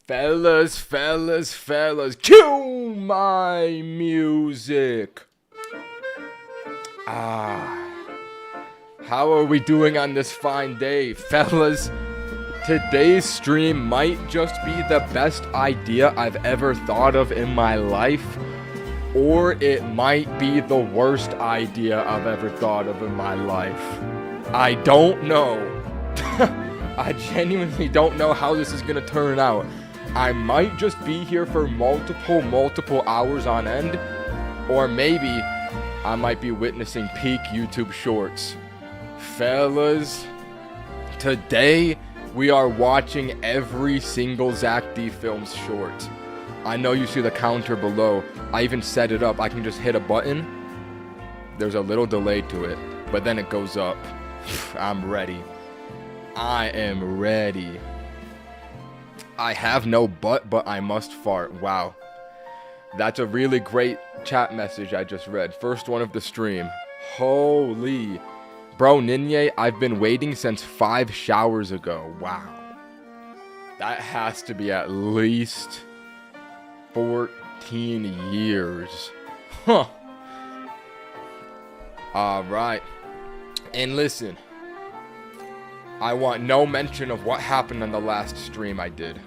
Fellas, cue my music. How are we doing on this fine day, fellas? Today's stream might just be the best idea I've ever thought of in my life, or it might be the worst idea I've ever thought of in my life. I don't know. I genuinely don't know how this is gonna turn out. I might just be here for multiple hours on end, or maybe I might be witnessing peak YouTube shorts. Fellas, today we are watching every single Zack D Films short. I know you see the counter below. I even set it up. I can just hit a button. There's a little delay to it, but then it goes up. I'm ready. I am ready. I have no butt, but I must fart. Wow. That's a really great chat message I just read. First one of the stream. Holy. Bro, Ninye, I've been waiting since 5 showers ago. Wow. That has to be at least 14 years. Huh. Alright. And listen. I want no mention of what happened on the last stream I did.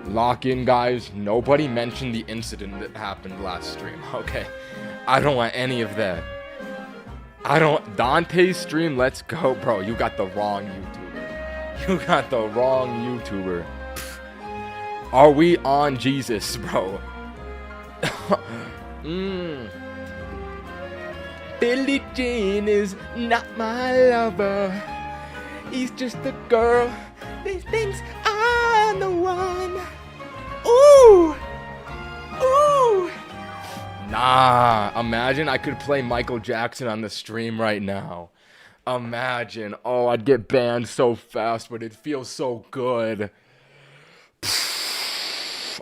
Lock in, guys. Nobody mentioned the incident that happened last stream, okay? I don't want any of that. Dante's stream, let's go. Bro, you got the wrong YouTuber. You got the wrong YouTuber. Are we on Jesus, bro? Billie Jean is not my lover. He's just a girl that thinks I'm the one. Ooh! Ooh! Nah, imagine I could play Michael Jackson on the stream right now. Imagine. Oh, I'd get banned so fast, but it feels so good.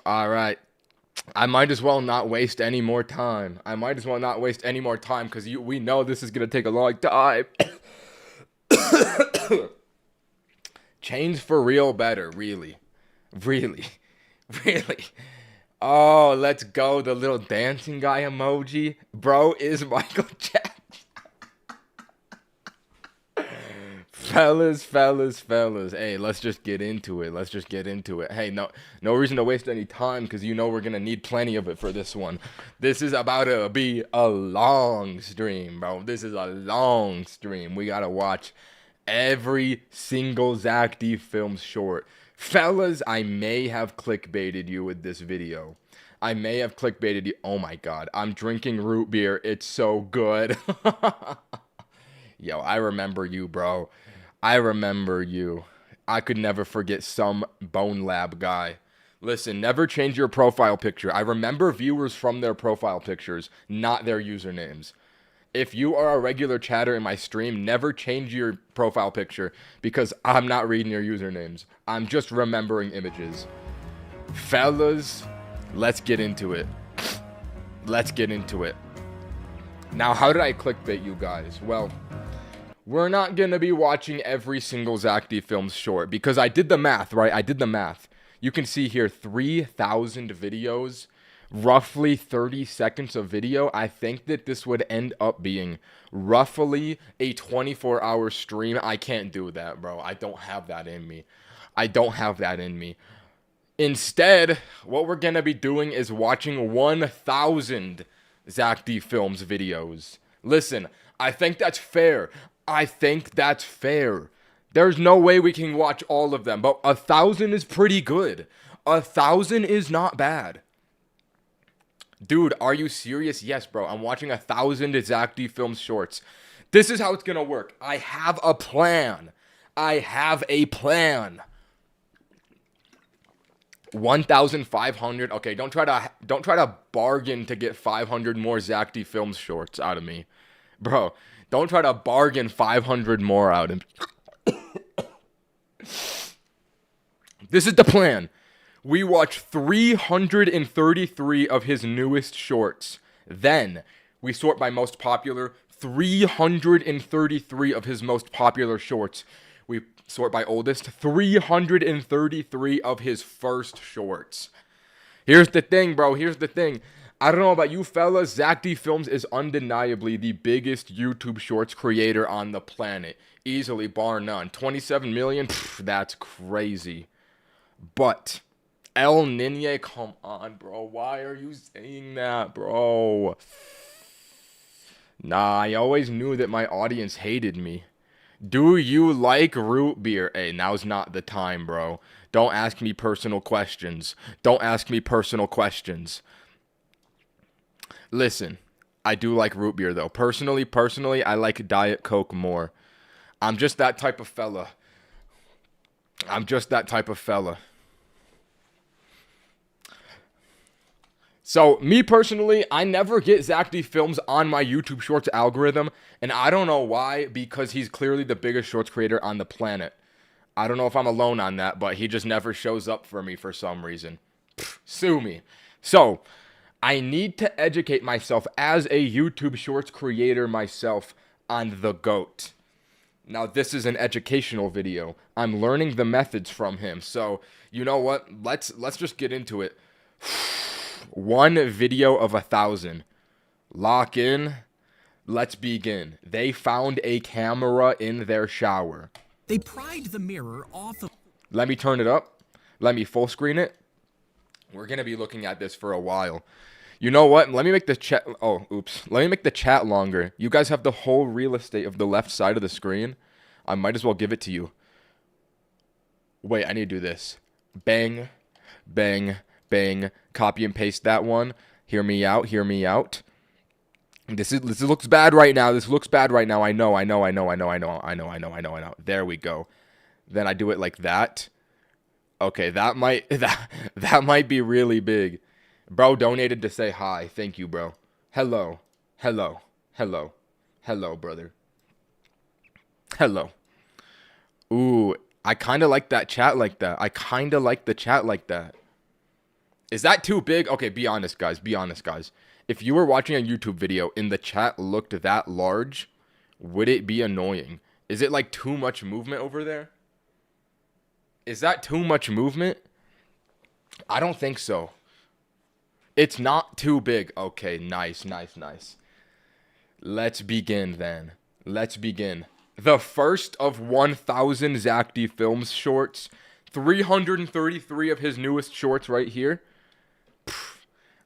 Alright. I might as well not waste any more time. Because we know this is going to take a long time. Chains for real better, really. Oh, let's go. The little dancing guy emoji. Bro is Michael Jackson. Fellas. Hey, let's just get into it. Hey, no reason to waste any time because you know we're going to need plenty of it for this one. This is about to be a long stream, bro. This is a long stream. We got to watch every single Zack D Films short. Fellas, I may have clickbaited you with this video. Oh my god. I'm drinking root beer. It's so good. Yo, I remember you, bro. I remember you. I could never forget some Bone Lab guy. Listen, never change your profile picture. I remember viewers from their profile pictures, not their usernames. If you are a regular chatter in my stream, never change your profile picture because I'm not reading your usernames. I'm just remembering images. Fellas, let's get into it. Now, how did I clickbait you guys? Well, we're not going to be watching every single Zack D Films short because I did the math, right? You can see here 3,000 videos. Roughly 30 seconds of video. I think that this would end up being roughly a 24-hour stream. I can't do that, bro. I don't have that in me. Instead, what we're going to be doing is watching 1,000 Zack D Films videos. Listen, I think that's fair. There's no way we can watch all of them, but 1,000 is pretty good. 1,000 is not bad. Dude, are you serious? Yes, bro. I'm watching 1,000 Zack D Films shorts. This is how it's gonna work. I have a plan. 1,500. Okay, don't try to bargain to get 500 more Zack D Films shorts out of me, bro. Don't try to bargain 500 more out of me. This is the plan. We watch 333 of his newest shorts. Then, we sort by most popular 333 of his most popular shorts. We sort by oldest. 333 of his first shorts. Here's the thing, bro. Here's the thing. I don't know about you fellas. Zack D Films is undeniably the biggest YouTube Shorts creator on the planet. Easily, bar none. 27 million? Pff, that's crazy. But El Ninye, come on, bro. Why are you saying that, bro? Nah, I always knew that my audience hated me. Do you like root beer? Hey, now's not the time, bro. Don't ask me personal questions. Don't ask me personal questions. Listen, I do like root beer, though. Personally, I like Diet Coke more. I'm just that type of fella. I'm just that type of fella. So, me personally, I never get Zack D Films on my YouTube Shorts algorithm, and I don't know why, because he's clearly the biggest Shorts creator on the planet. I don't know if I'm alone on that, but he just never shows up for me for some reason. Pfft, sue me. So, I need to educate myself as a YouTube Shorts creator myself on the GOAT. Now, this is an educational video. I'm learning the methods from him. So, you know what? Let's just get into it. One video of 1,000. Lock in. Let's begin. They found a camera in their shower. They pried the mirror off of... Let me turn it up. Let me full screen it. We're going to be looking at this for a while. You know what? Let me make the chat... Oh, oops. Let me make the chat longer. You guys have the whole real estate of the left side of the screen. I might as well give it to you. Wait, I need to do this. Bang. Bang. Bang. Copy and paste that one. Hear me out. Hear me out. This looks bad right now. This looks bad right now. I know. There we go. Then I do it like that. Okay, that might be really big. Bro donated to say hi. Thank you, bro. Hello. Hello. Hello. Hello, brother. Hello. Ooh, I kind of like that chat like that. I kind of like the chat like that. Is that too big? Okay, be honest, guys. Be honest, guys. If you were watching a YouTube video and the chat looked that large, would it be annoying? Is it like too much movement over there? Is that too much movement? I don't think so. It's not too big. Okay, nice. Let's begin then. Let's begin. The first of 1,000 Zack D Films shorts. 333 of his newest shorts right here.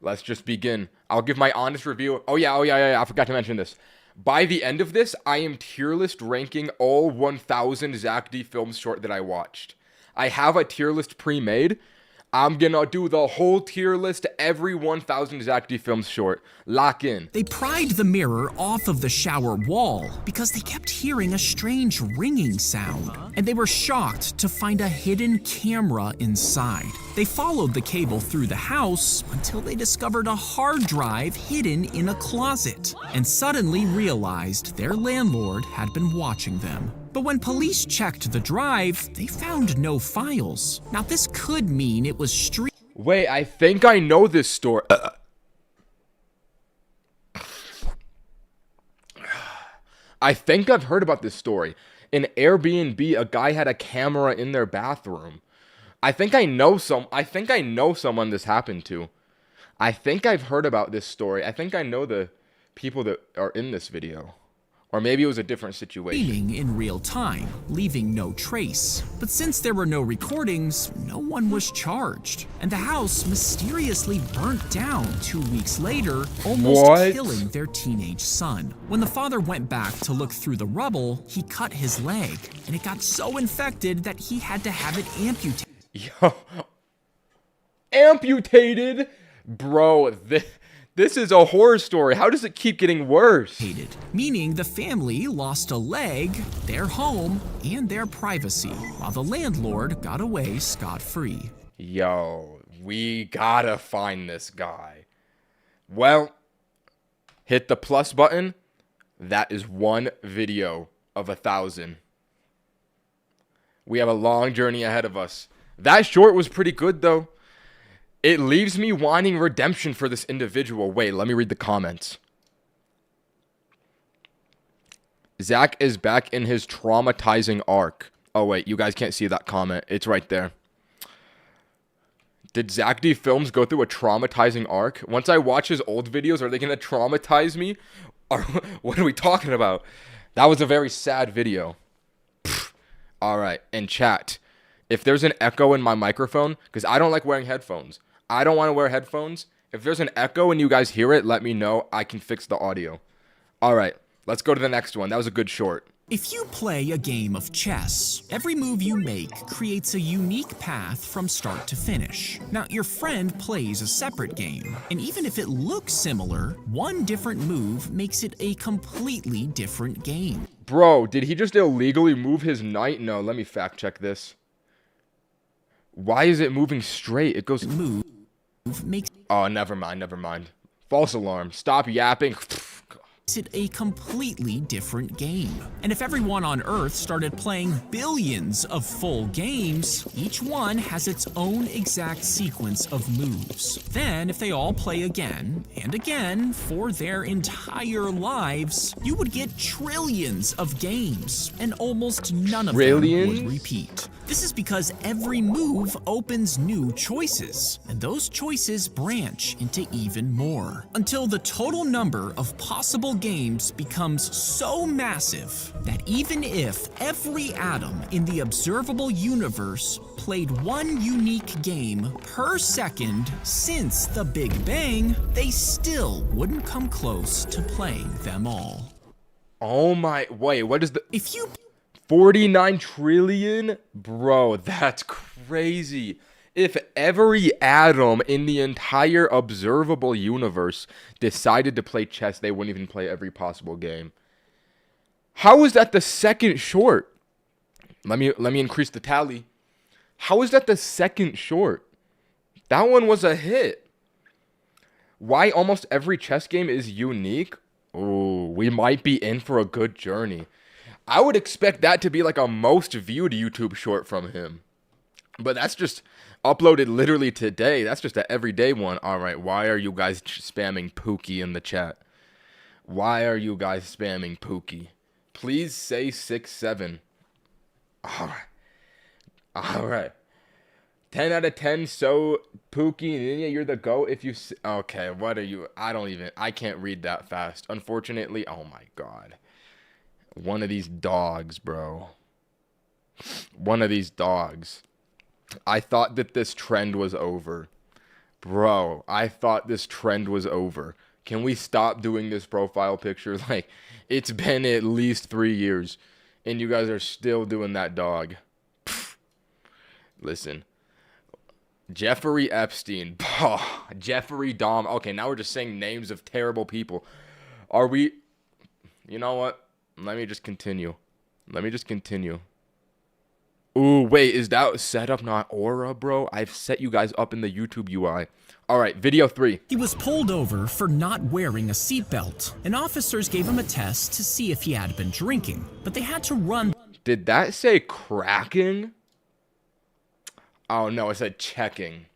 Let's just begin. I'll give my honest review. Oh yeah, I forgot to mention this. By the end of this, I am tier list ranking all 1,000 Zack D Films short that I watched. I have a tier list pre-made. I'm gonna do the whole tier list, every 1,000 Zack D Films short. Lock in. They pried the mirror off of the shower wall because they kept hearing a strange ringing sound, and they were shocked to find a hidden camera inside. They followed the cable through the house until they discovered a hard drive hidden in a closet, and suddenly realized their landlord had been watching them. But when police checked the drive, they found no files. Now this could mean it was Wait, I think I know this story. I think I've heard about this story. In Airbnb, a guy had a camera in their bathroom. I think I know someone this happened to. I think I've heard about this story. I think I know the people that are in this video. Or maybe it was a different situation. In real time, leaving no trace. But since there were no recordings, no one was charged. And the house mysteriously burnt down 2 weeks later, almost killing their teenage son. When the father went back to look through the rubble, he cut his leg, and it got so infected that he had to have it amputated. Yo, amputated? Bro, this is a horror story. How does it keep getting worse? Meaning the family lost a leg, their home, and their privacy, while the landlord got away scot-free. Yo, we gotta find this guy. Well, hit the plus button. That is one video of 1,000. We have a long journey ahead of us. That short was pretty good, though. It leaves me wanting redemption for this individual. Wait, let me read the comments. Zack is back in his traumatizing arc. Oh, wait, you guys can't see that comment. It's right there. Did Zack D Films go through a traumatizing arc? Once I watch his old videos, are they going to traumatize me? Or what are we talking about? That was a very sad video. All right, and chat. If there's an echo in my microphone, because I don't like wearing headphones. I don't want to wear headphones. If there's an echo and you guys hear it, let me know. I can fix the audio. All right, let's go to the next one. That was a good short. If you play a game of chess, every move you make creates a unique path from start to finish. Now, your friend plays a separate game, and even if it looks similar, one different move makes it a completely different game. Bro, did he just illegally move his knight? No, let me fact check this. Why is it moving straight? It goes... Move makes Oh, never mind. False alarm. Stop yapping. it a completely different game. And if everyone on Earth started playing billions of full games, each one has its own exact sequence of moves. Then, if they all play again and again for their entire lives, you would get trillions of games, and almost none of them would repeat. This is because every move opens new choices, and those choices branch into even more, until the total number of possible games becomes so massive that even if every atom in the observable universe played one unique game per second since the Big Bang, they still wouldn't come close to playing them all. Oh my... Wait, what is the... If you 49 trillion? Bro, that's crazy. If every atom in the entire observable universe decided to play chess, they wouldn't even play every possible game. How is that the second short? Let me increase the tally. How is that the second short? That one was a hit. Why almost every chess game is unique? Ooh, we might be in for a good journey. I would expect that to be like a most viewed YouTube short from him. But that's just uploaded literally today. That's just an everyday one. All right, why are you guys spamming Pookie in the chat? Why are you guys spamming Pookie? Please say 6-7. All right. All right. 10 out of 10, so Pookie, Ninye, you're the GOAT if you... Okay, what are you... I can't read that fast. Unfortunately, oh my God. One of these dogs, bro. One of these dogs. I thought that this trend was over. Bro, I thought this trend was over. Can we stop doing this profile picture? Like, it's been at least 3 years, and you guys are still doing that dog. Pfft. Listen. Jeffrey Epstein. Oh, Jeffrey Dahmer. Okay, now we're just saying names of terrible people. Are we... You know what? Let me just continue. Ooh, wait, is that setup not Aura, bro? I've set you guys up in the YouTube UI. All right, video 3. He was pulled over for not wearing a seatbelt, and officers gave him a test to see if he had been drinking, but they had to run. Did that say cracking? Oh, no, it said checking.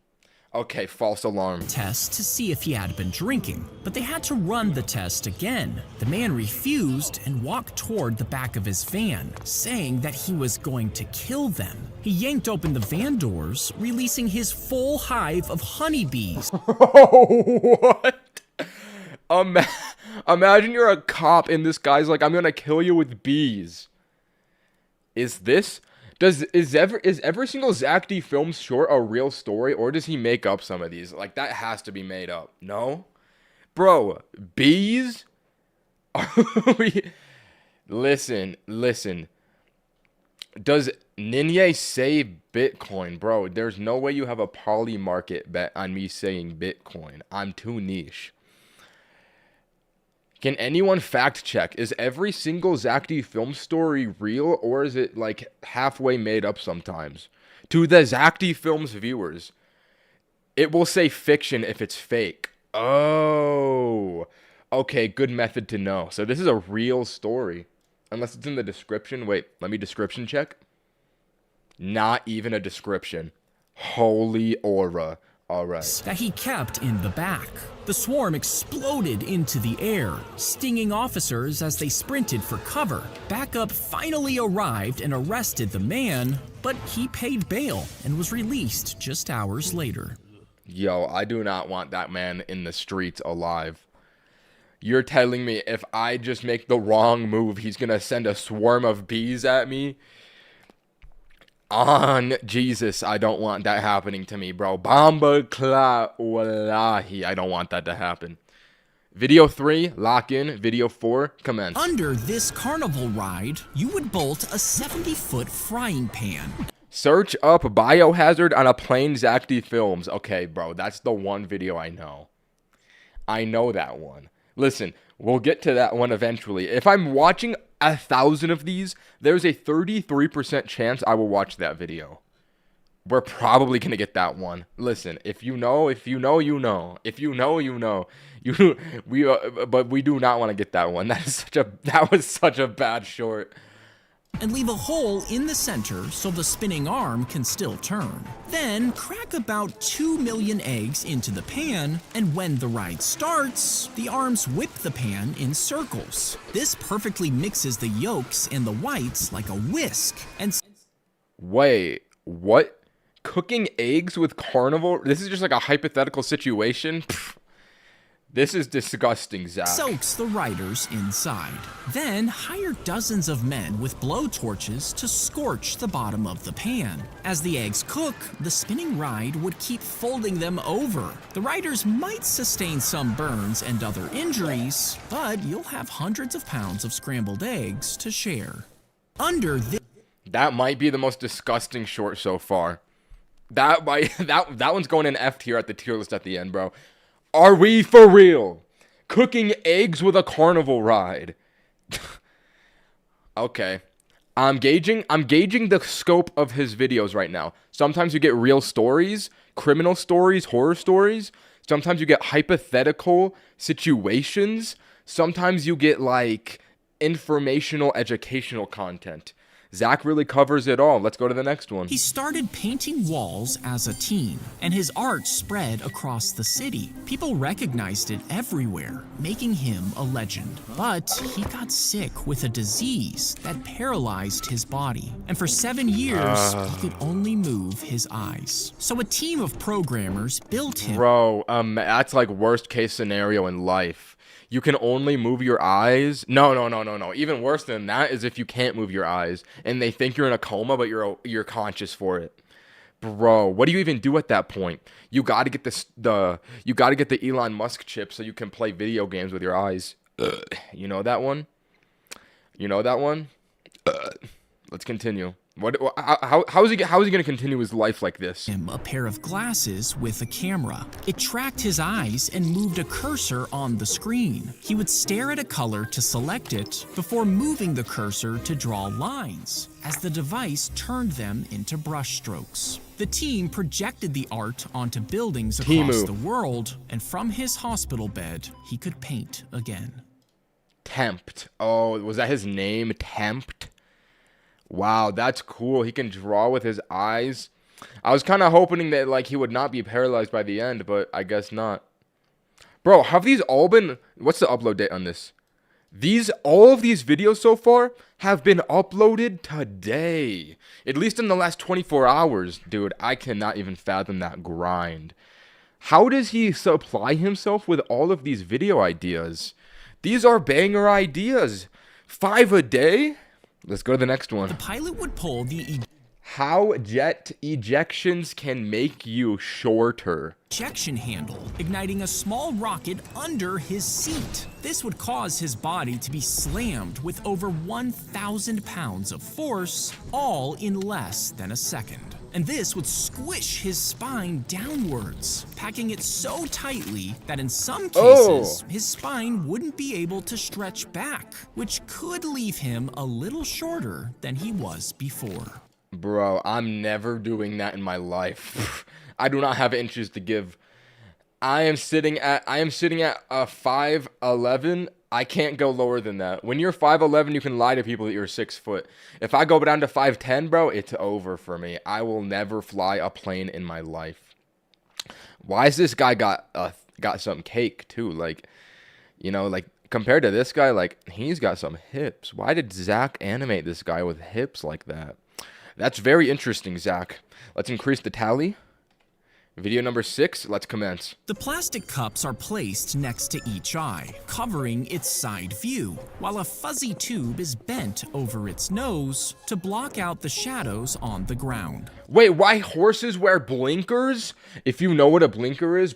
Okay, false alarm. Test to see if he had been drinking, but they had to run the test again. The man refused and walked toward the back of his van, saying that he was going to kill them. He yanked open the van doors, releasing his full hive of honeybees. What? Imagine you're a cop and this guy's like, I'm gonna kill you with bees. Is every single Zack D Films short a real story, or does he make up some of these? Like, that has to be made up. No? Bro, bees? Listen. Does Ninye say Bitcoin? Bro, there's no way you have a poly market bet on me saying Bitcoin. I'm too niche. Can anyone fact check? Is every single Zack D film story real, or is it like halfway made up sometimes? To the Zack D Films viewers, it will say fiction if it's fake. Oh, okay, good method to know. So this is a real story, unless it's in the description. Wait, let me description check. Not even a description. Holy aura. All right. that he kept in the back. The swarm exploded into the air, stinging officers as they sprinted for cover. Backup finally arrived and arrested the man, but he paid bail and was released just hours later. Yo, I do not want that man in the streets alive. You're telling me if I just make the wrong move, he's gonna send a swarm of bees at me? On Jesus, I don't want that happening to me, bro. Bamba kla wallahi, I don't want that to happen. Video 3, lock in. Video 4, commence. Under this carnival ride, you would bolt a 70-foot frying pan. Search up biohazard on a plane Zack films. Okay, bro, that's the one video I know. I know that one. Listen, we'll get to that one eventually. If I'm watching 1,000 of these, there's a 33% chance I will watch that video. We're probably gonna get that one. Listen, if you know, you know. If you know, you know. But we do not want to get that one. That was such a bad short. And leave a hole in the center so the spinning arm can still turn. Then crack about 2 million eggs into the pan, and when the ride starts, the arms whip the pan in circles. This perfectly mixes the yolks and the whites like a whisk. And wait, what? Cooking eggs with carnival? This is just like a hypothetical situation? Pfft. This is disgusting, Zack. Soaks the riders inside. Then hire dozens of men with blowtorches to scorch the bottom of the pan. As the eggs cook, the spinning ride would keep folding them over. The riders might sustain some burns and other injuries, but you'll have hundreds of pounds of scrambled eggs to share. Under this... That might be the most disgusting short so far. That one's going in F tier at the tier list at the end, bro. Are we for real? Cooking eggs with a carnival ride. Okay. I'm gauging the scope of his videos right now. Sometimes you get real stories, criminal stories, horror stories. Sometimes you get hypothetical situations. Sometimes you get like informational, educational content. Zack really covers it all. Let's go to the next one. He started painting walls as a teen, and his art spread across the city. People recognized it everywhere, making him a legend. But he got sick with a disease that paralyzed his body, and for 7 years, he could only move his eyes. So a team of programmers built him... Bro, that's like worst case scenario in life. You can only move your eyes. No. Even worse than that is if you can't move your eyes and they think you're in a coma, but you're conscious for it. Bro, what do you even do at that point? You got to get the Elon Musk chip so you can play video games with your eyes. You know that one? Let's continue. How is he going to continue his life like this? A pair of glasses with a camera. It tracked his eyes and moved a cursor on the screen. He would stare at a color to select it before moving the cursor to draw lines, as the device turned them into brush strokes. The team projected the art onto buildings across the world, and from his hospital bed, he could paint again. Tempt. Oh, was that his name? Tempt? Wow, that's cool. He can draw with his eyes. I was kind of hoping that like he would not be paralyzed by the end, but I guess not. Bro, have these all been... What's the upload date on this? All of these videos so far have been uploaded today. At least in the last 24 hours. Dude, I cannot even fathom that grind. How does he supply himself with all of these video ideas? These are banger ideas. 5 a day? Let's go to the next one. The pilot would pull the how jet ejections can make you shorter. Ejection handle, igniting a small rocket under his seat. This would cause his body to be slammed with over 1,000 pounds of force, all in less than a second. And this would squish his spine downwards, packing it so tightly that in some cases, his spine wouldn't be able to stretch back, which could leave him a little shorter than he was before. Bro, I'm never doing that in my life. I do not have inches to give. I am sitting at a 5'11". I can't go lower than that. When you're 5'11", you can lie to people that you're 6 foot. If I go down to 5'10", bro, it's over for me. I will never fly a plane in my life. Why is this guy got some cake too? Like, like compared to this guy, like he's got some hips. Why did Zack animate this guy with hips like that? That's very interesting, Zack. Let's increase the tally. Video number 6, let's commence. The plastic cups are placed next to each eye, covering its side view, while a fuzzy tube is bent over its nose to block out the shadows on the ground. Wait, why horses wear blinkers? If you know what a blinker is,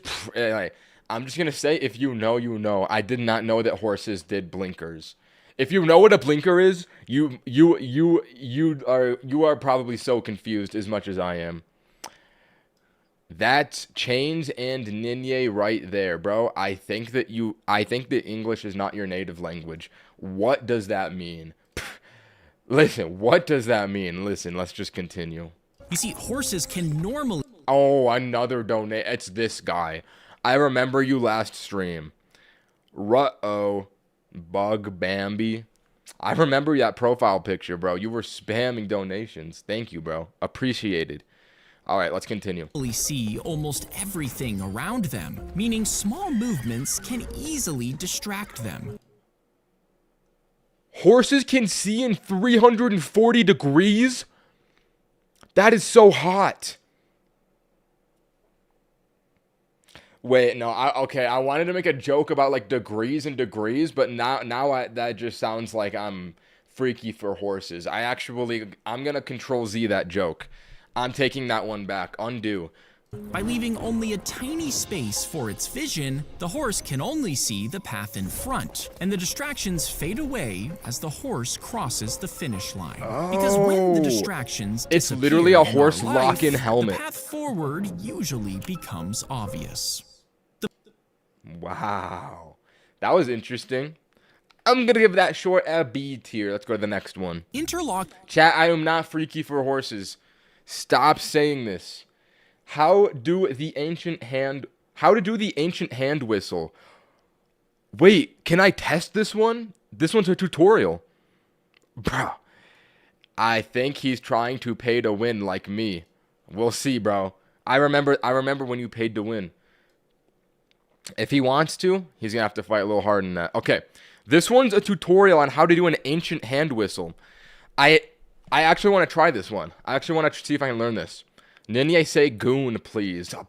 I'm just gonna say, if you know, you know. I did not know that horses did blinkers. If you know what a blinker is, you are probably so confused as much as I am. That's chains and Ninye right there, bro. I think that English is not your native language. What does that mean? Listen, what does that mean? Listen, let's just continue. You see, horses can normally... Oh, another donate. It's this guy. I remember you last stream. Ruh-oh. Bug Bambi. I remember that profile picture, bro. You were spamming donations. Thank you, bro. Appreciated. All right, let's continue. See almost everything around them, meaning small movements can easily distract them. Horses can see in 340 degrees? That is so hot. Wait, no, I wanted to make a joke about like degrees and degrees, but now that just sounds like I'm freaky for horses. I'm gonna Control Z that joke. I'm taking that one back. Undo. By leaving only a tiny space for its vision, the horse can only see the path in front, and the distractions fade away as the horse crosses the finish line. Because when the distractions it's literally a horse in our life, lock-in helmet. The path forward usually becomes obvious. Wow. That was interesting. I'm gonna give that short a B tier. Let's go to the next one. Interlock. Chat, I am not freaky for horses. Stop saying this. How to do the ancient hand whistle? Wait, can I test this one? This one's a tutorial. Bro. I think he's trying to pay to win like me. We'll see, bro. I remember when you paid to win. If he wants to, he's gonna have to fight a little harder than that. Okay. This one's a tutorial on how to do an ancient hand whistle. I actually want to try this one. I actually want to see if I can learn this. Ninye, say goon, please. Oh,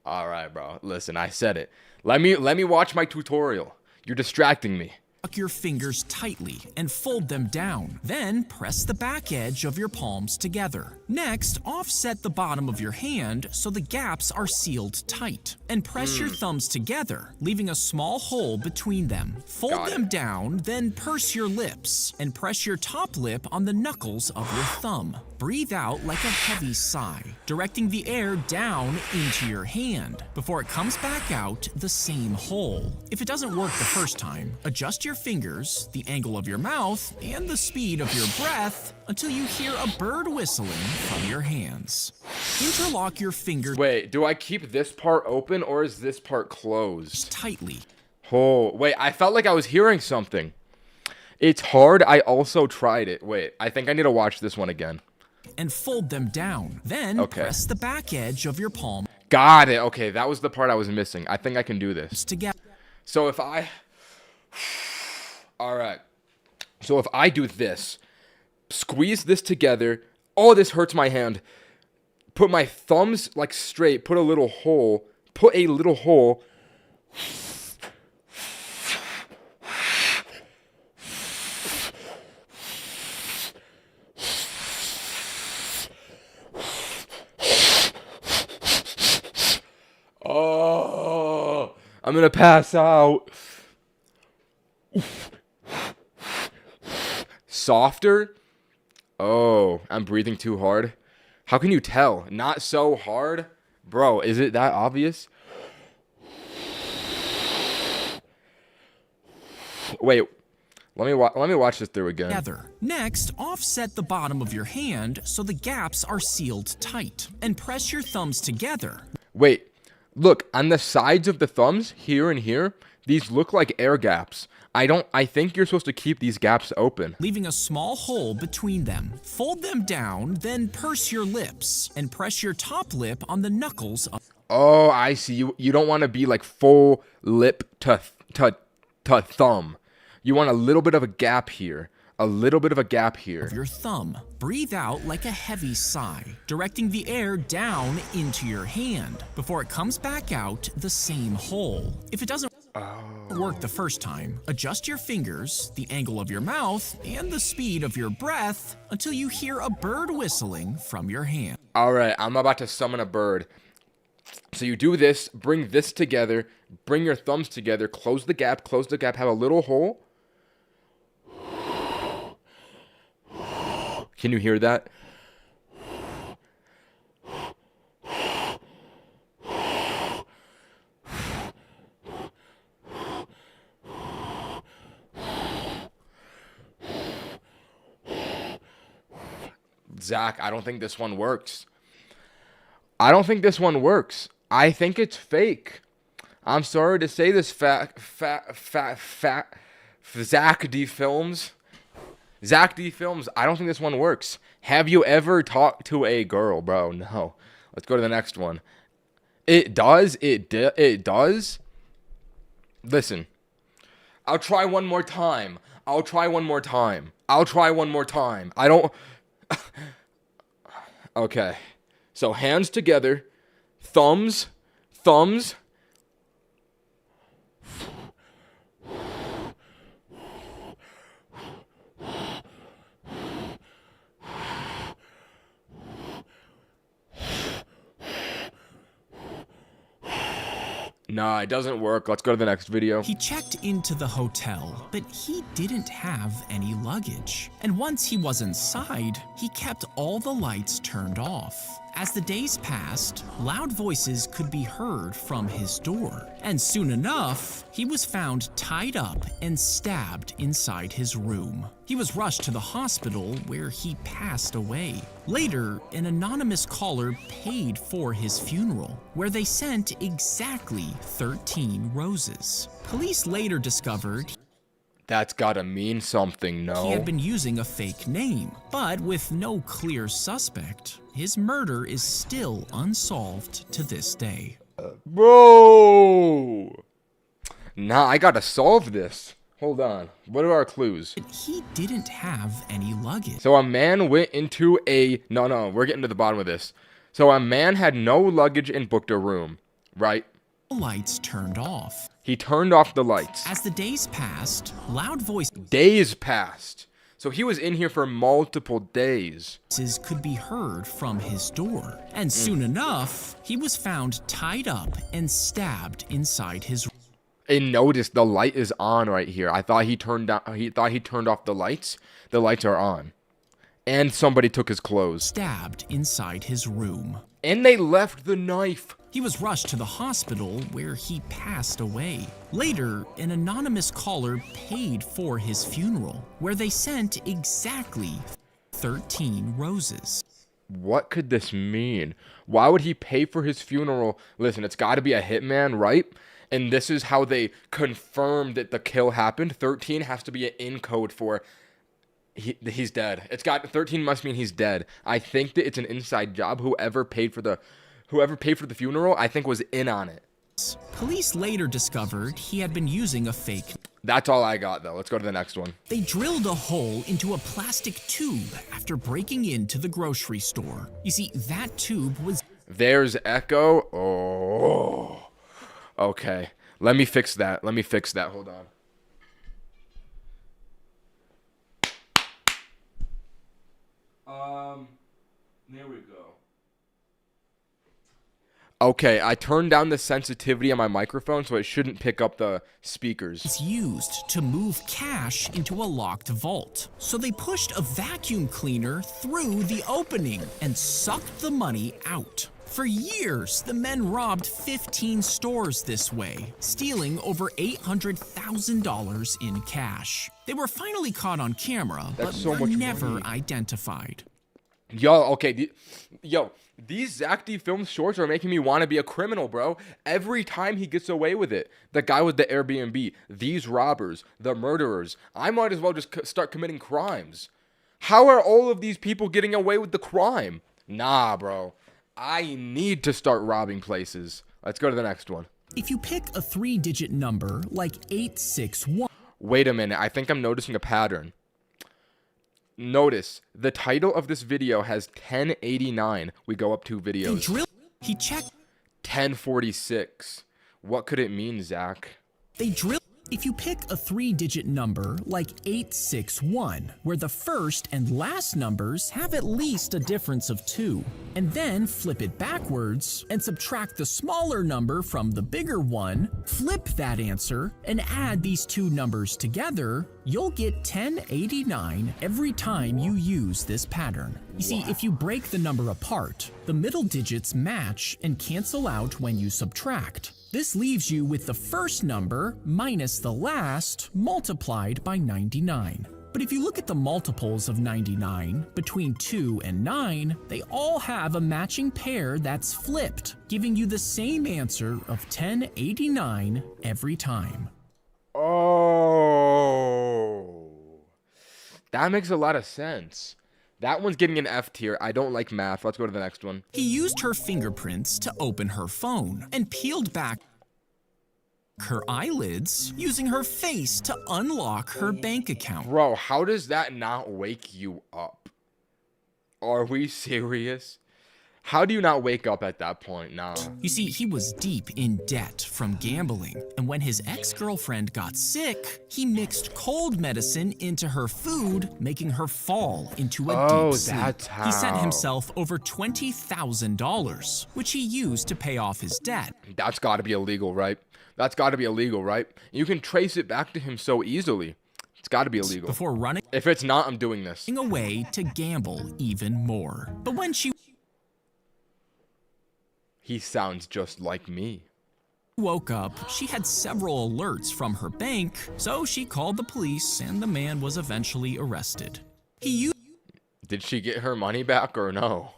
all right, bro. Listen, I said it. Let me watch my tutorial. You're distracting me. Lock your fingers tightly and fold them down. Then press the back edge of your palms together. Next, offset the bottom of your hand so the gaps are sealed tight. And press your thumbs together, leaving a small hole between them. Fold them down, then purse your lips and press your top lip on the knuckles of your thumb. Breathe out like a heavy sigh, directing the air down into your hand before it comes back out the same hole. If it doesn't work the first time, adjust your fingers, the angle of your mouth, and the speed of your breath until you hear a bird whistling from your hands. Interlock your fingers. Wait, do I keep this part open or is this part closed? Tightly. Oh, wait, I felt like I was hearing something. It's hard. I also tried it. Wait, I think I need to watch this one again. And fold them down. Then press the back edge of your palm. Got it. Okay, that was the part I was missing. I think I can do this. Together. So if I... All right. So if I do this, squeeze this together. Oh, this hurts my hand. Put my thumbs like straight. Put a little hole. Oh, I'm gonna pass out. Softer? Oh, I'm breathing too hard. How can you tell? Not so hard? Bro, is it that obvious? Wait, let me watch this through again. Next, offset the bottom of your hand so the gaps are sealed tight, and press your thumbs together. Wait, look, on the sides of the thumbs, here and here, these look like air gaps. I think you're supposed to keep these gaps open. Leaving a small hole between them. Fold them down, then purse your lips, and press your top lip on the knuckles of... Oh, I see. You don't want to be like full lip to thumb. You want a little bit of a gap here. A little bit of a gap here. Of your thumb. Breathe out like a heavy sigh, directing the air down into your hand before it comes back out the same hole. If it doesn't work the first time, adjust your fingers, the angle of your mouth, and the speed of your breath until you hear a bird whistling from your hand. All right, I'm about to summon a bird. So you do this, bring this together, bring your thumbs together, close the gap, have a little hole. Can you hear that? Zach, I don't think this one works. I don't think this one works. I think it's fake. I'm sorry to say this, Zack D Films. Zack D Films, I don't think this one works. Have you ever talked to a girl, bro? No. Let's go to the next one. It does. It does. Listen. I'll try one more time. I don't... Okay. So hands together. Thumbs. Nah, it doesn't work. Let's go to the next video. He checked into the hotel, but he didn't have any luggage. And once he was inside, he kept all the lights turned off. As the days passed, loud voices could be heard from his door. And soon enough, he was found tied up and stabbed inside his room. He was rushed to the hospital where he passed away. Later, an anonymous caller paid for his funeral, where they sent exactly 13 roses. Police later discovered That's gotta mean something, no? he had been using a fake name, but with no clear suspect. His murder is still unsolved to this day. Bro! Nah, I gotta solve this. Hold on. What are our clues? He didn't have any luggage. So a man went into a... No, we're getting to the bottom of this. So a man had no luggage and booked a room, right? The lights turned off. He turned off the lights. As the days passed, loud voices Days passed. So he was in here for multiple days. could be heard from his door. And soon enough, he was found tied up and stabbed inside his room. And notice the light is on right here. I thought he turned off the lights. The lights are on. And somebody took his clothes. Stabbed inside his room. And they left the knife. He was rushed to the hospital where he passed away. Later, an anonymous caller paid for his funeral, where they sent exactly 13 roses. What could this mean? Why would he pay for his funeral? Listen, it's got to be a hitman, right? And this is how they confirmed that the kill happened. 13 has to be an in code for he's dead. 13 must mean he's dead. I think that it's an inside job. Whoever paid for the funeral, I think was in on it. Police later discovered he had been using a fake. That's all I got, though. Let's go to the next one. They drilled a hole into a plastic tube after breaking into the grocery store. You see, that tube was... There's echo. Oh. Okay. Let me fix that. Hold on. There we go. Okay, I turned down the sensitivity on my microphone so it shouldn't pick up the speakers. It's used to move cash into a locked vault. So they pushed a vacuum cleaner through the opening and sucked the money out. For years, the men robbed 15 stores this way, stealing over $800,000 in cash. They were finally caught on camera, but were never identified. These Zack D Films shorts are making me want to be a criminal, bro. Every time he gets away with it. The guy with the Airbnb, these robbers, the murderers. I might as well just start committing crimes. How are all of these people getting away with the crime? Nah, bro. I need to start robbing places. Let's go to the next one. If you pick a 3-digit number like 861. Wait a minute. I think I'm noticing a pattern. Notice, the title of this video has 1089. We go up 2 videos. He checked 1046. What could it mean, Zach? They drill. If you pick a 3-digit number like 861, where the first and last numbers have at least a difference of 2, and then flip it backwards and subtract the smaller number from the bigger one, flip that answer and add these 2 numbers together, you'll get 1089 every time you use this pattern. You see, if you break the number apart, the middle digits match and cancel out when you subtract. This leaves you with the first number minus the last multiplied by 99. But if you look at the multiples of 99 between 2 and 9, they all have a matching pair that's flipped, giving you the same answer of 1089 every time. Oh, that makes a lot of sense. That one's getting an F tier. I don't like math. Let's go to the next one. He used her fingerprints to open her phone and peeled back her eyelids using her face to unlock her bank account. Bro, how does that not wake you up? Are we serious? How do you not wake up at that point? Nah. You see, he was deep in debt from gambling, and when his ex-girlfriend got sick, he mixed cold medicine into her food, making her fall into a deep sleep. That's how. He sent himself over $20,000, which he used to pay off his debt. That's gotta be illegal, right? That's gotta be illegal, right? You can trace it back to him so easily. It's gotta be illegal. Before running If it's not, I'm doing this. away to gamble even more. But when she He sounds just like me. woke up, she had several alerts from her bank, so she called the police and the man was eventually arrested. Did she get her money back or no?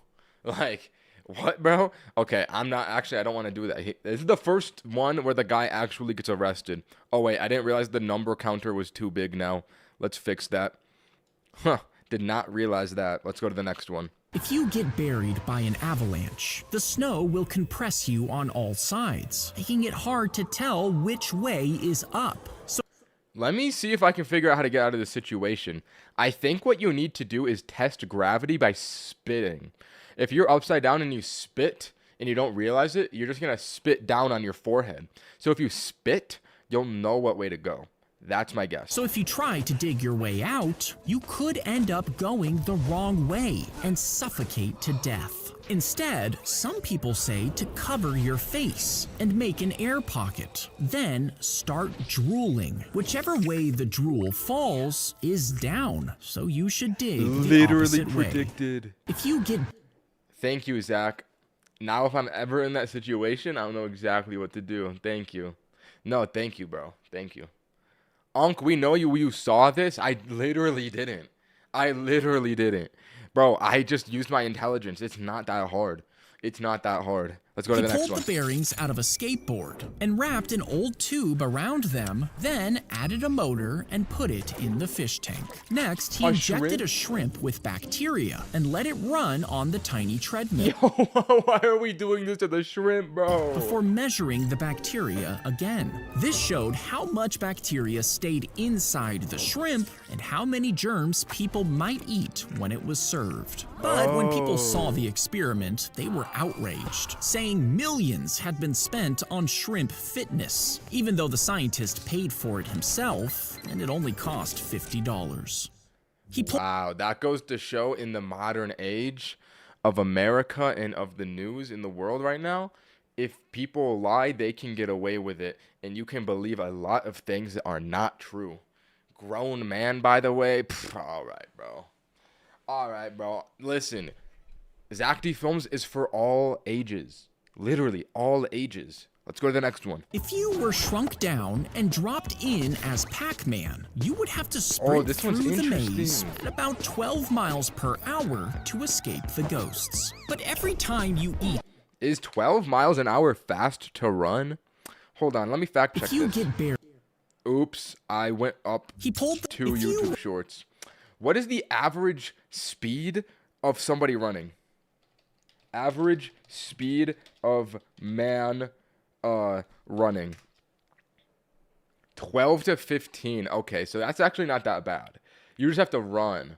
Like, what, bro? Okay, I don't want to do that. This is the first one where the guy actually gets arrested. Oh, wait, I didn't realize the number counter was too big now. Let's fix that. Huh, did not realize that. Let's go to the next one. If you get buried by an avalanche, the snow will compress you on all sides, making it hard to tell which way is up. So Let me see if I can figure out how to get out of this situation. I think what you need to do is test gravity by spitting. If you're upside down and you spit and you don't realize it, you're just going to spit down on your forehead. So if you spit, you'll know what way to go. That's my guess. So if you try to dig your way out, you could end up going the wrong way and suffocate to death. Instead, some people say to cover your face and make an air pocket. Then start drooling. Whichever way the drool falls is down, so you should dig the opposite predicted. way. If you get... Thank you, Zach. Now if I'm ever in that situation, I don't know exactly what to do. Thank you. No, thank you, bro. Thank you. Unc, we know you saw this. I literally didn't. Bro, I just used my intelligence. It's not that hard. It's not that hard. Let's go to the next one. He pulled the bearings out of a skateboard and wrapped an old tube around them, then added a motor and put it in the fish tank. Next, he injected a shrimp with bacteria and let it run on the tiny treadmill. Yo, why are we doing this to the shrimp, bro? Before measuring the bacteria again. This showed how much bacteria stayed inside the shrimp and how many germs people might eat when it was served. But when people saw the experiment, they were outraged, saying millions had been spent on shrimp fitness, even though the scientist paid for it himself, and it only cost $50. Wow, that goes to show in the modern age of America and of the news in the world right now, if people lie, they can get away with it, and you can believe a lot of things that are not true. Grown man, by the way. All right, bro. Listen, Zack D Films is for all ages. Literally all ages. Let's go to the next one. If you were shrunk down and dropped in as Pac-Man, you would have to sprint through the maze at about 12 miles per hour to escape the ghosts. But every time you eat... Is 12 miles an hour fast to run? Hold on, let me fact check this. Oops, I went up 2 YouTube shorts. What is the average speed of somebody running? Average speed of man running. 12 to 15. Okay, so that's actually not that bad. You just have to run.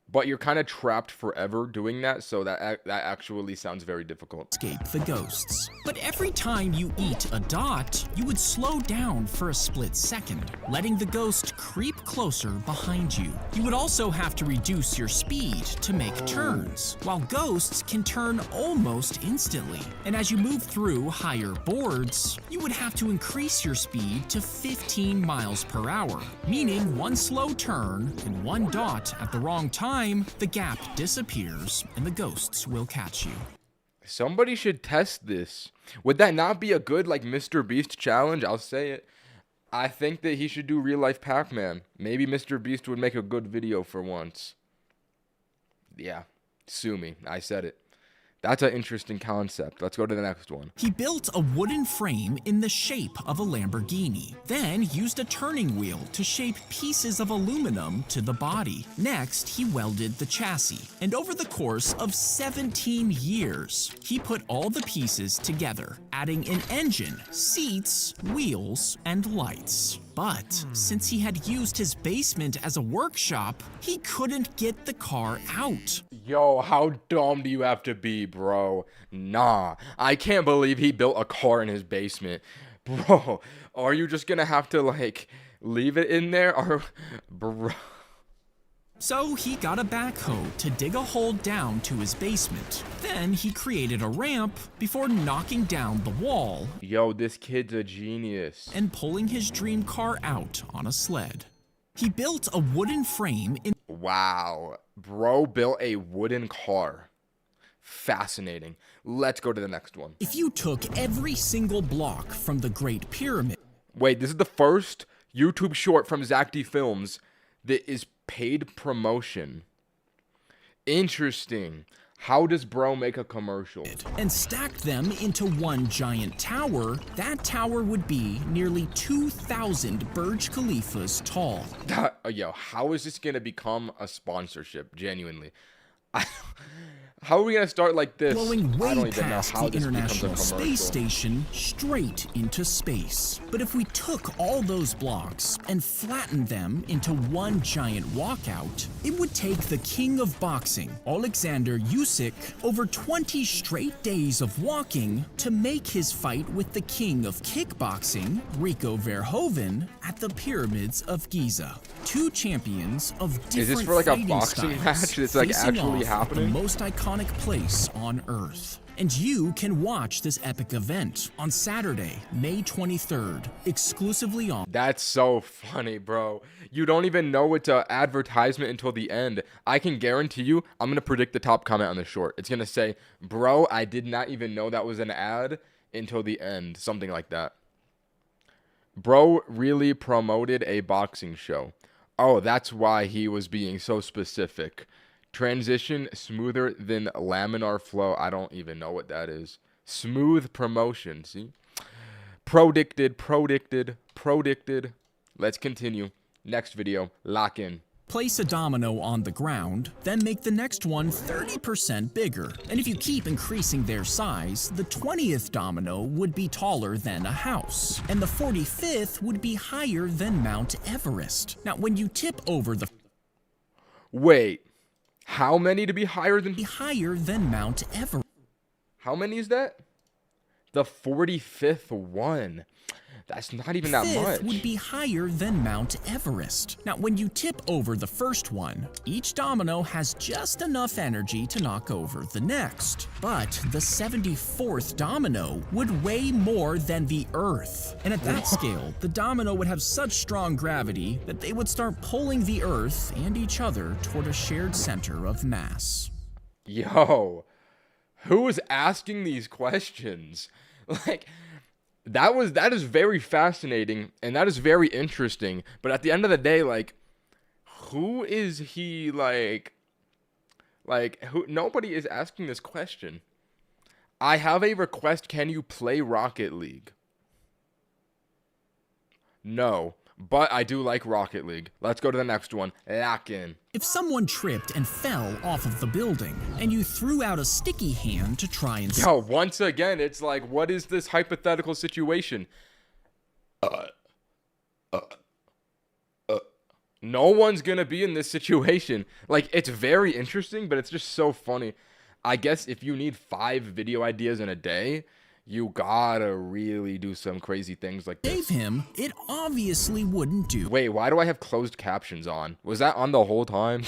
But you're kind of trapped forever doing that, so that actually sounds very difficult. Escape the ghosts. But every time you eat a dot, you would slow down for a split second, letting the ghost creep closer behind you. You would also have to reduce your speed to make turns, while ghosts can turn almost instantly. And as you move through higher boards, you would have to increase your speed to 15 miles per hour, meaning one slow turn and one dot at the wrong time, the gap disappears and the ghosts will catch you. Somebody should test this. Would that not be a good, like, Mr. Beast challenge? I'll say it. I think that he should do real life Pac-Man. Maybe Mr. Beast would make a good video for once. Yeah, sue me. I said it. That's an interesting concept. Let's go to the next one. He built a wooden frame in the shape of a Lamborghini, then used a turning wheel to shape pieces of aluminum to the body. Next, he welded the chassis, and over the course of 17 years, he put all the pieces together, adding an engine, seats, wheels, and lights. But since he had used his basement as a workshop, he couldn't get the car out. Yo, how dumb do you have to be, bro? Nah, I can't believe he built a car in his basement. Bro, are you just gonna have to, like, leave it in there? Or, bro... So he got a backhoe to dig a hole down to his basement. Then he created a ramp before knocking down the wall. Yo, this kid's a genius. And pulling his dream car out on a sled. He built a wooden frame in... Wow, bro built a wooden car. Fascinating. Let's go to the next one. If you took every single block from the Great Pyramid... Wait, this is the first YouTube short from Zack Films that is paid promotion. Interesting. How does bro make a commercial? And stacked them into one giant tower, that tower would be nearly 2,000 Burj Khalifas tall. Yo, how is this gonna become a sponsorship? Genuinely. How are we gonna start like this? Blowing I don't way even know past how the this becomes a International commercial. Space Station straight into space. But if we took all those blocks and flattened them into one giant walkout, it would take the king of boxing, Alexander Usyk, over 20 straight days of walking to make his fight with the king of kickboxing, Rico Verhoeven, at the pyramids of Giza. Two champions of different Is this for like a fighting boxing styles match that's like facing actually off at happening? the most iconic place on Earth. And you can watch this epic event on Saturday, May 23rd, exclusively on... That's so funny, bro. You don't even know it's an advertisement until the end. I can guarantee you, I'm going to predict the top comment on the short. It's going to say, bro, I did not even know that was an ad until the end. Something like that. Bro really promoted a boxing show. Oh, that's why he was being so specific. Transition smoother than laminar flow. I don't even know what that is. Smooth promotion, see? Predicted. Let's continue. Next video, lock in. Place a domino on the ground, then make the next one 30% bigger. And if you keep increasing their size, the 20th domino would be taller than a house, and the 45th would be higher than Mount Everest. Now, when you tip over the... Wait, how many to be higher than... higher than Mount Everest. How many is that? The 45th one. That's not even that much. Fifth would be higher than Mount Everest. Now, when you tip over the first one, each domino has just enough energy to knock over the next. But the 74th domino would weigh more than the Earth. And at that scale, the domino would have such strong gravity that they would start pulling the Earth and each other toward a shared center of mass. Yo, who is asking these questions? Like... That is very fascinating, and that is very interesting, but at the end of the day, like, who is he, who? Nobody is asking this question. I have a request, can you play Rocket League? No. but I do like Rocket League. Let's go to the next one. Lock in. If someone tripped and fell off of the building, and you threw out a sticky hand to try and... Yo, once again, it's like, what is this hypothetical situation? No one's gonna be in this situation. Like, it's very interesting, but it's just so funny. I guess if you need 5 video ideas in a day, you gotta really do some crazy things like this. Save him, it obviously wouldn't do Wait, why do I have closed captions on? Was that on the whole time?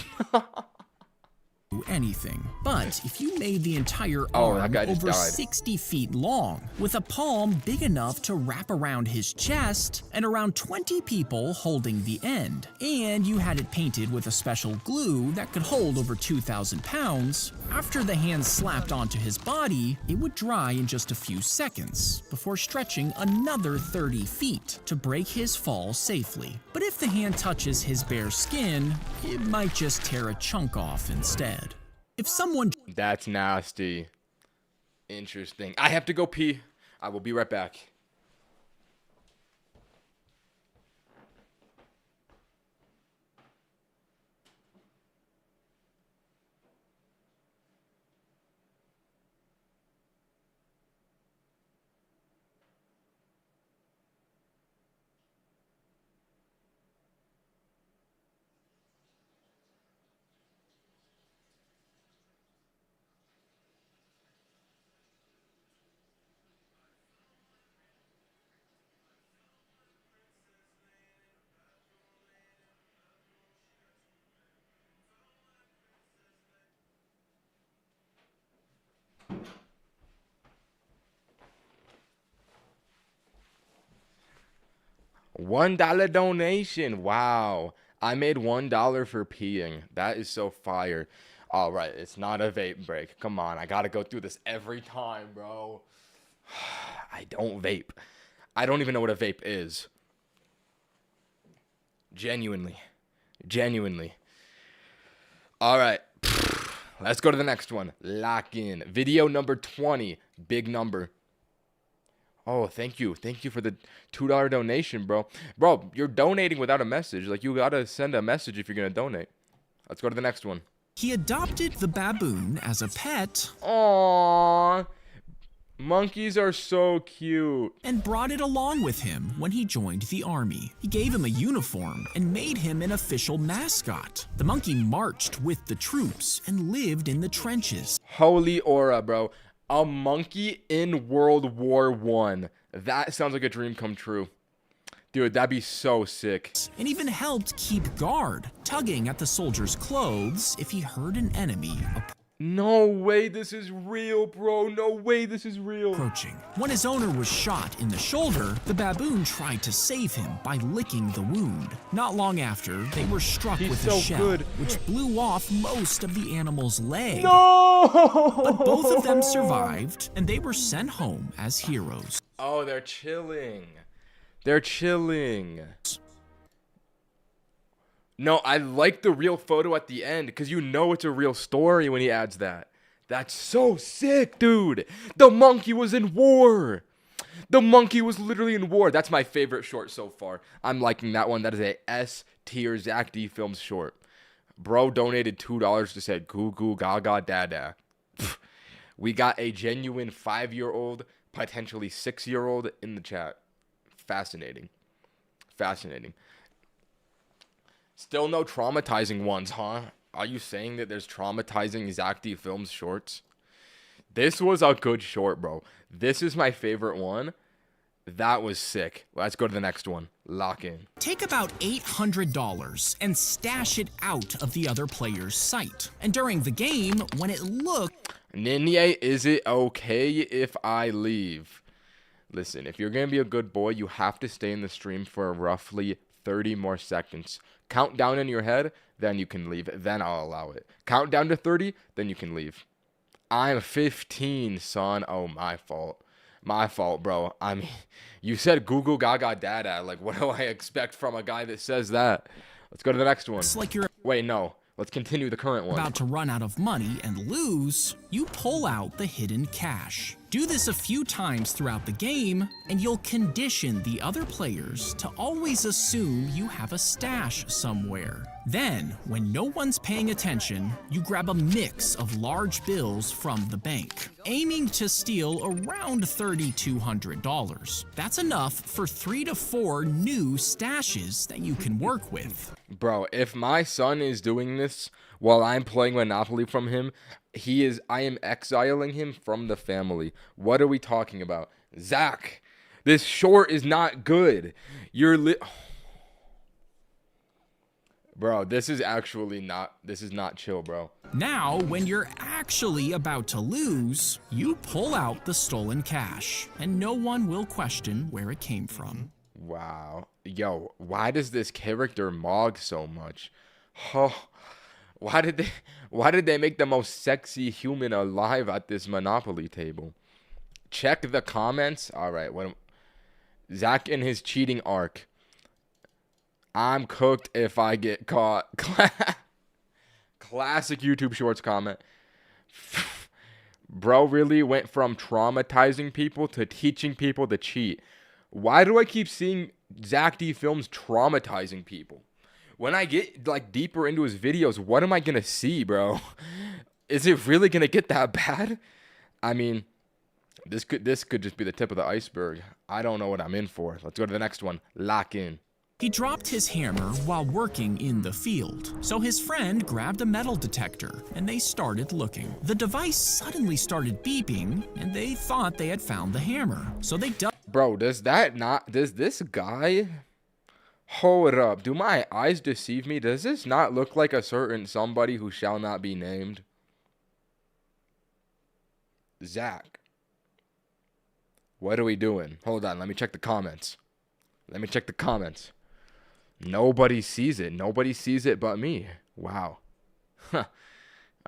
anything. But if you made the entire Oh, arm that guy just over died. 60 feet long, with a palm big enough to wrap around his chest, and around 20 people holding the end, and you had it painted with a special glue that could hold over 2,000 pounds, after the hand slapped onto his body, it would dry in just a few seconds, before stretching another 30 feet to break his fall safely. But if the hand touches his bare skin, it might just tear a chunk off instead. If someone... That's nasty. Interesting. I have to go pee. I will be right back. $1 donation. Wow. I made $1 for peeing. That is so fire. All right, it's not a vape break. Come on, I gotta go through this every time, bro. I don't vape. I don't even know what a vape is. Genuinely. All right, let's go to the next one. Lock in. Video number 20. Big number. Oh, thank you. Thank you for the $2 donation, bro. Bro, you're donating without a message. Like, you gotta send a message if you're gonna donate. Let's go to the next one. He adopted the baboon as a pet. Aww. Monkeys are so cute. And brought it along with him when he joined the army. He gave him a uniform and made him an official mascot. The monkey marched with the troops and lived in the trenches. Holy aura, bro. A monkey in World War I. That sounds like a dream come true. Dude, that'd be so sick. And even helped keep guard, tugging at the soldier's clothes if he heard an enemy No way this is real, bro. No way this is real. approaching. When his owner was shot in the shoulder, the baboon tried to save him by licking the wound. Not long after, they were struck He's with a so shell, good. which blew off most of the animal's leg. No! But both of them survived, and they were sent home as heroes. Oh, they're chilling. They're chilling. No, I like the real photo at the end because you know it's a real story when he adds that. That's so sick, dude. The monkey was in war. The monkey was literally in war. That's my favorite short so far. I'm liking that one. That is a S tier Zack D Films short. Bro donated $2 to say goo goo gaga dada. We got a genuine 5-year-old, potentially 6-year-old in the chat. Fascinating. Still no traumatizing ones, huh? Are you saying that there's traumatizing Zack D Films shorts? This was a good short, bro. This is my favorite one. That was sick. Let's go to the next one. Lock in. Take about $800 and stash it out of the other player's sight. And during the game, when it looked... Ninye, is it okay if I leave? Listen, if you're going to be a good boy, you have to stay in the stream for roughly 30 more seconds. Count down in your head, then you can leave. Then I'll allow it. Count down to 30, then you can leave. I'm 15, son. Oh, my fault. My fault, bro. I mean, you said Google Gaga Dada. Like, what do I expect from a guy that says that? Let's go to the next one. It's like you're Wait, no. Let's continue the current one. about to run out of money and lose, you pull out the hidden cash. Do this a few times throughout the game, and you'll condition the other players to always assume you have a stash somewhere. Then, when no one's paying attention, you grab a mix of large bills from the bank, aiming to steal around $3,200. That's enough for 3 to 4 new stashes that you can work with. Bro, if my son is doing this while I'm playing Monopoly from him, I am exiling him from the family. What are we talking about? Zack, this short is not good. Bro, this is not chill, bro. Now, when you're actually about to lose, you pull out the stolen cash, and no one will question where it came from. Wow. Yo, why does this character mog so much? Oh, why did they make the most sexy human alive at this Monopoly table? Check the comments. All right, Zack in his cheating arc. I'm cooked if I get caught. Classic YouTube Shorts comment. Bro really went from traumatizing people to teaching people to cheat. Why do I keep seeing Zack D films traumatizing people? When I get like deeper into his videos, what am I gonna see, bro? Is it really gonna get that bad? I mean, this could just be the tip of the iceberg. I don't know what I'm in for. Let's go to the next one. Lock in. He dropped his hammer while working in the field, so his friend grabbed a metal detector and they started looking. The device suddenly started beeping and they thought they had found the hammer, so they dug. Bro, does this guy... Hold up, do my eyes deceive me? Does this not look like a certain somebody who shall not be named? Zack. What are we doing? Hold on, let me check the comments. Nobody sees it. Nobody sees it but me. Wow. Huh.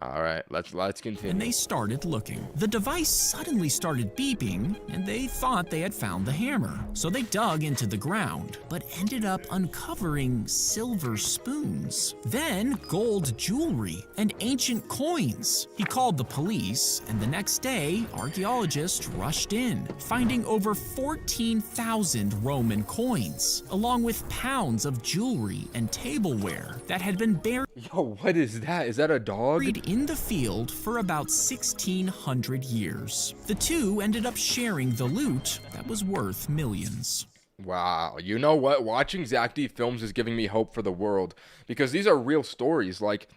All right, let's continue. And they started looking. The device suddenly started beeping, and they thought they had found the hammer. So they dug into the ground, but ended up uncovering silver spoons, then gold jewelry and ancient coins. He called the police, and the next day, archaeologists rushed in, finding over 14,000 Roman coins, along with pounds of jewelry and tableware that had been buried. Yo, what is that? Is that a dog? In the field for about 1,600 years. The two ended up sharing the loot that was worth millions. Wow, you know what? Watching Zack D films is giving me hope for the world because these are real stories. Like,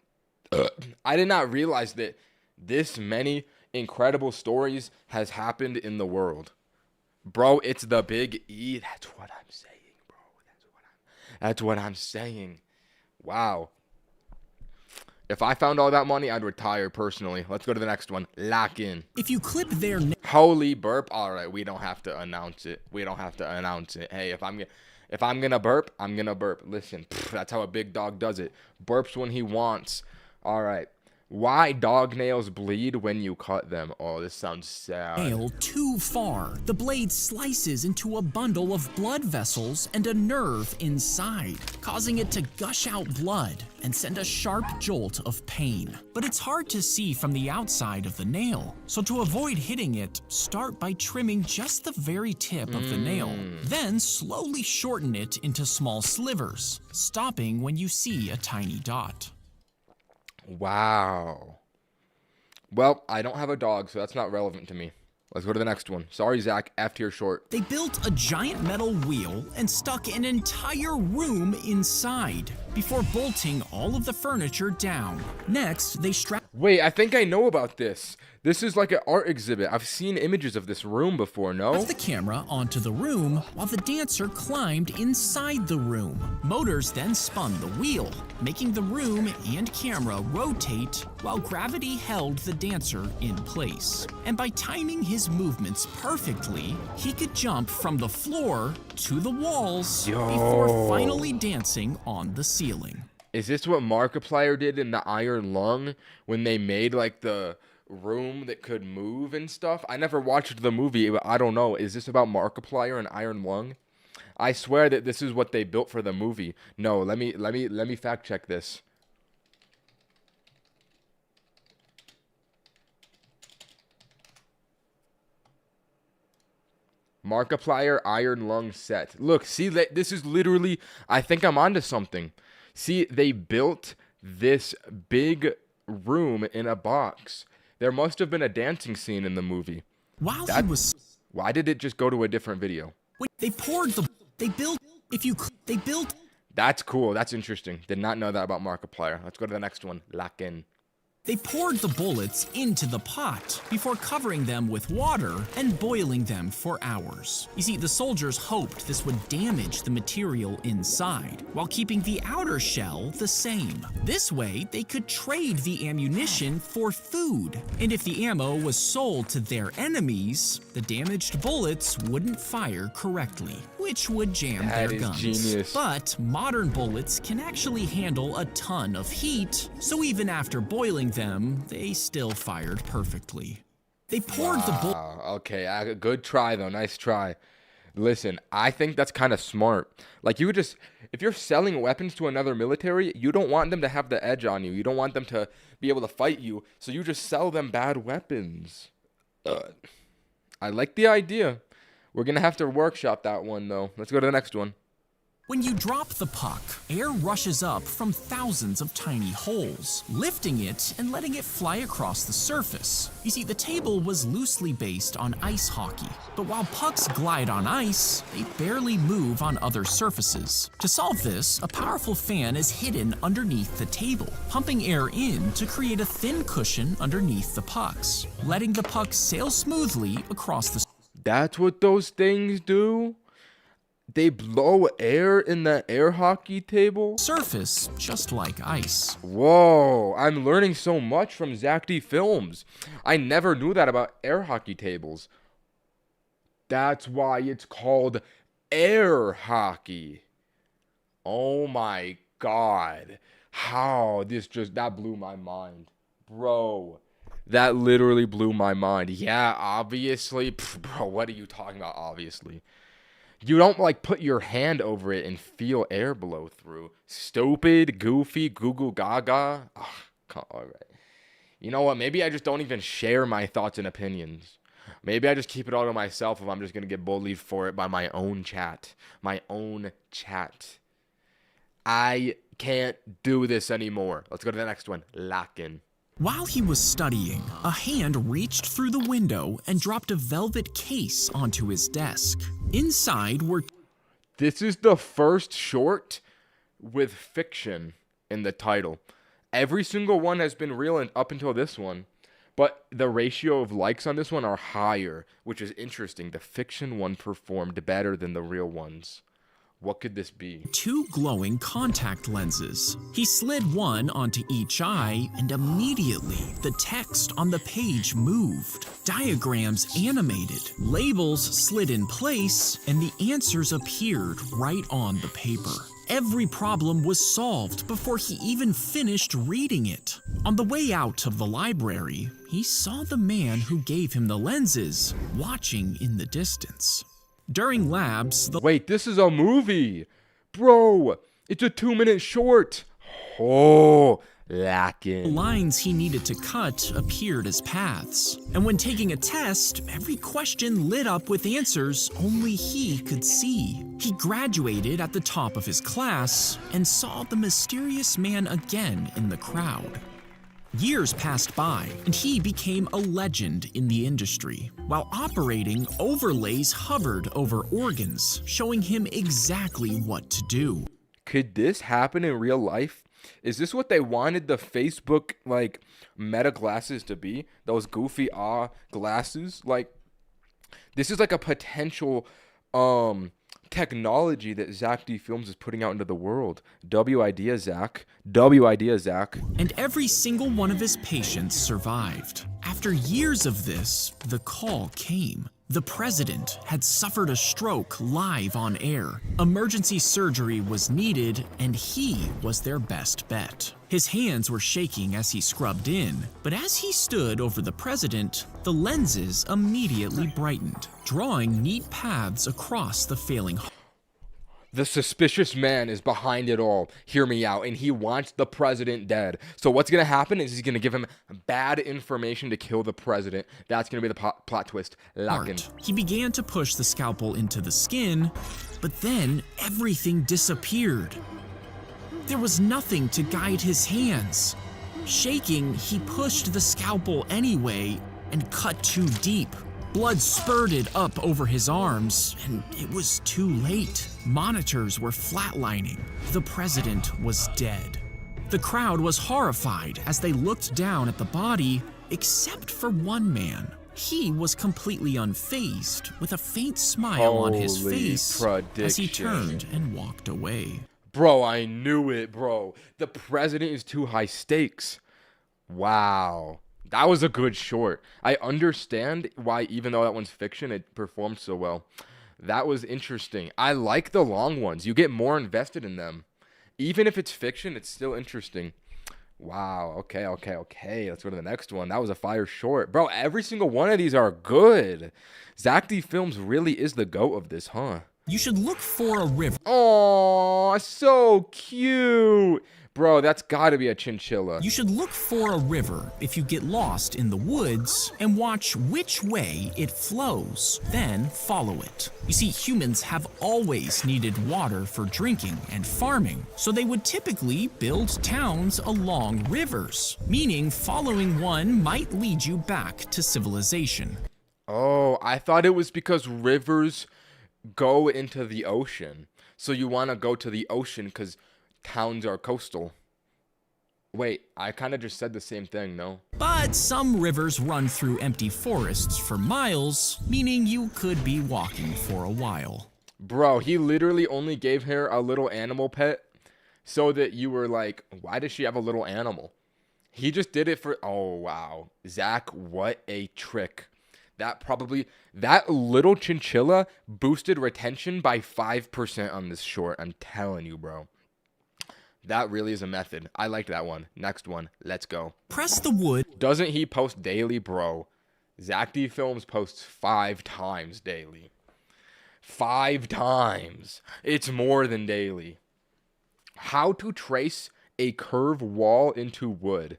I did not realize that this many incredible stories has happened in the world. Bro, it's the big E. That's what I'm saying, bro. That's what I'm saying. Wow. If I found all that money, I'd retire personally. Let's go to the next one. Lock in. If you clip their holy burp. All right, we don't have to announce it. Hey, if I'm gonna burp, I'm gonna burp. Listen, that's how a big dog does it. Burps when he wants. All right. Why dog nails bleed when you cut them? Oh, this sounds sad. Nail too far. The blade slices into a bundle of blood vessels and a nerve inside, causing it to gush out blood and send a sharp jolt of pain. But it's hard to see from the outside of the nail, so to avoid hitting it, start by trimming just the very tip of the nail. Then slowly shorten it into small slivers, stopping when you see a tiny dot. Wow. Well, I don't have a dog, so that's not relevant to me. Let's go to the next one. Sorry, Zack, F tier short. They built a giant metal wheel and stuck an entire room inside before bolting all of the furniture down. Next, they strapped... Wait, I think I know about this. This is like an art exhibit. I've seen images of this room before, no? the camera onto the room while the dancer climbed inside the room. Motors then spun the wheel, making the room and camera rotate while gravity held the dancer in place. And by timing his movements perfectly, he could jump from the floor to the walls before finally dancing on the ceiling. Is this what Markiplier did in the Iron Lung when they made like the room that could move and stuff? I never watched the movie, but I don't know. Is this about Markiplier and Iron Lung? I swear that this is what they built for the movie. No, let me fact check this. Markiplier iron lung set. Look, see, this is literally, I think I'm onto something. See, they built this big room in a box. There must have been a dancing scene in the movie. Why did it just go to a different video? They built, That's cool. That's interesting. Did not know that about Markiplier. Let's go to the next one. Lock in. They poured the bullets into the pot before covering them with water and boiling them for hours. You see, the soldiers hoped this would damage the material inside, while keeping the outer shell the same. This way, they could trade the ammunition for food. And if the ammo was sold to their enemies, the damaged bullets wouldn't fire correctly, which would jam their guns. Genius. But modern bullets can actually handle a ton of heat, so even after boiling them, they still fired perfectly. They poured the bullet. Okay, good try though. Nice try. Listen, I think that's kind of smart. Like, you would just, if you're selling weapons to another military, you don't want them to have the edge on you. You don't want them to be able to fight you, so you just sell them bad weapons. I like the idea. We're gonna have to workshop that one though. Let's go to the next one. When you drop the puck, air rushes up from thousands of tiny holes, lifting it and letting it fly across the surface. You see, the table was loosely based on ice hockey, but while pucks glide on ice, they barely move on other surfaces. To solve this, a powerful fan is hidden underneath the table, pumping air in to create a thin cushion underneath the pucks, letting the puck sail smoothly across the surface. That's what those things do? They blow air in the air hockey table? Surface, just like ice. Whoa, I'm learning so much from Zack Films. I never knew that about air hockey tables. That's why it's called air hockey. Oh my god. How that blew my mind. Bro, that literally blew my mind. Yeah, obviously. Bro, what are you talking about, obviously? You don't, like, put your hand over it and feel air blow through. Stupid, goofy, goo gaga. All right. You know what? Maybe I just don't even share my thoughts and opinions. Maybe I just keep it all to myself if I'm just going to get bullied for it by my own chat. My own chat. I can't do this anymore. Let's go to the next one. Lock in. While he was studying, a hand reached through the window and dropped a velvet case onto his desk. Inside were... This is the first short with fiction in the title. Every single one has been real up until this one, but the ratio of likes on this one are higher, which is interesting. The fiction one performed better than the real ones. What could this be? 2 glowing contact lenses. He slid one onto each eye, and immediately the text on the page moved. Diagrams animated, labels slid in place, and the answers appeared right on the paper. Every problem was solved before he even finished reading it. On the way out of the library, he saw the man who gave him the lenses watching in the distance. During labs, Wait, this is a movie! Bro, it's a 2-minute short! Oh, lacking. The lines he needed to cut appeared as paths. And when taking a test, every question lit up with answers only he could see. He graduated at the top of his class and saw the mysterious man again in the crowd. Years passed by, and he became a legend in the industry. While operating, overlays hovered over organs, showing him exactly what to do. Could this happen in real life? Is this what they wanted the Facebook, like, meta glasses to be? Those goofy glasses? Like, this is like a potential, technology that Zack Films is putting out into the world. W idea, Zack. W idea, Zack. And every single one of his patients survived. After years of this, the call came. The president had suffered a stroke live on air. Emergency surgery was needed, and he was their best bet. His hands were shaking as he scrubbed in, but as he stood over the president, the lenses immediately brightened, drawing neat paths across the failing. The suspicious man is behind it all. Hear me out. And he wants the president dead. So what's going to happen is he's going to give him bad information to kill the president. That's going to be the plot twist. Lacken. He began to push the scalpel into the skin, but then everything disappeared. There was nothing to guide his hands. Shaking, he pushed the scalpel anyway and cut too deep. Blood spurted up over his arms, and it was too late. Monitors were flatlining. The president was dead. The crowd was horrified as they looked down at the body, except for one man. He was completely unfazed, with a faint smile on his face as he turned and walked away. Bro, I knew it, bro. The president is too high stakes. Wow. That was a good short. I understand why, even though that one's fiction, it performed so well. That was interesting. I like the long ones. You get more invested in them. Even if it's fiction, it's still interesting. Wow. Okay. Let's go to the next one. That was a fire short. Bro, every single one of these are good. Zack Films really is the GOAT of this, huh? You should look for a river. Oh, so cute. Bro, that's gotta be a chinchilla. You should look for a river if you get lost in the woods and watch which way it flows, then follow it. You see, humans have always needed water for drinking and farming, so they would typically build towns along rivers, meaning following one might lead you back to civilization. Oh, I thought it was because rivers go into the ocean. So you want to go to the ocean because towns are coastal. Wait, I kind of just said the same thing, no? But some rivers run through empty forests for miles, meaning you could be walking for a while. Bro, he literally only gave her a little animal pet so that you were like, why does she have a little animal? He just did it for, oh wow. Zack, what a trick. That little chinchilla boosted retention by 5% on this short. I'm telling you, bro. That really is a method. I liked that one. Next one. Let's go. Press the wood. Doesn't he post daily, bro? Zack Films posts 5 times daily. 5 times. It's more than daily. How to trace a curved wall into wood.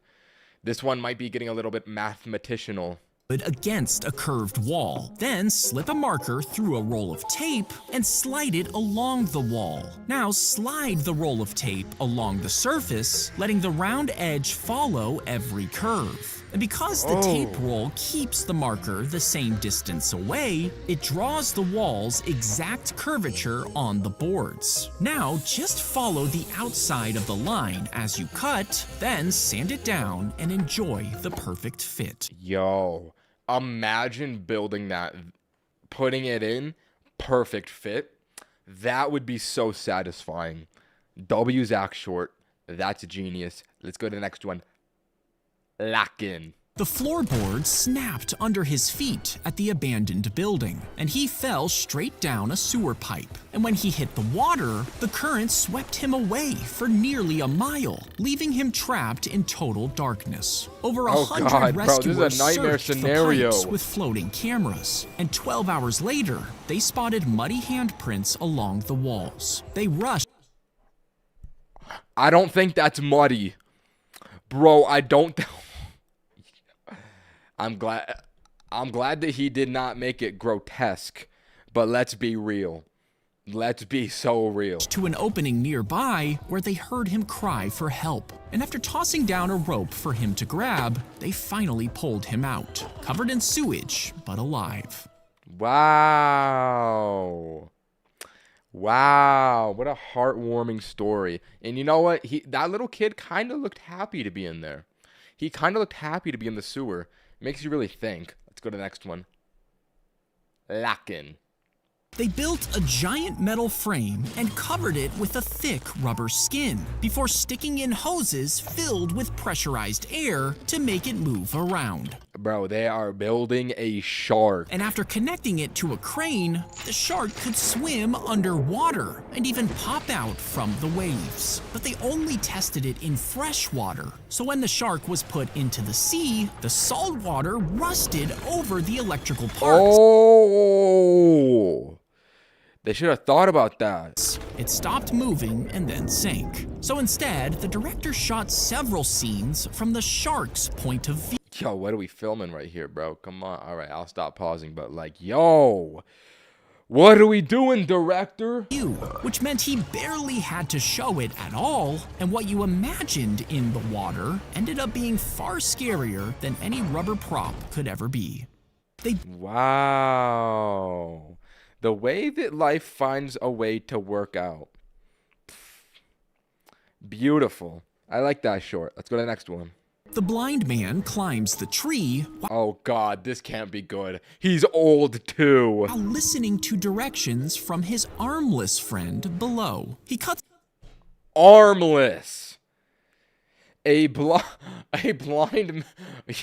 This one might be getting a little bit mathematicianal. Against a curved wall. Then slip a marker through a roll of tape and slide it along the wall. Now slide the roll of tape along the surface, letting the round edge follow every curve. And because the tape roll keeps the marker the same distance away, it draws the wall's exact curvature on the boards. Now just follow the outside of the line as you cut, then sand it down and enjoy the perfect fit. Yo, imagine building that, putting it in, perfect fit. That would be so satisfying. W Zack short. That's genius. Let's go to the next one. Lacken. The floorboard snapped under his feet at the abandoned building, and he fell straight down a sewer pipe. And when he hit the water, the current swept him away for nearly a mile, leaving him trapped in total darkness. Over 100 rescuers searched for pipes with floating cameras, and 12 hours later, they spotted muddy handprints along the walls. They rushed. I don't think that's muddy. Bro, I don't... I'm glad that he did not make it grotesque, but let's be real. Let's be so real. To an opening nearby where they heard him cry for help. And after tossing down a rope for him to grab, they finally pulled him out, covered in sewage, but alive. Wow. Wow, what a heartwarming story. And you know what? That little kid kind of looked happy to be in there. He kind of looked happy to be in the sewer. Makes you really think. Let's go to the next one. Lacken. They built a giant metal frame and covered it with a thick rubber skin before sticking in hoses filled with pressurized air to make it move around. Bro, they are building a shark. And after connecting it to a crane, the shark could swim underwater and even pop out from the waves. But they only tested it in fresh water. So when the shark was put into the sea, the salt water rusted over the electrical parts. Oh! They should have thought about that. It stopped moving and then sank. So instead, the director shot several scenes from the shark's point of view. Yo, what are we filming right here, bro? Come on. All right, I'll stop pausing, but like, yo, what are we doing, director? Which meant he barely had to show it at all, and what you imagined in the water ended up being far scarier than any rubber prop could ever be. Wow. The way that life finds a way to work out. Beautiful. I like that short. Let's go to the next one. The blind man climbs the tree Oh God, this can't be good. He's old too. while listening to directions from his armless friend below. He cuts Armless. A blind,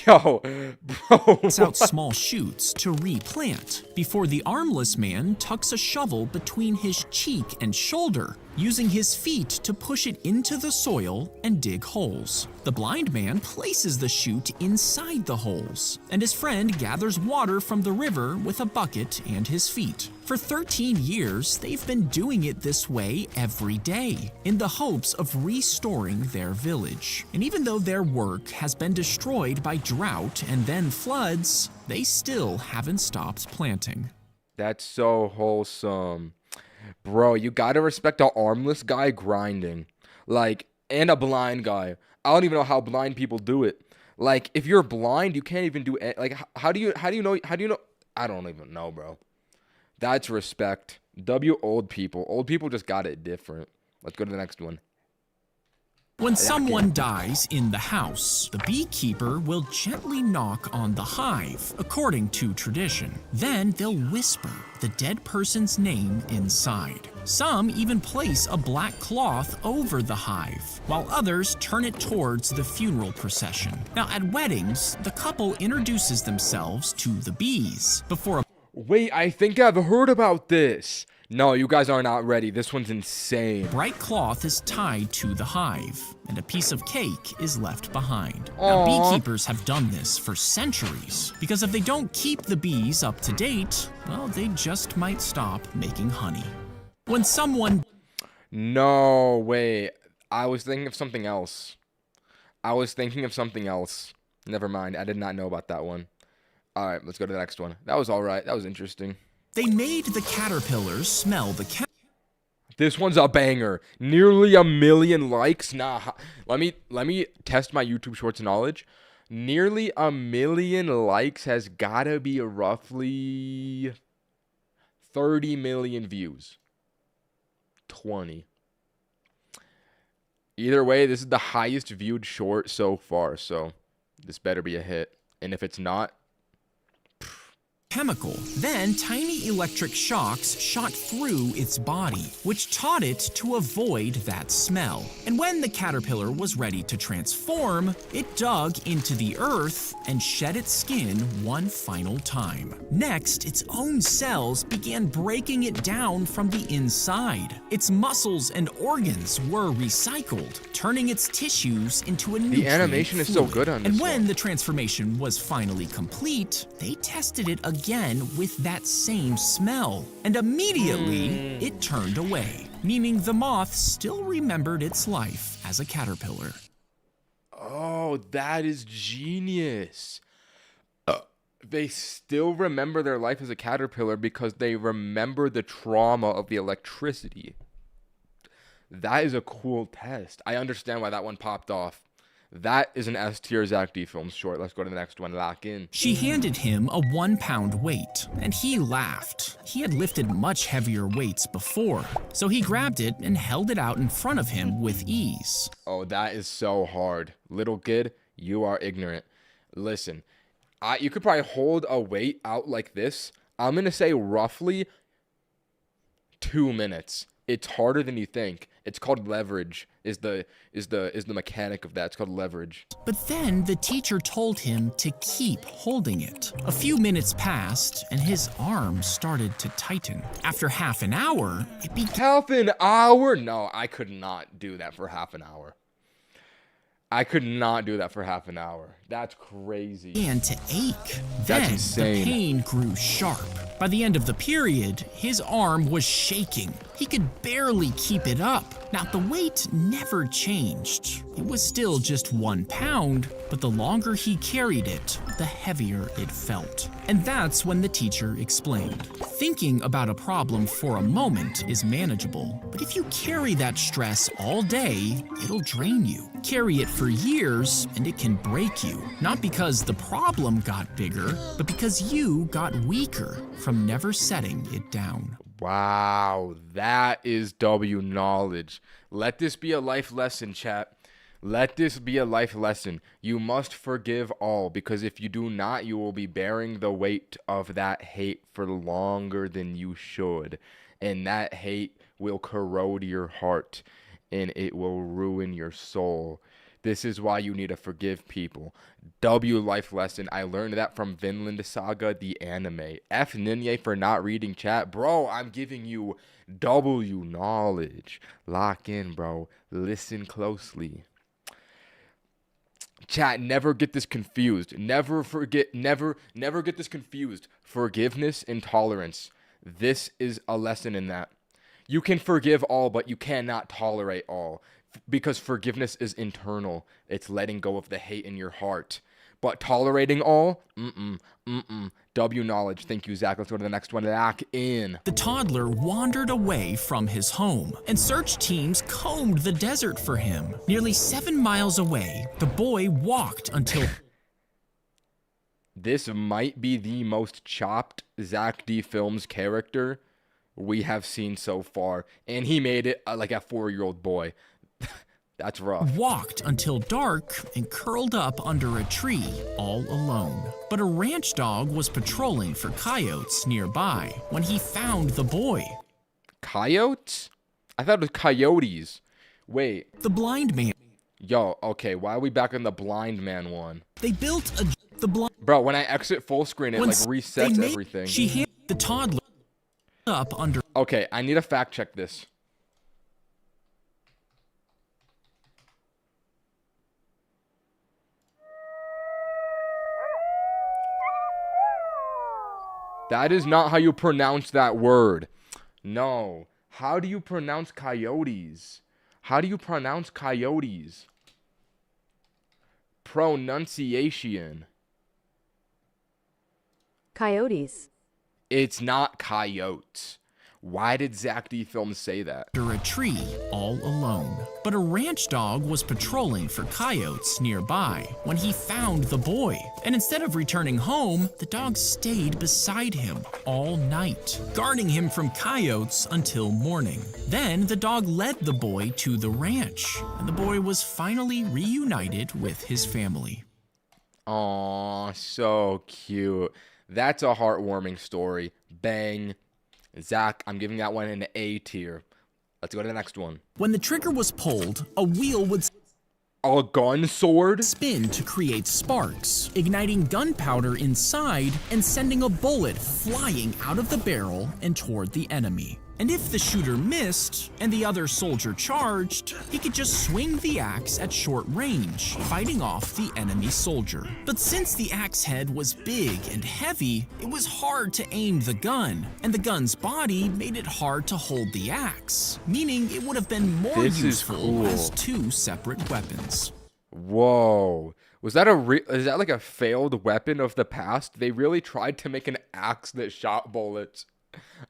yo, bro. out small shoots to replant before the armless man tucks a shovel between his cheek and shoulder, using his feet to push it into the soil and dig holes. The blind man places the shoot inside the holes, and his friend gathers water from the river with a bucket and his feet. For 13 years, they've been doing it this way every day, in the hopes of restoring their village. And even though their work has been destroyed by drought and then floods, they still haven't stopped planting. That's so wholesome. Bro, you gotta respect an armless guy grinding. Like, and a blind guy. I don't even know how blind people do it. Like, if you're blind, you can't even do it. Like, how do you know? I don't even know, bro. That's respect. Old people. Old people just got it different. Let's go to the next one. When someone dies in the house, the beekeeper will gently knock on the hive, according to tradition. Then they'll whisper the dead person's name inside. Some even place a black cloth over the hive, while others turn it towards the funeral procession. Now, at weddings, the couple introduces themselves to the bees before a Wait, I think I've heard about this. No, you guys are not ready. This one's insane. bright cloth is tied to the hive, and a piece of cake is left behind. Now, beekeepers have done this for centuries, because if they don't keep the bees up to date, well, they just might stop making honey. When someone No, wait. I was thinking of something else. Never mind. I did not know about that one. All right, let's go to the next one. That was all right. That was interesting. they made the caterpillars smell the This one's a banger. Nearly 1 million likes. Nah, let me test my YouTube Shorts knowledge. Nearly 1 million likes has gotta be roughly 30 million views. 20. Either way, this is the highest viewed short so far, so this better be a hit. And if it's not, chemical. Then tiny electric shocks shot through its body, which taught it to avoid that smell. And when the caterpillar was ready to transform, it dug into the earth and shed its skin one final time. Next, its own cells began breaking it down from the inside. Its muscles and organs were recycled, turning its tissues into a nutrient the animation is so good on this And when one. the transformation was finally complete, they tested it again with that same smell, and immediately it turned away, meaning the moth still remembered its life as a caterpillar. Oh, that is genius. They still remember their life as a caterpillar because they remember the trauma of the electricity. That is a cool test. I understand why that one popped off. That is an S tier Zack D Films short. Let's go to the next one. Lock in. She handed him a 1-pound weight, and he laughed. He had lifted much heavier weights before, so he grabbed it and held it out in front of him with ease. Oh, that is so hard. Little kid, you are ignorant. Listen, you could probably hold a weight out like this. I'm going to say roughly 2 minutes. It's harder than you think. It's called leverage. Is the mechanic of that. It's called leverage. But then the teacher told him to keep holding it. A few minutes passed, and his arm started to tighten. After half an hour, it Half an hour? No, I could not do that for half an hour. That's crazy. began to ache. That's Then insane. the pain grew sharp. By the end of the period, his arm was shaking. He could barely keep it up. Now, the weight never changed. It was still just 1 pound, but the longer he carried it, the heavier it felt. And that's when the teacher explained. Thinking about a problem for a moment is manageable, but if you carry that stress all day, it'll drain you. Carry it for years, and it can break you. Not because the problem got bigger, but because you got weaker from never setting it down. Wow, that is W knowledge. Let this be a life lesson, chat. Let this be a life lesson. You must forgive all, because if you do not, you will be bearing the weight of that hate for longer than you should. And that hate will corrode your heart, and it will ruin your soul. This is why you need to forgive people. W life lesson. I learned that from Vinland Saga, the anime. F Ninye for not reading chat. Bro, I'm giving you W knowledge. Lock in, bro. Listen closely. Chat, never get this confused. Never get this confused. Forgiveness and tolerance. This is a lesson in that. You can forgive all, but you cannot tolerate all. Because forgiveness is internal. It's letting go of the hate in your heart. But tolerating all? W knowledge. Thank you, Zack. Let's go to the next one. Lock in. The toddler wandered away from his home, and search teams combed the desert for him. Nearly 7 miles away, the boy walked until... This might be the most chopped Zack D. Films character we have seen so far. And he made it like a 4-year-old boy. That's rough. Walked until dark and curled up under a tree, all alone. But a ranch dog was patrolling for coyotes nearby when he found the boy. Coyotes? I thought it was coyotes. Wait. The blind man. Yo, okay, why are we back on the blind man one? They built the blind... Bro, when I exit full screen, it like resets everything. She hit the toddler up under... Okay, I need to fact check this. That is not how you pronounce that word. No. How do you pronounce coyotes? How do you pronounce coyotes? Pronunciation. Coyotes. It's not coyotes. Why did Zack D. Films say that? Under a tree, all alone. But a ranch dog was patrolling for coyotes nearby when he found the boy. And instead of returning home, the dog stayed beside him all night, guarding him from coyotes until morning. Then the dog led the boy to the ranch, and the boy was finally reunited with his family. Aw, so cute. That's a heartwarming story. Bang. Zack, I'm giving that one an A tier. Let's go to the next one. When the trigger was pulled, a wheel would a gun sword? Spin to create sparks, igniting gunpowder inside and sending a bullet flying out of the barrel and toward the enemy. And if the shooter missed and the other soldier charged, he could just swing the axe at short range, fighting off the enemy soldier. But since the axe head was big and heavy, it was hard to aim the gun, and the gun's body made it hard to hold the axe, meaning it would have been more useful as two separate weapons. Whoa. Was that is that like a failed weapon of the past? They really tried to make an axe that shot bullets.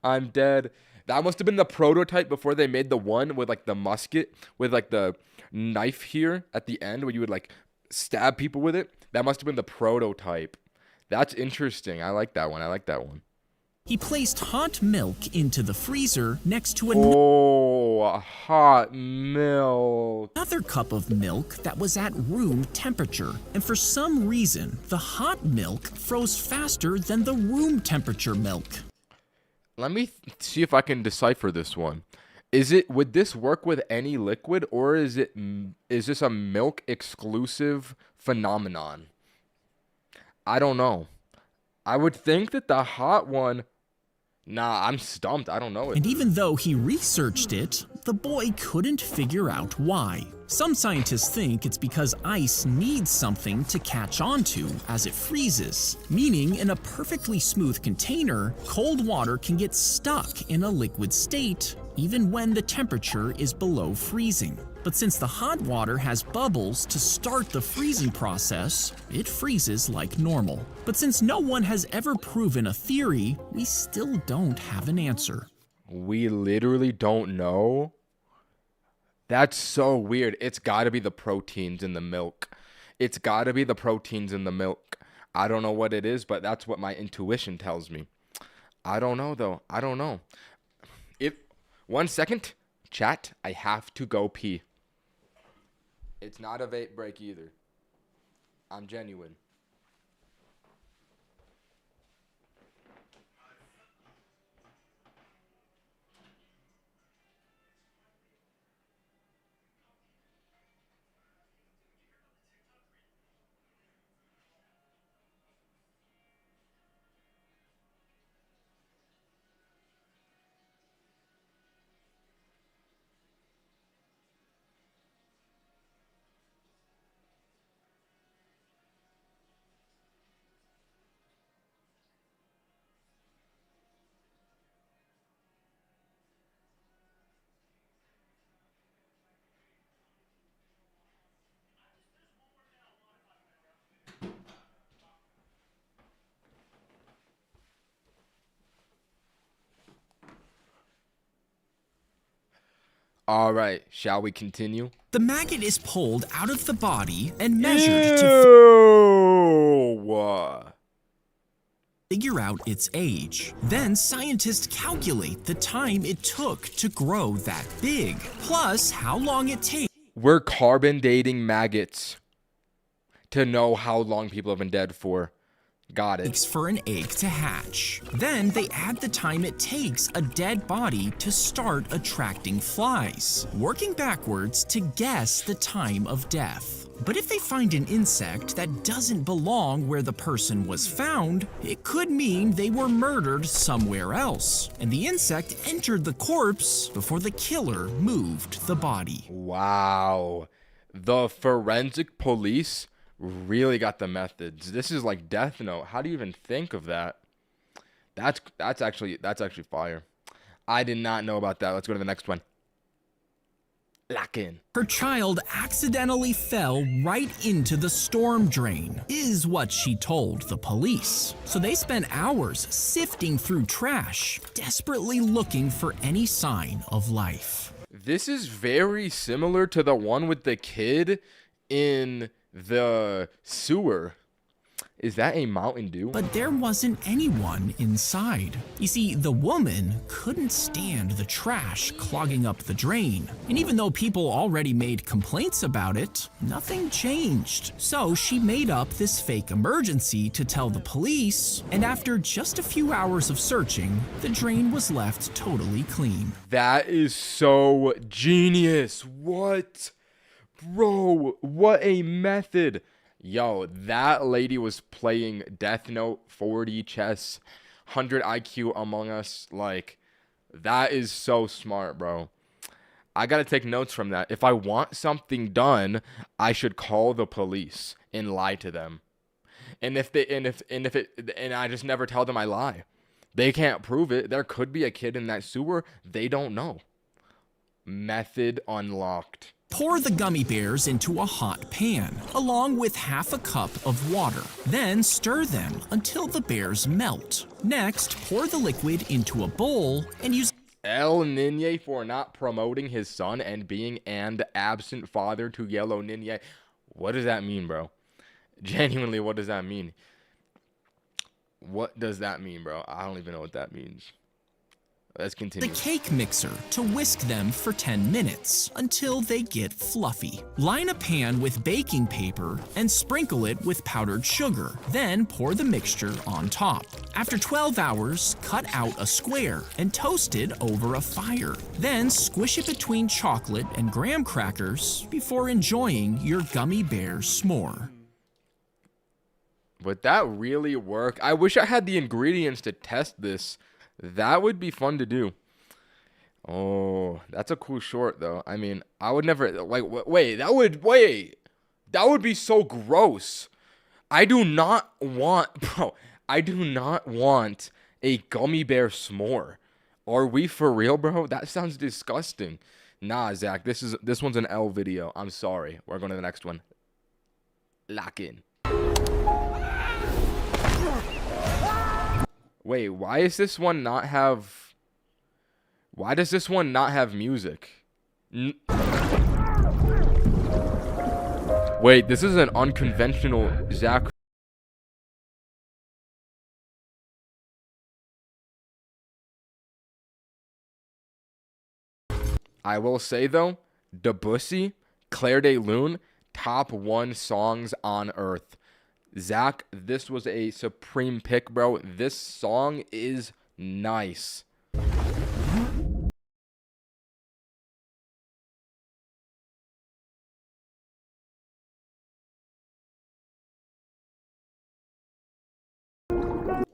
I'm dead. That must have been the prototype before they made the one with like the musket with like the knife here at the end where you would like stab people with it. That must have been the prototype. That's interesting. I like that one. He placed hot milk into the freezer next to hot milk. Another cup of milk that was at room temperature. And for some reason, the hot milk froze faster than the room temperature milk. Let me see if I can decipher this one. Would this work with any liquid, or is this a milk exclusive phenomenon? I don't know. I would think that the hot one Nah, I'm stumped. I don't know it. And even though he researched it, the boy couldn't figure out why. Some scientists think it's because ice needs something to catch onto as it freezes, meaning in a perfectly smooth container, cold water can get stuck in a liquid state even when the temperature is below freezing. But since the hot water has bubbles to start the freezing process, it freezes like normal. But since no one has ever proven a theory, we still don't have an answer. We literally don't know. That's so weird. It's got to be the proteins in the milk. It's got to be the proteins in the milk. I don't know what it is, but that's what my intuition tells me. I don't know, though. I don't know. 1 second. Chat, I have to go pee. It's not a vape break either. I'm genuine. All right, shall we continue? The maggot is pulled out of the body and measured to Ew. figure out its age. Then scientists calculate the time it took to grow that big, plus how long it takes We're carbon dating maggots to know how long people have been dead for. Got it. for an egg to hatch. Then they add the time it takes a dead body to start attracting flies, working backwards to guess the time of death. But if they find an insect that doesn't belong where the person was found, it could mean they were murdered somewhere else, and the insect entered the corpse before the killer moved the body. Wow. The forensic police really got the methods. This is like Death Note. How do you even think of that? That's actually fire. I did not know about that. Let's go to the next one. Lock in. Her child accidentally fell right into the storm drain, is what she told the police. So they spent hours sifting through trash, desperately looking for any sign of life. This is very similar to the one with the kid in the sewer. Is that a Mountain Dew? But there wasn't anyone inside. You see, the woman couldn't stand the trash clogging up the drain. And even though people already made complaints about it, nothing changed. So she made up this fake emergency to tell the police, and after just a few hours of searching, the drain was left totally clean. That is so genius. What? Bro, what a method. Yo, that lady was playing Death Note 4D chess, 100 IQ Among Us. Like, that is so smart, bro. I gotta take notes from that. If I want something done, I should call the police and lie to them. And I just never tell them I lie. They can't prove it. There could be a kid in that sewer. They don't know. Method unlocked. Pour the gummy bears into a hot pan, along with half a cup of water. Then stir them until the bears melt. Next, pour the liquid into a bowl and use El Ninye for not promoting his son and being an absent father to Yellow Ninye. What does that mean, bro? Genuinely, what does that mean? What does that mean, bro? I don't even know what that means. Let's continue. the cake mixer to whisk them for 10 minutes until they get fluffy. Line a pan with baking paper and sprinkle it with powdered sugar. Then pour the mixture on top. After 12 hours, cut out a square and toast it over a fire. Then squish it between chocolate and graham crackers before enjoying your gummy bear s'more. Would that really work? I wish I had the ingredients to test this. That would be fun to do. Oh, that's a cool short though. I mean, I would never like that would be so gross. I do not want, bro. I do not want a gummy bear s'more. Are we for real, bro? That sounds disgusting. Nah, Zach, this one's an L video. I'm sorry. We're going to the next one. Lock in. Wait, why does this one not have music? Wait, this is an unconventional Zack. I will say though, Debussy, Claire de Lune, top 1 songs on earth. Zach, this was a supreme pick, bro. This song is nice.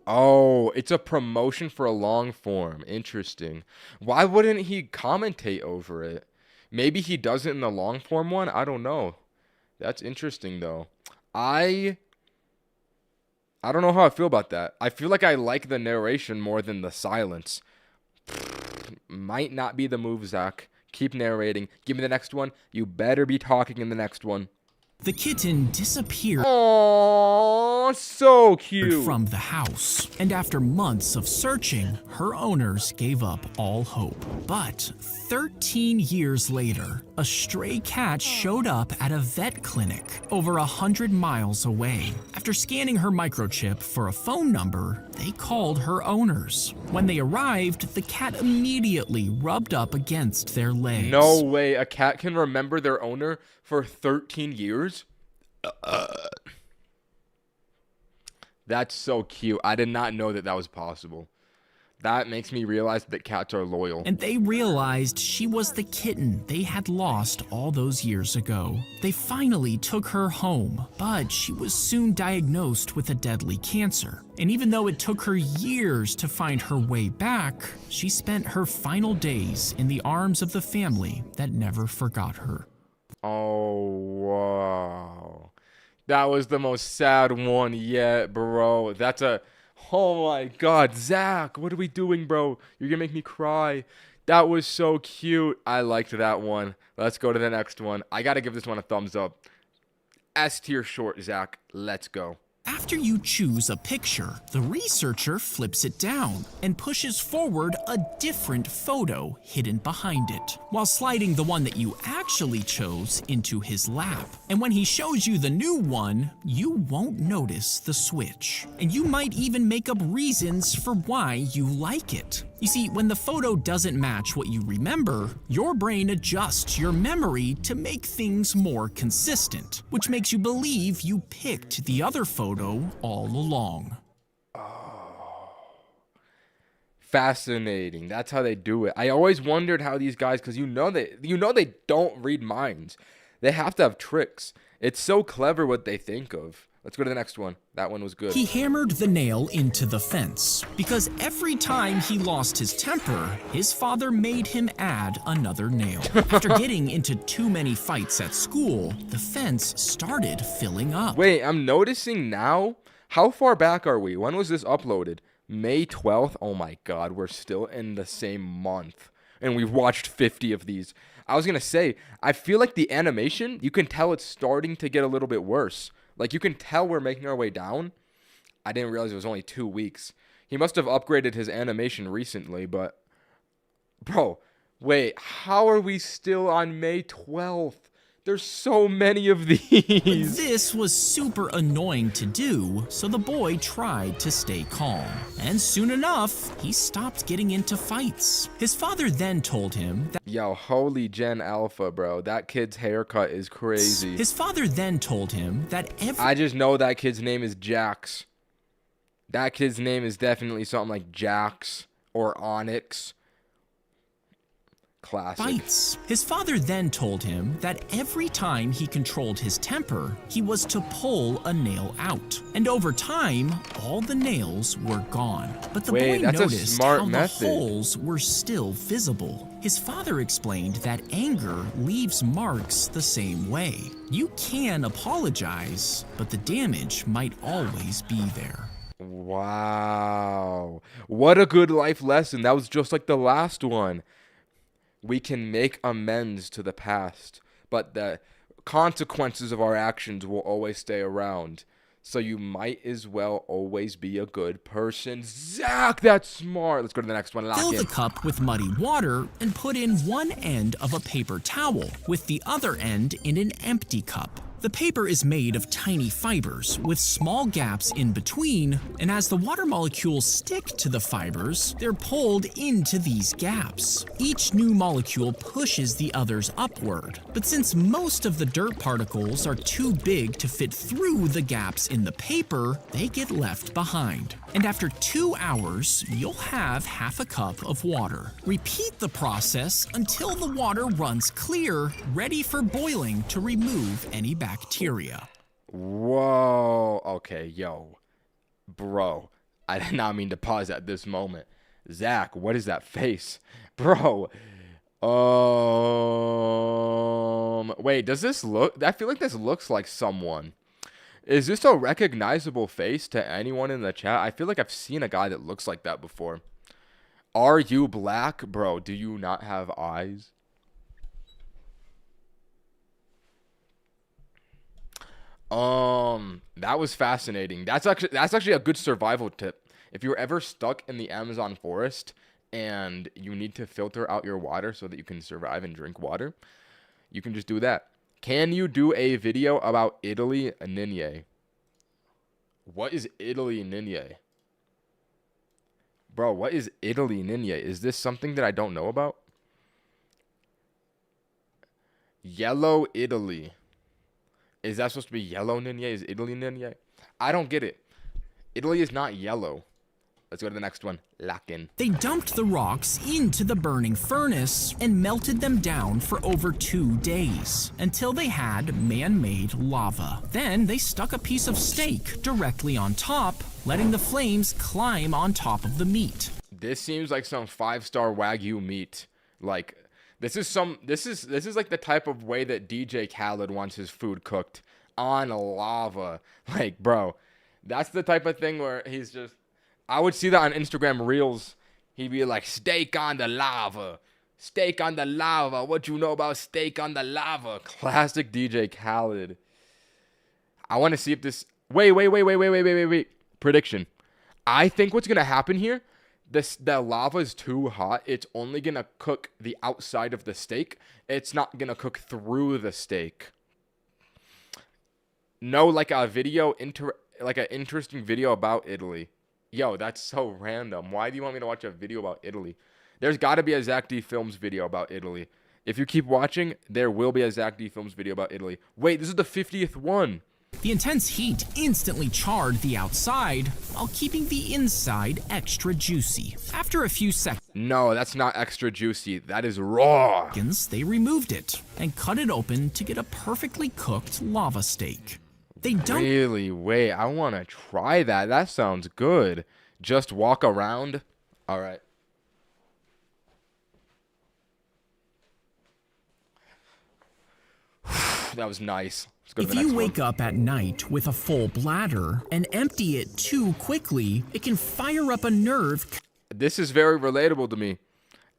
Oh, it's a promotion for a long form. Interesting. Why wouldn't he commentate over it? Maybe he does it in the long form one? I don't know. That's interesting though. I don't know how I feel about that. I feel like I like the narration more than the silence. Might not be the move, Zach. Keep narrating. Give me the next one. You better be talking in the next one. The kitten disappeared. Oh, so cute. From the house. And after months of searching, her owners gave up all hope. But 13 years later, a stray cat showed up at a vet clinic over 100 miles away. After scanning her microchip for a phone number, they called her owners. When they arrived, the cat immediately rubbed up against their legs. No way, a cat can remember their owner for 13 years? That's so cute. I did not know that that was possible. That makes me realize that cats are loyal. And they realized she was the kitten they had lost all those years ago. They finally took her home, but she was soon diagnosed with a deadly cancer. And even though it took her years to find her way back, she spent her final days in the arms of the family that never forgot her. Oh, wow. That was the most sad one yet, bro. Oh my God, Zach, what are we doing, bro? You're gonna make me cry. That was so cute. I liked that one. Let's go to the next one. I gotta give this one a thumbs up. S tier short, Zach. Let's go. After you choose a picture, the researcher flips it down and pushes forward a different photo hidden behind it, while sliding the one that you actually chose into his lap. And when he shows you the new one, you won't notice the switch. And you might even make up reasons for why you like it. You see, when the photo doesn't match what you remember, your brain adjusts your memory to make things more consistent, which makes you believe you picked the other photo all along. Oh, fascinating. That's how they do it. I always wondered how these guys, because you know they don't read minds. They have to have tricks. It's so clever what they think of. Let's go to the next one. That one was good. He hammered the nail into the fence because every time he lost his temper, his father made him add another nail. After getting into too many fights at school, the fence started filling up. Wait, I'm noticing now. How far back are we? When was this uploaded? May 12th? Oh my God, we're still in the same month. And we've watched 50 of these. I was going to say, I feel like the animation, you can tell it's starting to get a little bit worse. Like, you can tell we're making our way down. I didn't realize it was only 2 weeks. He must have upgraded his animation recently, but... Bro, wait, how are we still on May 12th? There's so many of these. This was super annoying to do, so the boy tried to stay calm. And soon enough, he stopped getting into fights. His father then told him that... Yo, holy Gen Alpha, bro. That kid's haircut is crazy. His father then told him that I just know that kid's name is Jax. That kid's name is definitely something like Jax or Onyx. Classic. bites. His father then told him that every time he controlled his temper, he was to pull a nail out. And over time, all the nails were gone. But the boy that's a noticed smart how method. the holes were still visible. His father explained that anger leaves marks the same way. You can apologize, but the damage might always be there. Wow. What a good life lesson. That was just like the last one. We can make amends to the past, but the consequences of our actions will always stay around. So you might as well always be a good person. Zack, that's smart. Let's go to the next one. Fill the cup with muddy water and put in one end of a paper towel with the other end in an empty cup. The paper is made of tiny fibers with small gaps in between, and as the water molecules stick to the fibers, they're pulled into these gaps. Each new molecule pushes the others upward, but since most of the dirt particles are too big to fit through the gaps in the paper, they get left behind. And after 2 hours, you'll have half a cup of water. Repeat the process until the water runs clear, ready for boiling to remove any bacteria. Whoa. Okay, yo. Bro, I did not mean to pause at this moment. Zack, what is that face? Bro. Wait, does this look... I feel like this looks like someone. Is this a recognizable face to anyone in the chat? I feel like I've seen a guy that looks like that before. Are you black? Bro, do you not have eyes? That was fascinating. That's actually a good survival tip. If you're ever stuck in the Amazon forest and you need to filter out your water so that you can survive and drink water, you can just do that. Can you do a video about Italy, Ninye? What is Italy, Ninye? Bro, what is Italy, Ninye? Is this something that I don't know about? Yellow Italy. Is that supposed to be yellow Ninye? Is Italy Ninye? I don't get it. Italy is not yellow. Let's go to the next one. Lakin. They dumped the rocks into the burning furnace and melted them down for over 2 days until they had man-made lava. Then they stuck a piece of steak directly on top, letting the flames climb on top of the meat. This seems like some 5-star Wagyu meat. Like, this is like the type of way that DJ Khaled wants his food cooked, on lava. Like, bro, that's the type of thing where he's just... I would see that on Instagram Reels. He'd be like, steak on the lava. Steak on the lava. What you know about steak on the lava? Classic DJ Khaled. I want to see if this... Wait. Prediction. I think what's going to happen here, the lava is too hot. It's only going to cook the outside of the steak. It's not going to cook through the steak. No, like a video, like an interesting video about Italy. Yo, that's so random. Why do you want me to watch a video about Italy? There's got to be a Zack D Films video about Italy. If you keep watching, there will be a Zack D Films video about Italy. Wait, this is the 50th one. The intense heat instantly charred the outside while keeping the inside extra juicy. After a few seconds, No, that's not extra juicy. That is raw. they removed it and cut it open to get a perfectly cooked lava steak. They dumped Really? Wait, I want to try that. That sounds good. Just walk around. All right. That was nice. Let's go to If the next you one. wake up at night with a full bladder and empty it too quickly, it can fire up a nerve This is very relatable to me.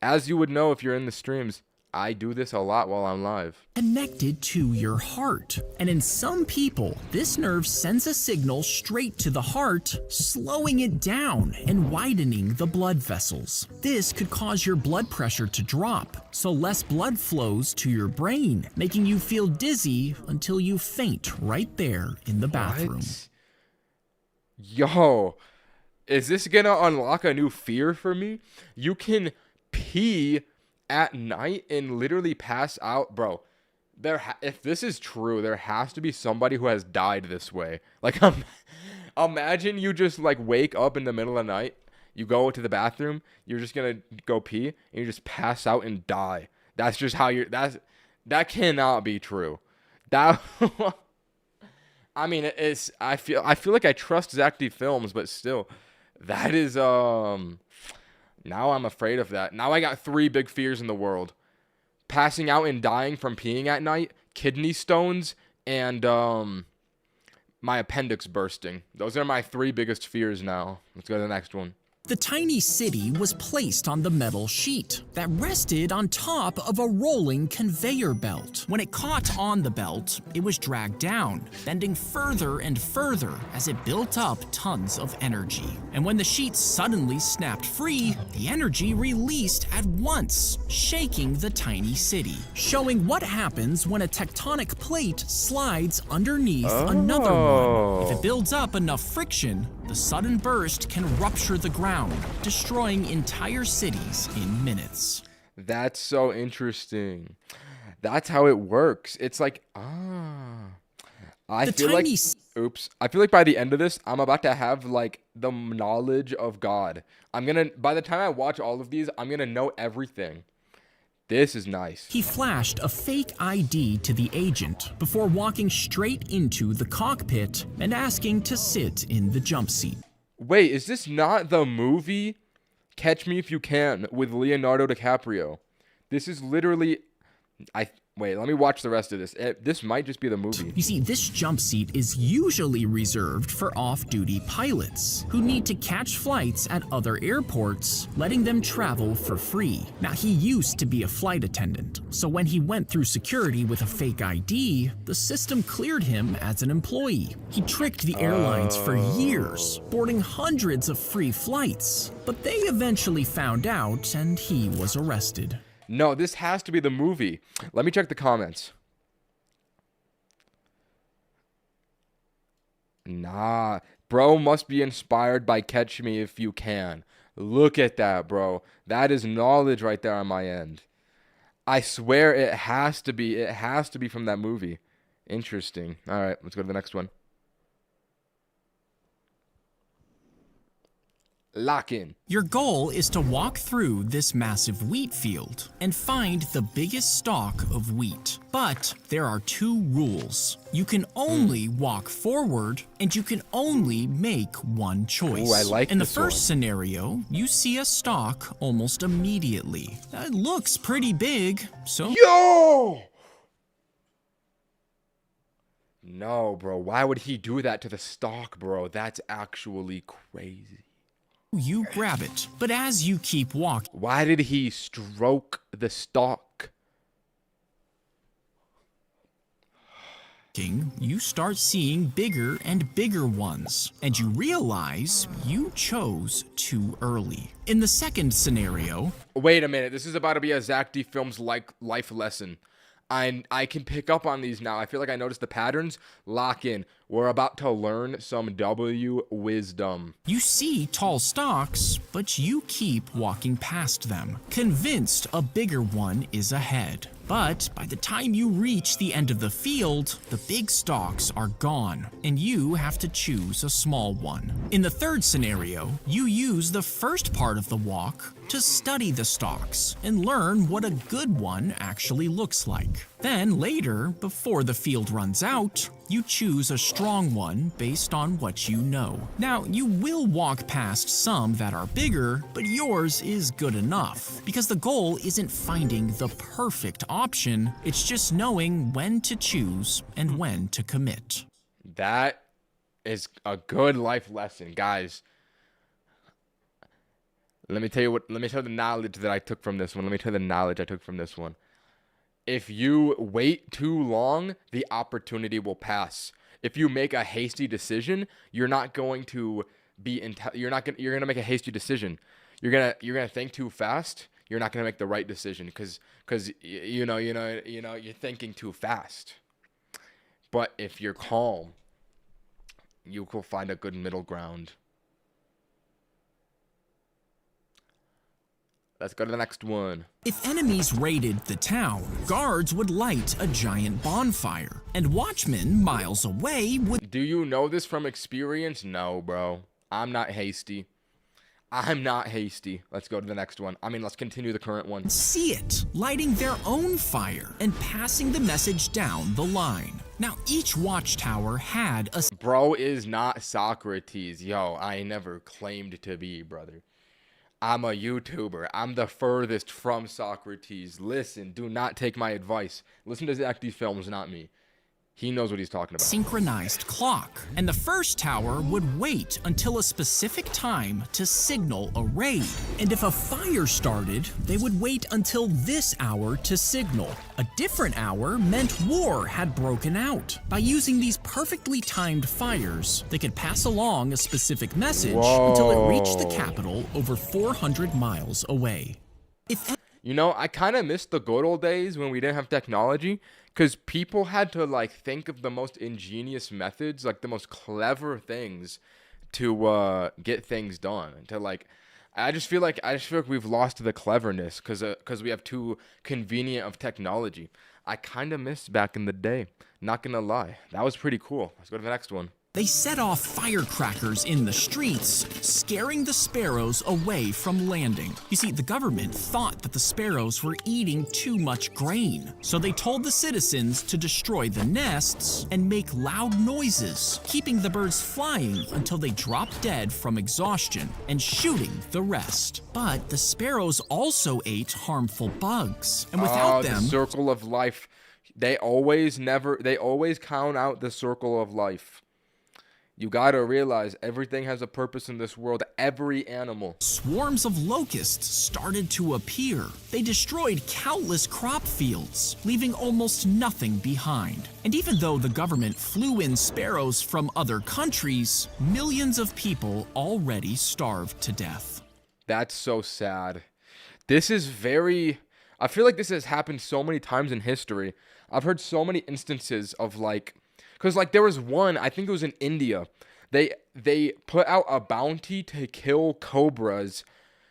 As you would know if you're in the streams, I do this a lot while I'm live. connected to your heart. And in some people, this nerve sends a signal straight to the heart, slowing it down and widening the blood vessels. This could cause your blood pressure to drop, so less blood flows to your brain, making you feel dizzy until you faint right there in the bathroom. What? Yo, is this gonna unlock a new fear for me? You can pee at night and literally pass out, bro. If this is true, there has to be somebody who has died this way. Like, imagine you just like wake up in the middle of the night, you go to the bathroom, you're just gonna go pee, and you just pass out and die. That's just how you're. That cannot be true. That. I mean, it's. I feel like I trust Zack Films, but still, that is Now I'm afraid of that. Now I got 3 big fears in the world: passing out and dying from peeing at night, kidney stones, and my appendix bursting. Those are my 3 biggest fears now. Let's go to the next one. The tiny city was placed on the metal sheet that rested on top of a rolling conveyor belt. When it caught on the belt, it was dragged down, bending further and further as it built up tons of energy. And when the sheet suddenly snapped free, the energy released at once, shaking the tiny city, showing what happens when a tectonic plate slides underneath another one. If it builds up enough friction, the sudden burst can rupture the ground, destroying entire cities in minutes. That's so interesting. That's how it works. It's like, I feel like by the end of this, I'm about to have like the knowledge of God. By the time I watch all of these, I'm gonna know everything. This is nice. He flashed a fake ID to the agent before walking straight into the cockpit and asking to sit in the jump seat. Wait, is this not the movie Catch Me If You Can with Leonardo DiCaprio? This is literally... Wait, let me watch the rest of this. This might just be the movie. You see, this jump seat is usually reserved for off-duty pilots who need to catch flights at other airports, letting them travel for free. Now, he used to be a flight attendant, so when he went through security with a fake ID, the system cleared him as an employee. He tricked the airlines for years, boarding hundreds of free flights, but they eventually found out and he was arrested. No, this has to be the movie. Let me check the comments. Nah. Bro must be inspired by Catch Me If You Can. Look at that, bro. That is knowledge right there on my end. I swear it has to be. It has to be from that movie. Interesting. All right, let's go to the next one. Lock in. Your goal is to walk through this massive wheat field and find the biggest stalk of wheat. But there are 2 rules. You can only walk forward and you can only make one choice. Ooh, I like In the this first one. scenario, you see a stalk almost immediately. It looks pretty big, so... Yo! No, bro. Why would he do that to the stalk, bro? That's actually crazy. You grab it, but as you keep walking, Why did he stroke the stalk? you start seeing bigger and bigger ones, and you realize you chose too early. In the second scenario, Wait a minute. This is about to be a Zack Films life lesson. I can pick up on these now. I feel like I noticed the patterns. Lock in. We're about to learn some W wisdom. you see tall stalks, but you keep walking past them, convinced a bigger one is ahead. But by the time you reach the end of the field, the big stalks are gone, and you have to choose a small one. In the third scenario, you use the first part of the walk to study the stalks and learn what a good one actually looks like. Then later, before the field runs out, you choose a strong one based on what you know. Now, you will walk past some that are bigger, but yours is good enough, because the goal isn't finding the perfect option, it's just knowing when to choose and when to commit. That is a good life lesson, guys. Let me tell you the knowledge that I took from this one. If you wait too long, the opportunity will pass. If you make a hasty decision, you're going to make a hasty decision. You're gonna think too fast. You're not gonna make the right decision because you're thinking too fast. But if you're calm, you will find a good middle ground. Let's go to the next one. If enemies raided the town, guards would light a giant bonfire, and watchmen miles away would... Do you know this from experience? No, bro. I'm not hasty. I'm not hasty. Let's go to the next one. I mean, let's continue the current one. See it, lighting their own fire and passing the message down the line. Now, each watchtower had a Bro is not Socrates. Yo, I never claimed to be, brother. I'm a YouTuber. I'm the furthest from Socrates. Listen, do not take my advice. Listen to Zack these films, not me. He knows what he's talking about. synchronized clock, and the first tower would wait until a specific time to signal a raid. And if a fire started, they would wait until this hour to signal. A different hour meant war had broken out. By using these perfectly timed fires, they could pass along a specific message until it reached the capital over 400 miles away. You know, I kind of miss the good old days when we didn't have technology, because people had to, like, think of the most ingenious methods, like, the most clever things to get things done. To, like, I just feel like we've lost the cleverness because we have too convenient of technology. I kind of miss back in the day. Not gonna lie. That was pretty cool. Let's go to the next one. They set off firecrackers in the streets, scaring the sparrows away from landing. You see, the government thought that the sparrows were eating too much grain, so they told the citizens to destroy the nests and make loud noises, keeping the birds flying until they dropped dead from exhaustion and shooting the rest. But the sparrows also ate harmful bugs, and without them, the circle of life. They always count out the circle of life. You gotta realize everything has a purpose in this world. Every animal. swarms of locusts started to appear. They destroyed countless crop fields, leaving almost nothing behind. And even though the government flew in sparrows from other countries, millions of people already starved to death. That's so sad. This is very... I feel like this has happened so many times in history. I've heard so many instances of, like... Because, like, there was one, I think it was in India. They put out a bounty to kill cobras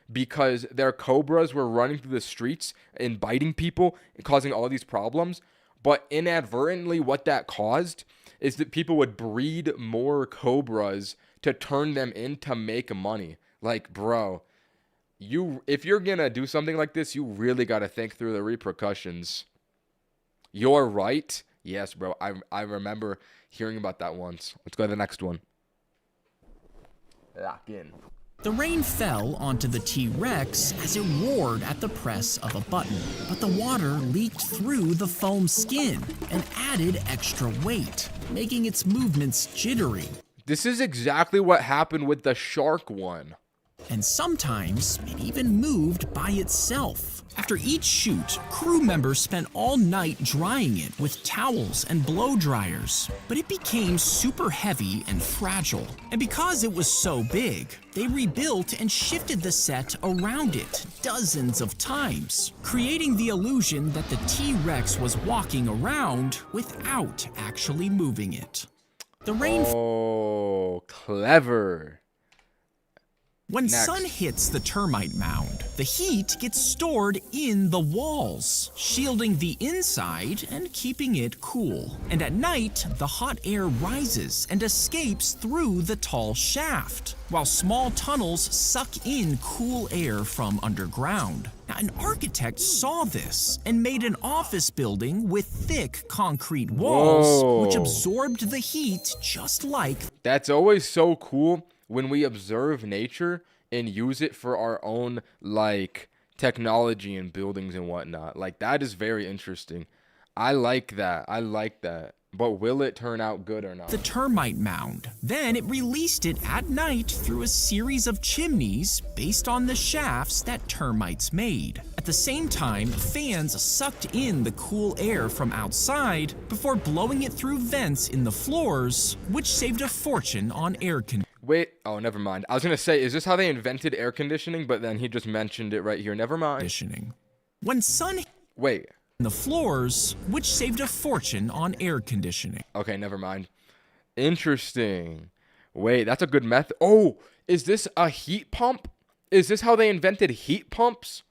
because their cobras were running through the streets and biting people and causing all these problems. But inadvertently, what that caused is that people would breed more cobras to turn them in to make money. Like, bro, if you're going to do something like this, you really got to think through the repercussions. You're right. Yes, bro. I remember hearing about that once. Let's go to the next one. Lock in. The rain fell onto the T-Rex as it roared at the press of a button, but the water leaked through the foam skin and added extra weight, making its movements jittery. This is exactly what happened with the shark one. And sometimes it even moved by itself. After each shoot, crew members spent all night drying it with towels and blow dryers, but it became super heavy and fragile. And because it was so big, they rebuilt and shifted the set around it dozens of times, creating the illusion that the T-Rex was walking around without actually moving it. The rain Oh, clever. When sun hits the termite mound, the heat gets stored in the walls, shielding the inside and keeping it cool. And at night, the hot air rises and escapes through the tall shaft, while small tunnels suck in cool air from underground. Now, an architect saw this and made an office building with thick concrete walls, which absorbed the heat just like... That's always so cool when we observe nature and use it for our own, like, technology and buildings and whatnot. Like, that is very interesting. I like that. But will it turn out good or not? The termite mound. Then it released it at night through a series of chimneys based on the shafts that termites made. At the same time, fans sucked in the cool air from outside before blowing it through vents in the floors, which saved a fortune on air conditioning. Wait, oh, never mind. I was going to say, is this how they invented air conditioning? But then he just mentioned it right here. Never mind. When sun... Wait. The floors, which saved a fortune on air conditioning. Okay, never mind. Interesting. Wait, that's a good method. Oh, is this a heat pump? Is this how they invented heat pumps?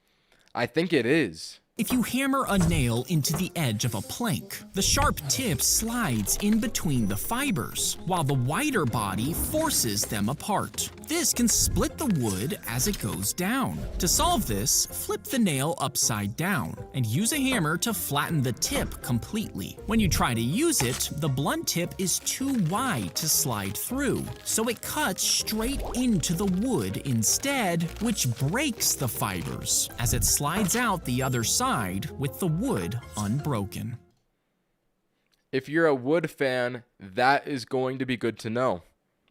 I think it is. If you hammer a nail into the edge of a plank, the sharp tip slides in between the fibers, while the wider body forces them apart. This can split the wood as it goes down. To solve this, flip the nail upside down and use a hammer to flatten the tip completely. When you try to use it, the blunt tip is too wide to slide through, so it cuts straight into the wood instead, which breaks the fibers as it slides out the other side with the wood unbroken. If you're a wood fan, that is going to be good to know.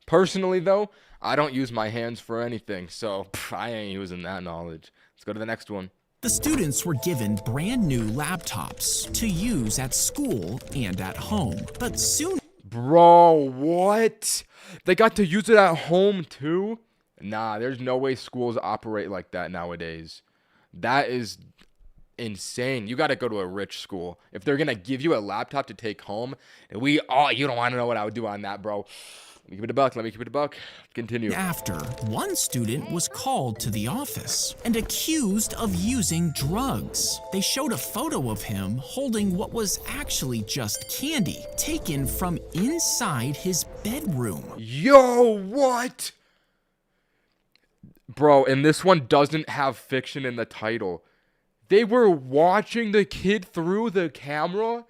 Personally, though, I don't use my hands for anything, so I ain't using that knowledge. Let's go to the next one. The students were given brand new laptops to use at school and at home, but soon... Bro, what? They got to use it at home too? Nah, there's no way schools operate like that nowadays. That is insane. You got to go to a rich school if they're gonna give you a laptop to take home. And you don't want to know what I would do on that, bro. Let me keep it a buck. Continue. After, one student was called to the office and accused of using drugs. They showed a photo of him holding what was actually just candy taken from inside his bedroom. Yo, what? Bro, and this one doesn't have fiction in the title. They were watching the kid through the camera,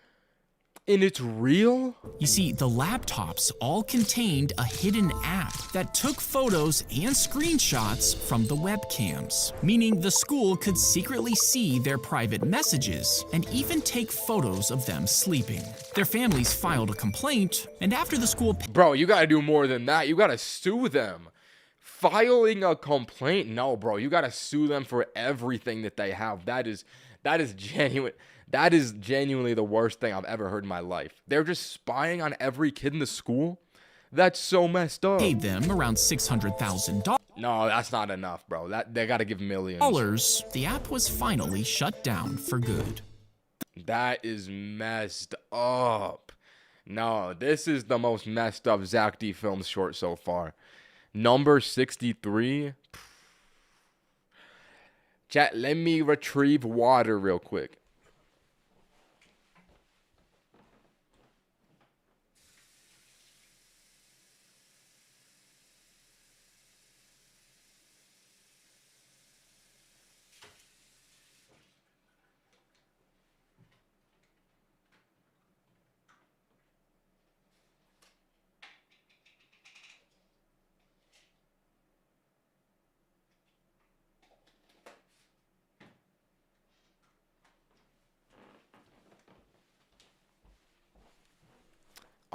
and it's real? You see, the laptops all contained a hidden app that took photos and screenshots from the webcams, meaning the school could secretly see their private messages and even take photos of them sleeping. Their families filed a complaint, and after the school... Bro, you gotta do more than that. You gotta sue them. Filing a complaint? No, bro. You gotta sue them for everything that they have. That is genuine. That is genuinely the worst thing I've ever heard in my life. They're just spying on every kid in the school? That's so messed up. Paid them around $600,000. No, that's not enough, bro. They gotta give millions. The app was finally shut down for good. That is messed up. No, this is the most messed up Zack D Films short so far. Number 63. Chat, let me retrieve water real quick.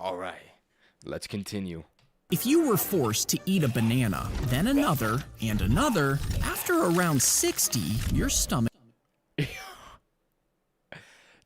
All right, let's continue. If you were forced to eat a banana, then another, and another, after around 60, your stomach...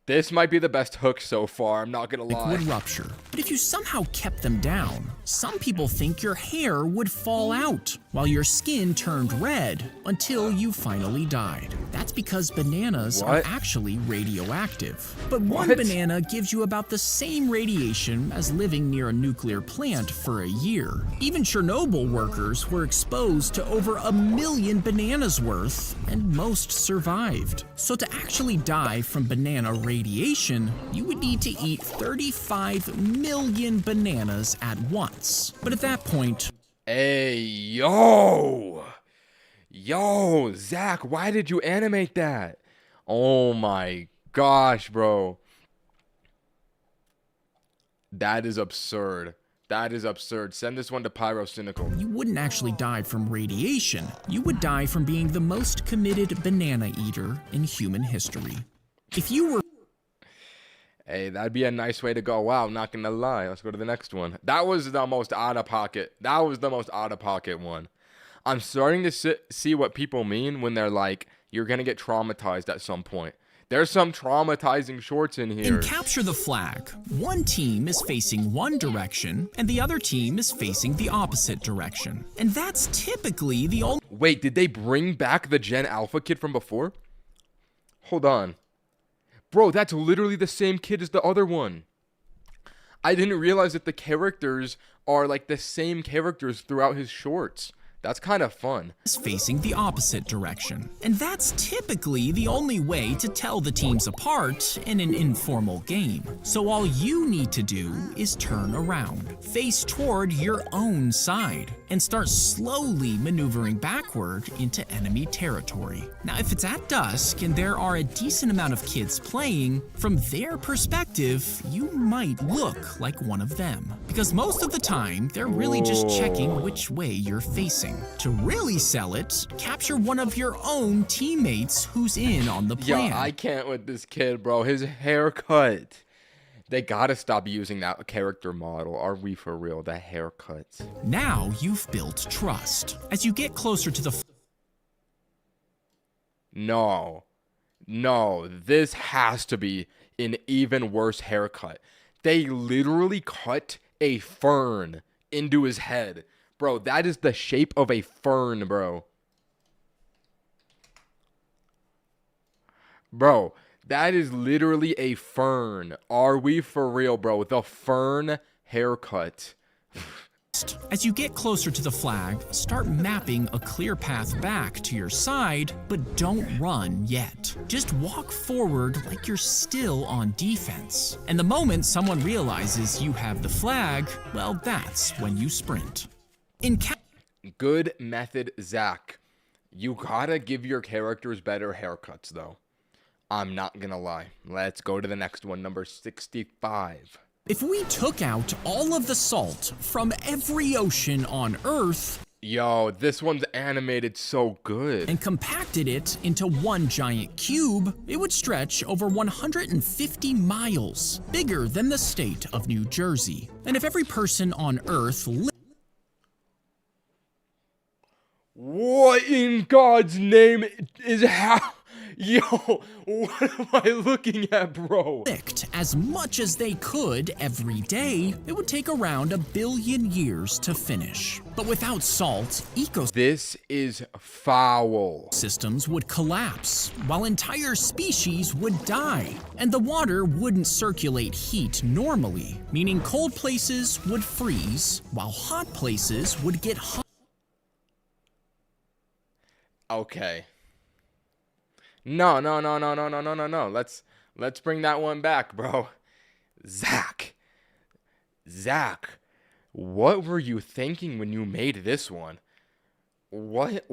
This might be the best hook so far, I'm not gonna lie. ...would rupture. But if you somehow kept them down, some people think your hair would fall out, while your skin turned red, until you finally died. That's because bananas are actually radioactive. But one banana gives you about the same radiation as living near a nuclear plant for a year. Even Chernobyl workers were exposed to over 1 million bananas worth, and most survived. So to actually die from banana radiation, you would need to eat 35 million bananas at once. But at that point... Hey, yo! Yo, Zack, why did you animate that? Oh my gosh, bro. That is absurd. That is absurd. Send this one to Pyrocynical. You wouldn't actually die from radiation. You would die from being the most committed banana eater in human history. If you were... Hey, that'd be a nice way to go out, not gonna lie. Let's go to the next one. That was the most out-of-pocket. That was the most out-of-pocket one. I'm starting to see what people mean when they're like, you're gonna get traumatized at some point. There's some traumatizing shorts in here. In Capture the Flag, one team is facing one direction, and the other team is facing the opposite direction. And that's typically the only... Wait, did they bring back the Gen Alpha kid from before? Hold on. Bro, that's literally the same kid as the other one. I didn't realize that the characters are like the same characters throughout his shorts. That's kind of fun. is facing the opposite direction. And that's typically the only way to tell the teams apart in an informal game. So all you need to do is turn around, face toward your own side, and start slowly maneuvering backward into enemy territory. Now, if it's at dusk and there are a decent amount of kids playing, from their perspective, you might look like one of them. Because most of the time, they're really just checking which way you're facing. To really sell it, capture one of your own teammates who's in on the plan. Yo, I can't with this kid, bro. His haircut. They gotta stop using that character model. Are we for real? The haircuts. Now you've built trust. As you get closer to the No, this has to be an even worse haircut. They literally cut a fern into his head. Bro, that is the shape of a fern, bro. Bro, that is literally a fern. Are we for real, bro? The fern haircut. As you get closer to the flag, start mapping a clear path back to your side, but don't run yet. Just walk forward like you're still on defense. And the moment someone realizes you have the flag, well, that's when you sprint. Good method, Zack. You gotta give your characters better haircuts, though. I'm not gonna lie. Let's go to the next one, number 65. If we took out all of the salt from every ocean on Earth, yo, this one's animated so good, and compacted it into one giant cube, it would stretch over 150 miles, bigger than the state of New Jersey. And if every person on Earth what in God's name is how? Yo, what am I looking at, bro? Licked as much as they could every day, it would take around 1 billion years to finish. But without salt, This is foul. ecosystems would collapse, while entire species would die. And the water wouldn't circulate heat normally, meaning cold places would freeze, while hot places would get hot. Okay. No. Let's bring that one back, bro. Zack, what were you thinking when you made this one? What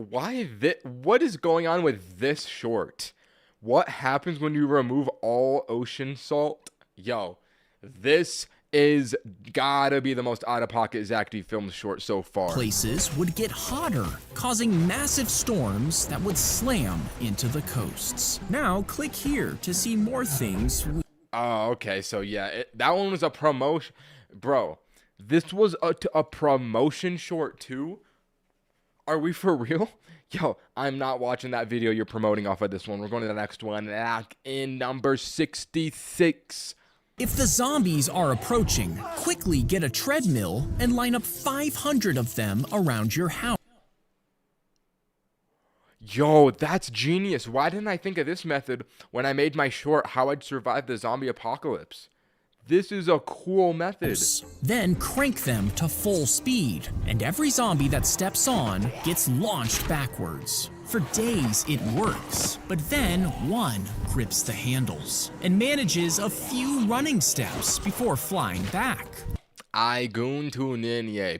is going on with this short? What happens when you remove all ocean salt? Yo, this is gotta be the most out-of-pocket Zack D filmed short so far. Places would get hotter, causing massive storms that would slam into the coasts. Now click here to see more things. Oh, okay, so yeah, that one was a promotion. Bro, this was a promotion short too? Are we for real? Yo, I'm not watching that video you're promoting off of this one. We're going to the next one, in number 66. If the zombies are approaching, quickly get a treadmill and line up 500 of them around your house. Yo, that's genius. Why didn't I think of this method when I made my short How I'd Survive the Zombie Apocalypse? This is a cool method. Then crank them to full speed, and every zombie that steps on gets launched backwards. For days it works, but then one grips the handles and manages a few running steps before flying back. I goon to Ninye.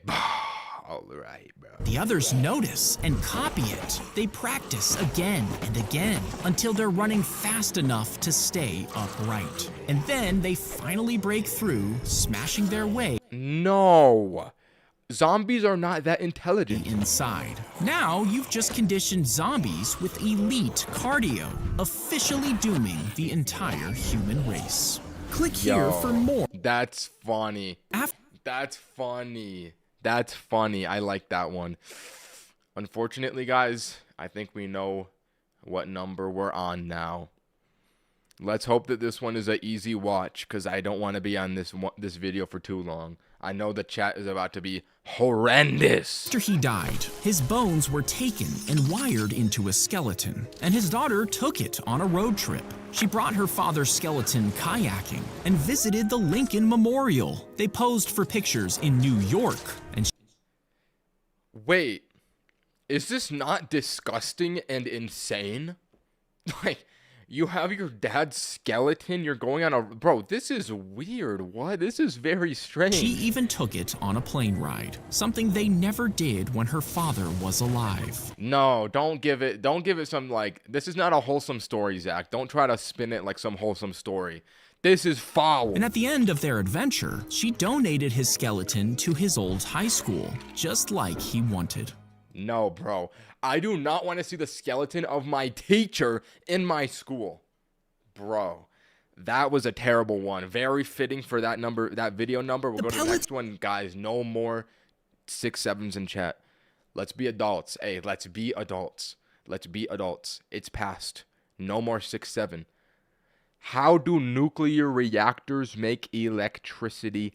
Alright, bro. The others notice and copy it. They practice again and again until they're running fast enough to stay upright. And then they finally break through, smashing their way No. Zombies are not that intelligent. inside. Now you've just conditioned zombies with elite cardio, officially dooming the entire human race. Click here for more. That's funny. That's funny. That's funny. I like that one. Unfortunately, guys, I think we know what number we're on now. Let's hope that this one is an easy watch, because I don't want to be on this video for too long. I know the chat is about to be horrendous. After he died, his bones were taken and wired into a skeleton, and his daughter took it on a road trip. She brought her father's skeleton kayaking and visited the Lincoln Memorial. They posed for pictures in New York, and Wait, Is this not disgusting and insane? Like, you have your dad's skeleton, you're going on a... Bro, this is weird. What? This is very strange. She even took it on a plane ride, something they never did when her father was alive. No, don't give it some, like... This is not a wholesome story, Zach. Don't try to spin it like some wholesome story. This is foul. And at the end of their adventure, she donated his skeleton to his old high school, just like he wanted. No, bro. I do not want to see the skeleton of my teacher in my school. Bro, that was a terrible one. Very fitting for that number, that video number. We'll go to the next one. Guys, no more 6-7s in chat. Let's be adults. Hey, let's be adults. Let's be adults. It's past. No more 6-7. How do nuclear reactors make electricity?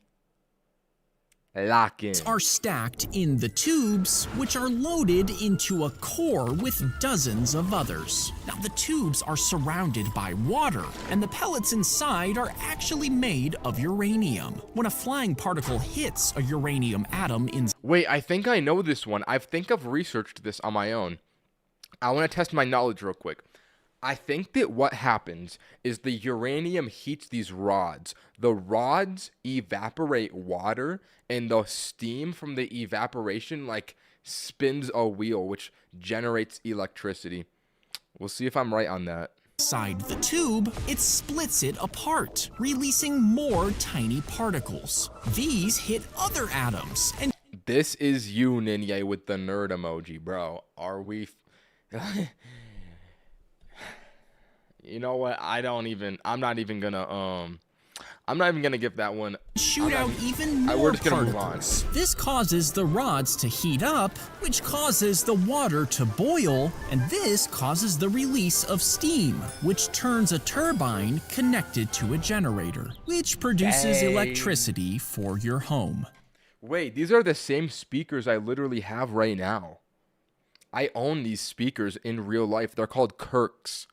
Lock-in. Are stacked in the tubes, which are loaded into a core with dozens of others. Now, the tubes are surrounded by water, and the pellets inside are actually made of uranium. When a flying particle hits a uranium atom in... Wait, I think I know this one. I think I've researched this on my own. I want to test my knowledge real quick. I think that what happens is the uranium heats these rods. The rods evaporate water, and the steam from the evaporation like spins a wheel, which generates electricity. We'll see if I'm right on that. Inside the tube, it splits it apart, releasing more tiny particles. These hit other atoms, and this is you, Ninye, with the nerd emoji, bro. Are we... You know what? I'm not even gonna give that one. Shoot out even more we're just gonna particles. move on. This causes the rods to heat up, which causes the water to boil, and this causes the release of steam, which turns a turbine connected to a generator, which produces electricity for your home. Wait, these are the same speakers I literally have right now. I own these speakers in real life. They're called Kirks.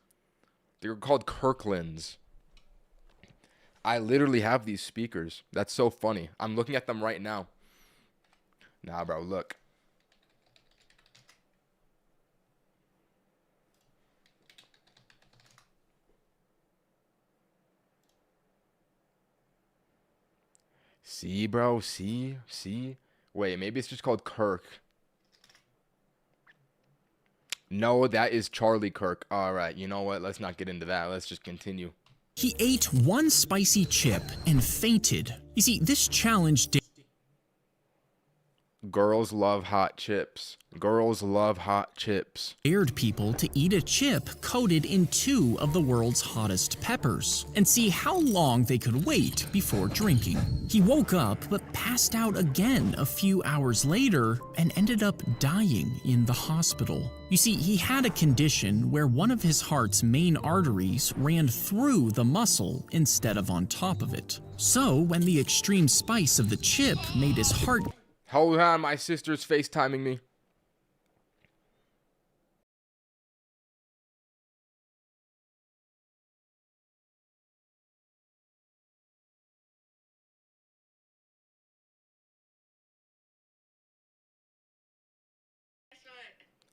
They're called Kirklands. I literally have these speakers. That's so funny. I'm looking at them right now. Nah, bro, look. See, bro, see? Wait, maybe it's just called Kirk. No, that is Charlie Kirk. All right, you know what? Let's not get into that. Let's just continue. He ate one spicy chip and fainted. You see, this challenge Girls love hot chips. Girls love hot chips. dared people to eat a chip coated in 2 of the world's hottest peppers and see how long they could wait before drinking. He woke up but passed out again a few hours later and ended up dying in the hospital. You see, he had a condition where one of his heart's main arteries ran through the muscle instead of on top of it. So when the extreme spice of the chip made his heart... Hold on, my sister's FaceTiming me.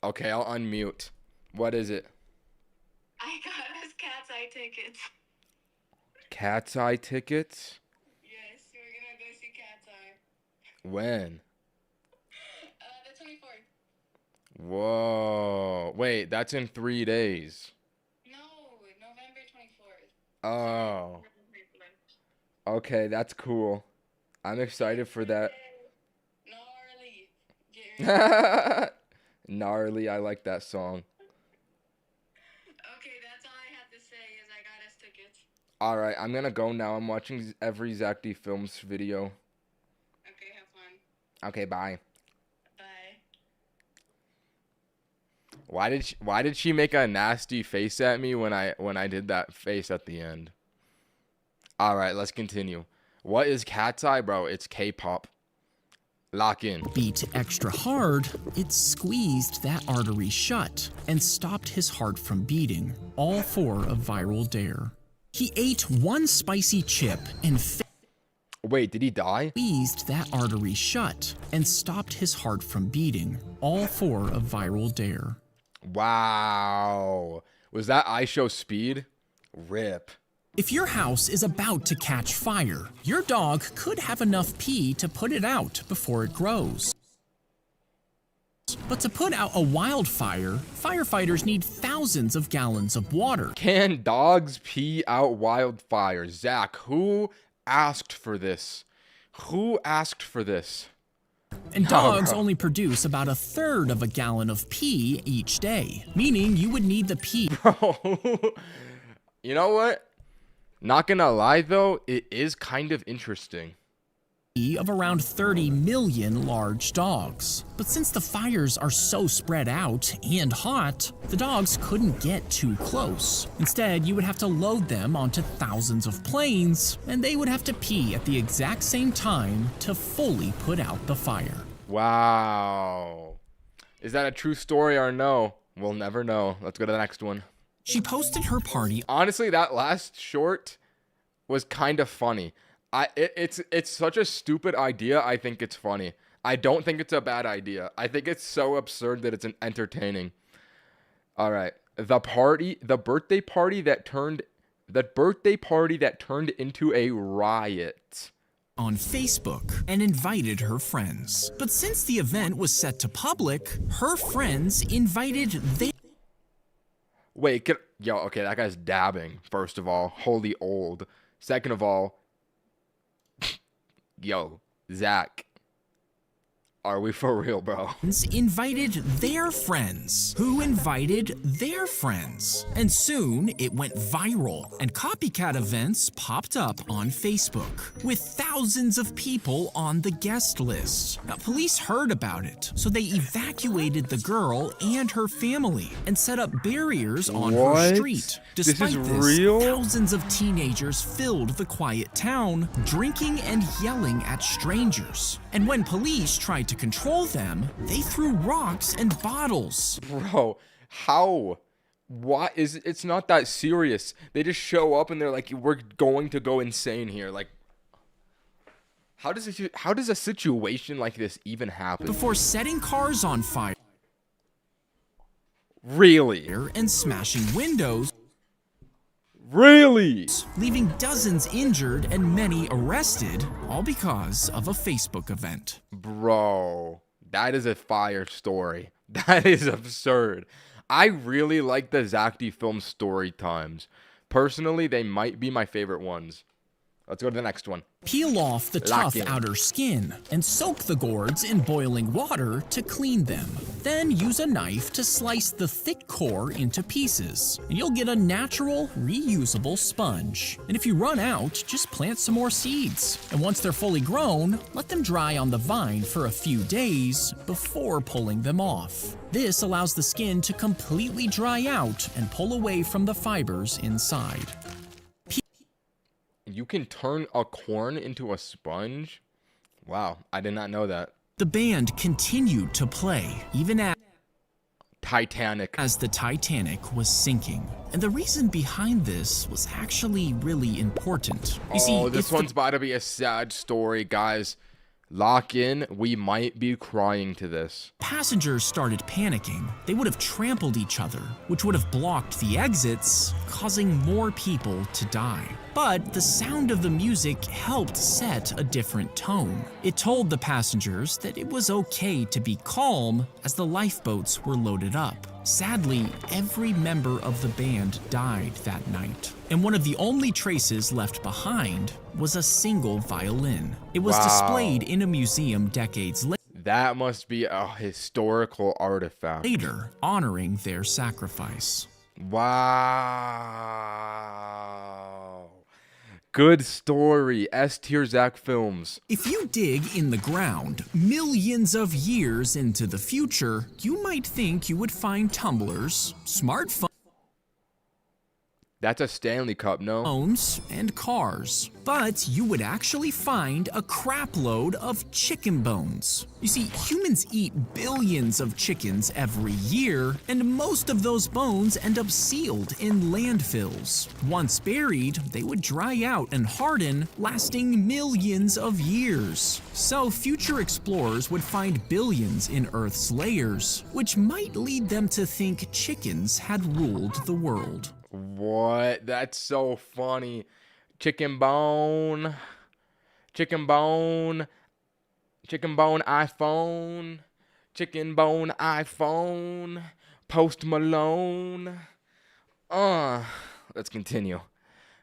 Okay, I'll unmute. What is it? I got us Cat's Eye tickets. Cat's Eye tickets? Yes, we're gonna go see Cat's Eye. When? The 24th. Whoa. Wait, that's in 3 days. No, November 24th. Oh. Okay, that's cool. I'm excited for that. Gnarly. Get ready. Gnarly, I like that song. Okay, that's all I have to say is I got us tickets. Alright, I'm gonna go now. I'm watching every Zack D Films video. Okay, have fun. Okay, bye. Bye. Why did she make a nasty face at me when I did that face at the end? Alright, let's continue. What is Cat's Eye, bro? It's K-pop. Lock in. beat extra hard, it squeezed that artery shut and stopped his heart from beating, all for a viral dare. He ate one spicy chip and Wait, did he die? Squeezed that artery shut and stopped his heart from beating, all for a viral dare. Wow. Was that I Show Speed? Rip. If your house is about to catch fire, your dog could have enough pee to put it out before it grows. But to put out a wildfire, firefighters need thousands of gallons of water. Can dogs pee out wildfires? Zack, who asked for this? Who asked for this? And dogs only produce about 1/3 of a gallon of pee each day, meaning you would need the pee. You know what? Not gonna lie though, it is kind of interesting. Of around 30 million large dogs. But since the fires are so spread out and hot, the dogs couldn't get too close. Instead, you would have to load them onto thousands of planes, and they would have to pee at the exact same time to fully put out the fire. Wow. Is that a true story or no? We'll never know. Let's go to the next one. She posted her party. Honestly, that last short was kind of funny. It's such a stupid idea. I think it's funny. I don't think it's a bad idea. I think it's so absurd that it's entertaining. All right, the birthday party that turned into a riot. On Facebook and invited her friends. But since the event was set to public, her friends invited their... Wait, okay, that guy's dabbing, first of all. Holy old. Second of all, yo, Zack, are we for real, bro? Invited their friends, who invited their friends. And soon it went viral, and copycat events popped up on Facebook, with thousands of people on the guest list. Now, police heard about it, so they evacuated the girl and her family, and set up barriers on her street. Despite this, thousands of teenagers filled the quiet town, drinking and yelling at strangers. And when police tried to control them, they threw rocks and bottles. Bro, how? What is it? It's not that serious. They just show up and they're like, we're going to go insane here. Like, how does a situation like this even happen? Before setting cars on fire. Really? And smashing windows. Really? Leaving dozens injured and many arrested, all because of a Facebook event. Bro, that is a fire story. That is absurd. I really like the Zack D film story times. Personally, they might be my favorite ones. Let's go to the next one. Peel off the tough outer skin and soak the gourds in boiling water to clean them. Then use a knife to slice the thick core into pieces, and you'll get a natural, reusable sponge. And if you run out, just plant some more seeds. And once they're fully grown, let them dry on the vine for a few days before pulling them off. This allows the skin to completely dry out and pull away from the fibers inside. You can turn a corn into a sponge? Wow, I did not know that. The band continued to play, even as the Titanic was sinking. And the reason behind this was actually really important. You see, this one's about to be a sad story, guys. Lock in, we might be crying to this. Passengers started panicking. They would have trampled each other, which would have blocked the exits, causing more people to die. But the sound of the music helped set a different tone. It told the passengers that it was okay to be calm as the lifeboats were loaded up. Sadly, every member of the band died that night. And one of the only traces left behind was a single violin. It was displayed in a museum decades later. That must be a historical artifact. Later, honoring their sacrifice. Wow. Good story. S-tier Zack films. If you dig in the ground millions of years into the future, you might think you would find tumblers, smartphones, That's a Stanley Cup, no? bones and cars. But you would actually find a crapload of chicken bones. You see, humans eat billions of chickens every year, and most of those bones end up sealed in landfills. Once buried, they would dry out and harden, lasting millions of years. So future explorers would find billions in Earth's layers, which might lead them to think chickens had ruled the world. What? That's so funny. Chicken bone. Chicken bone. Chicken bone iPhone. Chicken bone iPhone. Post Malone. Let's continue.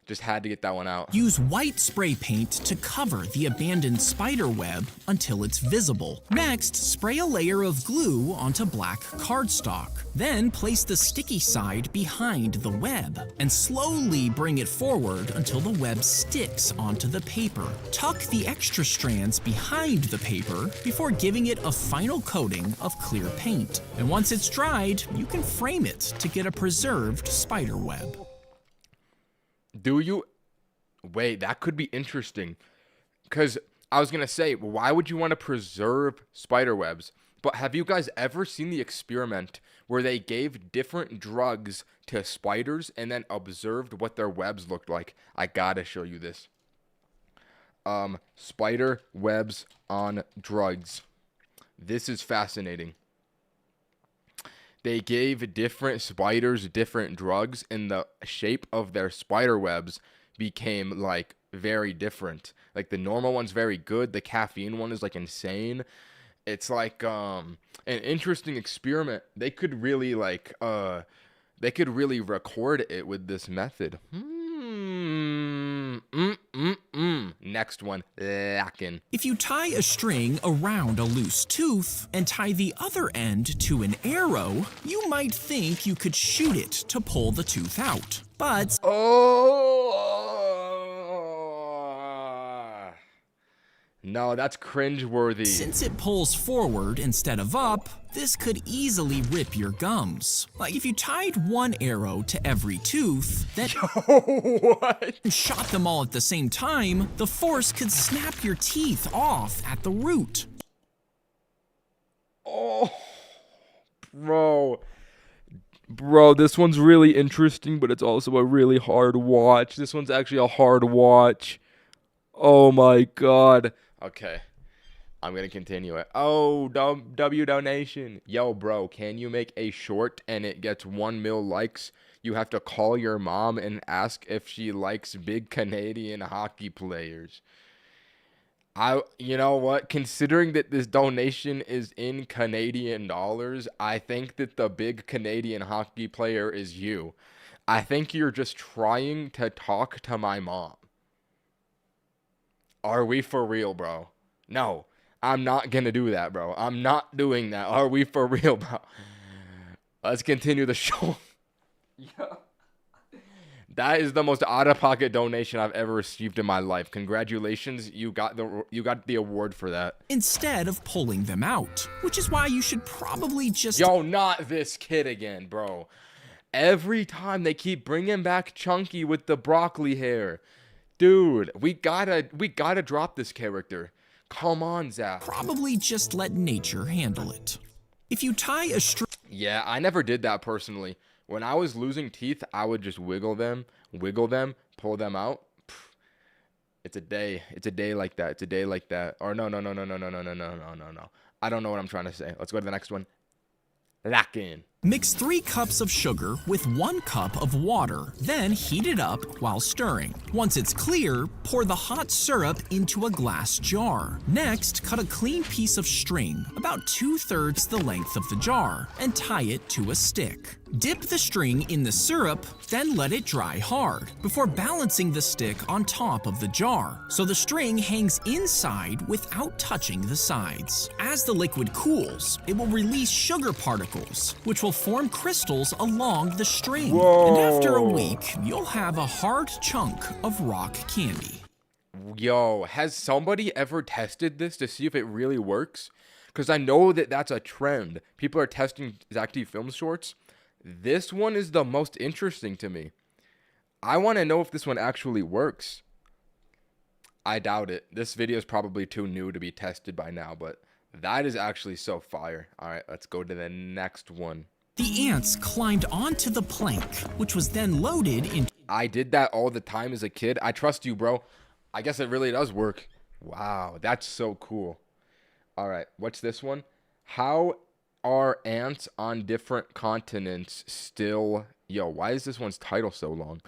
Just had to get that one out. Use white spray paint to cover the abandoned spider web until it's visible. Next, spray a layer of glue onto black cardstock. Then place the sticky side behind the web and slowly bring it forward until the web sticks onto the paper. Tuck the extra strands behind the paper before giving it a final coating of clear paint. And once it's dried, you can frame it to get a preserved spider web. Do you? Wait, that could be interesting. Because I was going to say, why would you want to preserve spider webs? But have you guys ever seen the experiment where they gave different drugs to spiders and then observed what their webs looked like? I gotta show you this. Spider webs on drugs. This is fascinating. They gave different spiders different drugs, and the shape of their spider webs became like very different. Like the normal one's very good, the caffeine one is like insane. It's like an interesting experiment. They could really record it with this method. Next one, lacking. If you tie a string around a loose tooth and tie the other end to an arrow, you might think you could shoot it to pull the tooth out. But no, that's cringeworthy. since it pulls forward instead of up, this could easily rip your gums. Like if you tied one arrow to every tooth, then What? shot them all at the same time, the force could snap your teeth off at the root. Oh, bro, this one's really interesting, but it's also a really hard watch. This one's actually a hard watch. Oh my god. Okay, I'm gonna continue it. Oh, W donation. Yo, bro, can you make a short and it gets 1 mil likes? You have to call your mom and ask if she likes big Canadian hockey players. You know what? Considering that this donation is in Canadian dollars, I think that the big Canadian hockey player is you. I think you're just trying to talk to my mom. Are we for real, bro? No, I'm not gonna do that, bro. I'm not doing that. Are we for real, bro? Let's continue the show. Yeah. That is the most out-of-pocket donation I've ever received in my life. Congratulations, you got the award for that. Instead of pulling them out, which is why you should probably just... Yo, not this kid again, bro. Every time they keep bringing back Chunky with the broccoli hair. Dude, we gotta drop this character. Come on, Zack. Probably just let nature handle it. If you tie a string... Yeah, I never did that personally. When I was losing teeth, I would just wiggle them, pull them out. It's a day like that. Or no. I don't know what I'm trying to say. Let's go to the next one. Lock in. Mix 3 cups of sugar with 1 cup of water, then heat it up while stirring. Once it's clear, pour the hot syrup into a glass jar. Next, cut a clean piece of string, about 2/3 the length of the jar, and tie it to a stick. Dip the string in the syrup, then let it dry hard, before balancing the stick on top of the jar, so the string hangs inside without touching the sides. As the liquid cools, it will release sugar particles, which will form crystals along the string. Whoa. And after a week, you'll have a hard chunk of rock candy. Yo, has somebody ever tested this to see if it really works? Because I know that that's a trend. People are testing Zack Film shorts. This one is the most interesting to me. I want to know if this one actually works. I doubt it. This video is probably too new to be tested by now, but that is actually so fire. All right, let's go to the next one. The ants climbed onto the plank, which was then loaded into... I did that all the time as a kid. I trust you, bro. I guess it really does work. Wow, that's so cool. All right, what's this one? How are ants on different continents still... Yo, why is this one's title so long?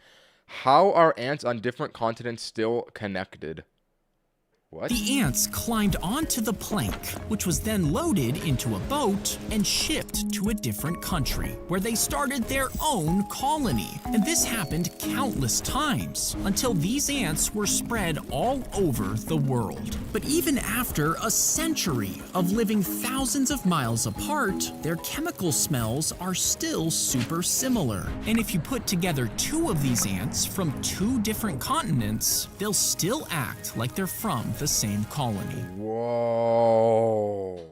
How are ants on different continents still connected? What? The ants climbed onto the plank, which was then loaded into a boat and shipped to a different country, where they started their own colony. And this happened countless times, until these ants were spread all over the world. But even after a century of living thousands of miles apart, their chemical smells are still super similar. And if you put together two of these ants from two different continents, they'll still act like they're from the same colony. Whoa.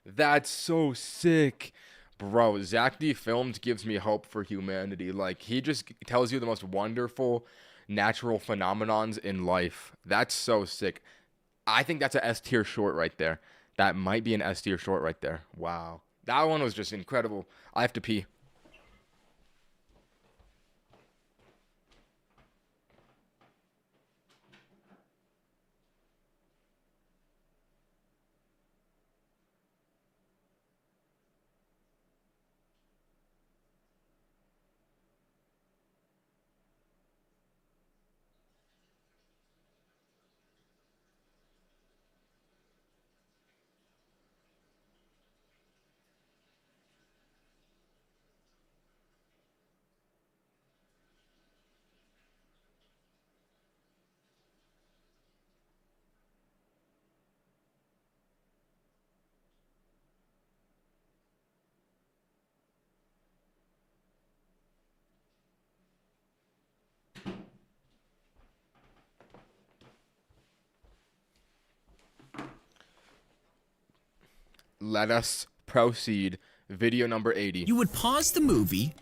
That's so sick. Bro, Zack D Films gives me hope for humanity. Like, he just tells you the most wonderful natural phenomenons in life. That's so sick. I think that's a S tier short right there. That might be an S tier short right there. Wow. That one was just incredible. I have to pee. Let us proceed. Video number 80. You would pause the movie.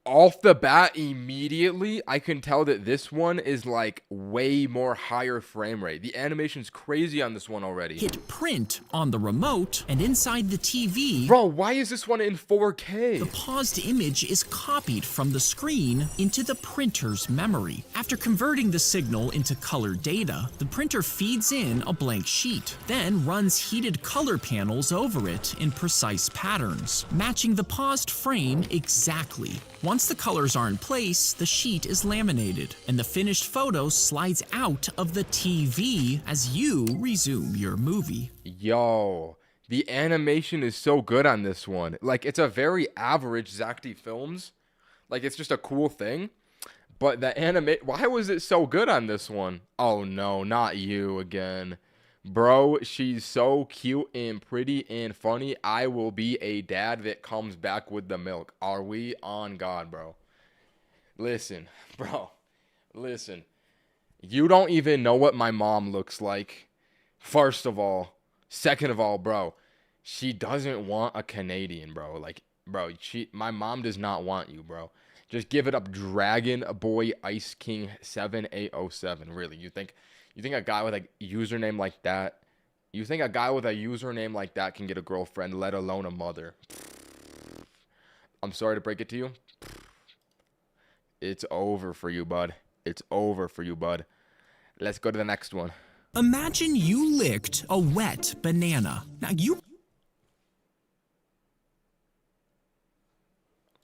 Off the bat, immediately, I can tell that this one is like way more higher frame rate. The animation's crazy on this one already. Hit print on the remote, and inside the TV... Bro, why is this one in 4K? The paused image is copied from the screen into the printer's memory. After converting the signal into color data, the printer feeds in a blank sheet, then runs heated color panels over it in precise patterns, matching the paused frame exactly. Once the colors are in place, the sheet is laminated, and the finished photo slides out of the TV as you resume your movie. Yo, the animation is so good on this one. Like, it's a very average Zack D Films. Like, it's just a cool thing. But the why was it so good on this one? Oh no, not you again. Bro, she's so cute and pretty and funny. I will be a dad that comes back with the milk. Are we on God, bro? Listen, bro. Listen. You don't even know what my mom looks like. First of all. Second of all, bro. She doesn't want a Canadian, bro. Like, bro, my mom does not want you, bro. Just give it up, Dragon Boy Ice King 7807. Really, you think a guy with a username like that, can get a girlfriend, let alone a mother? I'm sorry to break it to you. It's over for you, bud. It's over for you, bud. Let's go to the next one. Imagine you licked a wet banana. Now you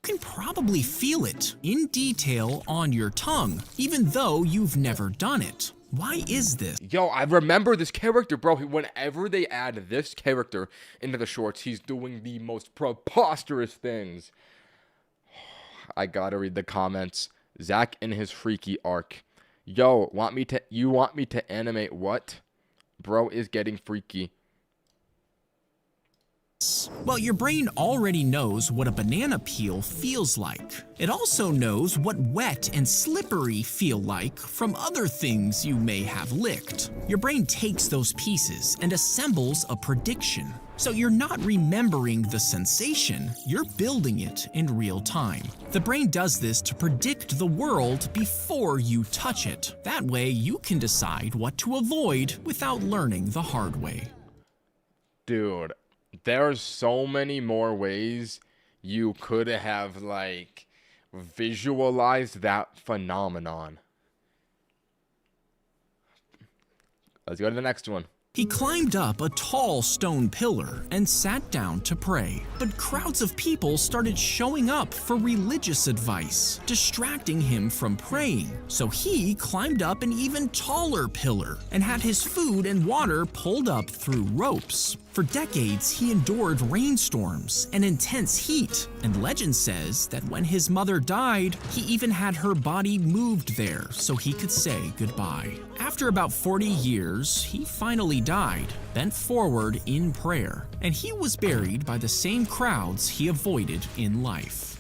can probably feel it in detail on your tongue, even though you've never done it. Why is this? Yo, I remember this character, bro. Whenever they add this character into the shorts, he's doing the most preposterous things. I gotta read the comments. Zack and his freaky arc. Yo, you want me to animate what? Bro is getting freaky. Well, your brain already knows what a banana peel feels like. It also knows what wet and slippery feel like from other things you may have licked. Your brain takes those pieces and assembles a prediction. So you're not remembering the sensation, you're building it in real time. The brain does this to predict the world before you touch it. That way you can decide what to avoid without learning the hard way. Dude, there's so many more ways you could have, like, visualized that phenomenon. Let's go to the next one. He climbed up a tall stone pillar and sat down to pray. But crowds of people started showing up for religious advice, distracting him from praying. So he climbed up an even taller pillar and had his food and water pulled up through ropes. For decades, he endured rainstorms and intense heat, and legend says that when his mother died, he even had her body moved there so he could say goodbye. After about 40 years, he finally died, bent forward in prayer, and he was buried by the same crowds he avoided in life.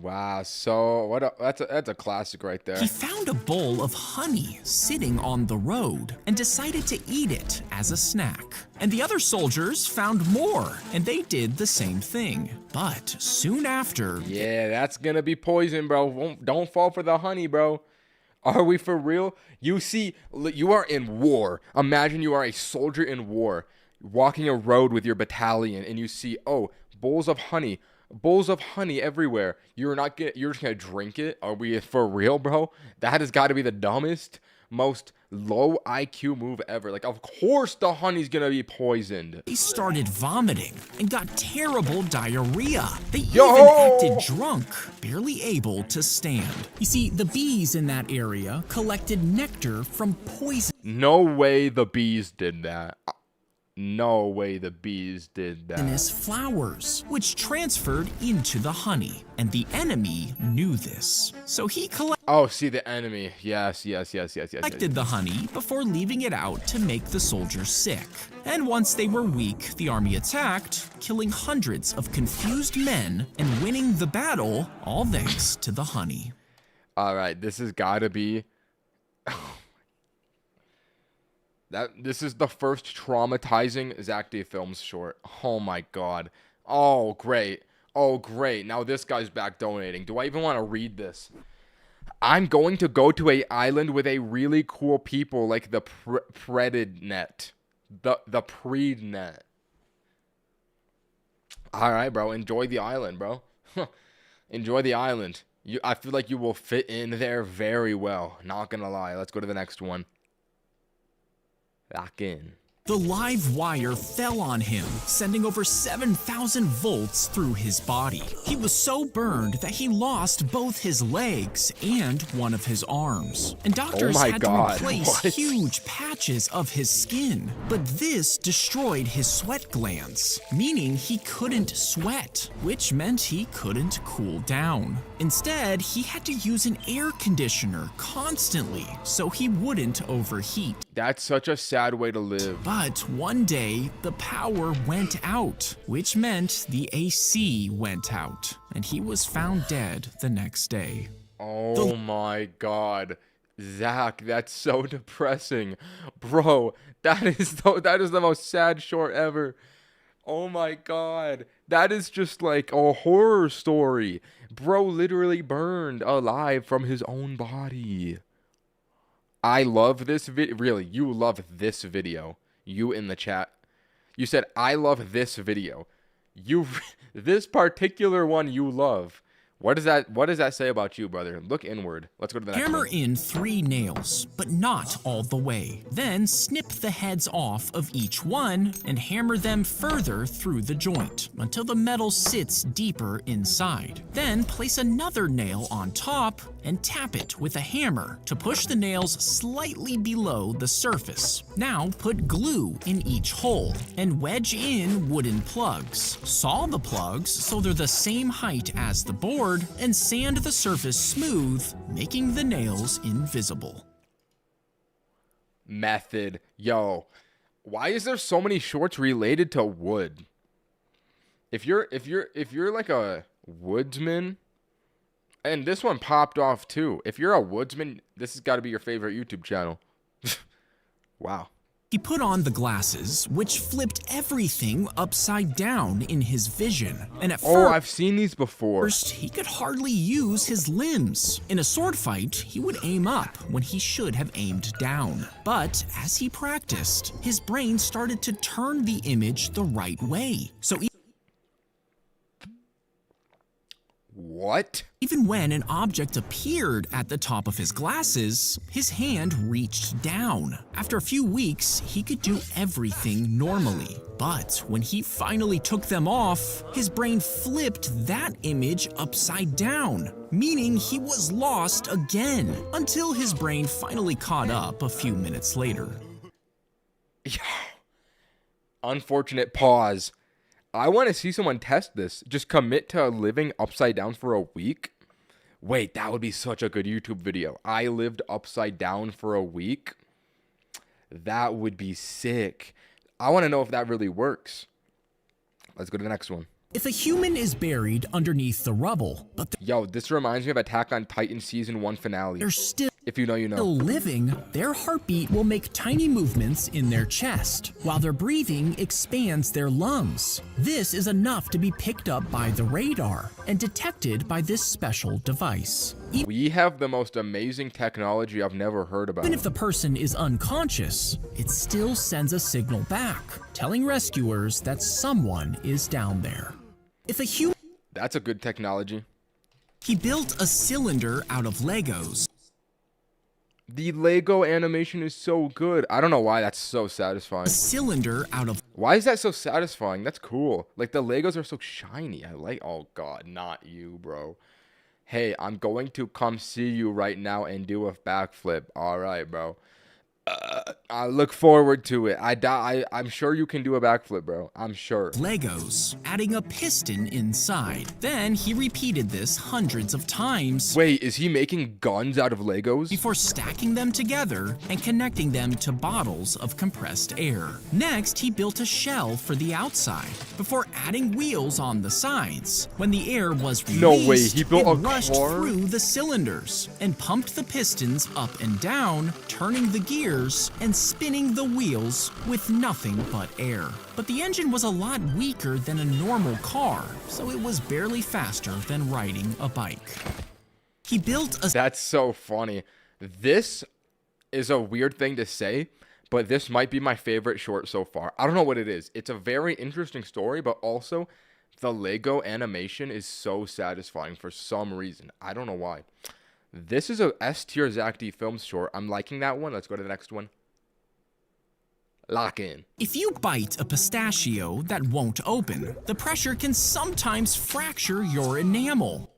Wow, so that's a classic right there. He found a bowl of honey sitting on the road and decided to eat it as a snack. And the other soldiers found more, and they did the same thing. But soon after... Yeah, that's gonna be poison, bro. Don't fall for the honey, bro. Are we for real? You see, you are in war. Imagine you are a soldier in war, walking a road with your battalion, and you see, oh, bowls of honey everywhere. You're just gonna drink it? Are we for real, bro? That has got to be the dumbest, most low IQ move ever. Like, of course the honey's gonna be poisoned. They started vomiting and got terrible diarrhea. They even acted drunk, barely able to stand. You see, the bees in that area collected nectar from poison. No way the bees did that. No way the bees did that. Poisonous flowers, which transferred into the honey, and the enemy knew this. So he Oh, see, the enemy. Yes. collected the honey before leaving it out to make the soldiers sick. And once they were weak, the army attacked, killing hundreds of confused men and winning the battle, all thanks to the honey. All right, this has got to be... This is the first traumatizing Zack D Films short. Oh my god. Oh, great. Oh, great. Now this guy's back donating. Do I even want to read this? I'm going to go to a island with a really cool people like the Prednet. The Prednet. Alright, bro. Enjoy the island, bro. Enjoy the island. I feel like you will fit in there very well. Not gonna lie. Let's go to the next one. Lock in. The live wire fell on him, sending over 7,000 volts through his body. He was so burned that he lost both his legs and one of his arms. And doctors had to replace huge patches of his skin. But this destroyed his sweat glands, meaning he couldn't sweat, which meant he couldn't cool down. Instead, he had to use an air conditioner constantly so he wouldn't overheat. That's such a sad way to live. But one day, the power went out, which meant the AC went out, and he was found dead the next day. Oh my god. Zack, that's so depressing. Bro, that is the most sad short ever. Oh my god. That is just like a horror story. Bro literally burned alive from his own body. I love this video. Really, you love this video. You in the chat. You said, I love this video. This particular one you love. What does that say about you, brother? Look inward. Let's go to the next one. Hammer in 3 nails, but not all the way. Then snip the heads off of each one and hammer them further through the joint until the metal sits deeper inside. Then place another nail on top and tap it with a hammer to push the nails slightly below the surface. Now put glue in each hole and wedge in wooden plugs. Saw the plugs so they're the same height as the board and sand the surface smooth, making the nails invisible. Method. Yo, why is there so many shorts related to wood? If you're like a woodsman, and this one popped off too. If you're a woodsman, this has got to be your favorite YouTube channel. Wow. He put on the glasses, which flipped everything upside down in his vision. And at Oh, I've seen these before. first, he could hardly use his limbs. In a sword fight, he would aim up when he should have aimed down. But as he practiced, his brain started to turn the image the right way. So What? even when an object appeared at the top of his glasses, his hand reached down. After a few weeks, he could do everything normally. But when he finally took them off, his brain flipped that image upside down, meaning he was lost again, until his brain finally caught up a few minutes later. Unfortunate pause. I want to see someone test this. Just commit to living upside down for a week. Wait, that would be such a good YouTube video. I lived upside down for a week. That would be sick. I want to know if that really works. Let's go to the next one. If a human is buried underneath the rubble, but Yo, this reminds me of Attack on Titan Season 1 finale. they're still If you know, you know. living, their heartbeat will make tiny movements in their chest, while their breathing expands their lungs. This is enough to be picked up by the radar and detected by this special device. We have the most amazing technology I've never heard about. Even if the person is unconscious, it still sends a signal back, telling rescuers that someone is down there. If a human That's a good technology. He built a cylinder out of Legos. The Lego animation is so good. I don't know why that's so satisfying. A cylinder out of Why is that so satisfying? That's cool. Like, the Legos are so shiny. I like... Oh, God. Not you, bro. Hey, I'm going to come see you right now and do a backflip. All right, bro. I look forward to it. I'm sure you can do a backflip, bro. I'm sure. Legos, adding a piston inside. Then he repeated this hundreds of times Wait, is he making guns out of Legos? before stacking them together and connecting them to bottles of compressed air. Next, he built a shell for the outside before adding wheels on the sides. When the air was released, No way, he built it a rushed car? through the cylinders and pumped the pistons up and down, turning the gears and spinning the wheels with nothing but air. But the engine was a lot weaker than a normal car, so it was barely faster than riding a bike. He built a That's so funny. This is a weird thing to say, but this might be my favorite short so far. I don't know what it is. It's a very interesting story, but also the Lego animation is so satisfying for some reason. I don't know why. This is a S tier Zack D Films short. I'm liking that one. Let's go to the next one. Lock in. If you bite a pistachio that won't open, the pressure can sometimes fracture your enamel.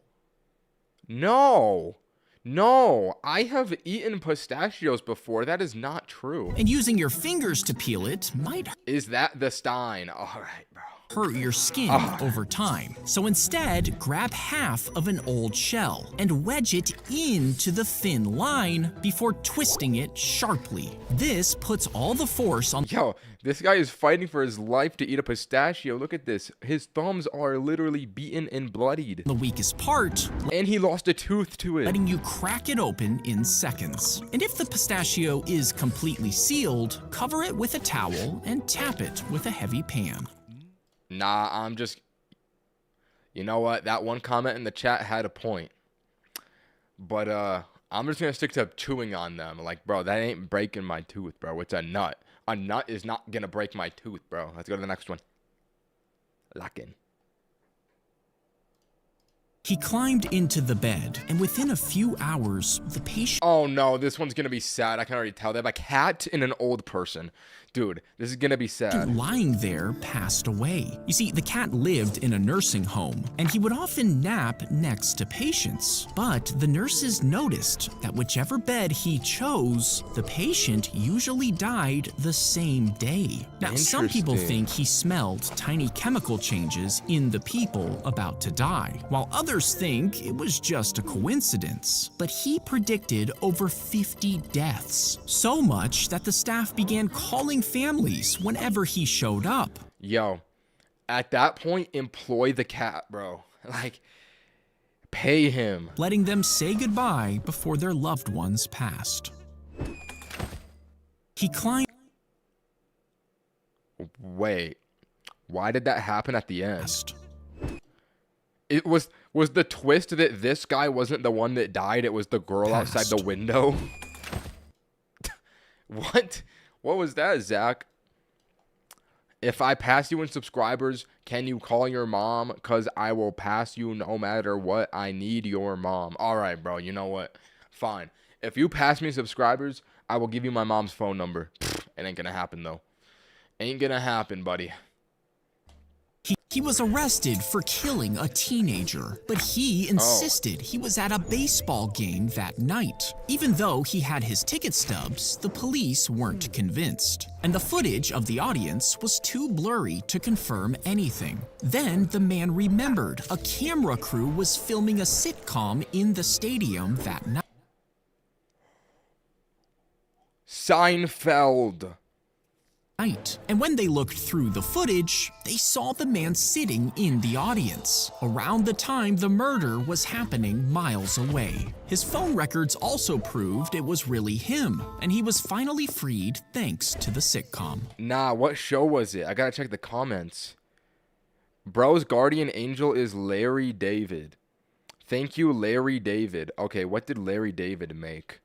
No. No. I have eaten pistachios before. That is not true. And using your fingers to peel it might Is that the Stein? All right, bro. hurt your skin over time. So instead, grab half of an old shell and wedge it into the thin line before twisting it sharply. This puts all the force on Yo, this guy is fighting for his life to eat a pistachio. Look at this. His thumbs are literally beaten and bloodied. the weakest part, And he lost a tooth to it. letting you crack it open in seconds. And if the pistachio is completely sealed, cover it with a towel and tap it with a heavy pan. Nah, I'm just... You know what? That one comment in the chat had a point. But, I'm just gonna stick to chewing on them. Like, bro, that ain't breaking my tooth, bro. It's a nut. A nut is not gonna break my tooth, bro. Let's go to the next one. Lock in. He climbed into the bed, and within a few hours, the patient Oh, no. This one's gonna be sad. I can already tell. They have a cat and an old person. Dude, this is gonna be sad. lying there passed away. You see, the cat lived in a nursing home, and he would often nap next to patients. But the nurses noticed that whichever bed he chose, the patient usually died the same day. Now, some people Interesting. think he smelled tiny chemical changes in the people about to die, while others think it was just a coincidence. But he predicted over 50 deaths, so much that the staff began calling families whenever he showed up. Yo, At that point, employ the cat, bro. Like, pay him. letting them say goodbye before their loved ones passed. He climbed. Wait, why did that happen at the end? It was the twist that this guy wasn't the one that died, it was the girl outside the window? What? What was that, Zach? If I pass you in subscribers, can you call your mom? Because I will pass you no matter what. I need your mom. All right, bro. You know what? Fine. If you pass me subscribers, I will give you my mom's phone number. It ain't going to happen, though. Ain't going to happen, buddy. He was arrested for killing a teenager, but he insisted he was at a baseball game that night. Even though he had his ticket stubs, the police weren't convinced. And the footage of the audience was too blurry to confirm anything. Then the man remembered a camera crew was filming a sitcom in the stadium that night. Seinfeld. And when they looked through the footage, they saw the man sitting in the audience, around the time the murder was happening miles away. His phone records also proved it was really him, and he was finally freed thanks to the sitcom. Nah, what show was it? I gotta check the comments. Bro's guardian angel is Larry David. Thank you, Larry David. Okay, what did Larry David make?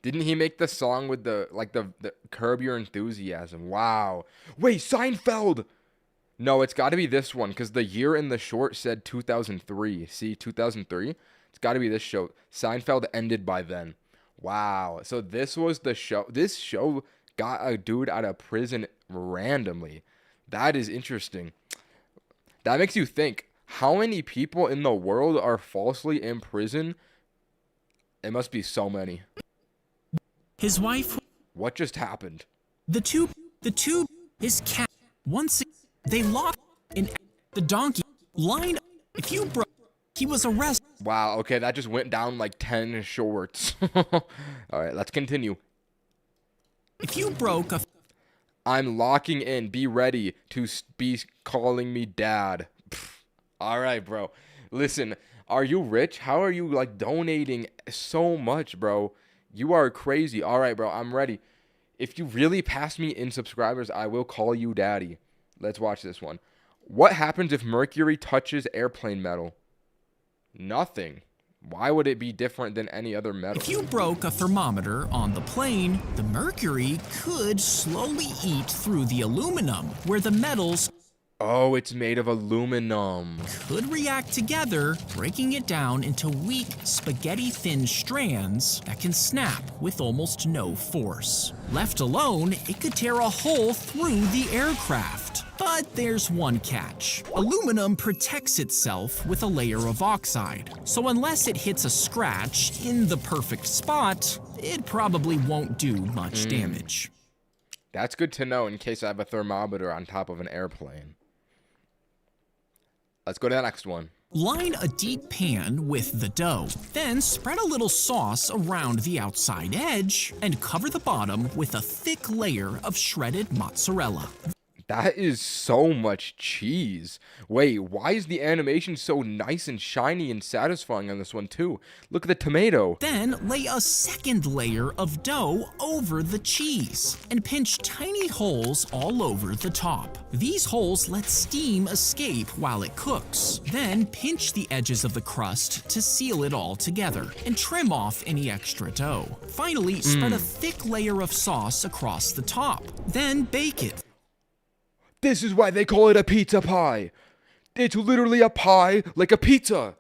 Didn't he make the song with the Curb Your Enthusiasm? Wow. Wait, Seinfeld! No, it's got to be this one, because the year in the short said 2003. See, 2003? It's got to be this show. Seinfeld ended by then. Wow. So this was the show. This show got a dude out of prison randomly. That is interesting. That makes you think, how many people in the world are falsely in prison? It must be so many. His wife. What just happened? The two, his cat. Once they locked in the donkey line. If you broke, he was arrested. Wow, okay, that just went down like 10 shorts. All right, let's continue. If you broke a. I'm locking in. Be ready to be calling me dad. All right, bro. Listen, are you rich? How are you like donating so much, bro? You are crazy. All right, bro. I'm ready. If you really pass me in subscribers, I will call you daddy. Let's watch this one. What happens if mercury touches airplane metal? Nothing. Why would it be different than any other metal? If you broke a thermometer on the plane, the mercury could slowly eat through the aluminum, where the metals. Oh, it's made of aluminum. Could react together, breaking it down into weak, spaghetti-thin strands that can snap with almost no force. Left alone, it could tear a hole through the aircraft. But there's one catch. Aluminum protects itself with a layer of oxide, so unless it hits a scratch in the perfect spot, it probably won't do much damage. That's good to know in case I have a thermometer on top of an airplane. Let's go to the next one. Line a deep pan with the dough, then spread a little sauce around the outside edge and cover the bottom with a thick layer of shredded mozzarella. That is so much cheese. Wait, why is the animation so nice and shiny and satisfying on this one too? Look at the tomato. Then lay a second layer of dough over the cheese and pinch tiny holes all over the top. These holes let steam escape while it cooks. Then pinch the edges of the crust to seal it all together and trim off any extra dough. Finally, spread a thick layer of sauce across the top. Then bake it. This is why they call it a pizza pie. It's literally a pie like a pizza.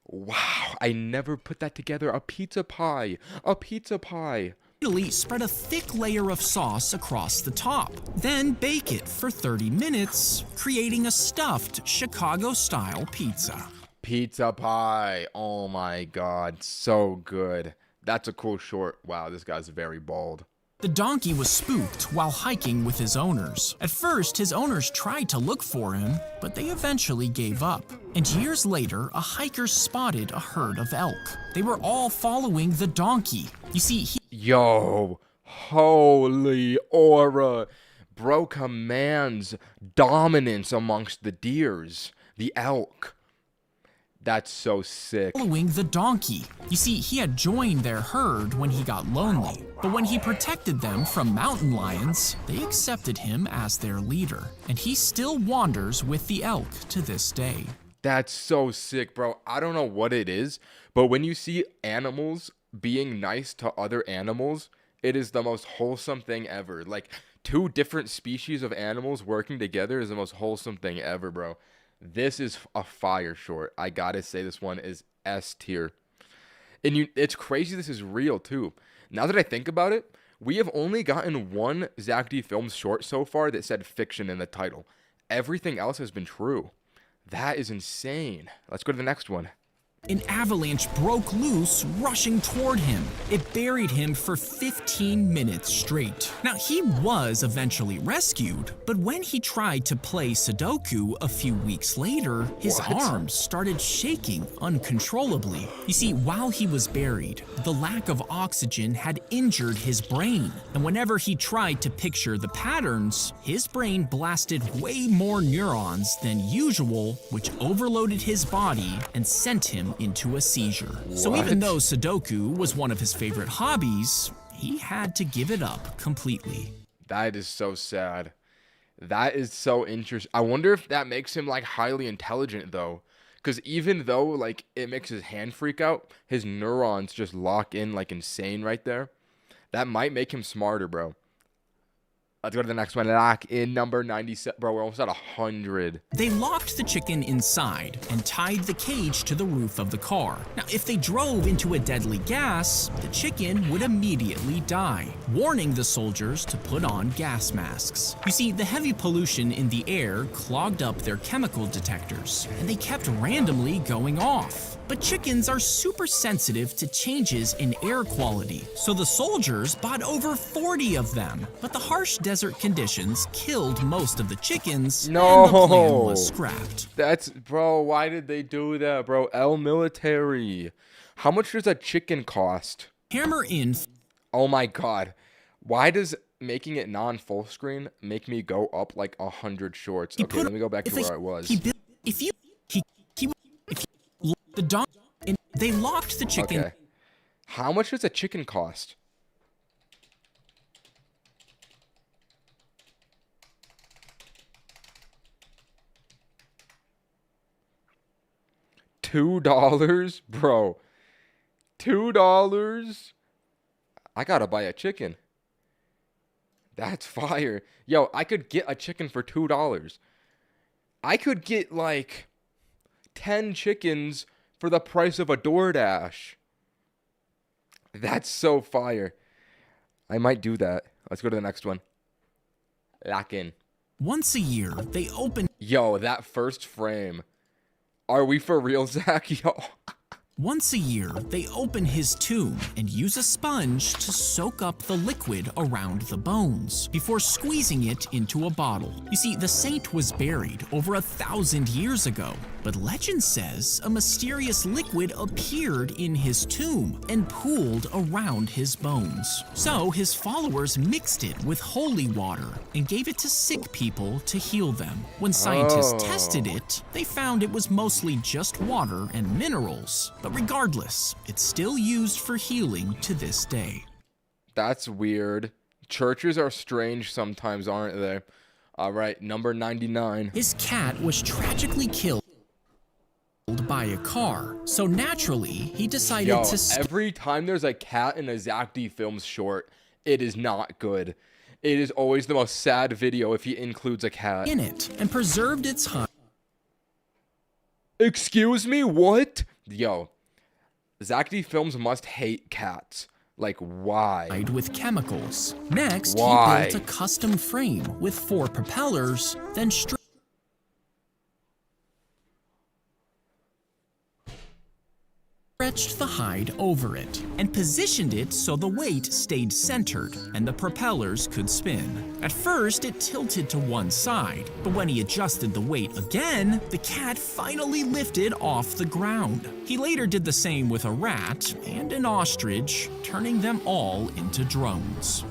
Wow, I never put that together. A pizza pie. A pizza pie. Finally, spread a thick layer of sauce across the top. Then bake it for 30 minutes, creating a stuffed Chicago-style pizza. Pizza pie. Oh my god, so good. That's a cool short. Wow, this guy's very bald. The donkey was spooked while hiking with his owners. At first, his owners tried to look for him, but they eventually gave up. And years later, a hiker spotted a herd of elk. They were all following the donkey. You see, Yo, holy aura. bro commands dominance amongst the deers, the elk. That's so sick. Following the donkey. You see, he had joined their herd when he got lonely, but when he protected them from mountain lions, they accepted him as their leader, and he still wanders with the elk to this day. That's so sick, bro. I don't know what it is, but when you see animals being nice to other animals, it is the most wholesome thing ever. Like, two different species of animals working together is the most wholesome thing ever, bro. This is a fire short. I gotta say, this one is S tier. And it's crazy this is real, too. Now that I think about it, we have only gotten one Zack D. Films short so far that said fiction in the title. Everything else has been true. That is insane. Let's go to the next one. An avalanche broke loose, rushing toward him. It buried him for 15 minutes straight. Now, he was eventually rescued, but when he tried to play Sudoku a few weeks later, his arms started shaking uncontrollably. You see, while he was buried, the lack of oxygen had injured his brain, and whenever he tried to picture the patterns, his brain blasted way more neurons than usual, which overloaded his body and sent him into a seizure. So even though Sudoku was one of his favorite hobbies, he had to give it up completely. That is so sad. That is so interesting. I wonder if that makes him like highly intelligent though. Because even though like it makes his hand freak out, his neurons just lock in like insane right there. That might make him smarter, bro. Let's go to the next one. Lock in number 97. Bro, we're almost at 100. They locked the chicken inside and tied the cage to the roof of the car. Now, if they drove into a deadly gas, the chicken would immediately die, warning the soldiers to put on gas masks. You see, the heavy pollution in the air clogged up their chemical detectors, and they kept randomly going off. But chickens are super sensitive to changes in air quality, so the soldiers bought over 40 of them. But the harsh desert conditions killed most of the chickens, and the plan was scrapped. That's, bro, why did they do that, bro? El military. How much does a chicken cost? Hammer in. Oh my god. Why does making it non-full screen make me go up like 100 shorts? Okay, let me go back to where I was. The dog, and they locked the chicken. Okay. How much does a chicken cost? $2, bro. $2. I gotta buy a chicken. That's fire. Yo, I could get a chicken for $2. I could get like 10 chickens for the price of a DoorDash. That's so fire. I might do that. Let's go to the next one. Lock in. Once a year, they open. Yo, that first frame. Are we for real, Zack? Yo. Once a year, they open his tomb and use a sponge to soak up the liquid around the bones before squeezing it into a bottle. You see, the saint was buried over 1,000 years ago, but legend says a mysterious liquid appeared in his tomb and pooled around his bones. So his followers mixed it with holy water and gave it to sick people to heal them. When scientists tested it, they found it was mostly just water and minerals. But regardless, it's still used for healing to this day. That's weird. Churches are strange sometimes, aren't they? All right, number 99. His cat was tragically killed by a car, so naturally he decided to every time there's a cat in a Zack D. Films short, it is not good. It is always the most sad video if he includes a cat in it and preserved its hide. Excuse me, what? Yo, Zack D. Films must hate cats. Like, why? With chemicals. Next, why? He built a custom frame with 4 propellers, then stretched the hide over it and positioned it so the weight stayed centered and the propellers could spin. At first, it tilted to one side, but when he adjusted the weight again, the cat finally lifted off the ground. He later did the same with a rat and an ostrich, turning them all into drones.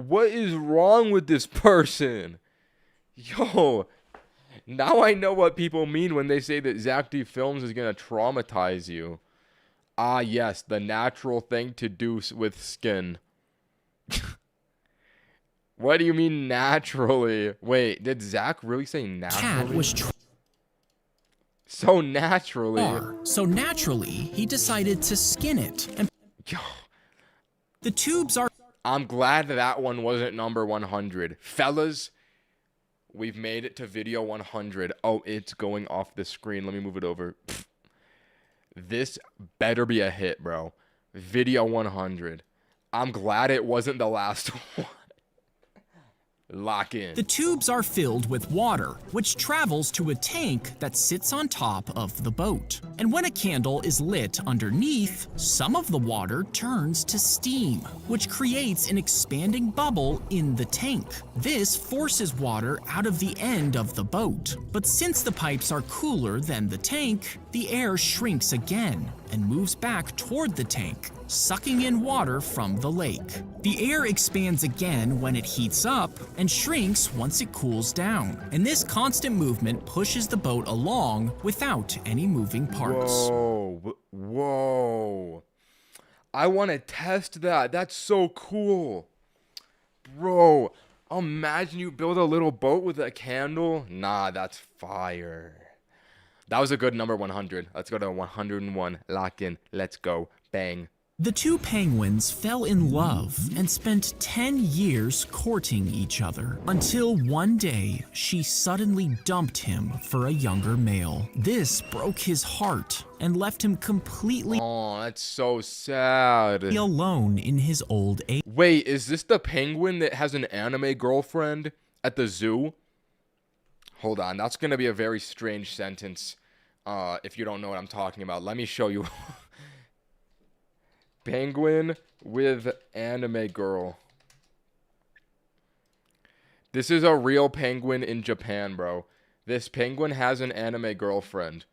What is wrong with this person? Yo, now I know what people mean when they say that Zack D Films is gonna traumatize you. Ah, yes, the natural thing to do with skin. What do you mean naturally? Wait, did Zack really say naturally? Cat was so naturally. So naturally, he decided to skin it. And Yo, the tubes are... I'm glad that one wasn't number 100. Fellas, we've made it to video 100. Oh, it's going off the screen. Let me move it over. Pfft. This better be a hit, bro. Video 100. I'm glad it wasn't the last one. Lock in. The tubes are filled with water, which travels to a tank that sits on top of the boat. And when a candle is lit underneath, some of the water turns to steam, which creates an expanding bubble in the tank. This forces water out of the end of the boat. But since the pipes are cooler than the tank, the air shrinks again and moves back toward the tank, sucking in water from the lake. The air expands again when it heats up and shrinks once it cools down. And this constant movement pushes the boat along without any moving parts. Whoa, whoa. I want to test that. That's so cool. Bro, imagine you build a little boat with a candle. Nah, that's fire. That was a good number 100. Let's go to 101. Lock in. Let's go. Bang. The two penguins fell in love and spent 10 years courting each other until one day she suddenly dumped him for a younger male. This broke his heart and left him completely That's so sad. alone in his old age. Wait, is this the penguin that has an anime girlfriend at the zoo? Hold on, that's gonna be a very strange sentence. If you don't know what I'm talking about, let me show you. Penguin with anime girl. This is a real penguin in Japan, bro. This penguin has an anime girlfriend.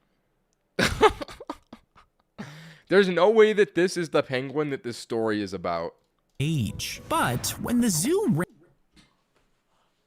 There's no way that this is the penguin that this story is about. But when the zoo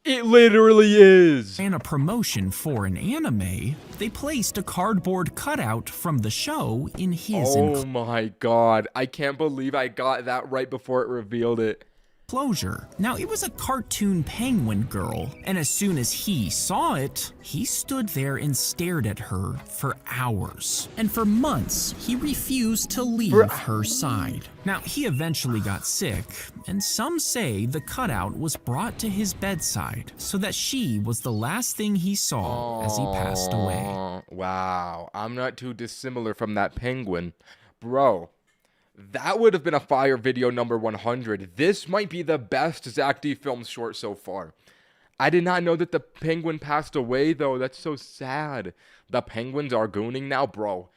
It literally is. ran a promotion for an anime, they placed a cardboard cutout from the show in his Oh my god. I can't believe I got that right before it revealed it. enclosure. Now, it was a cartoon penguin girl, and as soon as he saw it, he stood there and stared at her for hours. And for months, he refused to leave her side. Now, he eventually got sick, and some say the cutout was brought to his bedside so that she was the last thing he saw as he passed away. Wow. I'm not too dissimilar from that penguin. Bro, that would have been a fire video number 100. This might be the best Zack D Films short so far. I did not know that the penguin passed away, though. That's so sad. The penguins are gooning now, bro.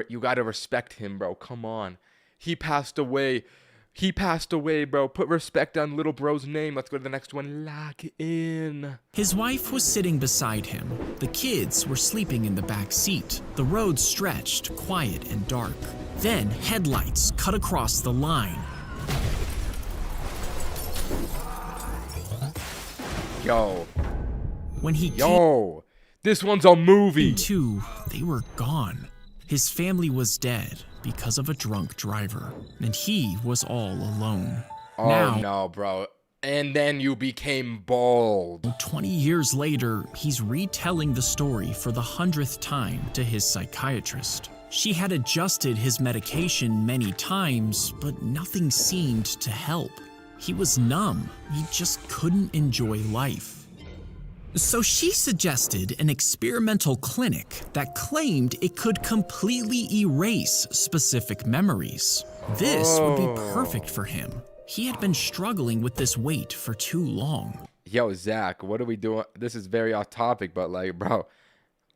You gotta respect him, bro. Come on. He passed away. He passed away, bro. Put respect on little bro's name. Let's go to the next one. Lock in. His wife was sitting beside him. The kids were sleeping in the back seat. The road stretched, quiet and dark. Then headlights cut across the line. Yo. When he Yo. This one's a movie. came to, they were gone. His family was dead because of a drunk driver, and he was all alone. Oh, Now, no, bro. And then you became bald. 20 years later, he's retelling the story for the 100th time to his psychiatrist. She had adjusted his medication many times, but nothing seemed to help. He was numb. He just couldn't enjoy life. So she suggested an experimental clinic that claimed it could completely erase specific memories. This would be perfect for him. He had been struggling with this weight for too long. Yo, Zack, what are we doing? This is very off topic, but like, bro,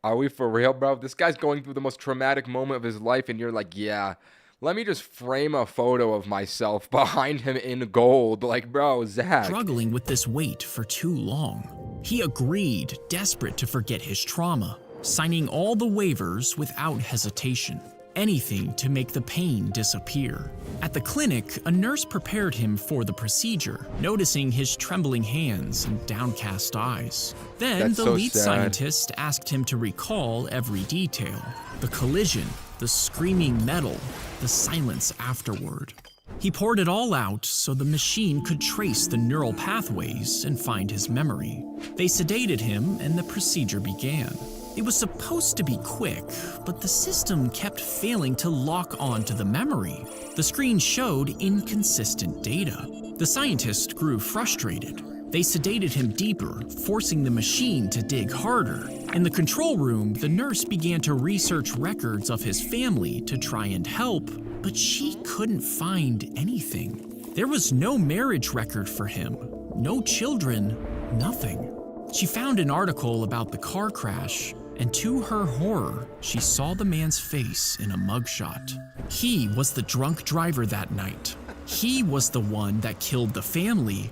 are we for real, bro? This guy's going through the most traumatic moment of his life, and you're like, yeah, let me just frame a photo of myself behind him in gold. Like, bro, Zack. Struggling with this weight for too long. He agreed, desperate to forget his trauma, signing all the waivers without hesitation. anything to make the pain disappear. At the clinic, a nurse prepared him for the procedure, noticing his trembling hands and downcast eyes. Then That's the so lead sad. scientist asked him to recall every detail: the collision, the screaming metal, the silence afterward. He poured it all out so the machine could trace the neural pathways and find his memory. They sedated him and the procedure began. It was supposed to be quick, but the system kept failing to lock onto the memory. The screen showed inconsistent data. The scientist grew frustrated. They sedated him deeper, forcing the machine to dig harder. In the control room, the nurse began to research records of his family to try and help, but she couldn't find anything. There was no marriage record for him, no children, nothing. She found an article about the car crash, and to her horror, she saw the man's face in a mugshot. He was the drunk driver that night. He was the one that killed the family,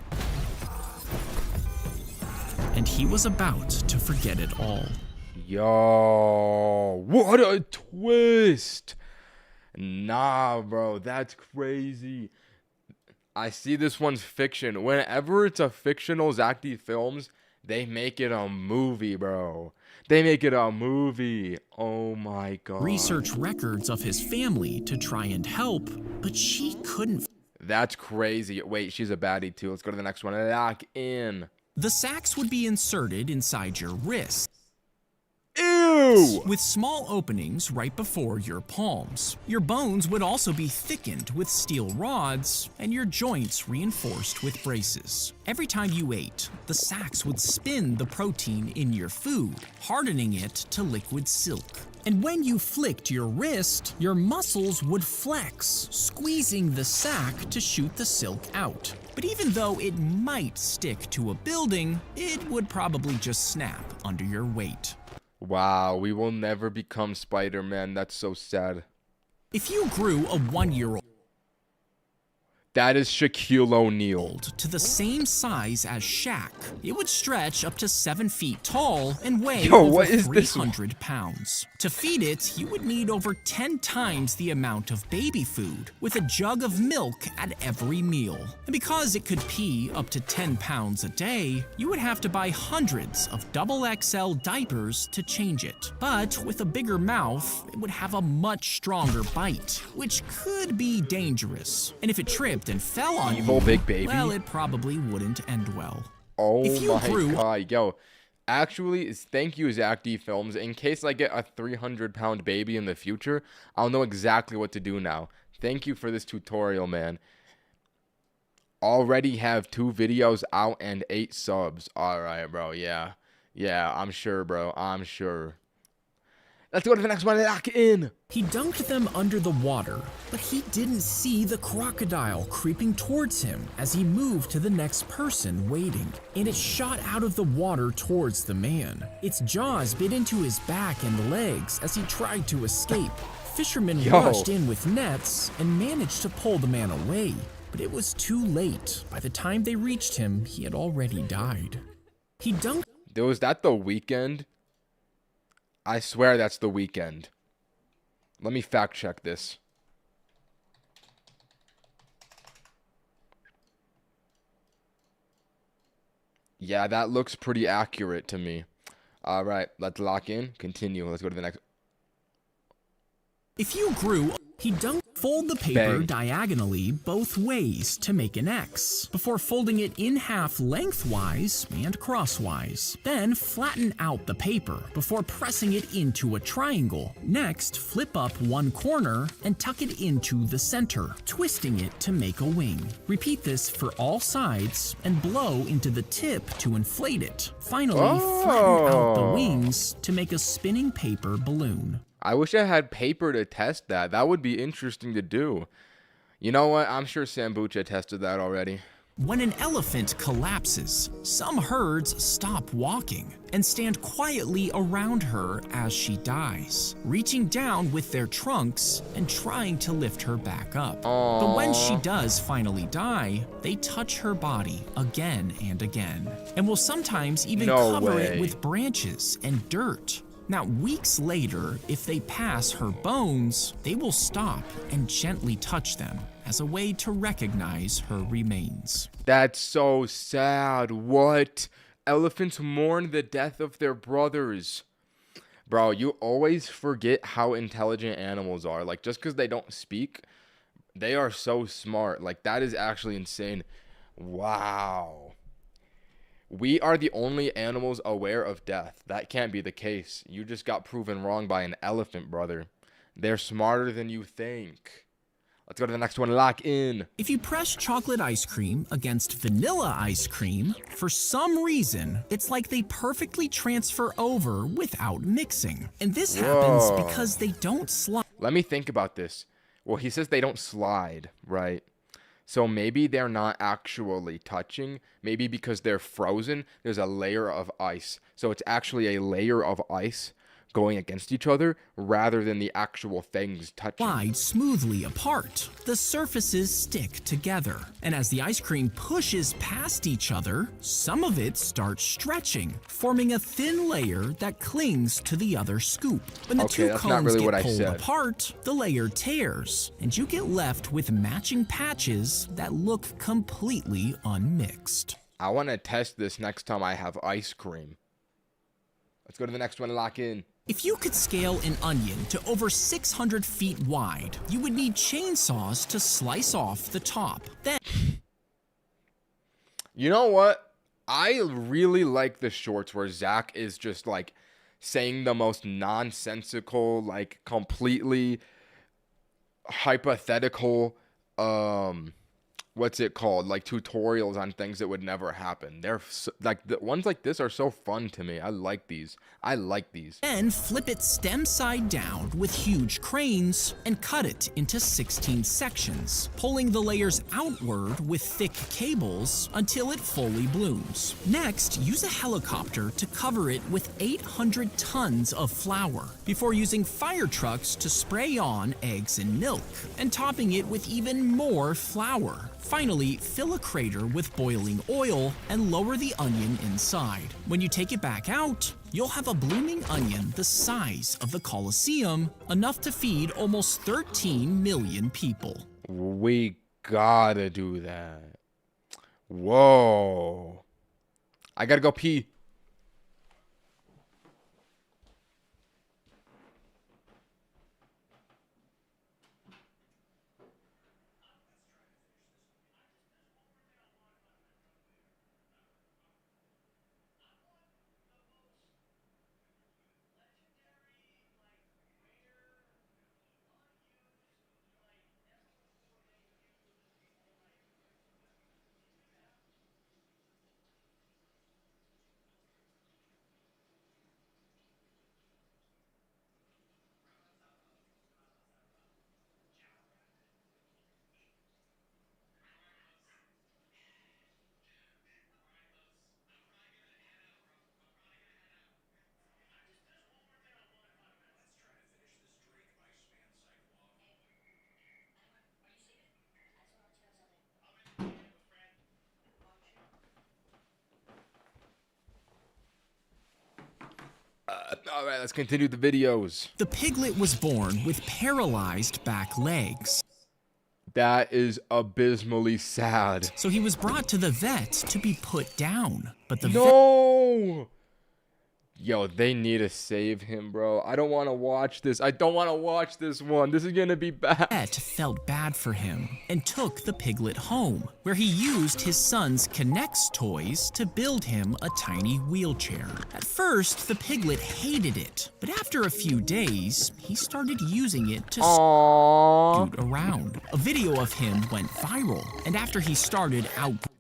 and he was about to forget it all. Yo, what a twist! Nah, bro, that's crazy. I see this one's fiction. Whenever it's a fictional Zack Films, they make it a movie, bro. They make it a movie. Oh my god. Research records of his family to try and help, but she couldn't. That's crazy. Wait, she's a baddie too. Let's go to the next one. Lock in. The sacks would be inserted inside your wrist, Ew! with small openings right before your palms. Your bones would also be thickened with steel rods, and your joints reinforced with braces. Every time you ate, the sacks would spin the protein in your food, hardening it to liquid silk. And when you flicked your wrist, your muscles would flex, squeezing the sack to shoot the silk out. But even though it might stick to a building, it would probably just snap under your weight. Wow, we will never become Spider-Man. That's so sad. If you grew a 1-year-old That is Shaquille O'Neal. to the same size as Shaq, it would stretch up to 7 feet tall and weigh Yo, over what is this? 300 pounds. To feed it, you would need over 10 times the amount of baby food, with a jug of milk at every meal. And because it could pee up to 10 pounds a day, you would have to buy hundreds of XXL diapers to change it. But with a bigger mouth, it would have a much stronger bite, which could be dangerous. And if it tripped and fell on Evil you, big baby. well, it probably wouldn't end well. Oh If you my grew- god, yo. Actually, thank you, Zack Films. In case I get a 300-pound baby in the future, I'll know exactly what to do now. Thank you for this tutorial, man. Already have 2 videos out and 8 subs. Alright, bro, yeah. Yeah, I'm sure, bro. I'm sure. Let's go to the next one. Lock in. He dunked them under the water, but he didn't see the crocodile creeping towards him as he moved to the next person waiting, and it shot out of the water towards the man. Its jaws bit into his back and legs as he tried to escape. Fishermen Yo. rushed in with nets and managed to pull the man away, but it was too late. By the time they reached him, he had already died. He dunked Was that the weekend? I swear that's the weekend. Let me fact check this. Yeah, that looks pretty accurate to me. All right, let's lock in. Continue. Let's go to the next. If you grew, he fold the paper Bang. diagonally both ways to make an X, before folding it in half lengthwise and crosswise. Then flatten out the paper before pressing it into a triangle. Next, flip up one corner and tuck it into the center, twisting it to make a wing. Repeat this for all sides and blow into the tip to inflate it. Finally, flatten out the wings to make a spinning paper balloon. I wish I had paper to test that. That would be interesting to do. You know what? I'm sure Sambucha tested that already. When an elephant collapses, some herds stop walking and stand quietly around her as she dies, reaching down with their trunks and trying to lift her back up. But when she does finally die, they touch her body again and again, and will sometimes even No cover way. it with branches and dirt. Now, weeks later, if they pass her bones, they will stop and gently touch them as a way to recognize her remains. That's so sad. What? Elephants mourn the death of their brothers. Bro, you always forget how intelligent animals are. Like, just because they don't speak, they are so smart. Like, that is actually insane. Wow. We are the only animals aware of death. That can't be the case. You just got proven wrong by an elephant, brother. They're smarter than you think. Let's go to the next one. Lock in. If you press chocolate ice cream against vanilla ice cream, for some reason, it's like they perfectly transfer over without mixing. And this happens because they don't slide. Let me think about this. Well, he says they don't slide, right? So maybe they're not actually touching. Maybe because they're frozen, there's a layer of ice. So it's actually a layer of ice going against each other rather than the actual things touching. Slide smoothly apart. The surfaces stick together. And as the ice cream pushes past each other, some of it starts stretching, forming a thin layer that clings to the other scoop. When the two cones get pulled apart, the layer tears, and you get left with matching patches that look completely unmixed. I want to test this next time I have ice cream. Let's go to the next one. Lock in. If you could scale an onion to over 600 feet wide, you would need chainsaws to slice off the top. Then, you know what? I really like the shorts where Zack is just like saying the most nonsensical, like completely hypothetical, what's it called? Like tutorials on things that would never happen. They're like the ones like this are so fun to me. I like these. Then flip it stem side down with huge cranes and cut it into 16 sections, pulling the layers outward with thick cables until it fully blooms. Next, use a helicopter to cover it with 800 tons of flour before using fire trucks to spray on eggs and milk and topping it with even more flour. Finally, fill a crater with boiling oil and lower the onion inside. When you take it back out, you'll have a blooming onion the size of the Colosseum, enough to feed almost 13 million people. We gotta do that. Whoa. I gotta go pee. All right, let's continue the videos. The piglet was born with paralyzed back legs. That is abysmally sad. So he was brought to the vet to be put down. But the No! Yo, they need to save him, bro. I don't want to watch this. I don't want to watch this one. This is going to be bad. Vet felt bad for him and took the piglet home, where he used his son's K'NEX toys to build him a tiny wheelchair. At first, the piglet hated it, but after a few days, he started using it to scoot around. A video of him went viral, and after he started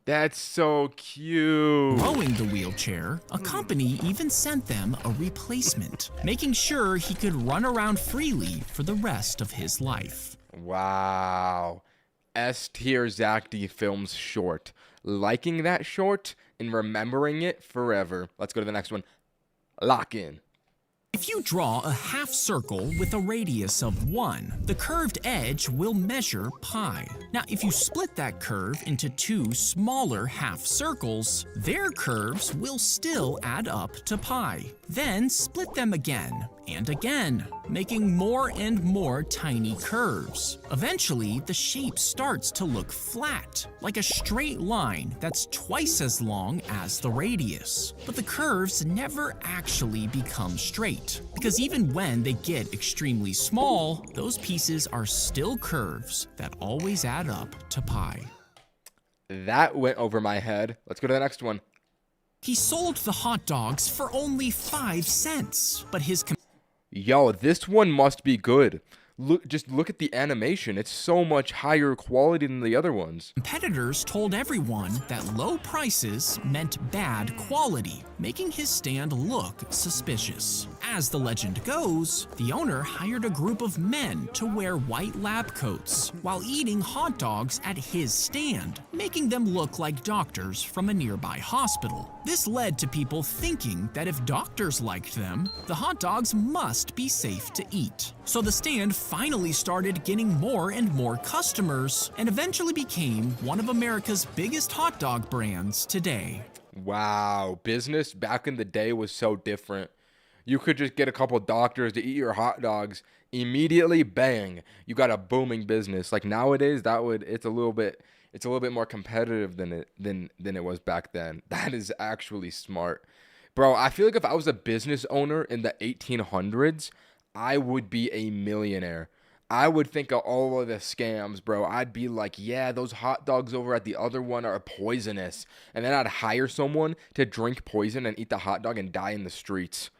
That's so cute. growing the wheelchair, a company even sent them a replacement, making sure he could run around freely for the rest of his life. Wow. S tier Zack D Films short. Liking that short and remembering it forever. Let's go to the next one. Lock in. If you draw a half circle with a radius of 1, the curved edge will measure pi. Now, if you split that curve into 2 smaller half circles, their curves will still add up to pi. Then split them again and again, making more and more tiny curves. Eventually, the shape starts to look flat, like a straight line that's twice as long as the radius. But the curves never actually become straight, because even when they get extremely small, those pieces are still curves that always add up to pi. That went over my head. Let's go to the next one. He sold the hot dogs for only 5 cents, but his Yo, this one must be good. Just look at the animation. It's so much higher quality than the other ones. competitors told everyone that low prices meant bad quality, making his stand look suspicious. As the legend goes, the owner hired a group of men to wear white lab coats while eating hot dogs at his stand, making them look like doctors from a nearby hospital. This led to people thinking that if doctors liked them, the hot dogs must be safe to eat. So the stand finally started getting more and more customers and eventually became one of America's biggest hot dog brands today. Wow, business back in the day was so different. You could just get a couple doctors to eat your hot dogs, immediately bang, you got a booming business. Like nowadays, it's a little bit more competitive than it was back then. That is actually smart. Bro, I feel like if I was a business owner in the 1800s, I would be a millionaire. I would think of all of the scams, bro. I'd be like, yeah, those hot dogs over at the other one are poisonous. And then I'd hire someone to drink poison and eat the hot dog and die in the streets.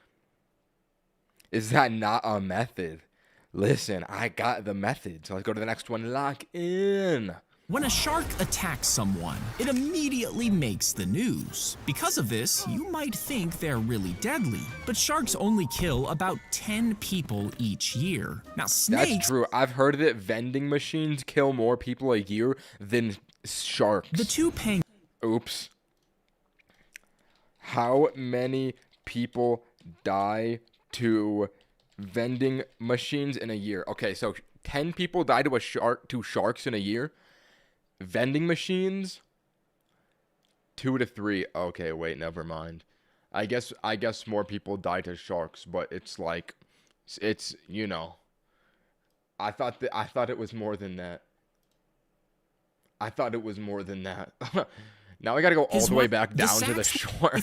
Is that not a method? Listen, I got the method. So let's go to the next one. Lock in. When a shark attacks someone, it immediately makes the news. Because of this, you might think they're really deadly, but sharks only kill about 10 people each year. Now, snakes... That's true. I've heard that vending machines kill more people a year than sharks. The two penguins... Oops. How many people die to vending machines in a year? Okay, so 10 people die to sharks in a year. Vending machines, 2 to 3. Okay, wait, never mind. I guess more people die to sharks, but it's like, it's, you know. I thought it was more than that. Now I gotta go all the way back down to the shore.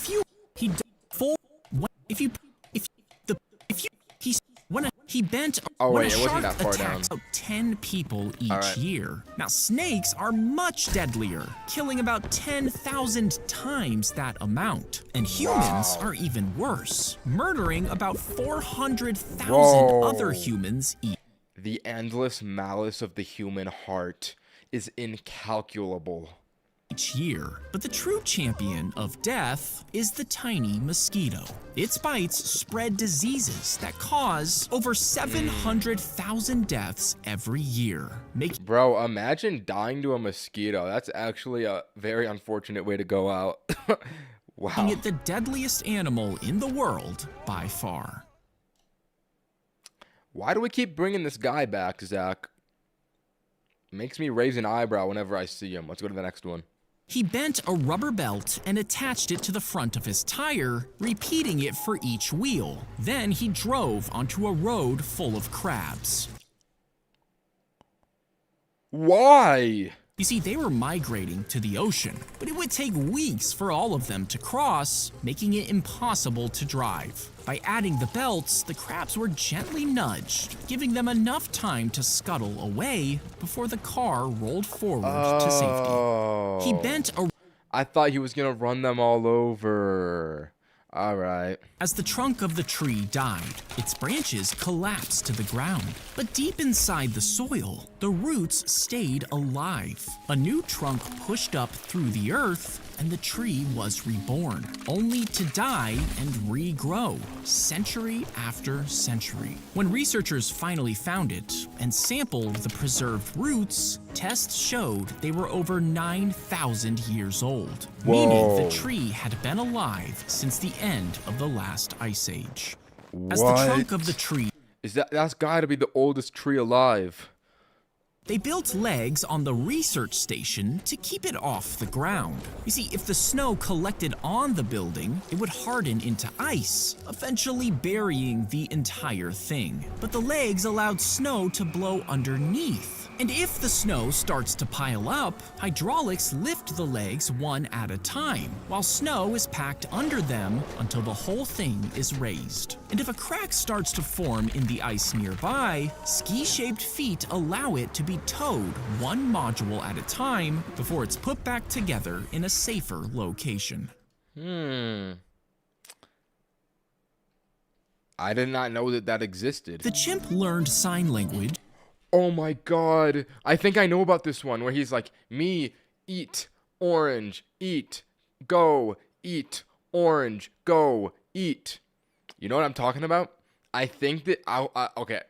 He bent. Oh when wait, a it wasn't shark that far down. attacks about 10 people each year. Now, snakes are much deadlier, killing about 10,000 times that amount. And humans are even worse, murdering about 400,000 other humans each. The endless malice of the human heart is incalculable. Year. But the true champion of death is the tiny mosquito. Its bites spread diseases that cause over 700,000 deaths every year. Bro, imagine dying to a mosquito. That's actually a very unfortunate way to go out. Wow. Making it the deadliest animal in the world by far. Why do we keep bringing this guy back, Zack? Makes me raise an eyebrow whenever I see him. Let's go to the next one. He bent a rubber belt and attached it to the front of his tire, repeating it for each wheel. Then he drove onto a road full of crabs. Why? You see, they were migrating to the ocean, but it would take weeks for all of them to cross, making it impossible to drive. By adding the belts, the crabs were gently nudged, giving them enough time to scuttle away before the car rolled forward to safety. He bent a... I thought he was gonna run them all over. All right. As the trunk of the tree died, its branches collapsed to the ground. But deep inside the soil, the roots stayed alive. A new trunk pushed up through the earth, and the tree was reborn, only to die and regrow, century after century. When researchers finally found it and sampled the preserved roots, tests showed they were over 9,000 years old, meaning the tree had been alive since the end of the last ice age. As the trunk of the tree, That's gotta be the oldest tree alive. they built legs on the research station to keep it off the ground. You see, if the snow collected on the building, it would harden into ice, eventually burying the entire thing. But the legs allowed snow to blow underneath. And if the snow starts to pile up, hydraulics lift the legs one at a time, while snow is packed under them until the whole thing is raised. And if a crack starts to form in the ice nearby, ski-shaped feet allow it to be towed one module at a time before it's put back together in a safer location. I did not know that existed. The chimp learned sign language. Oh my god. I think I know about this one where he's like, me, eat, orange, eat, go, eat, orange, go, eat. You know what I'm talking about? I think that, okay,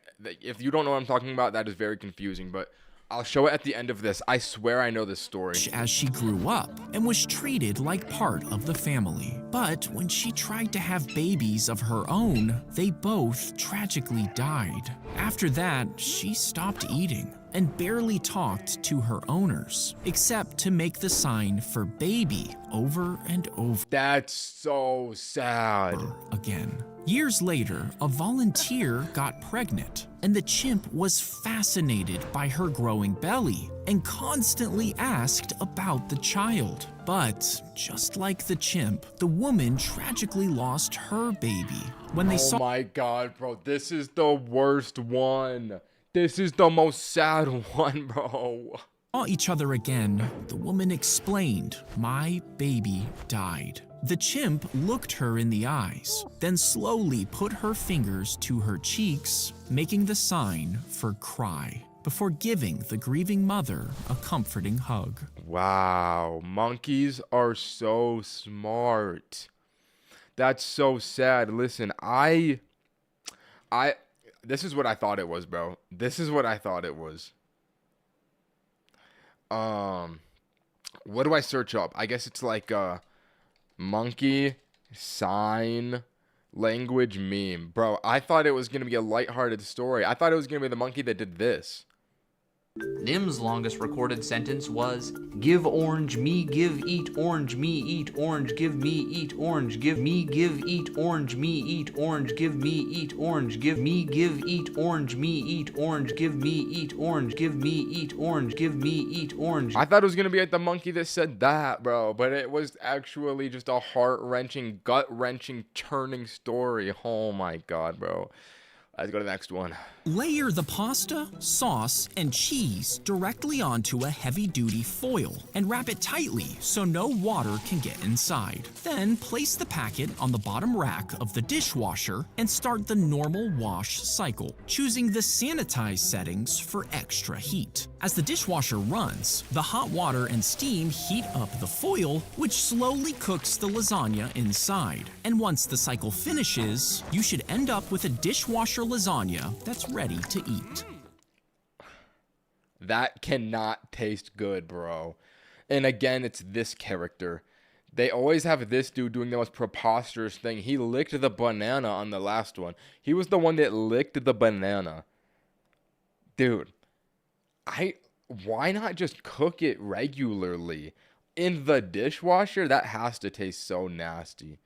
if you don't know what I'm talking about, that is very confusing, but I'll show it at the end of this. I swear I know this story. As she grew up and was treated like part of the family. But when she tried to have babies of her own, they both tragically died. After that, she stopped eating and barely talked to her owners, except to make the sign for baby over and over. That's so sad. Again. Years later, a volunteer got pregnant, and the chimp was fascinated by her growing belly and constantly asked about the child. But just like the chimp, the woman tragically lost her baby when they saw. Oh my god, bro, this is the worst one. This is the most sad one, bro. Each other again, the woman explained, "My baby died." The chimp looked her in the eyes, then slowly put her fingers to her cheeks, making the sign for cry, before giving the grieving mother a comforting hug. Wow, monkeys are so smart. That's so sad. Listen, this is what I thought it was, bro. This is what I thought it was. What do I search up? I guess it's like monkey sign language meme. Bro, I thought it was going to be a lighthearted story. I thought it was going to be the monkey that did this. Nim's longest recorded sentence was, "Give orange, me give eat orange, me eat orange, give me eat orange, give me give eat orange, me eat orange, give me eat orange, give me give eat orange, me eat orange, give me eat orange, give me eat orange, give me eat orange." I thought it was going to be like the monkey that said that, bro, but it was actually just a heart-wrenching, gut-wrenching, churning story. Oh my god, bro. Let's go to the next one. Layer the pasta, sauce, and cheese directly onto a heavy-duty foil and wrap it tightly so no water can get inside. Then place the packet on the bottom rack of the dishwasher and start the normal wash cycle, choosing the sanitize settings for extra heat. As the dishwasher runs, the hot water and steam heat up the foil, which slowly cooks the lasagna inside. And once the cycle finishes, you should end up with a dishwasher lasagna that's ready to eat. That cannot taste good, bro. And again, it's this character. They always have this dude doing the most preposterous thing. He licked the banana on the last one. He was the one that licked the banana. Dude, why not just cook it regularly? In the dishwasher? That has to taste so nasty.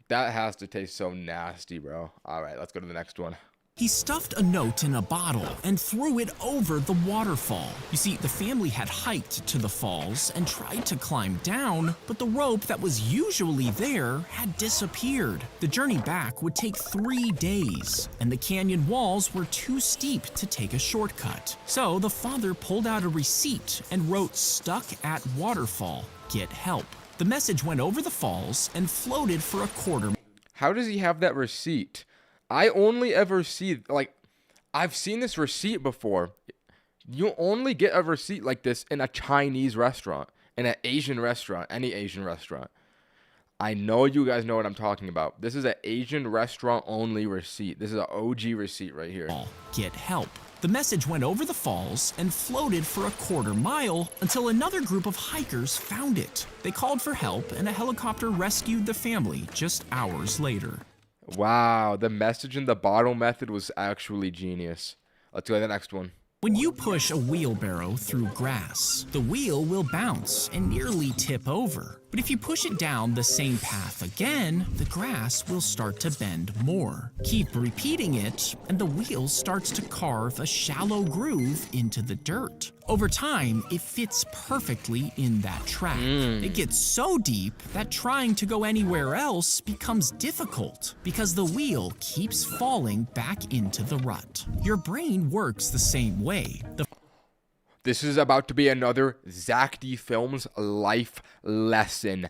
That has to taste so nasty, bro. All right, let's go to the next one. He stuffed a note in a bottle and threw it over the waterfall. You see, the family had hiked to the falls and tried to climb down, but the rope that was usually there had disappeared. The journey back would take 3 days, and the canyon walls were too steep to take a shortcut. So the father pulled out a receipt and wrote, "Stuck at waterfall, get help." The message went over the falls and floated for a quarter. How does he have that receipt? I only ever see, like, I've seen this receipt before. You only get a receipt like this in a Chinese restaurant, in an Asian restaurant, any Asian restaurant. I know you guys know what I'm talking about. This is an Asian restaurant only receipt. This is an OG receipt right here. Get help. The message went over the falls and floated for a quarter mile until another group of hikers found it. They called for help and a helicopter rescued the family just hours later. Wow, the message in the bottle method was actually genius. Let's go to the next one. When you push a wheelbarrow through grass, the wheel will bounce and nearly tip over. But if you push it down the same path again, the grass will start to bend more. Keep repeating it, and the wheel starts to carve a shallow groove into the dirt. Over time, it fits perfectly in that track. It gets so deep that trying to go anywhere else becomes difficult because the wheel keeps falling back into the rut. Your brain works the same way. This is about to be another Zack D Films life lesson.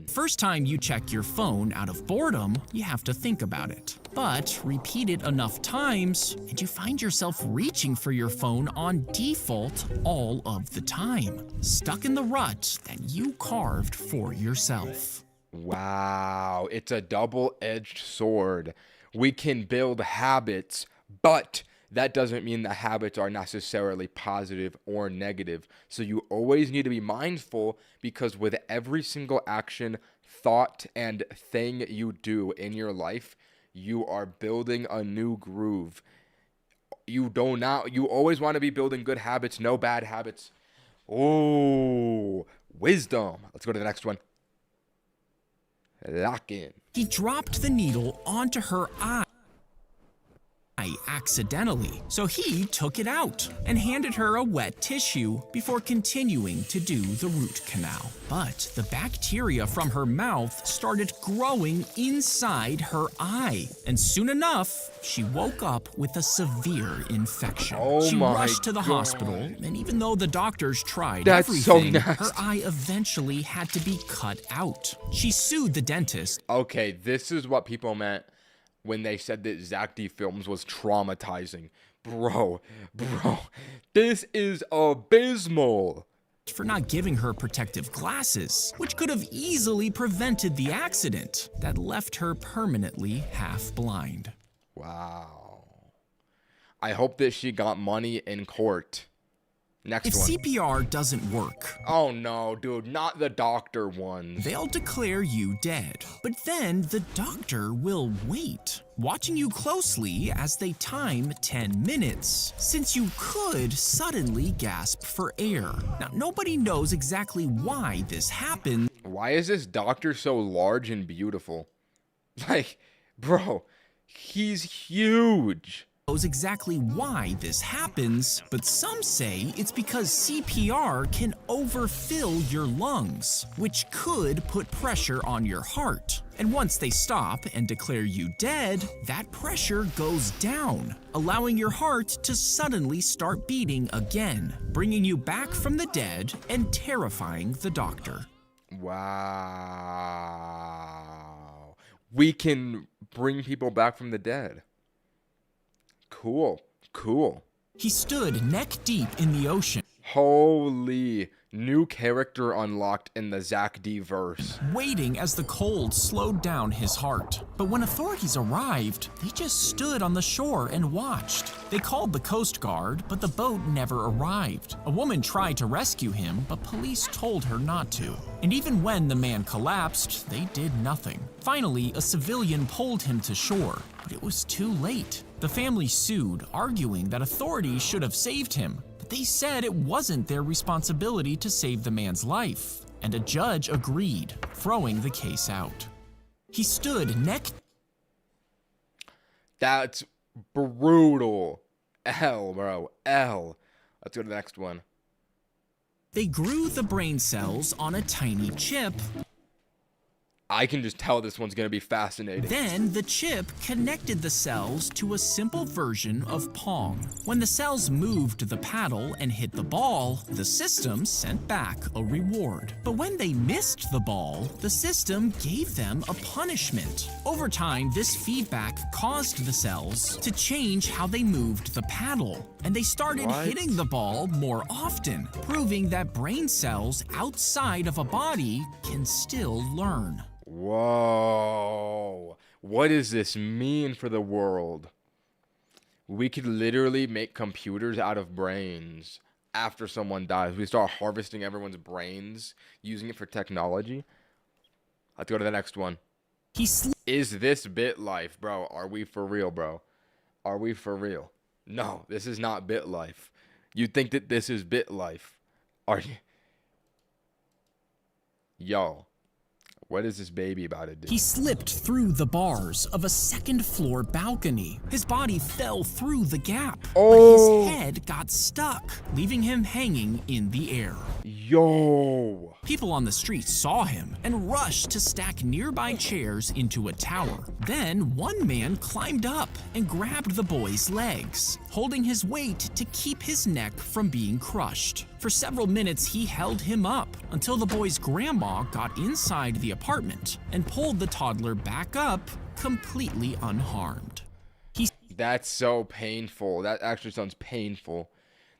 First time you check your phone out of boredom, you have to think about it. But repeat it enough times, and you find yourself reaching for your phone on default all of the time, stuck in the rut that you carved for yourself. Wow, it's a double-edged sword. We can build habits, but that doesn't mean the habits are necessarily positive or negative. So you always need to be mindful, because with every single action, thought, and thing you do in your life, you are building a new groove. You always want to be building good habits, no bad habits. Oh, wisdom. Let's go to the next one. Lock in. He dropped the needle onto her eye accidentally, so he took it out and handed her a wet tissue before continuing to do the root canal. But the bacteria from her mouth started growing inside her eye, and soon enough, she woke up with a severe infection. She rushed to the hospital, and even though the doctors tried everything, her eye eventually had to be cut out. She sued the dentist. Okay, this is what people meant when they said that Zack D Films was traumatizing. Bro, this is abysmal. For not giving her protective glasses, which could have easily prevented the accident that left her permanently half blind. Wow. I hope that she got money in court. Next one. If CPR doesn't work, oh no, dude, not the doctor ones. They'll declare you dead. But then the doctor will wait, watching you closely as they time 10 minutes, since you could suddenly gasp for air. Now, nobody knows exactly why this happens. Why is this doctor so large and beautiful? Like, bro, he's huge. Knows exactly why this happens, but some say it's because CPR can overfill your lungs, which could put pressure on your heart. And once they stop and declare you dead, that pressure goes down, allowing your heart to suddenly start beating again, bringing you back from the dead and terrifying the doctor. Wow. We can bring people back from the dead. Cool. He stood neck deep in the ocean. Holy, new character unlocked in the Zack D verse. Waiting as the cold slowed down his heart. But when authorities arrived, they just stood on the shore and watched. They called the Coast Guard, but the boat never arrived. A woman tried to rescue him, but police told her not to. And even when the man collapsed, they did nothing. Finally, a civilian pulled him to shore, but it was too late. The family sued, arguing that authorities should have saved him, but they said it wasn't their responsibility to save the man's life, and a judge agreed, throwing the case out. He stood neck. That's brutal. L, bro. L. Let's go to the next one. They grew the brain cells on a tiny chip. I can just tell this one's gonna be fascinating. Then the chip connected the cells to a simple version of Pong. When the cells moved the paddle and hit the ball, the system sent back a reward. But when they missed the ball, the system gave them a punishment. Over time, this feedback caused the cells to change how they moved the paddle, and they started hitting the ball more often, proving that brain cells outside of a body can still learn. Whoa. What does this mean for the world? We could literally make computers out of brains after someone dies. We start harvesting everyone's brains, using it for technology. Let's go to the next one. He slipped. Is this bit life, bro? Are we for real, bro? Are we for real? No, this is not bit life. You think that this is bit life? Are you? Yo, what is this baby about to do? He slipped through the bars of a second-floor balcony. His body fell through the gap, Oh. but his head got stuck, leaving him hanging in the air. Yo. People on the street saw him and rushed to stack nearby chairs into a tower. Then one man climbed up and grabbed the boy's legs, holding his weight to keep his neck from being crushed. For several minutes, he held him up until the boy's grandma got inside the apartment and pulled the toddler back up, completely unharmed. That's so painful. That actually sounds painful.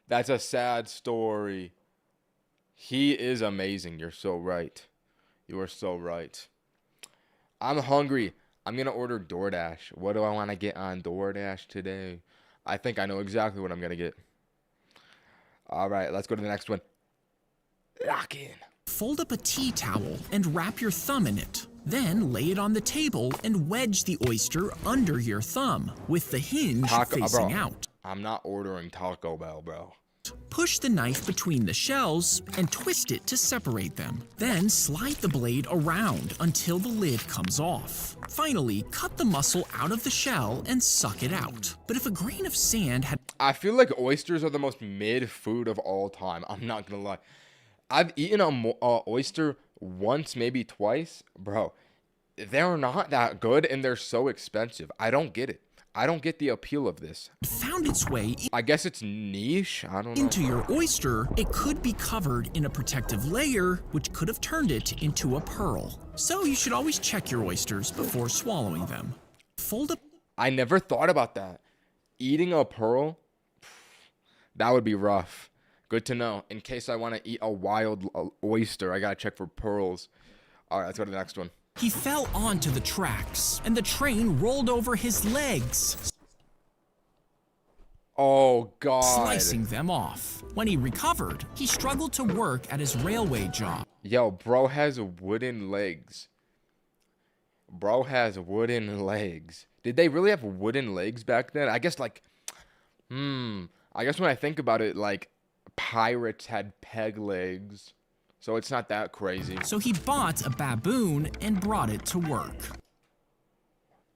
That's a sad story. He is amazing. You're so right. You are so right. I'm hungry. I'm going to order DoorDash. What do I want to get on DoorDash today? I think I know exactly what I'm going to get. All right, let's go to the next one. Lock in. Fold up a tea towel and wrap your thumb in it. Then lay it on the table and wedge the oyster under your thumb with the hinge facing out. I'm not ordering Taco Bell, bro. Push the knife between the shells and twist it to separate them. Then slide the blade around until the lid comes off. Finally, cut the mussel out of the shell and suck it out. But if a grain of sand had... I feel like oysters are the most mid food of all time. I'm not gonna lie. I've eaten a oyster once, maybe twice. Bro, they're not that good and they're so expensive. I don't get it. I don't get the appeal of this. found its way I guess it's niche. I don't know. into your oyster, it could be covered in a protective layer, which could have turned it into a pearl. So you should always check your oysters before swallowing them. Fold up. I never thought about that. Eating a pearl, that would be rough. Good to know. In case I want to eat a wild oyster, I gotta check for pearls. All right, let's go to the next one. He fell onto the tracks, and the train rolled over his legs, Oh, God. slicing them off. When he recovered, he struggled to work at his railway job. Yo, bro has wooden legs. Bro has wooden legs. Did they really have wooden legs back then? I guess, like, I guess when I think about it, like, pirates had peg legs. So it's not that crazy. So he bought a baboon and brought it to work.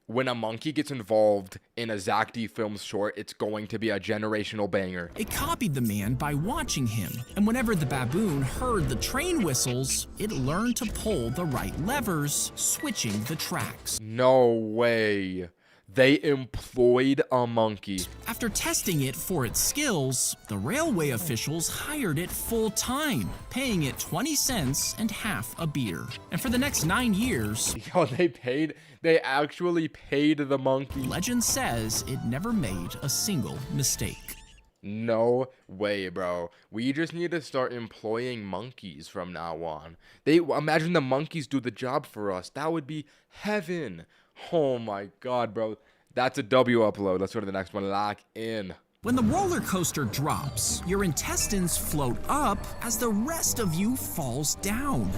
When a monkey gets involved in a Zack D Films short, it's going to be a generational banger. It copied the man by watching him, and whenever the baboon heard the train whistles, it learned to pull the right levers, switching the tracks. No way. They employed a monkey. After testing it for its skills, the railway officials hired it full time, paying it 20 cents and half a beer. And for the next 9 years, Yo, they actually paid the monkey. legend says it never made a single mistake. No way, bro. We just need to start employing monkeys from now on. Imagine the monkeys do the job for us. That would be heaven. Oh my God, bro. That's a W upload. Let's go to the next one. Lock in. When the roller coaster drops, your intestines float up as the rest of you falls down.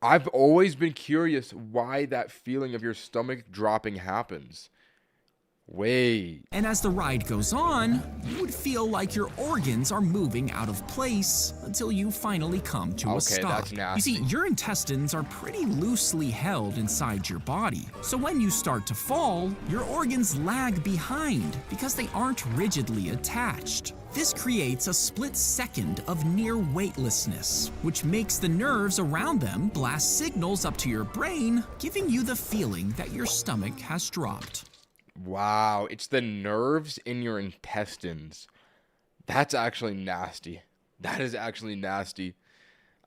I've always been curious why that feeling of your stomach dropping happens. Wait. And as the ride goes on, you would feel like your organs are moving out of place until you finally come to a stop. That's nasty. You see, your intestines are pretty loosely held inside your body. So when you start to fall, your organs lag behind because they aren't rigidly attached. This creates a split second of near weightlessness, which makes the nerves around them blast signals up to your brain, giving you the feeling that your stomach has dropped. Wow, it's the nerves in your intestines. That's actually nasty. That is actually nasty.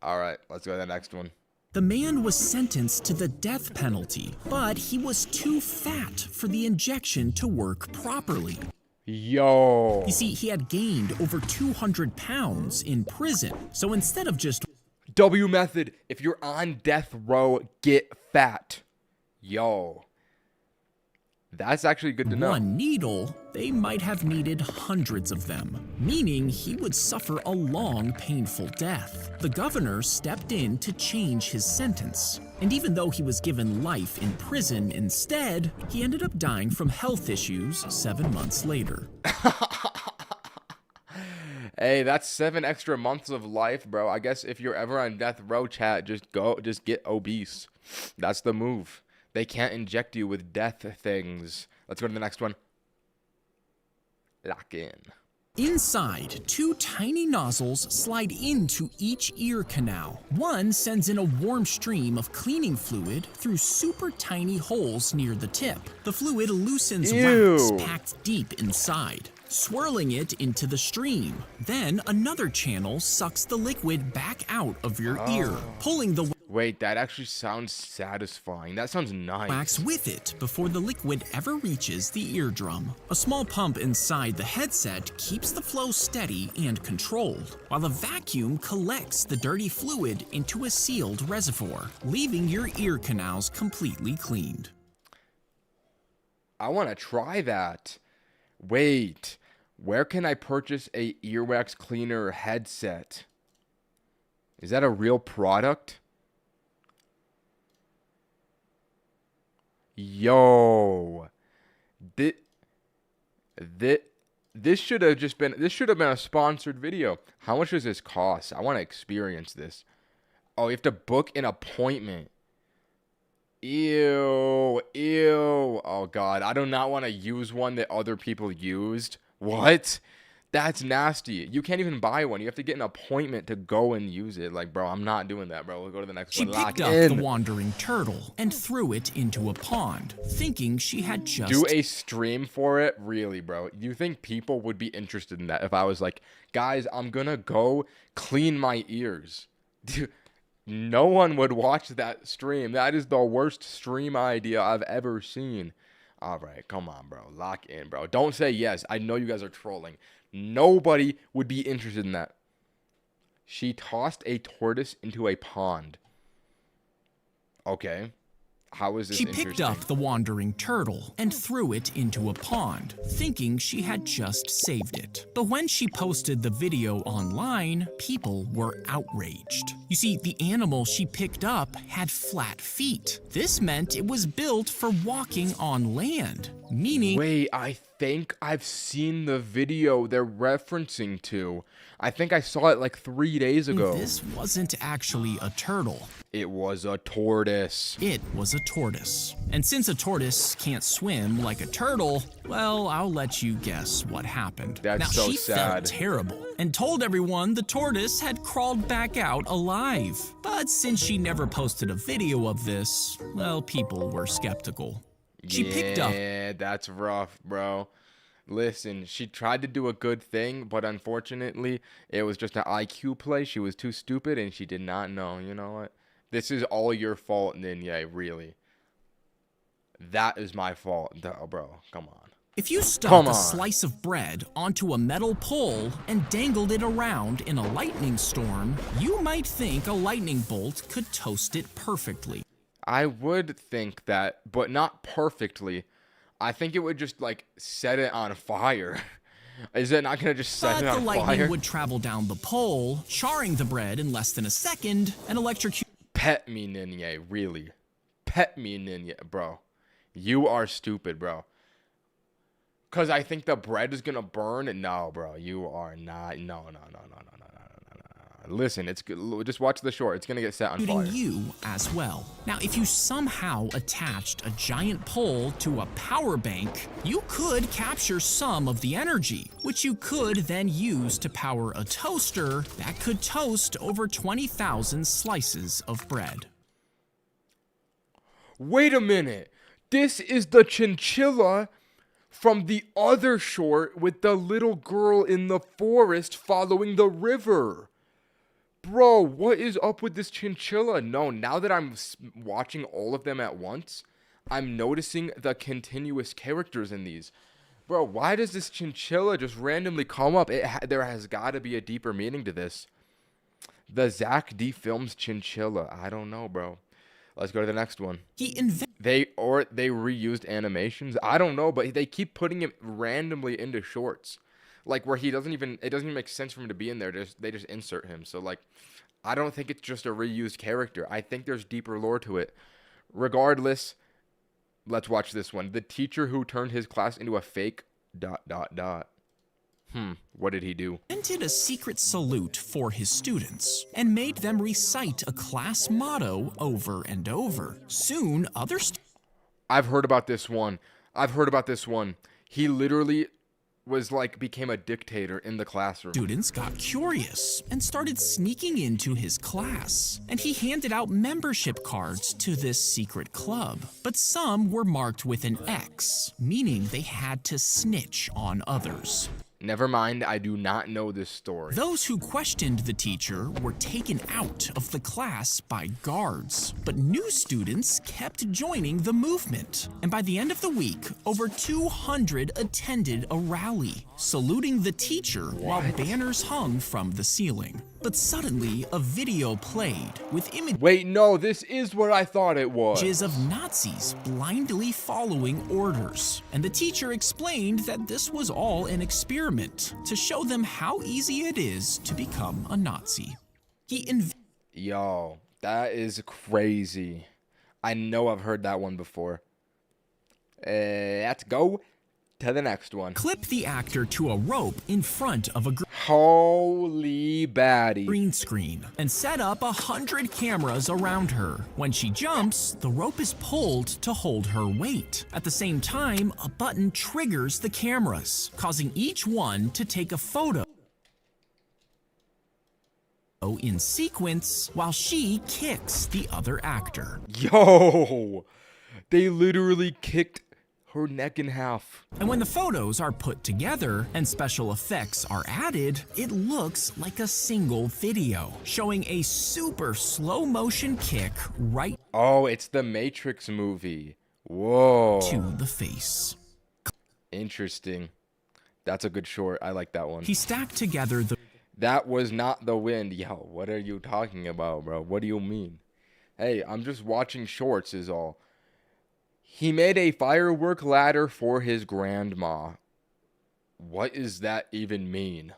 All right, let's go to the next one. The man was sentenced to the death penalty, but he was too fat for the injection to work properly. Yo. You see, he had gained over 200 pounds in prison, so instead of just W method. If you're on death row, get fat. Yo. That's actually good to know. one needle, they might have needed hundreds of them, meaning he would suffer a long, painful death. The governor stepped in to change his sentence, and even though he was given life in prison instead, he ended up dying from health issues 7 months later. Hey, that's 7 extra months of life, bro. I guess if you're ever on death row, chat, just get obese. That's the move. They can't inject you with death things. Let's go to the next one. Lock in. Inside, 2 tiny nozzles slide into each ear canal. One sends in a warm stream of cleaning fluid through super tiny holes near the tip. The fluid loosens wax packed deep inside, swirling it into the stream. Then another channel sucks the liquid back out of your ear, pulling the Wait, that actually sounds satisfying. That sounds nice. wax with it before the liquid ever reaches the eardrum. A small pump inside the headset keeps the flow steady and controlled, while a vacuum collects the dirty fluid into a sealed reservoir, leaving your ear canals completely cleaned. I want to try that. Wait, where can I purchase a earwax cleaner headset? Is that a real product? Yo, this should have been a sponsored video. How much does this cost? I want to experience this. Oh, you have to book an appointment. Ew. Oh God, I do not want to use one that other people used. What? That's nasty. You can't even buy one. You have to get an appointment to go and use it. Like, bro, I'm not doing that, bro. We'll go to the next one. She picked up the wandering turtle and threw it into a pond, thinking she had just... Do a stream for it? Really, bro? You think people would be interested in that if I was like, guys, I'm gonna go clean my ears? Dude, no one would watch that stream. That is the worst stream idea I've ever seen. All right, come on, bro. Lock in, bro. Don't say yes. I know you guys are trolling. Nobody would be interested in that. She tossed a tortoise into a pond. Okay. How is this interesting? She picked up the wandering turtle and threw it into a pond, thinking she had just saved it. But when she posted the video online, people were outraged. You see, the animal she picked up had flat feet. This meant it was built for walking on land, meaning... Wait, I think I've seen the video they're referencing to. I think I saw it like 3 days ago. This wasn't actually a turtle. It was a tortoise. It was a tortoise. And since a tortoise can't swim like a turtle, well, I'll let you guess what happened. That's so she sad. felt terrible and told everyone the tortoise had crawled back out alive. But since she never posted a video of this, well, people were skeptical. She picked up... Yeah, that's rough, bro. Listen, she tried to do a good thing, but unfortunately, it was just an IQ play. She was too stupid, and she did not know. You know what? This is all your fault, Ninye, really. That is my fault. Bro, come on. If you stuck a slice of bread onto a metal pole and dangled it around in a lightning storm, you might think a lightning bolt could toast it perfectly. I would think that, but not perfectly. I think it would just, like, set it on fire. Is it not going to just set it on fire? But the lightning would travel down the pole, charring the bread in less than a second, and electrocute... Pet me, Ninye, really. Pet me, Ninye, bro. You are stupid, bro. Because I think the bread is going to burn? No, bro, you are not. No. Listen, it's good. Just watch the short. It's going to get set on fire. You as well. Now, if you somehow attached a giant pole to a power bank, you could capture some of the energy, which you could then use to power a toaster that could toast over 20,000 slices of bread. Wait a minute. This is the chinchilla from the other short with the little girl in the forest following the river. Bro, what is up with this chinchilla? No, now that I'm watching all of them at once, I'm noticing the continuous characters in these. Bro, why does this chinchilla just randomly come up? There has got to be a deeper meaning to this. The Zack defilms chinchilla. I don't know, bro. Let's go to the next one. He invented... They reused animations. I don't know, but they keep putting him randomly into shorts, like where it doesn't even make sense for him to be in there. They just insert him. So like, I don't think it's just a reused character. I think there's deeper lore to it. Regardless, let's watch this one. The teacher who turned his class into a fake ... What did he do? Invented a secret salute for his students and made them recite a class motto over and over. Soon, other I've heard about this one. He literally became a dictator in the classroom. students got curious and started sneaking into his class, and he handed out membership cards to this secret club. But some were marked with an X, meaning they had to snitch on others. Never mind, I do not know this story. Those who questioned the teacher were taken out of the class by guards, but new students kept joining the movement. And by the end of the week, over 200 attended a rally, saluting the teacher while banners hung from the ceiling. But suddenly, a video played with Wait, no, this is what I thought it was. images of Nazis blindly following orders. And the teacher explained that this was all an experiment to show them how easy it is to become a Nazi. Yo, that is crazy. I know I've heard that one before. Let's go to the next one. Clipped the actor to a rope in front of a Holy baddie. green screen and set up 100 cameras around her. When she jumps, the rope is pulled to hold her weight. At the same time, a button triggers the cameras, causing each one to take a photo in sequence while she kicks the other actor. Yo, they literally kicked her neck in half. And when the photos are put together and special effects are added, it looks like a single video, showing a super slow motion kick right Oh, it's the Matrix movie. Whoa. to the face. Interesting. That's a good short. I like that one. He stacked together the That was not the wind. Yo, what are you talking about, bro? What do you mean? Hey, I'm just watching shorts is all. He made a firework ladder for his grandma. What does that even mean?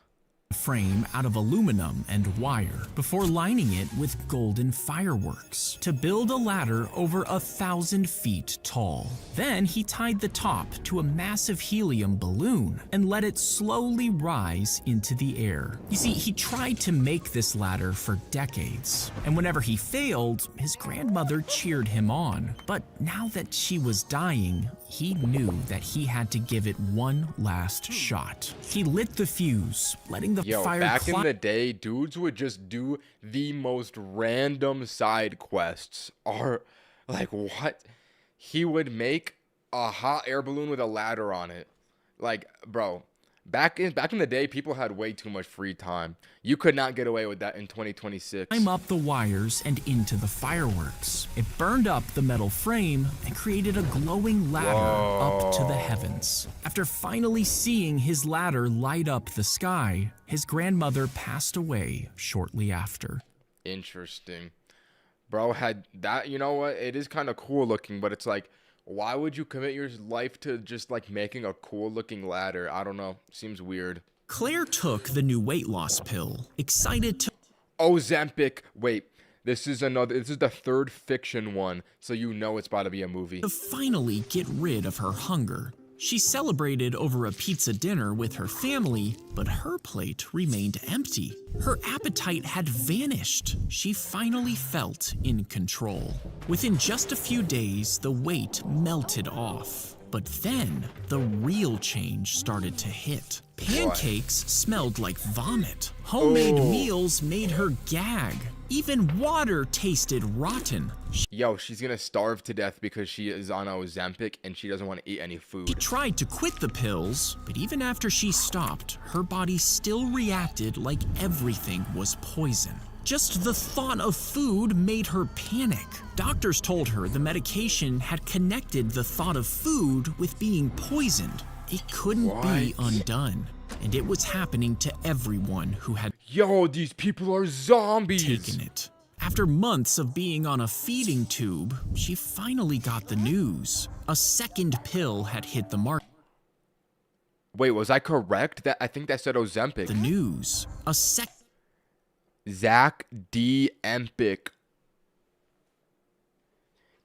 frame out of aluminum and wire before lining it with golden fireworks to build a ladder over 1,000 feet tall. Then he tied the top to a massive helium balloon and let it slowly rise into the air. You see, he tried to make this ladder for decades, and whenever he failed, his grandmother cheered him on. But now that she was dying, he knew that he had to give it one last shot. He lit the fuse, letting the fire back in the day, dudes would just do the most random side quests. Or, like, what? He would make a hot air balloon with a ladder on it. Like, bro, back in the day, people had way too much free time. You could not get away with that in 2026. Climb up the wires and into the fireworks. It burned up the metal frame and created a glowing ladder up to the heavens. After finally seeing his ladder light up the sky, his grandmother passed away shortly after. Interesting. Bro had that, you know what? It is kind of cool looking, but it's like, why would you commit your life to just like making a cool looking ladder? I don't know. Seems weird. Claire took the new weight loss pill, excited to Ozempic. Wait, this is the third fiction one, so you know it's about to be a movie. finally get rid of her hunger. She celebrated over a pizza dinner with her family, but her plate remained empty. Her appetite had vanished. She finally felt in control. Within just a few days, the weight melted off. But then, the real change started to hit. Pancakes smelled like vomit. Homemade meals made her gag. Even water tasted rotten. Yo, she's gonna starve to death because she is on Ozempic and she doesn't want to eat any She food. tried to quit the pills, but even after she stopped, her body still reacted like everything was poison. Just the thought of food made her panic. Doctors told her the medication had connected the thought of food with being poisoned. It couldn't be undone, and it was happening to everyone who had Yo, these people are zombies. taken it. After months of being on a feeding tube, she finally got the news. A second pill had hit the market. Wait, was I correct? I think that said Ozempic. The news. A Zack D. Empic.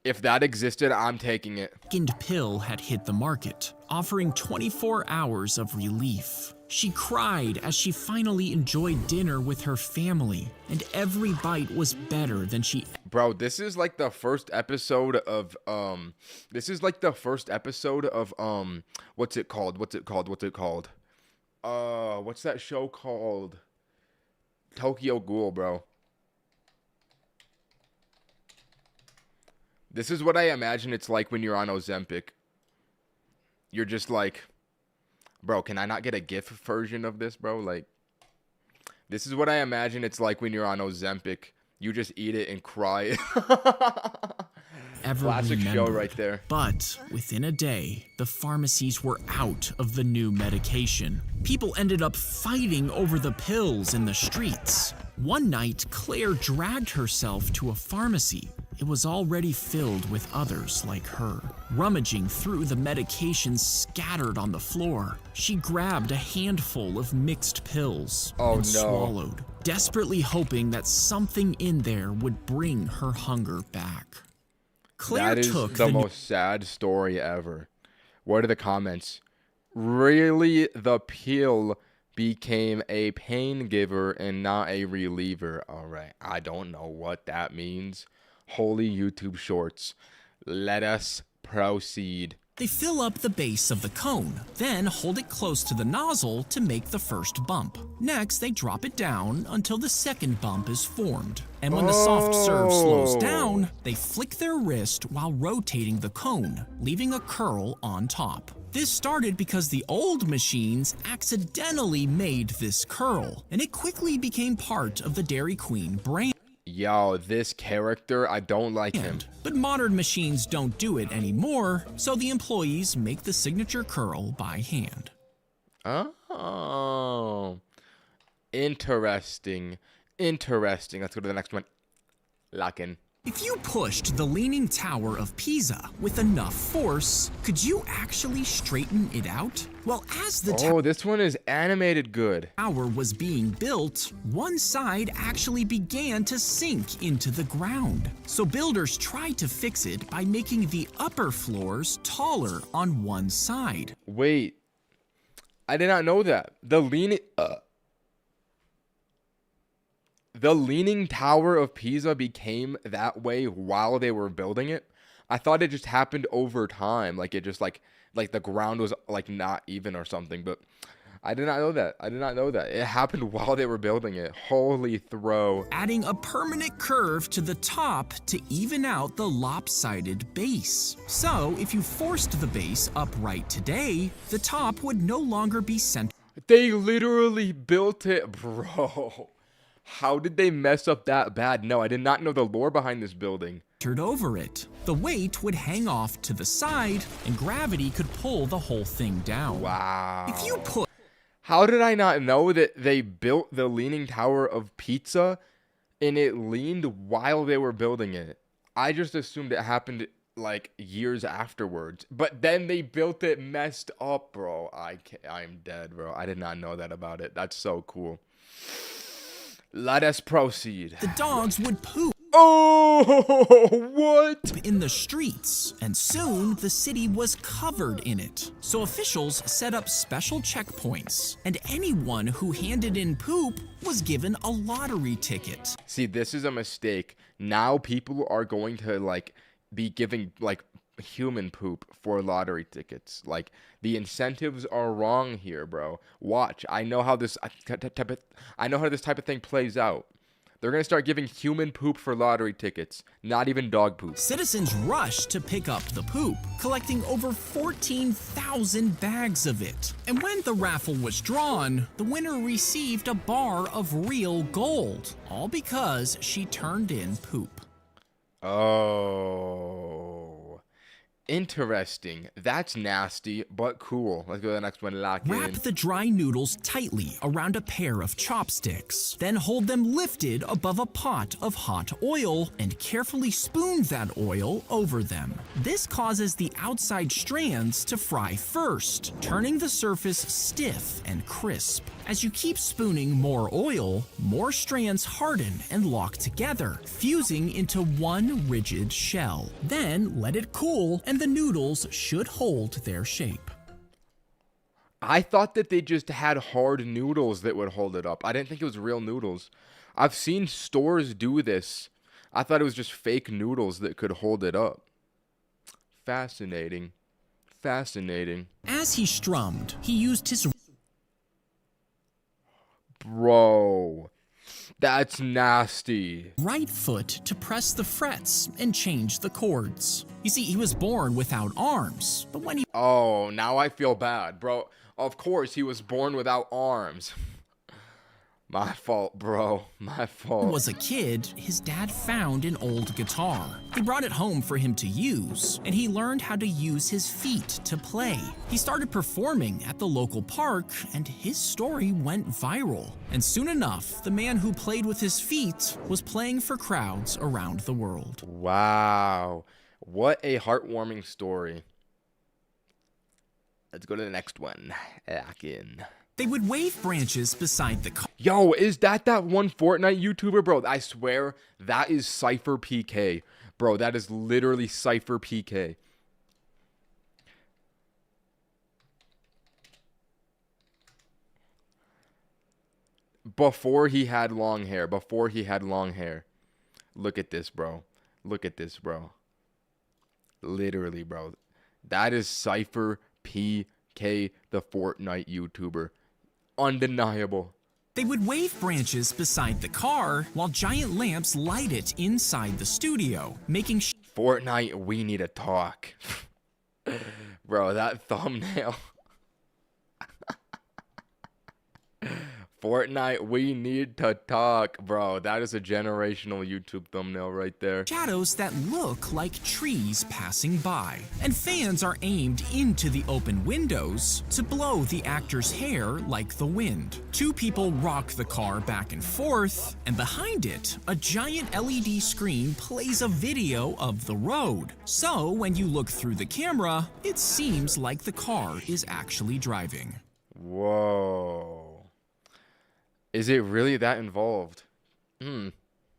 If that existed, I'm taking it. second pill had hit the market, offering 24 hours of relief. She cried as she finally enjoyed dinner with her family, and every bite was better than she. Bro, this is like the first episode of what's it called? What's that show called? Tokyo Ghoul, bro. This is what I imagine it's like when you're on Ozempic. You're just like, bro, can I not get a GIF version of this, bro? Like, this is what I imagine it's like when you're on Ozempic. You just eat it and cry. Classic show right there. But within a day, the pharmacies were out of the new medication. People ended up fighting over the pills in the streets. One night, Claire dragged herself to a pharmacy. It was already filled with others like her. Rummaging through the medications scattered on the floor, she grabbed a handful of mixed pills and swallowed, desperately hoping that something in there would bring her hunger back. Claire that is took the most sad story ever. What are the comments? Really, the pill became a pain giver and not a reliever. All right, I don't know what that means. Holy YouTube shorts. Let us proceed. They fill up the base of the cone, then hold it close to the nozzle to make the first bump. Next, they drop it down until the second bump is formed. And when the soft serve slows down, they flick their wrist while rotating the cone, leaving a curl on top. This started because the old machines accidentally made this curl, and it quickly became part of the Dairy Queen brand. Yo, this character, I don't like him. But modern machines don't do it anymore, so the employees make the signature curl by hand. Oh. Interesting. Interesting. Let's go to the next one. Lock in. If you pushed the Leaning Tower of Pisa with enough force, could you actually straighten it out? Well, as the this one is animated good. tower was being built, one side actually began to sink into the ground. So builders tried to fix it by making the upper floors taller on one side. Wait. I did not know that. The Leaning Tower of Pisa became that way while they were building it. I thought it just happened over time. Like it just like the ground was like not even or something. But I did not know that. It happened while they were building it. Holy throw. Adding a permanent curve to the top to even out the lopsided base. So if you forced the base upright today, the top would no longer be centered. They literally built it, bro. How did they mess up that bad? No, I did not know the lore behind this building. Over it. The weight would hang off to the side, and gravity could pull the whole thing down. Wow. If you put... How did I not know that they built the Leaning Tower of Pizza and it leaned while they were building it? I just assumed it happened like years afterwards. But then they built it messed up, bro. I'm dead, bro. I did not know that about it. That's so cool. Let us proceed. The dogs would poop. Oh, what? In the streets, and soon the city was covered in it. So officials set up special checkpoints, and anyone who handed in poop was given a lottery ticket. See, this is a mistake. Now people are going to be giving human poop for lottery tickets. Like, the incentives are wrong here, bro. Watch. I know how this type of thing plays out. They're going to start giving human poop for lottery tickets, not even dog poop. Citizens rushed to pick up the poop, collecting over 14,000 bags of it. And when the raffle was drawn, the winner received a bar of real gold, all because she turned in poop. Oh. Interesting. That's nasty, but cool. Let's go to the next one. Lock Wrap in. the dry noodles tightly around a pair of chopsticks. Then hold them lifted above a pot of hot oil and carefully spoon that oil over them. This causes the outside strands to fry first, turning the surface stiff and crisp. As you keep spooning more oil, more strands harden and lock together, fusing into one rigid shell. Then let it cool and the noodles should hold their shape. I thought that they just had hard noodles that would hold it up. I didn't think it was real noodles. I've seen stores do this. I thought it was just fake noodles that could hold it up. Fascinating. Fascinating. As he strummed, he used his Bro, that's nasty. right foot to press the frets and change the chords. You see, he was born without arms, but when he Oh, now I feel bad, bro. Of course, he was born without arms. My fault, bro. My fault. was a kid, his dad found an old guitar. He brought it home for him to use, and he learned how to use his feet to play. He started performing at the local park, and his story went viral. And soon enough, the man who played with his feet was playing for crowds around the world. Wow. What a heartwarming story. Let's go to the next one. Lock in. They would wave branches beside the car. Yo, is that one Fortnite YouTuber, bro? I swear that is Cypher PK. Bro, that is literally Cypher PK. Before he had long hair. Before he had long hair. Look at this, bro. Look at this, bro. Literally, bro. That is Cypher PK, the Fortnite YouTuber. Undeniable. They would wave branches beside the car while giant lamps light it inside the studio, making Fortnite, we need to talk. Bro, that thumbnail. Fortnite, we need to talk. Bro, that is a generational YouTube thumbnail right there. shadows that look like trees passing by. And fans are aimed into the open windows to blow the actor's hair like the wind. Two people rock the car back and forth, and behind it, a giant LED screen plays a video of the road. So when you look through the camera, it seems like the car is actually driving. Whoa. Is it really that involved?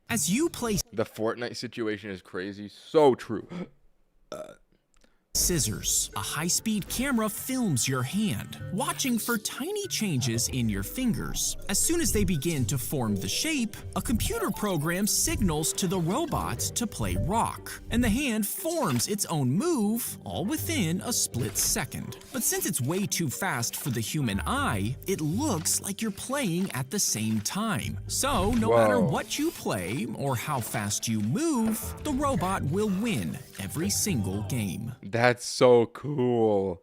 As you place The Fortnite situation is crazy. So true. scissors, a high-speed camera films your hand, watching for tiny changes in your fingers. As soon as they begin to form the shape, a computer program signals to the robot to play rock, and the hand forms its own move, all within a split second. But since it's way too fast for the human eye, it looks like you're playing at the same time. So no matter Whoa. what you play or how fast you move, the robot will win every single game. That's so cool.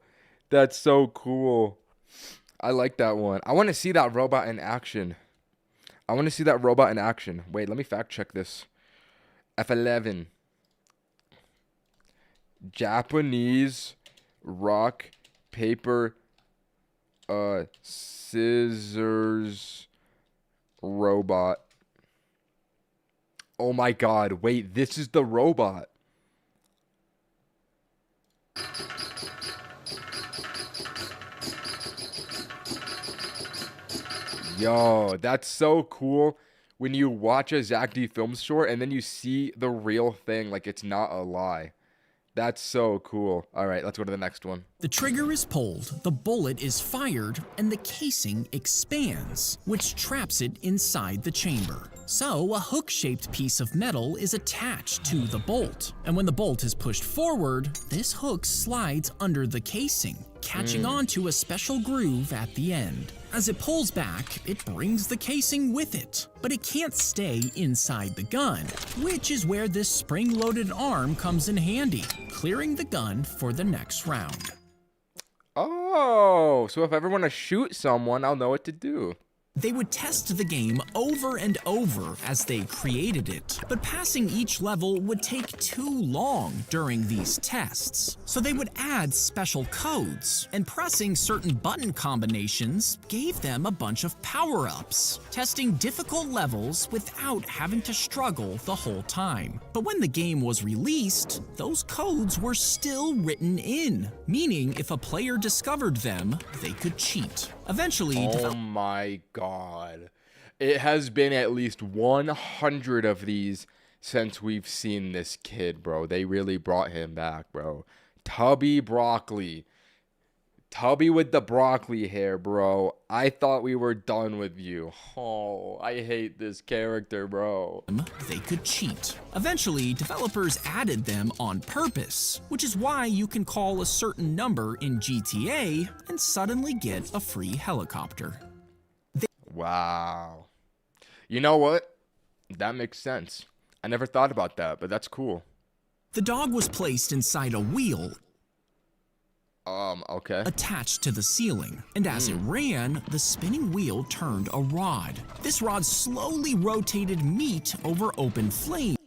That's so cool. I like that one. I want to see that robot in action. I want to see that robot in action. Wait, let me fact check this. F11. Japanese rock, paper, scissors robot. Oh my god, wait, this is the robot. Yo, that's so cool when you watch a Zack D film short and then you see the real thing, like it's not a lie. That's so cool. All right, let's go to the next one. The trigger is pulled, the bullet is fired, and the casing expands, which traps it inside the chamber. So, a hook-shaped piece of metal is attached to the bolt, and when the bolt is pushed forward, this hook slides under the casing, catching onto a special groove at the end. As it pulls back, it brings the casing with it, but it can't stay inside the gun, which is where this spring-loaded arm comes in handy, clearing the gun for the next round. Oh, so if I ever want to shoot someone, I'll know what to do. They would test the game over and over as they created it, but passing each level would take too long during these tests. So they would add special codes, and pressing certain button combinations gave them a bunch of power-ups, testing difficult levels without having to struggle the whole time. But when the game was released, those codes were still written in, meaning if a player discovered them, they could cheat. Eventually, Oh my god. It has been at least 100 of these since we've seen this kid, bro. They really brought him back, bro. Tubby Broccoli. Tubby with the broccoli hair, bro. I thought we were done with you. Oh, I hate this character, bro. They could cheat. Eventually, developers added them on purpose, which is why you can call a certain number in GTA and suddenly get a free helicopter. Wow. You know what? That makes sense. I never thought about that, but that's cool. The dog was placed inside a wheel Okay. attached to the ceiling, and as it ran, the spinning wheel turned a rod. This rod slowly rotated meat over open flames,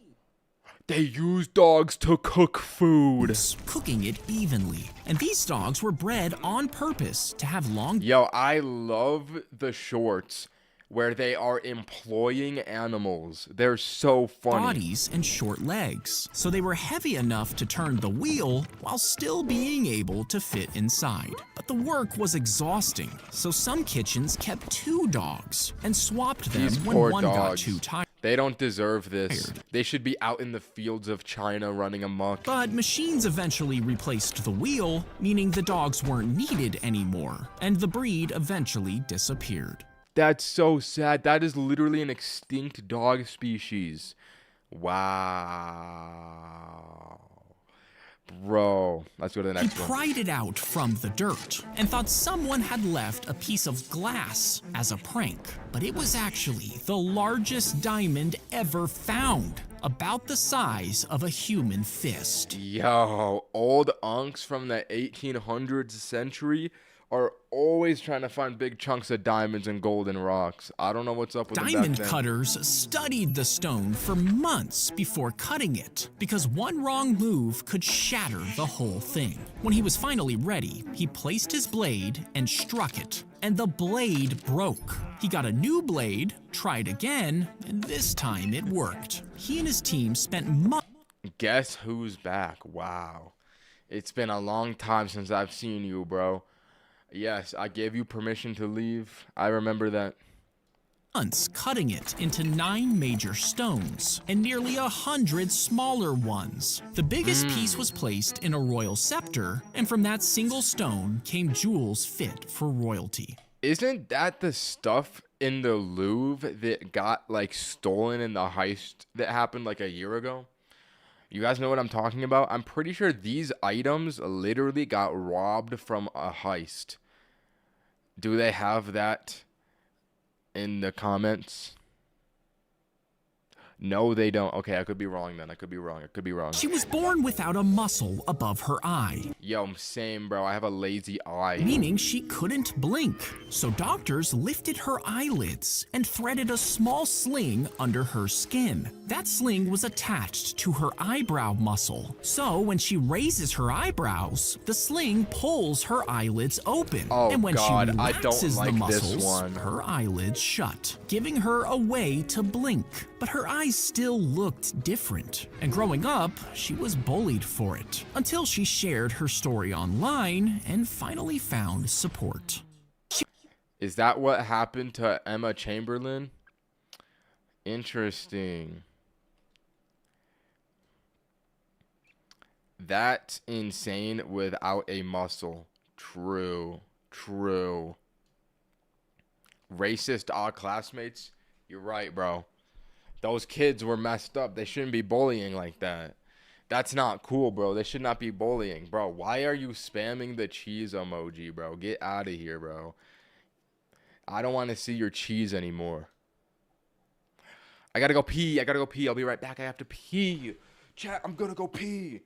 They use dogs to cook food. cooking it evenly. And these dogs were bred on purpose to have long Yo, I love the shorts where they are employing animals. They're so funny. bodies and short legs, so they were heavy enough to turn the wheel while still being able to fit inside. But the work was exhausting, so some kitchens kept 2 dogs and swapped them These when poor one got dogs. too tired. They don't deserve this. They should be out in the fields of China running amok. But machines eventually replaced the wheel, meaning the dogs weren't needed anymore, and the breed eventually disappeared. That's so sad. That is literally an extinct dog species. Wow. Bro, let's go to the He next one. pried it out from the dirt and thought someone had left a piece of glass as a prank. But it was actually the largest diamond ever found, about the size of a human fist. Yo, old unks from the 1800s century are always trying to find big chunks of diamonds and golden rocks. I don't know what's up with them Diamond back then. cutters studied the stone for months before cutting it, because one wrong move could shatter the whole thing. When he was finally ready, he placed his blade and struck it, and the blade broke. He got a new blade, tried again, and this time it worked. He and his team spent months Guess who's back? Wow. It's been a long time since I've seen you, bro. Yes, I gave you permission to leave. I remember that. cutting it into 9 major stones and nearly 100 smaller ones. The biggest piece was placed in a royal scepter, and from that single stone came jewels fit for royalty. Isn't that the stuff in the Louvre that got like stolen in the heist that happened like a year ago? You guys know what I'm talking about? I'm pretty sure these items literally got robbed from a heist. Do they have that in the comments? No, they don't. Okay, I could be wrong then. I could be wrong. She was born without a muscle above her eye, Yo, same, bro. I have a lazy eye. meaning she couldn't blink. So doctors lifted her eyelids and threaded a small sling under her skin. That sling was attached to her eyebrow muscle. So when she raises her eyebrows, the sling pulls her eyelids open. Oh, and when God, she I don't relaxes like the this muscles, one. her eyelids shut, giving her a way to blink. But her eyes still looked different. And growing up, she was bullied for it, until she shared her story online and finally found support. Is that what happened to Emma Chamberlain? Interesting. That's insane without a muscle. True. Racist odd classmates? You're right, bro. Those kids were messed up. They shouldn't be bullying like that. That's not cool, bro. They should not be bullying. Bro, why are you spamming the cheese emoji, bro? Get out of here, bro. I don't want to see your cheese anymore. I gotta go pee. I'll be right back. I have to pee. Chat, I'm gonna go pee.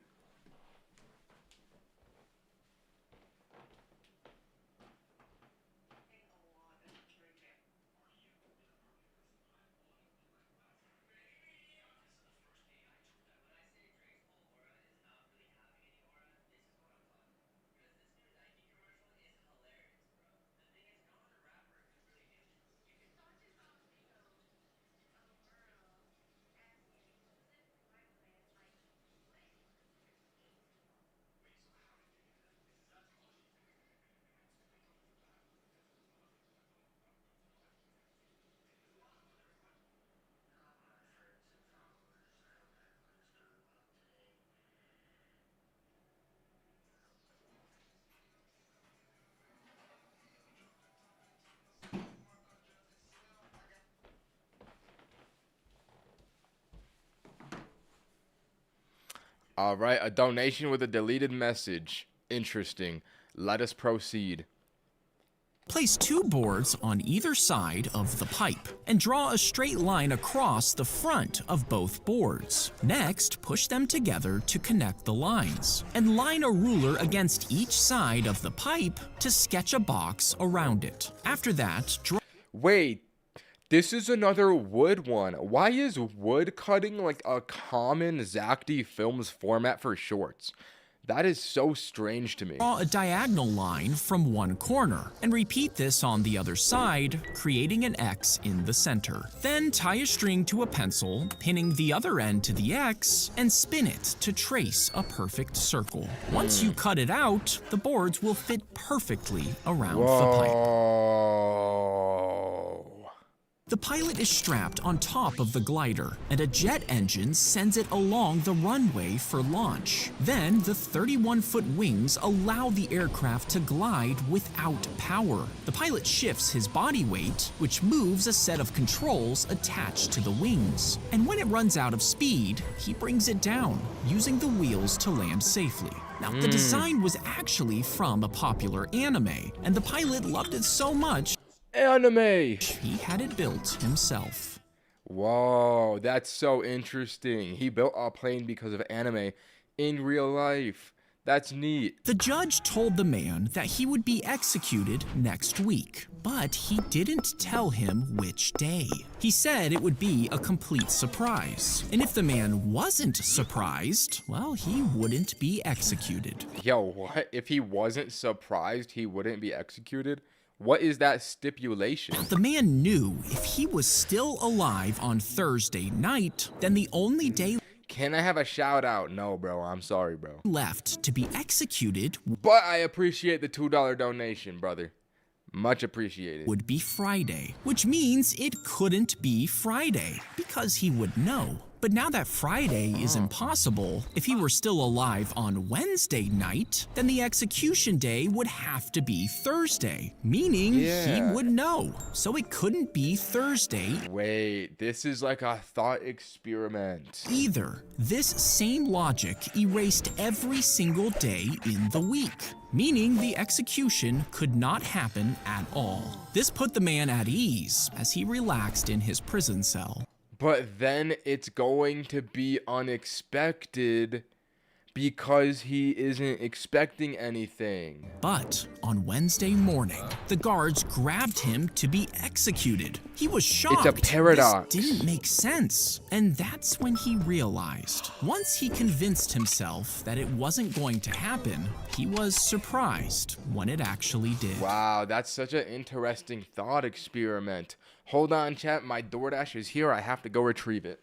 All right, a donation with a deleted message. Interesting. Let us proceed. Place 2 boards on either side of the pipe and draw a straight line across the front of both boards. Next, push them together to connect the lines and line a ruler against each side of the pipe to sketch a box around it. After that, draw. Wait, this is another wood one. Why is wood cutting like a common Zack Films format for shorts? That is so strange to me. Draw a diagonal line from one corner and repeat this on the other side, creating an X in the center. Then tie a string to a pencil, pinning the other end to the X, and spin it to trace a perfect circle. Once you cut it out, the boards will fit perfectly around the pipe. The pilot is strapped on top of the glider, and a jet engine sends it along the runway for launch. Then, the 31-foot wings allow the aircraft to glide without power. The pilot shifts his body weight, which moves a set of controls attached to the wings. And when it runs out of speed, he brings it down, using the wheels to land safely. Now, the design was actually from a popular anime, and the pilot loved it so much Anime! he had it built himself. Whoa, that's so interesting. He built a plane because of anime in real life. That's neat. The judge told the man that he would be executed next week, but he didn't tell him which day. He said it would be a complete surprise, and if the man wasn't surprised, well, he wouldn't be executed. Yo, what? If he wasn't surprised, he wouldn't be executed? What is that stipulation? The man knew if he was still alive on Thursday night, then the only day Can I have a shout out? No, bro. I'm sorry, bro. left to be executed But I appreciate the $2 donation, brother. Much appreciated. would be Friday, which means it couldn't be Friday because he would know. But now that Friday is impossible, if he were still alive on Wednesday night, then the execution day would have to be Thursday, meaning he Yeah. would know. So it couldn't be Thursday Wait, this is like a thought experiment. either. This same logic erased every single day in the week, meaning the execution could not happen at all. This put the man at ease as he relaxed in his prison cell. But then it's going to be unexpected because he isn't expecting anything. But on Wednesday morning, the guards grabbed him to be executed. He was shocked. It's a paradox. This didn't make sense. And that's when he realized. Once he convinced himself that it wasn't going to happen, he was surprised when it actually did. Wow, that's such an interesting thought experiment. Hold on, chat. My DoorDash is here. I have to go retrieve it.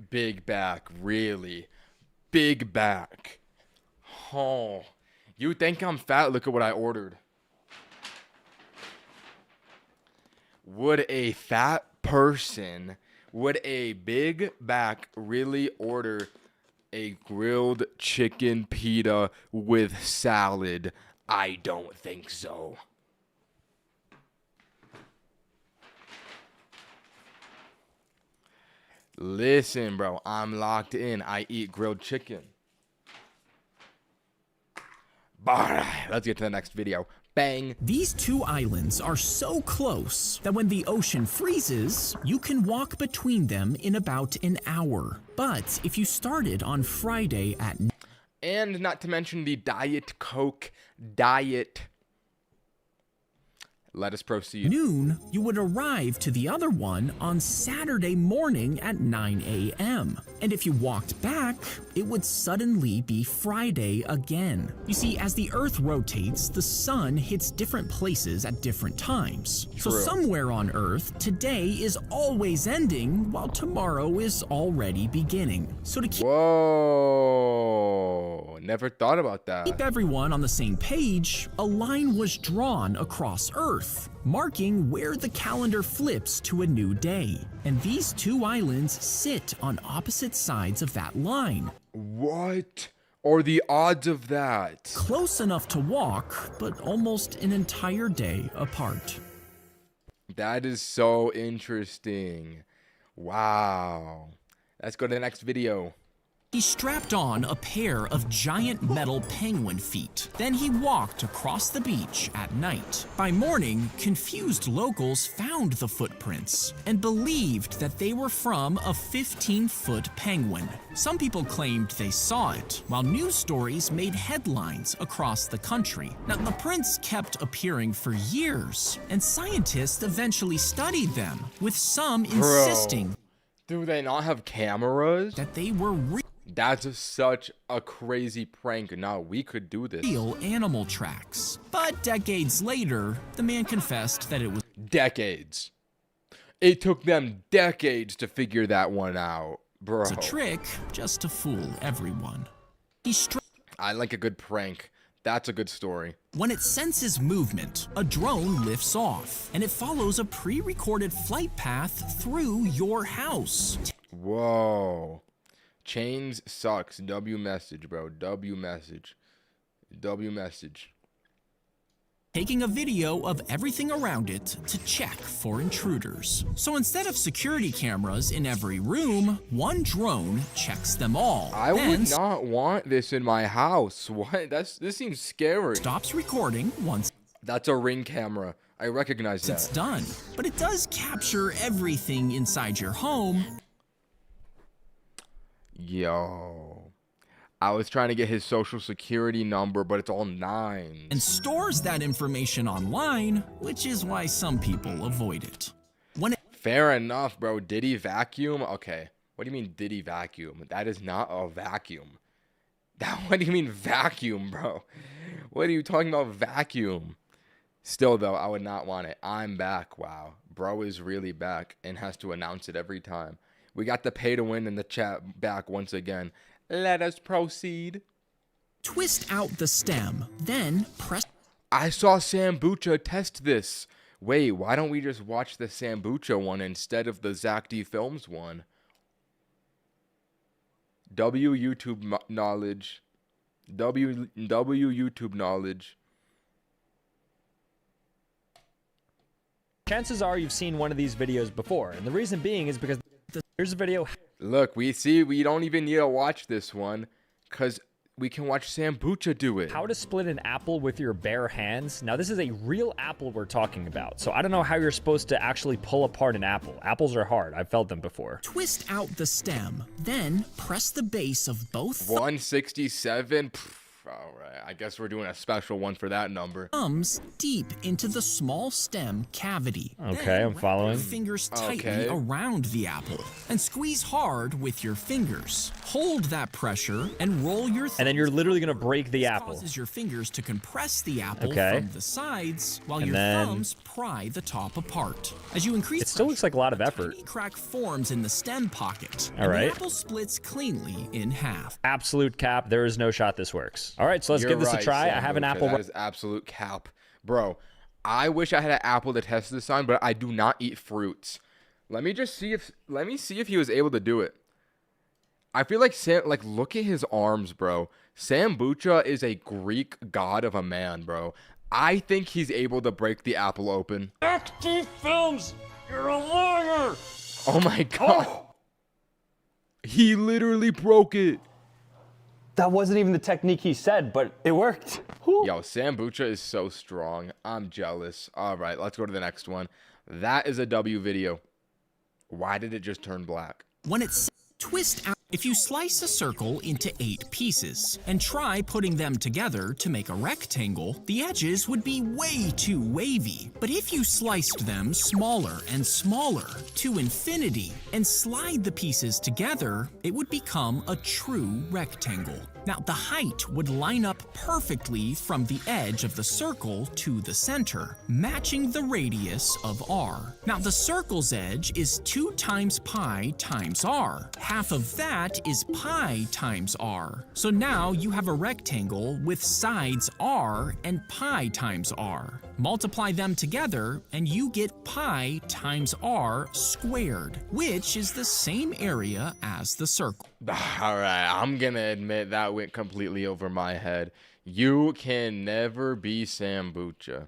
Big back, really. Big back. Oh, you think I'm fat? Look at what I ordered. Would a fat person, would a big back really order a grilled chicken pita with salad? I don't think so. Listen, bro, I'm locked in. I eat grilled chicken. Bye. Let's get to the next video. Bang. These two islands are so close that when the ocean freezes, you can walk between them in about an hour. But if you started on Friday at And not to mention the Diet Coke diet. Let us proceed. Noon, you would arrive to the other one on Saturday morning at 9 a.m. And if you walked back, it would suddenly be Friday again. You see, as the Earth rotates, the sun hits different places at different times. So True. somewhere on Earth, today is always ending while tomorrow is already beginning. So to Whoa, never thought about that. keep everyone on the same page, a line was drawn across Earth, marking where the calendar flips to a new day. And these two islands sit on opposite sides of that line, What are the odds of that? close enough to walk, but almost an entire day apart. That is so interesting. Wow. Let's go to the next video. He strapped on a pair of giant metal penguin feet. Then he walked across the beach at night. By morning, confused locals found the footprints and believed that they were from a 15-foot penguin. Some people claimed they saw it, while news stories made headlines across the country. Now, the prints kept appearing for years, and scientists eventually studied them, with some insisting Do they not have cameras? that they were That's such a crazy prank. Now we could do this. real animal tracks. But decades later, the man confessed that it was Decades. It took them decades to figure that one out, bro. a trick just to fool everyone. He I like a good prank. That's a good story. When it senses movement, a drone lifts off, and it follows a pre-recorded flight path through your house. Whoa. Chains sucks. W message, bro. W message. W message. Taking a video of everything around it to check for intruders. So instead of security cameras in every room, one drone checks them all. I then would not want this in my house. What? This seems scary. stops recording once That's a Ring camera. I recognize it's that. done. But it does capture everything inside your home. Yo. I was trying to get his social security number, but it's all nines. And stores that information online, which is why some people avoid it. When it Fair enough, bro. Did he vacuum? Okay. What do you mean, did he vacuum? That is not a vacuum. What do you mean, vacuum, bro? What are you talking about, vacuum? Still, though, I would not want it. I'm back. Wow. Bro is really back and has to announce it every time. We got the pay to win in the chat back once again. Let us proceed. twist out the stem, then press I saw Sambucha test this. Wait, why don't we just watch the Sambucha one instead of the Zack D Films one? W YouTube knowledge. W YouTube knowledge. Chances are you've seen one of these videos before, and the reason being is because here's a video. Look, we don't even need to watch this one, because we can watch Sambucha do it. How to split an apple with your bare hands. Now, this is a real apple we're talking about, so I don't know how you're supposed to actually pull apart an apple. Apples are hard. I've felt them before. twist out the stem, then press the base of both 167? All right, I guess we're doing a special one for that number. thumbs deep into the small stem cavity. Okay, Then I'm wrap following. your fingers tightly Okay. around the apple and squeeze hard with your fingers. Hold that pressure and roll your And then you're literally gonna break the apple. causes your fingers to compress the apple Okay. from the sides while And your then- thumbs pry the top apart. As you increase It still looks like a lot of effort. tiny crack forms in the stem pocket. All and right. the apple splits cleanly in half. Absolute cap. There is no shot this works. All right, so let's You're give this right, a try. I have an Sambucha. apple. That is absolute cap. Bro, I wish I had an apple to test this on, but I do not eat fruits. Let me see if he was able to do it. I feel like look at his arms, bro. Sambucha is a Greek god of a man, bro. I think he's able to break the apple open. XD Films, you're a liar. Oh my god. He literally broke it. That wasn't even the technique he said, but it worked. Whew. Yo, Sambucha is so strong. I'm jealous. All right, let's go to the next one. That is a W video. Why did it just turn black? When it's twist out If you slice a circle into 8 pieces and try putting them together to make a rectangle, the edges would be way too wavy. But if you sliced them smaller and smaller to infinity and slide the pieces together, it would become a true rectangle. Now, the height would line up perfectly from the edge of the circle to the center, matching the radius of r. Now, the circle's edge is 2 times pi times r. Half of that is pi times r. So now you have a rectangle with sides r and pi times r. Multiply them together and you get pi times r squared, which is the same area as the circle. Alright, I'm gonna admit that went completely over my head. You can never be Sambucha.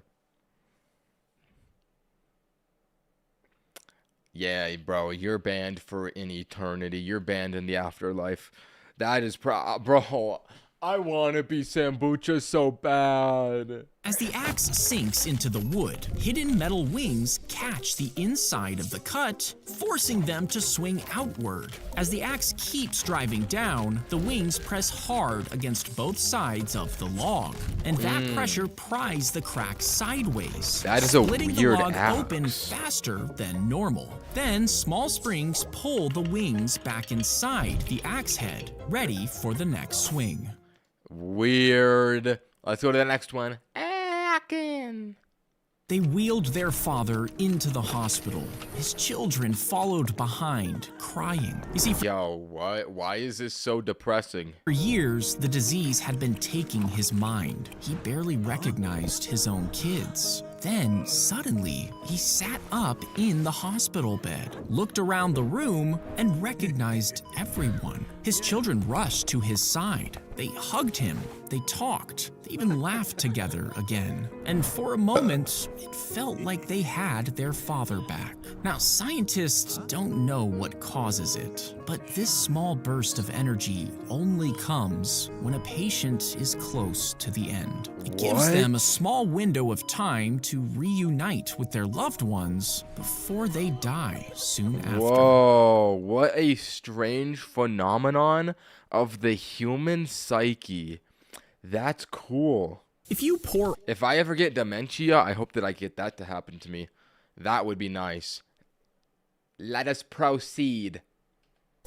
Yeah, bro, you're banned for an eternity. You're banned in the afterlife. That is bro, I want to be Sambucha so bad. As the axe sinks into the wood, hidden metal wings catch the inside of the cut, forcing them to swing outward. As the axe keeps driving down, the wings press hard against both sides of the log, and that pressure pries the crack sideways, That is a splitting weird the log axe. open faster than normal. Then small springs pull the wings back inside the axe head, ready for the next swing. Weird. Let's go to the next one. Akin. They wheeled their father into the hospital. His children followed behind, crying. You see, Yo, what? Why is this so depressing? for years, the disease had been taking his mind. He barely recognized his own kids. Then, suddenly, he sat up in the hospital bed, looked around the room, and recognized everyone. His children rushed to his side. They hugged him, they talked, they even laughed together again. And for a moment, it felt like they had their father back. Now, scientists don't know what causes it, but this small burst of energy only comes when a patient is close to the end. It gives What? them a small window of time to reunite with their loved ones before they die soon after. Whoa, what a strange phenomenon of the human psyche. That's cool. If you pour If I ever get dementia, I hope that I get that to happen to me. That would be nice. Let us proceed.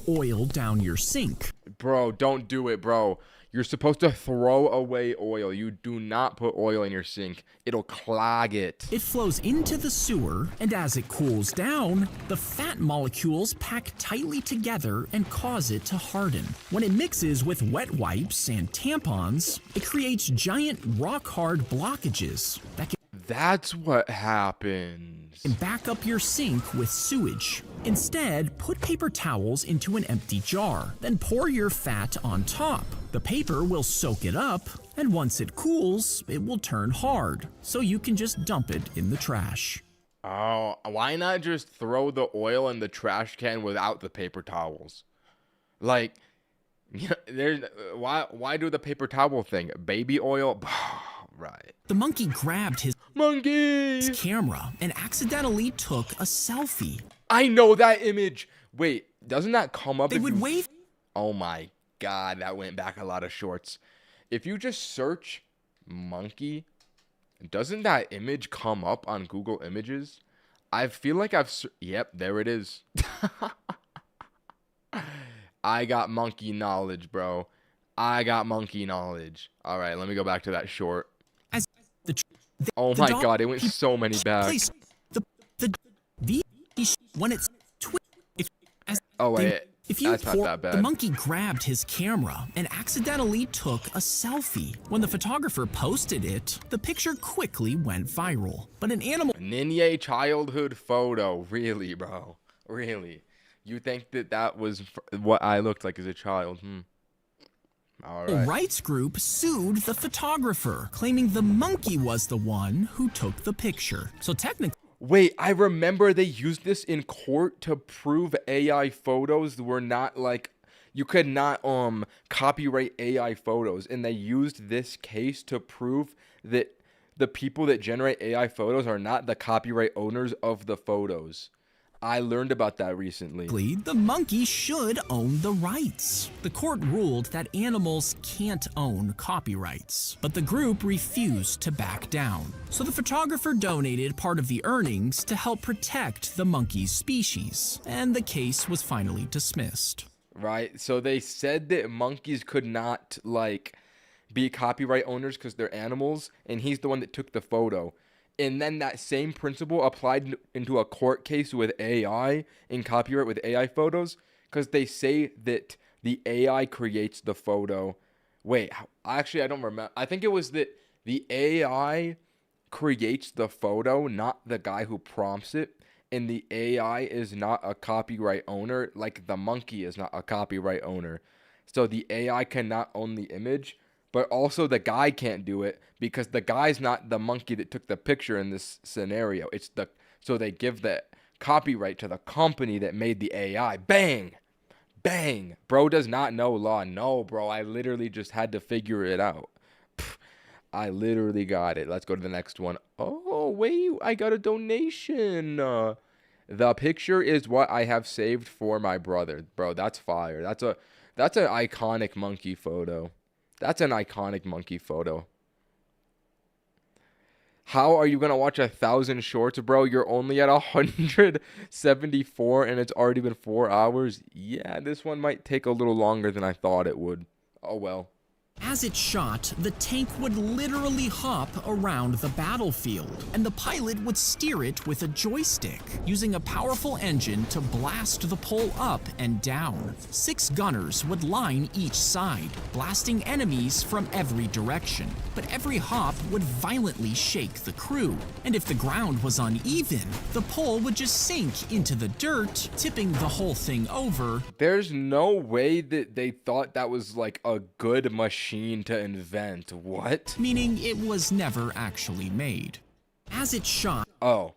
oil down your sink, Bro, don't do it, bro. You're supposed to throw away oil. You do not put oil in your sink. It'll clog it. it flows into the sewer, and as it cools down, the fat molecules pack tightly together and cause it to harden. When it mixes with wet wipes and tampons, it creates giant rock-hard blockages that That's what happens. can back up your sink with sewage. Instead, put paper towels into an empty jar, then pour your fat on top. The paper will soak it up, and once it cools, it will turn hard, so you can just dump it in the trash. Oh, why not just throw the oil in the trash can without the paper towels? Like, there's why do the paper towel thing? Baby oil? Right. The monkey grabbed his Monkey! camera and accidentally took a selfie. I know that image. Wait, doesn't that come up? They if would you- wave Oh my god, that went back a lot of shorts. If you just search monkey, doesn't that image come up on Google Images? I feel like yep, there it is. I got monkey knowledge, bro. I got monkey knowledge. All right, let me go back to that short. as the Oh the my dog god, it went so many back. placed the when it's as Oh wait, if you that's not that the bad. monkey grabbed his camera and accidentally took a selfie. When the photographer posted it, the picture quickly went viral. But an animal Ninye childhood photo. Really, bro? Really? You think that was what I looked like as a child? All right. rights group sued the photographer, claiming the monkey was the one who took the picture. So technically, Wait, I remember they used this in court to prove AI photos were not like you could not copyright AI photos, and they used this case to prove that the people that generate AI photos are not the copyright owners of the photos. I learned about that recently. The monkey should own the rights. The court ruled that animals can't own copyrights, but the group refused to back down. So the photographer donated part of the earnings to help protect the monkey's species, and the case was finally dismissed. Right? So they said that monkeys could not, like, be copyright owners because they're animals, and he's the one that took the photo. And then that same principle applied into a court case with AI and copyright with AI photos, because they say that the AI creates the photo. Wait, actually, I don't remember. I think it was that the AI creates the photo, not the guy who prompts it. And the AI is not a copyright owner, like the monkey is not a copyright owner. So the AI cannot own the image, but also the guy can't do it because the guy's not the monkey that took the picture in this scenario. So they give the copyright to the company that made the AI. Bang! Bang! Bro does not know law. No, bro, I literally just had to figure it out. I literally got it. Let's go to the next one. Oh, wait, I got a donation. The picture is what I have saved for my brother. Bro, that's fire. That's an iconic monkey photo. That's an iconic monkey photo. How are you going to watch 1,000 shorts, bro? You're only at 174 and it's already been 4 hours. Yeah, this one might take a little longer than I thought it would. Oh, well. As it shot, the tank would literally hop around the battlefield, and the pilot would steer it with a joystick, using a powerful engine to blast the pole up and down. 6 gunners would line each side, blasting enemies from every direction. But every hop would violently shake the crew, and if the ground was uneven, the pole would just sink into the dirt, tipping the whole thing over. There's no way that they thought that was like a good machine to invent. What? Meaning it was never actually made. As it shot, Oh,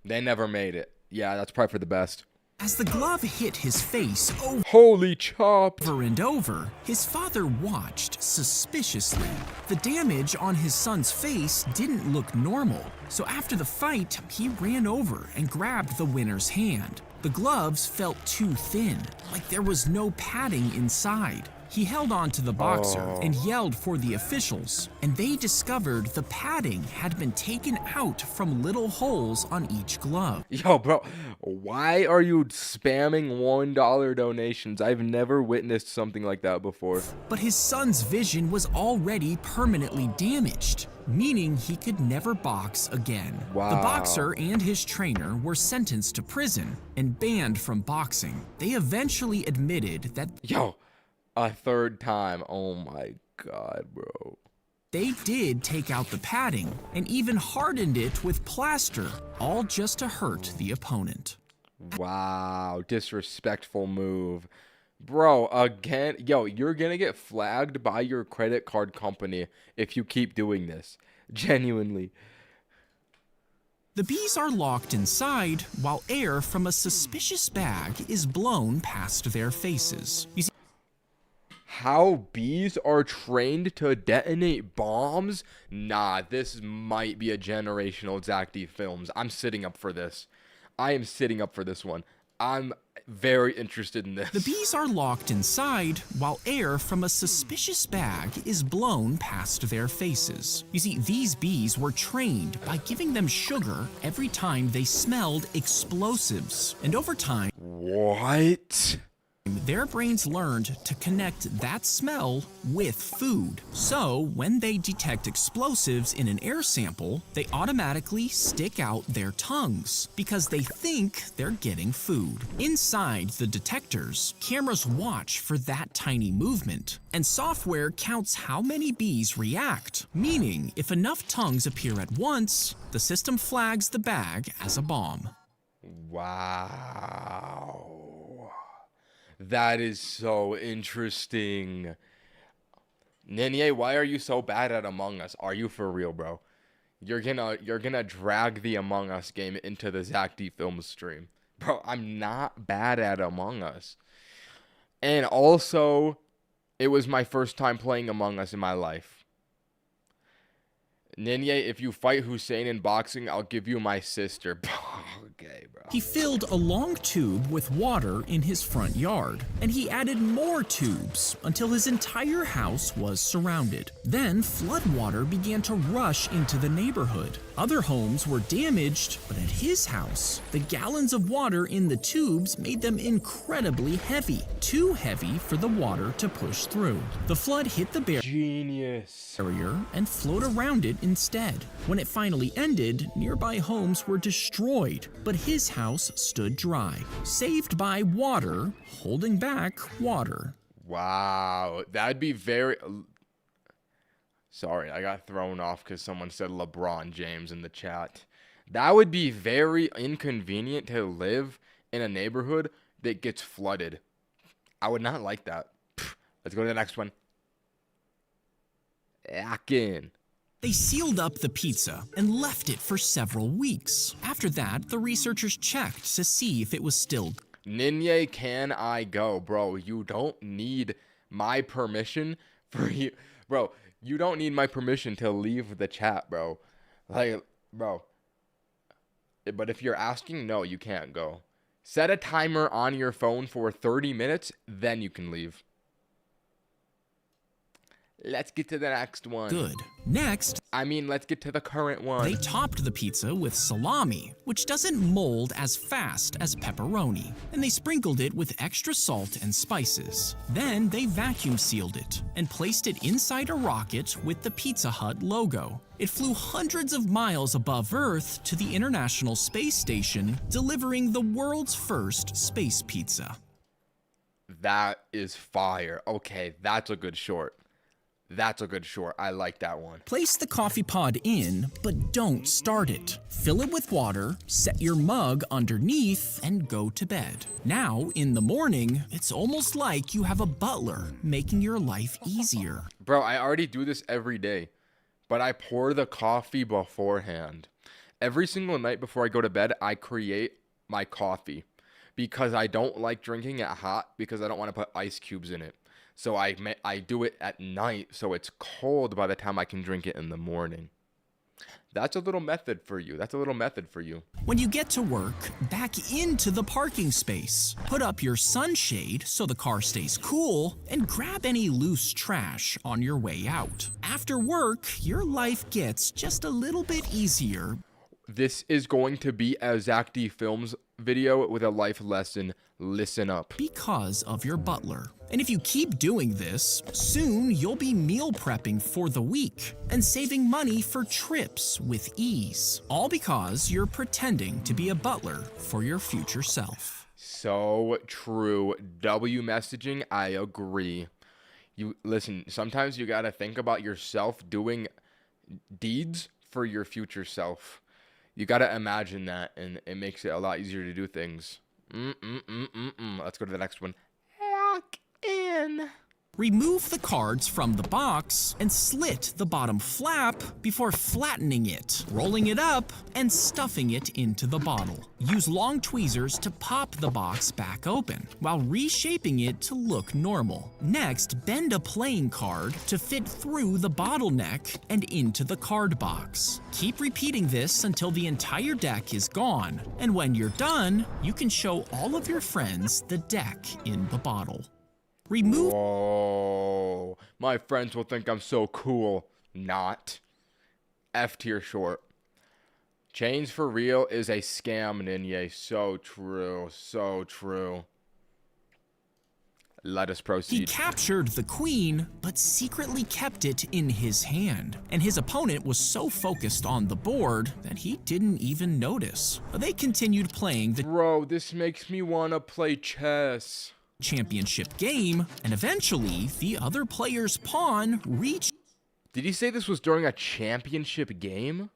they never made it. Yeah, that's probably for the best. as the glove hit his face Holy chop. over and over, his father watched suspiciously. The damage on his son's face didn't look normal, so after the fight, he ran over and grabbed the winner's hand. The gloves felt too thin, like there was no padding inside. He held on to the boxer and yelled for the officials, and they discovered the padding had been taken out from little holes on each glove. Yo, bro, why are you spamming $1 donations? I've never witnessed something like that before. But his son's vision was already permanently damaged, meaning he could never box again. Wow. The boxer and his trainer were sentenced to prison and banned from boxing. They eventually admitted that Yo, a third time. Oh my god, bro. they did take out the padding and even hardened it with plaster, all just to hurt the opponent. Wow, disrespectful move. Bro, again, yo, you're gonna get flagged by your credit card company if you keep doing this. Genuinely. The bees are locked inside while air from a suspicious bag is blown past their faces. You see, How bees are trained to detonate bombs? Nah, this might be a generational Zack D films. I'm sitting up for this. I am sitting up for this one. I'm very interested in this. the bees are locked inside while air from a suspicious bag is blown past their faces. You see, these bees were trained by giving them sugar every time they smelled explosives. And over time, What? their brains learned to connect that smell with food. So, when they detect explosives in an air sample, they automatically stick out their tongues because they think they're getting food. Inside the detectors, cameras watch for that tiny movement, and software counts how many bees react, meaning if enough tongues appear at once, the system flags the bag as a bomb. Wow. That is so interesting. Ninye, why are you so bad at Among Us? Are you for real, bro? You're gonna drag the Among Us game into the Zack D Films stream. Bro, I'm not bad at Among Us. And also, it was my first time playing Among Us in my life. Ninye, if you fight Hussein in boxing, I'll give you my sister. Okay, bro. He filled a long tube with water in his front yard, and he added more tubes until his entire house was surrounded. Then floodwater began to rush into the neighborhood. Other homes were damaged, but at his house, the gallons of water in the tubes made them incredibly heavy, too heavy for the water to push through. The flood hit the Genius. barrier and flowed around it instead. When it finally ended, nearby homes were destroyed, but his house stood dry, saved by water, holding back water. Wow, that'd be very... Sorry, I got thrown off because someone said LeBron James in the chat. That would be very inconvenient to live in a neighborhood that gets flooded. I would not like that. Let's go to the next one. Akin. They sealed up the pizza and left it for several weeks. After that, the researchers checked to see if it was still Ninye, can I go? Bro, you don't need my permission for you. Bro, you don't need my permission to leave the chat, bro. Like, bro. But if you're asking, no, you can't go. Set a timer on your phone for 30 minutes, then you can leave. Let's get to the next one. good. Next, Let's get to the current one. they topped the pizza with salami, which doesn't mold as fast as pepperoni, and they sprinkled it with extra salt and spices. Then they vacuum sealed it and placed it inside a rocket with the Pizza Hut logo. It flew hundreds of miles above Earth to the International Space Station, delivering the world's first space pizza. That is fire. Okay, that's a good short. That's a good short. I like that one. Place the coffee pod in, but don't start it. Fill it with water, set your mug underneath, and go to bed. Now, in the morning, it's almost like you have a butler, making your life easier. Bro, I already do this every day, but I pour the coffee beforehand. Every single night before I go to bed, I create my coffee because I don't like drinking it hot because I don't want to put ice cubes in it. So I do it at night so it's cold by the time I can drink it in the morning. That's a little method for you. When you get to work, back into the parking space. Put up your sunshade so the car stays cool, and grab any loose trash on your way out. After work, your life gets just a little bit easier. This is going to be a Zack D Films video with a life lesson. Listen up. Because of your butler. And if you keep doing this, soon you'll be meal prepping for the week and saving money for trips with ease. All because you're pretending to be a butler for your future self. So true. W messaging, I agree. You listen, sometimes you gotta think about yourself doing deeds for your future self. You gotta imagine that, and it makes it a lot easier to do things. Let's go to the next one. Hack in. Remove the cards from the box and slit the bottom flap before flattening it, rolling it up, and stuffing it into the bottle. Use long tweezers to pop the box back open while reshaping it to look normal. Next, bend a playing card to fit through the bottleneck and into the card box. Keep repeating this until the entire deck is gone, and when you're done, you can show all of your friends the deck in the bottle. Remove. Whoa. My friends will think I'm so cool. Not. F tier short. Chains for real is a scam, Ninye. So true. So true. Let us He proceed. captured the queen, but secretly kept it in his hand. And his opponent was so focused on the board that he didn't even notice. They continued playing the Bro, this makes me want to play chess. championship game, and eventually the other player's pawn reached. Did he say this was during a championship game?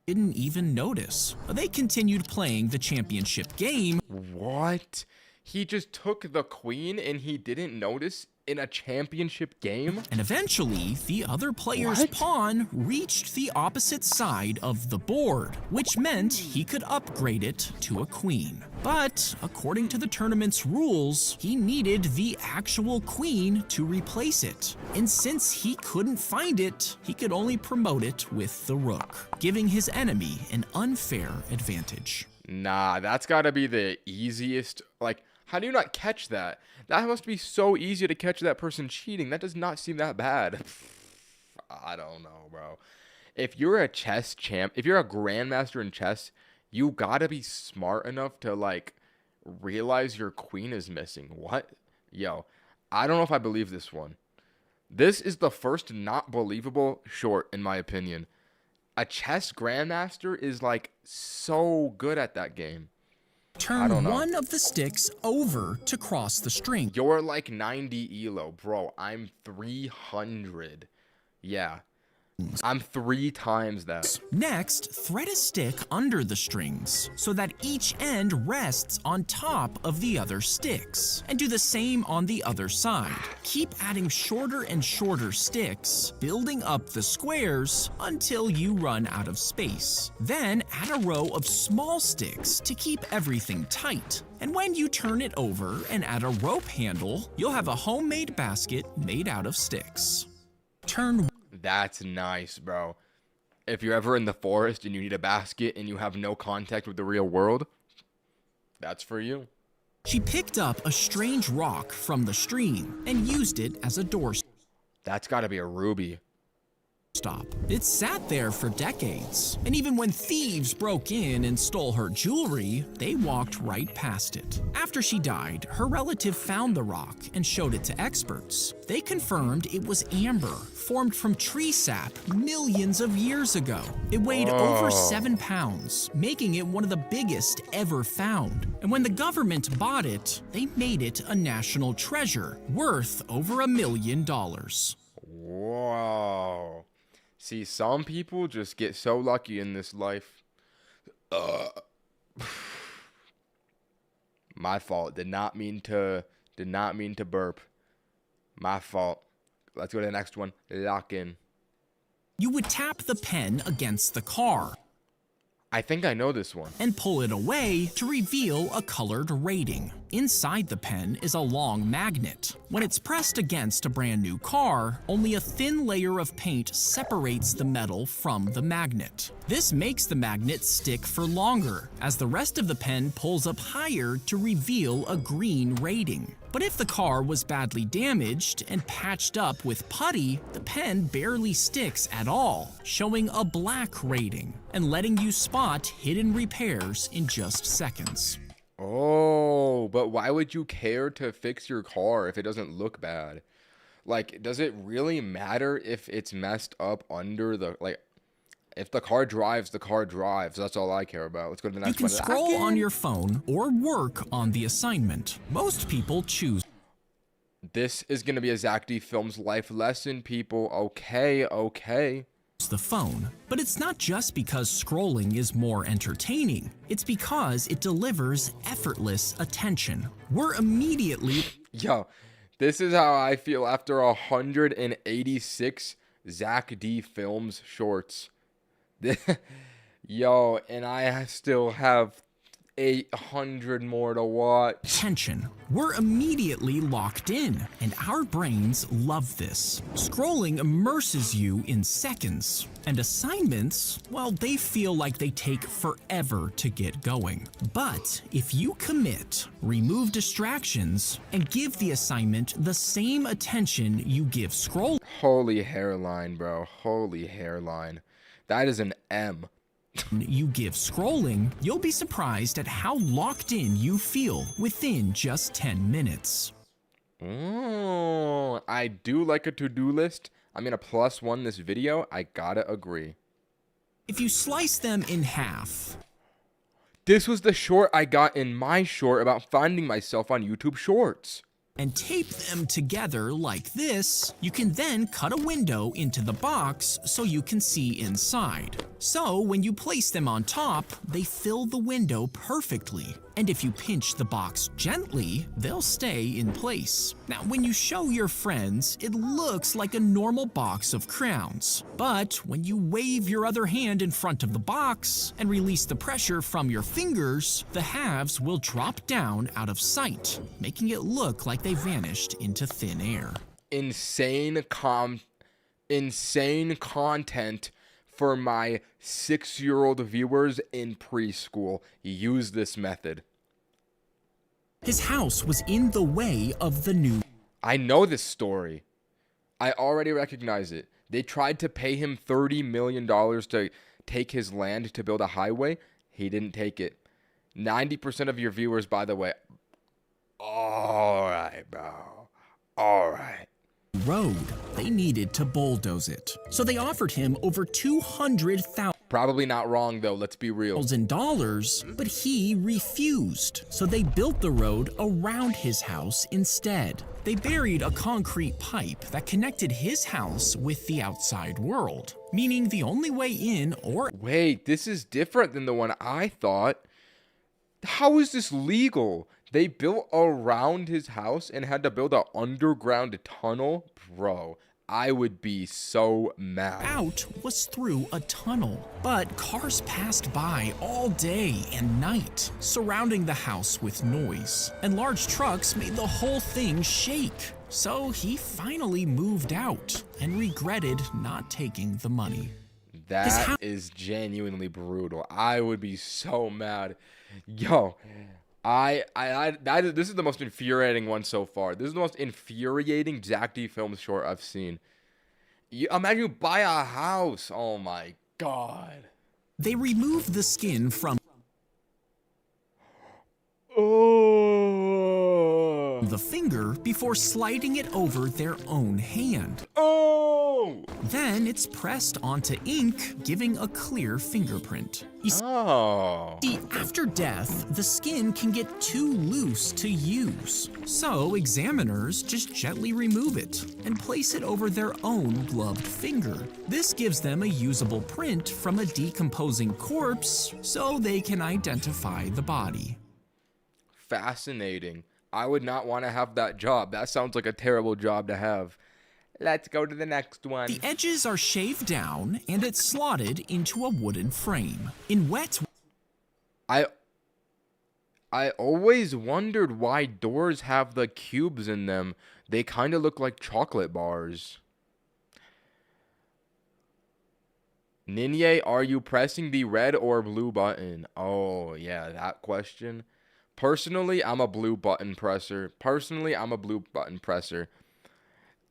Didn't even notice. They continued playing the championship game. What? He just took the queen and he didn't notice in a championship game? And eventually, the other player's pawn reached the opposite side of the board, which meant he could upgrade it to a queen. But according to the tournament's rules, he needed the actual queen to replace it. And since he couldn't find it, he could only promote it with the rook, giving his enemy an unfair advantage. Nah, that's gotta be the easiest. Like, how do you not catch that? That must be so easy to catch that person cheating. That does not seem that bad. I don't know, bro. If you're a chess champ, if you're a grandmaster in chess, you gotta be smart enough to, like, realize your queen is missing. What? Yo, I don't know if I believe this one. This is the first not believable short, in my opinion. A chess grandmaster is, like, so good at that game. Turn one of the sticks over to cross the string. You're like 90 elo, bro. I'm 300. Yeah. I'm 3 times that. Next, thread a stick under the strings so that each end rests on top of the other sticks. And do the same on the other side. Keep adding shorter and shorter sticks, building up the squares until you run out of space. Then add a row of small sticks to keep everything tight. And when you turn it over and add a rope handle, you'll have a homemade basket made out of sticks. Turn. That's nice, bro. If you're ever in the forest and you need a basket and you have no contact with the real world, that's for you. She picked up a strange rock from the stream and used it as a doorstop. That's gotta be a ruby. It sat there for decades, and even when thieves broke in and stole her jewelry, they walked right past it. After she died, her relative found the rock and showed it to experts. They confirmed it was amber, formed from tree sap millions of years ago. It weighed over 7 pounds, making it one of the biggest ever found. And when the government bought it, they made it a national treasure, worth over $1 million. Whoa. See, some people just get so lucky in this life. My fault. Did not mean to burp. My fault. Let's go to the next one. Lock in. You would tap the pen against the car. I think I know this one. And pull it away to reveal a colored rating. Inside the pen is a long magnet. When it's pressed against a brand new car, only a thin layer of paint separates the metal from the magnet. This makes the magnet stick for longer, as the rest of the pen pulls up higher to reveal a green rating. But if the car was badly damaged and patched up with putty, the pen barely sticks at all, showing a black rating and letting you spot hidden repairs in just seconds. Oh, but why would you care to fix your car if it doesn't look bad? Like, does it really matter if it's messed up under the, like, if the car drives, the car drives. That's all I care about. Let's go to the next one. You can scroll on your phone or work on the assignment. Most people choose. This is going to be a Zack D Films life lesson, people. Okay. The phone. But it's not just because scrolling is more entertaining. It's because it delivers effortless attention. We're immediately... Yo, this is how I feel after 186 Zack D Films shorts. Yo, and I still have 800 more to watch. Attention. We're immediately locked in, and our brains love this. Scrolling immerses you in seconds, and assignments, well, they feel like they take forever to get going. But if you commit, remove distractions, and give the assignment the same attention you give scrolling. Holy hairline, bro. Holy hairline. That is an M. You give scrolling, you'll be surprised at how locked in you feel within just 10 minutes. I do like a to-do list. I'm gonna +1 this video. I gotta agree. If you slice them in half. This was the short I got in my short about finding myself on YouTube Shorts. And tape them together like this, you can then cut a window into the box so you can see inside. So when you place them on top, they fill the window perfectly. And if you pinch the box gently, they'll stay in place. Now, when you show your friends, it looks like a normal box of crowns. But when you wave your other hand in front of the box and release the pressure from your fingers, the halves will drop down out of sight, making it look like they vanished into thin air. Insane content for my 6-year-old viewers in preschool. Use this method. His house was in the way of the new. I know this story. I already recognize it. They tried to pay him $30 million to take his land to build a highway. He didn't take it. 90% of your viewers, by the way. All right, bro. All right. Road. They needed to bulldoze it. So they offered him over $200,000. Probably not wrong, though. Let's be real. But he refused. So they built the road around his house instead. They buried a concrete pipe that connected his house with the outside world, meaning the only way in or... Wait, this is different than the one I thought. How is this legal? They built around his house and had to build an underground tunnel? Bro, I would be so mad. Out was through a tunnel, but cars passed by all day and night, surrounding the house with noise, and large trucks made the whole thing shake. So he finally moved out and regretted not taking the money. That is genuinely brutal. I would be so mad. Yo, this is the most infuriating one so far. This is the most infuriating Zack D Films short I've seen. Imagine you buy a house. Oh my god. They removed the skin from the finger before sliding it over their own hand. Oh! Then it's pressed onto ink, giving a clear fingerprint. Oh. See, after death, the skin can get too loose to use. So examiners just gently remove it and place it over their own gloved finger. This gives them a usable print from a decomposing corpse so they can identify the body. Fascinating. I would not want to have that job. That sounds like a terrible job to have. Let's go to the next one. The edges are shaved down and it's slotted into a wooden frame. In wet... I always wondered why doors have the cubes in them. They kind of look like chocolate bars. Ninye, are you pressing the red or blue button? Oh, yeah, that question. Personally, I'm a blue button presser.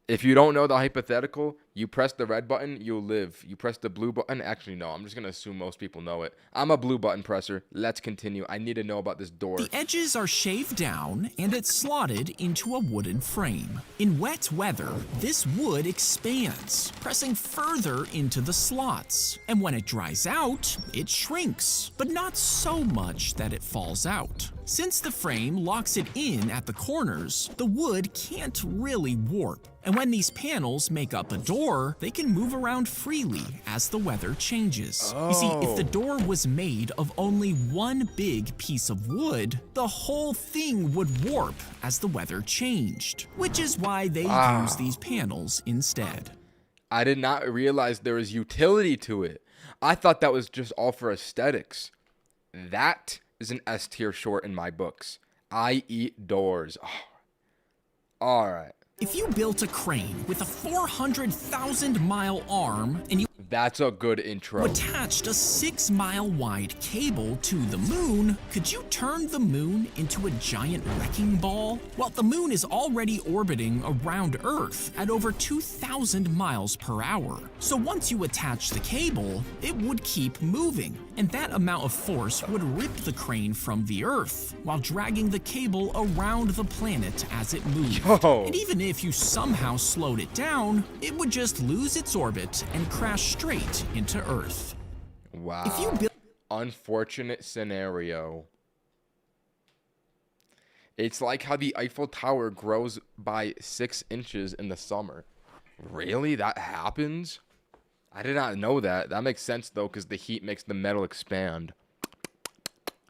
If you don't know the hypothetical, you press the red button, you'll live. You press the blue button. Actually, no, I'm just going to assume most people know it. I'm a blue button presser. Let's continue. I need to know about this door. The edges are shaved down and it's slotted into a wooden frame. In wet weather, this wood expands, pressing further into the slots. And when it dries out, it shrinks, but not so much that it falls out. Since the frame locks it in at the corners, the wood can't really warp. And when these panels make up a door, they can move around freely as the weather changes. You see, if the door was made of only one big piece of wood, the whole thing would warp as the weather changed, which is why they use these panels instead. I did not realize there was utility to it. I thought that was just all for aesthetics. That is an S tier short in my books. I eat doors. Oh. All right. If you built a crane with a 400,000-mile arm and you That's a good intro. attached a 6-mile wide cable to the moon, could you turn the moon into a giant wrecking ball? Well, the moon is already orbiting around Earth at over 2,000 miles per hour. So once you attach the cable, it would keep moving, and that amount of force would rip the crane from the Earth while dragging the cable around the planet as it moved. Yo. And even if you somehow slowed it down, it would just lose its orbit and crash straight into Earth. Wow. If you build Unfortunate scenario. It's like how the Eiffel Tower grows by 6 inches in the summer. Really? That happens? I did not know that. That makes sense, though, because the heat makes the metal expand.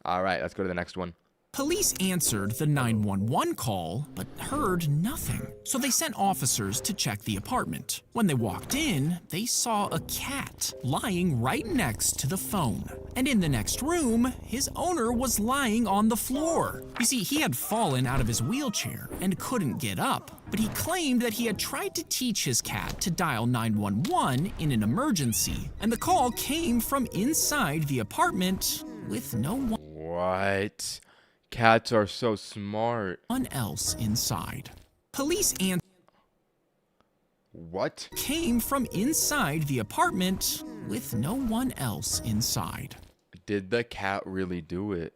All right, let's go to the next one. Police answered the 911 call, but heard nothing. So they sent officers to check the apartment. When they walked in, they saw a cat lying right next to the phone. And in the next room, his owner was lying on the floor. You see, he had fallen out of his wheelchair and couldn't get up. But he claimed that he had tried to teach his cat to dial 911 in an emergency. And the call came from inside the apartment with no What? Cats are so smart. one else inside. Police answered What? came from inside the apartment with no one else inside. Did the cat really do it?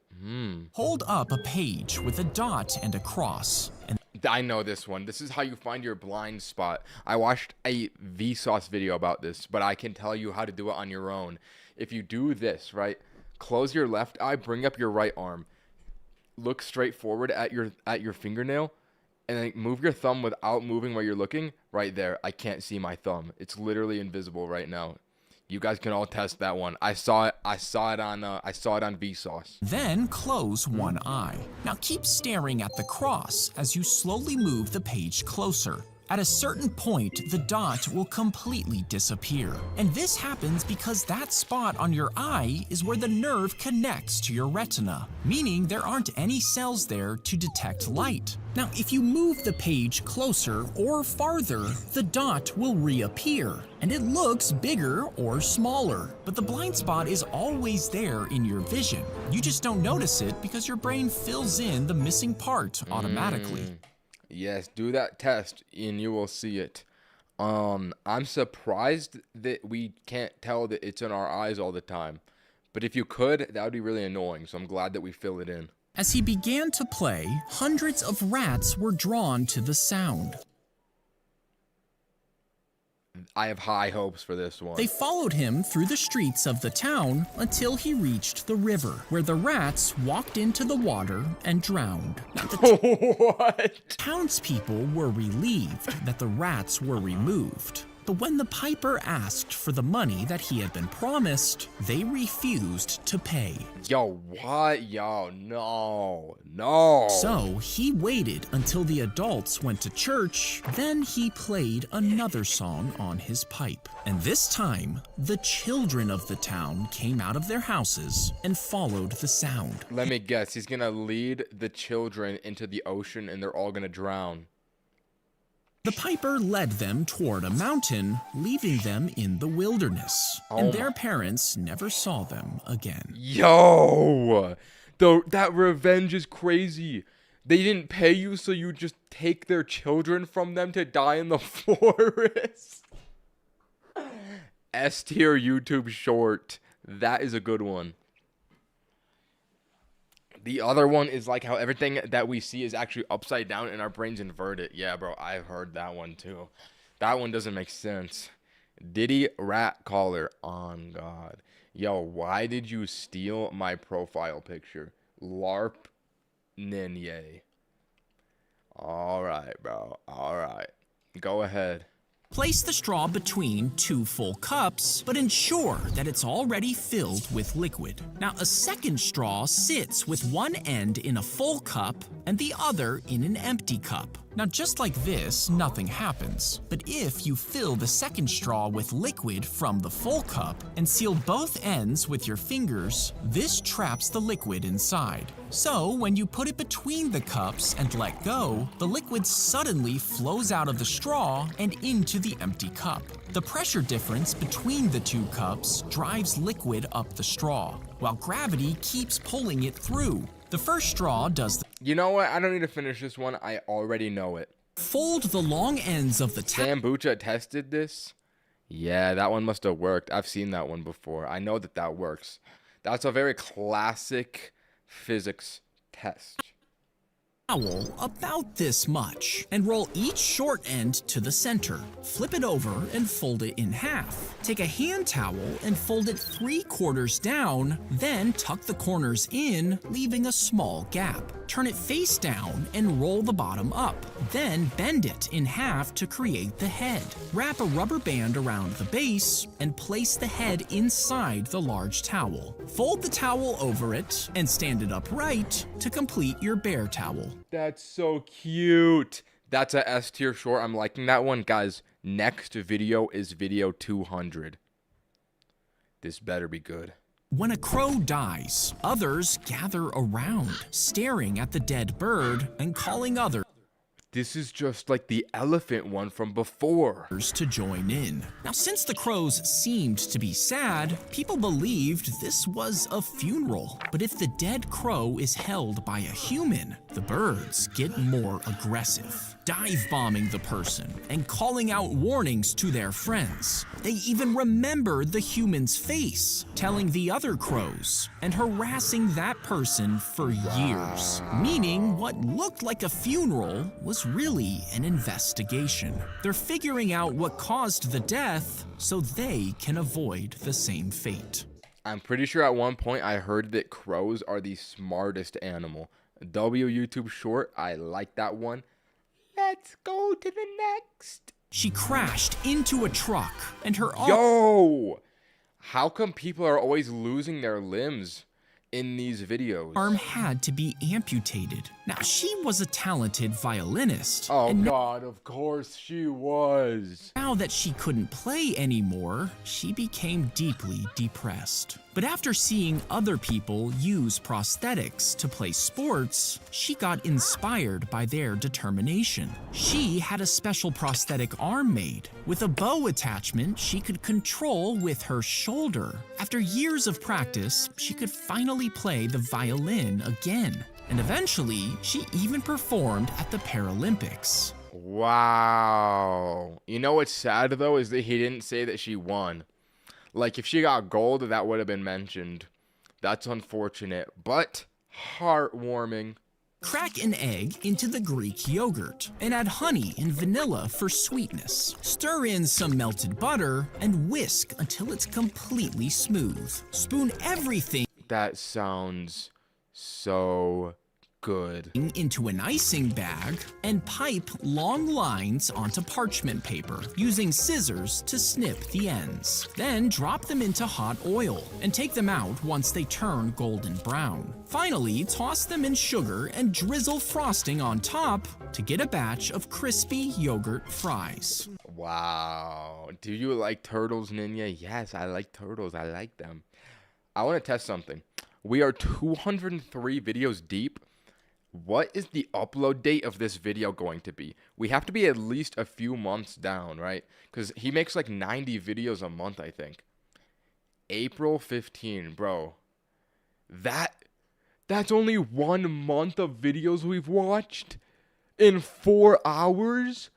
Hold up a page with a dot and a cross, and I know this one. This is how you find your blind spot. I watched a Vsauce video about this, but I can tell you how to do it on your own. If you do this, right? Close your left eye, bring up your right arm. Look straight forward at your fingernail, and then move your thumb without moving where you're looking. Right there. I can't see my thumb. It's literally invisible right now. You guys can all test that one. I saw it on Vsauce. then close one eye. Now keep staring at the cross as you slowly move the page closer. At a certain point, the dot will completely disappear. And this happens because that spot on your eye is where the nerve connects to your retina, meaning there aren't any cells there to detect light. Now, if you move the page closer or farther, the dot will reappear, and it looks bigger or smaller. But the blind spot is always there in your vision. You just don't notice it because your brain fills in the missing part automatically. Yes, do that test and you will see it. I'm surprised that we can't tell that it's in our eyes all the time. But if you could, that would be really annoying. So I'm glad that we fill it in. As he began to play, hundreds of rats were drawn to the sound. I have high hopes for this one. They followed him through the streets of the town until he reached the river, where the rats walked into the water and drowned. Now, the What? townspeople were relieved that the rats were removed. But when the piper asked for the money that he had been promised, they refused to pay. Yo, what? Yo, no. So he waited until the adults went to church, then he played another song on his pipe. And this time, the children of the town came out of their houses and followed the sound. Let me guess. He's going to lead the children into the ocean and they're all going to drown. The piper led them toward a mountain, leaving them in the wilderness. And their parents never saw them again. Yo, that revenge is crazy. They didn't pay you, so you just take their children from them to die in the forest. S tier YouTube short. That is a good one. The other one is like how everything that we see is actually upside down and our brains invert it. Yeah, bro, I've heard that one too. That one doesn't make sense. Diddy rat caller on God. Yo, why did you steal my profile picture? LARP Ninye. All right, bro. All right. Go ahead. Place the straw between 2 full cups, but ensure that it's already filled with liquid. Now, a second straw sits with one end in a full cup and the other in an empty cup. Now, just like this, nothing happens. But if you fill the second straw with liquid from the full cup and seal both ends with your fingers, this traps the liquid inside. So, when you put it between the cups and let go, the liquid suddenly flows out of the straw and into the empty cup. The pressure difference between the 2 cups drives liquid up the straw, while gravity keeps pulling it through. The first straw does You know what? I don't need to finish this one. I already know it. fold the long ends of the Sambucha tested this? Yeah, that one must have worked. I've seen that one before. I know that works. That's a very classic physics test. towel about this much and roll each short end to the center. Flip it over and fold it in half. Take a hand towel and fold it 3/4 down, then tuck the corners in, leaving a small gap. Turn it face down and roll the bottom up. Then bend it in half to create the head. Wrap a rubber band around the base and place the head inside the large towel. Fold the towel over it and stand it upright to complete your bear towel. That's so cute. That's a S tier short. I'm liking that one. Guys, next video is video 200. This better be good. When a crow dies, others gather around, staring at the dead bird and calling others This is just like the elephant one from before. to join in. Now, since the crows seemed to be sad, people believed this was a funeral. But if the dead crow is held by a human, the birds get more aggressive, dive bombing the person and calling out warnings to their friends. They even remember the human's face, telling the other crows and harassing that person for years. Meaning what looked like a funeral was really an investigation. They're figuring out what caused the death so they can avoid the same fate. I'm pretty sure at one point I heard that crows are the smartest animal. W YouTube short, I like that one. Let's go to the next. She crashed into a truck and her Yo! How come people are always losing their limbs in these videos? arm had to be amputated. Now, she was a talented violinist. Oh and god, of course she was. now that she couldn't play anymore, she became deeply depressed. But after seeing other people use prosthetics to play sports, she got inspired by their determination. She had a special prosthetic arm made with a bow attachment she could control with her shoulder. After years of practice, she could finally play the violin again. And eventually, she even performed at the Paralympics. Wow. You know what's sad though is that he didn't say that she won. Like if she got gold, that would have been mentioned. That's unfortunate, but heartwarming. Crack an egg into the Greek yogurt and add honey and vanilla for sweetness. Stir in some melted butter and whisk until it's completely smooth. Spoon everything That sounds so good. into an icing bag and pipe long lines onto parchment paper using scissors to snip the ends. Then drop them into hot oil and take them out once they turn golden brown. Finally, toss them in sugar and drizzle frosting on top to get a batch of crispy yogurt fries. Wow. Do you like turtles, Ninye? Yes, I like turtles. I like them. I want to test something. We are 203 videos deep. What is the upload date of this video going to be? We have to be at least a few months down, right? Because he makes like 90 videos a month, I think. April 15, bro. That's only 1 month of videos we've watched in 4 hours?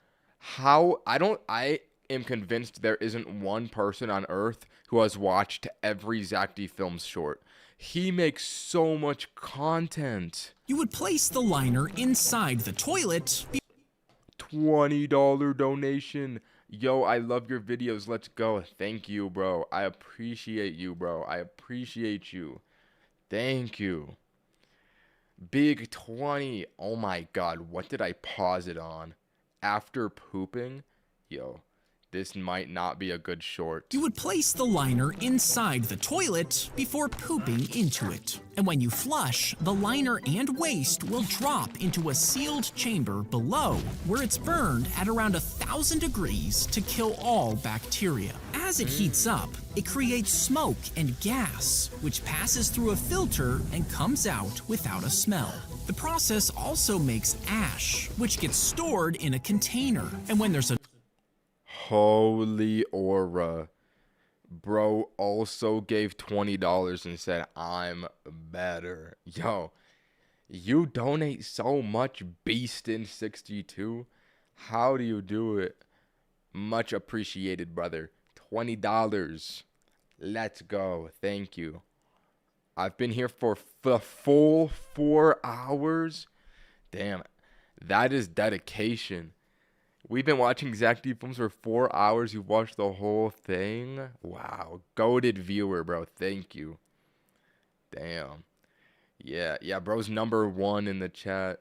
I am convinced there isn't one person on earth who has watched every Zack D Films short. He makes so much content. You would place the liner inside the toilet $20 donation. Yo, I love your videos. Let's go. Thank you, bro. I appreciate you, bro. I appreciate you. Thank you. Big 20. Oh my god, what did I pause it on? After pooping? Yo, this might not be a good short. You would place the liner inside the toilet before pooping into it. And when you flush, the liner and waste will drop into a sealed chamber below, where it's burned at around 1,000 degrees to kill all bacteria. As it heats up, it creates smoke and gas, which passes through a filter and comes out without a smell. The process also makes ash, which gets stored in a container. And when there's a Holy aura. Bro also gave $20 and said, I'm better. Yo, you donate so much, Beastin62. How do you do it? Much appreciated, brother. $20. Let's go. Thank you. I've been here for the full 4 hours. Damn, that is dedication. We've been watching Zack D Films for 4 hours. You've watched the whole thing? Wow. Goated viewer, bro. Thank you. Damn. Yeah, bro's #1 in the chat.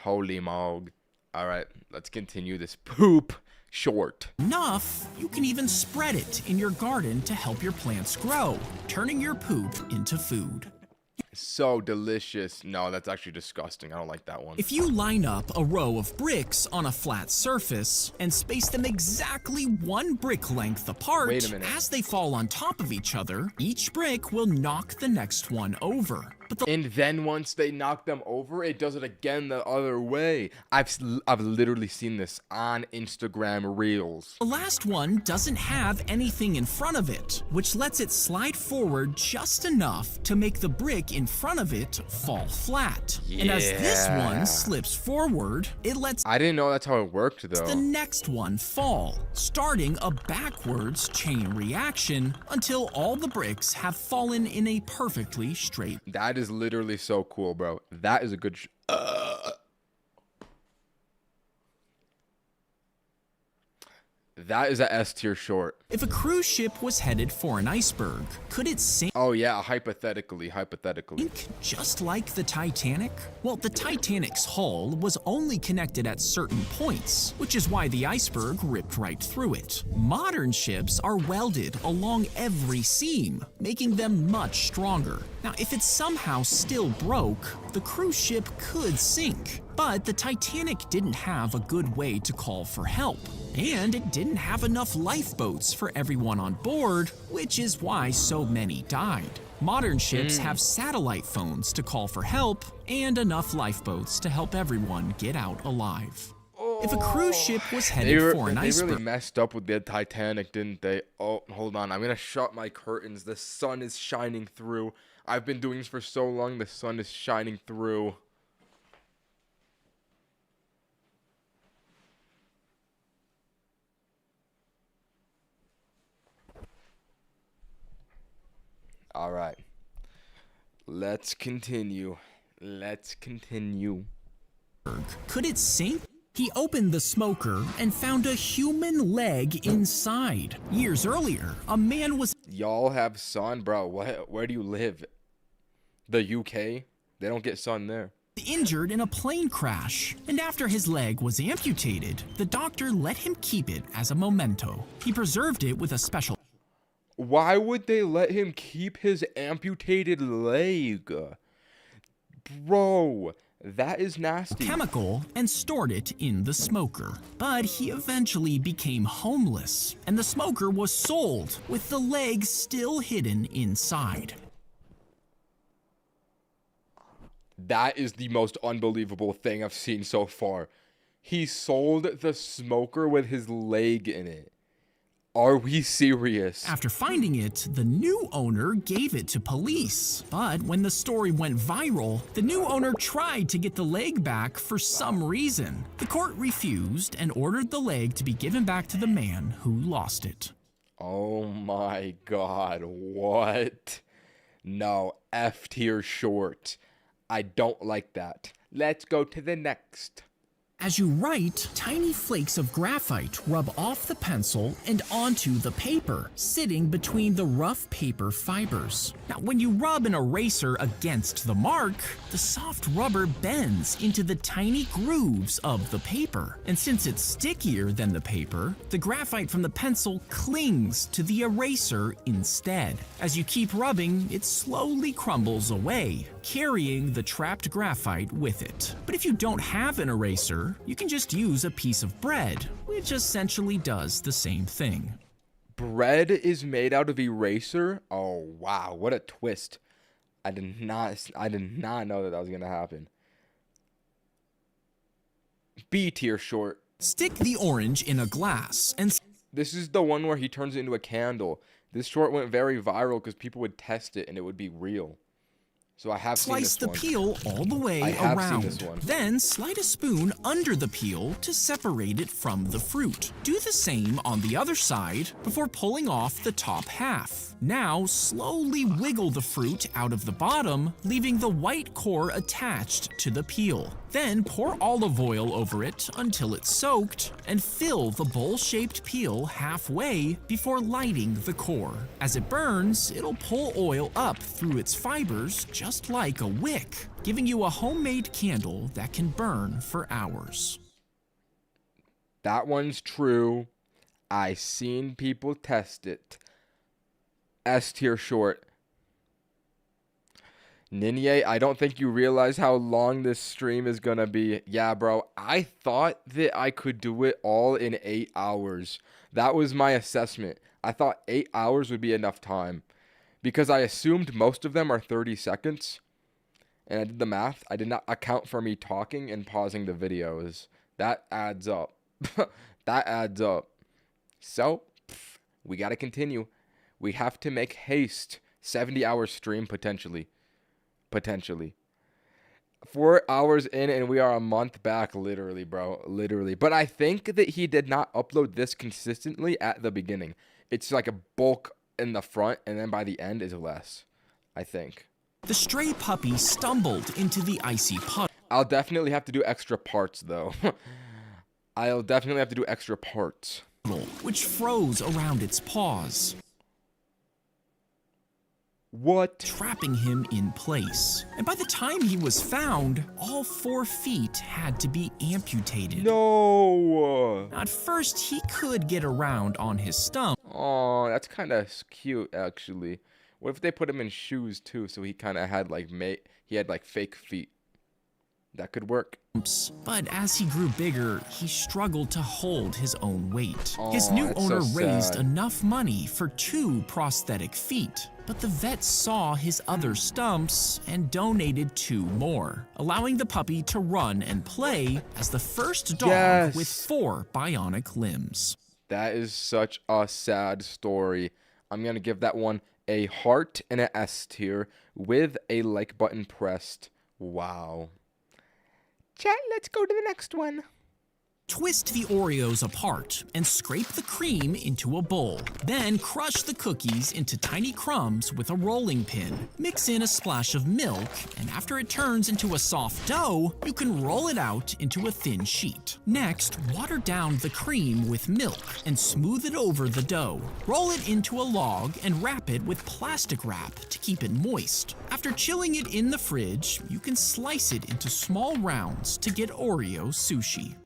Holy mog. All right, let's continue this poop short. Enough, you can even spread it in your garden to help your plants grow, turning your poop into food. So delicious. No, that's actually disgusting. I don't like that one. If you line up a row of bricks on a flat surface and space them exactly 1 brick length apart, Wait a minute. as they fall on top of each other, each brick will knock the next one over. But the And then once they knock them over, it does it again the other way. I've literally seen this on Instagram Reels. last one doesn't have anything in front of it, which lets it slide forward just enough to make the brick in front of it fall flat. And as this Yeah. one slips forward, it lets I didn't know that's how it worked the though. next one fall, starting a backwards chain reaction until all the bricks have fallen in a perfectly straight. That is literally so cool, bro. That is a good That is a S tier short. If a cruise ship was headed for an iceberg, could it sink Oh yeah, hypothetically. just like the Titanic? Well, the Titanic's hull was only connected at certain points, which is why the iceberg ripped right through it. Modern ships are welded along every seam, making them much stronger. Now, if it somehow still broke, the cruise ship could sink. But the Titanic didn't have a good way to call for help, and it didn't have enough lifeboats for everyone on board, which is why so many died. Modern ships have satellite phones to call for help, and enough lifeboats to help everyone get out alive. If a cruise ship was headed for an They iceberg, really messed up with the Titanic, didn't they? Oh, hold on. I'm gonna shut my curtains. The sun is shining through. I've been doing this for so long. The sun is shining through. All right. Let's continue. could it sink? He opened the smoker and found a human leg inside. Years earlier, a man was Y'all have sun, bro. Where do you live? The UK? They don't get sun there. injured in a plane crash, and after his leg was amputated, the doctor let him keep it as a memento. He preserved it with a special Why would they let him keep his amputated leg? Bro, that is nasty. chemical and stored it in the smoker. But he eventually became homeless, and the smoker was sold with the leg still hidden inside. That is the most unbelievable thing I've seen so far. He sold the smoker with his leg in it. Are we serious? After finding it, the new owner gave it to police. But when the story went viral, the new owner tried to get the leg back for some reason. The court refused and ordered the leg to be given back to the man who lost it. Oh my god, what? No, F tier short. I don't like that. Let's go to the next. As you write, tiny flakes of graphite rub off the pencil and onto the paper, sitting between the rough paper fibers. Now, when you rub an eraser against the mark, the soft rubber bends into the tiny grooves of the paper. And since it's stickier than the paper, the graphite from the pencil clings to the eraser instead. As you keep rubbing, it slowly crumbles away, carrying the trapped graphite with it. But if you don't have an eraser, you can just use a piece of bread, which essentially does the same thing. Bread is made out of eraser? Oh wow, what a twist. I did not know that was gonna happen. B tier short. Stick the orange in a glass and This is the one where he turns it into a candle. This short went very viral because people would test it and it would be real. So I have seen slice this the one. peel all the way I have around. seen this one. Then slide a spoon under the peel to separate it from the fruit. Do the same on the other side before pulling off the top half. Now slowly wiggle the fruit out of the bottom, leaving the white core attached to the peel. Then pour olive oil over it until it's soaked, and fill the bowl-shaped peel halfway before lighting the core. As it burns, it'll pull oil up through its fibers just like a wick, giving you a homemade candle that can burn for hours. That one's true. I seen people test it. S tier short. Ninye, I don't think you realize how long this stream is gonna be. Yeah, bro, I thought that I could do it all in 8 hours. That was my assessment. I thought 8 hours would be enough time. Because I assumed most of them are 30 seconds. And I did the math. I did not account for me talking and pausing the videos. That adds up. That adds up. So, we gotta continue. We have to make haste. 70-hour stream, potentially. 4 hours in and we are a month back, literally, bro. Literally. But I think that he did not upload this consistently at the beginning. It's like a bulk in the front and then by the end is less, I think. The stray puppy stumbled into the icy puddle. I'll definitely have to do extra parts, though. I'll definitely have to do extra parts. Which froze around its paws. What? Trapping him in place. And by the time he was found, all 4 feet had to be amputated. No! At first, he could get around on his stump. Oh, that's kind of cute, actually. What if they put him in shoes, too, so he kind of had, like, fake feet? That could work. But as he grew bigger, he struggled to hold his own weight. Aw, His new that's owner so raised sad. enough money for 2 prosthetic feet. But the vet saw his other stumps and donated 2 more, allowing the puppy to run and play as the first dog Yes. with 4 bionic limbs. That is such a sad story. I'm going to give that one a heart and an S tier with a like button pressed. Wow. Chat, let's go to the next one. Twist the Oreos apart and scrape the cream into a bowl. Then crush the cookies into tiny crumbs with a rolling pin. Mix in a splash of milk, and after it turns into a soft dough, you can roll it out into a thin sheet. Next, water down the cream with milk and smooth it over the dough. Roll it into a log and wrap it with plastic wrap to keep it moist. After chilling it in the fridge, you can slice it into small rounds to get Oreo sushi.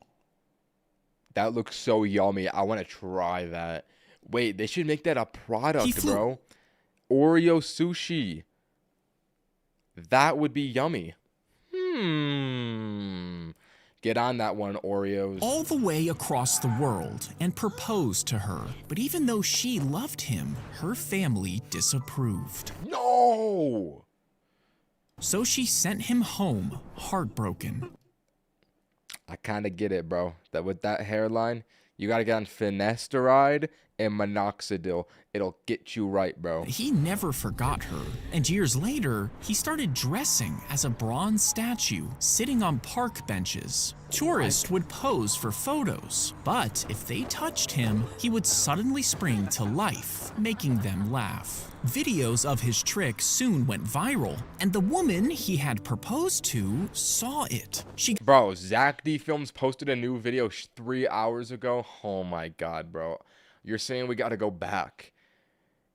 That looks so yummy. I want to try that. Wait, they should make that a product, bro. Oreo sushi. That would be yummy. Get on that one, Oreos. All the way across the world and proposed to her. But even though she loved him, her family disapproved. No! So she sent him home, heartbroken. I kind of get it, bro. That with that hairline, you got to get on finasteride and minoxidil. It'll get you right, bro. He never forgot her, and years later, he started dressing as a bronze statue, sitting on park benches. Tourists would pose for photos, but if they touched him, he would suddenly spring to life, making them laugh. Videos of his trick soon went viral, and the woman he had proposed to saw it. Bro, Zack D Films posted a new video 3 hours ago. Oh my god, bro. You're saying we gotta go back.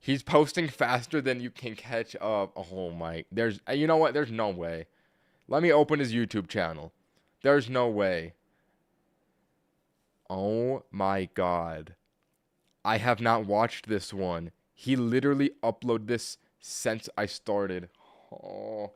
He's posting faster than you can catch up. Oh my. You know what? There's no way. Let me open his YouTube channel. There's no way. Oh my god. I have not watched this one. He literally uploaded this since I started. Oh.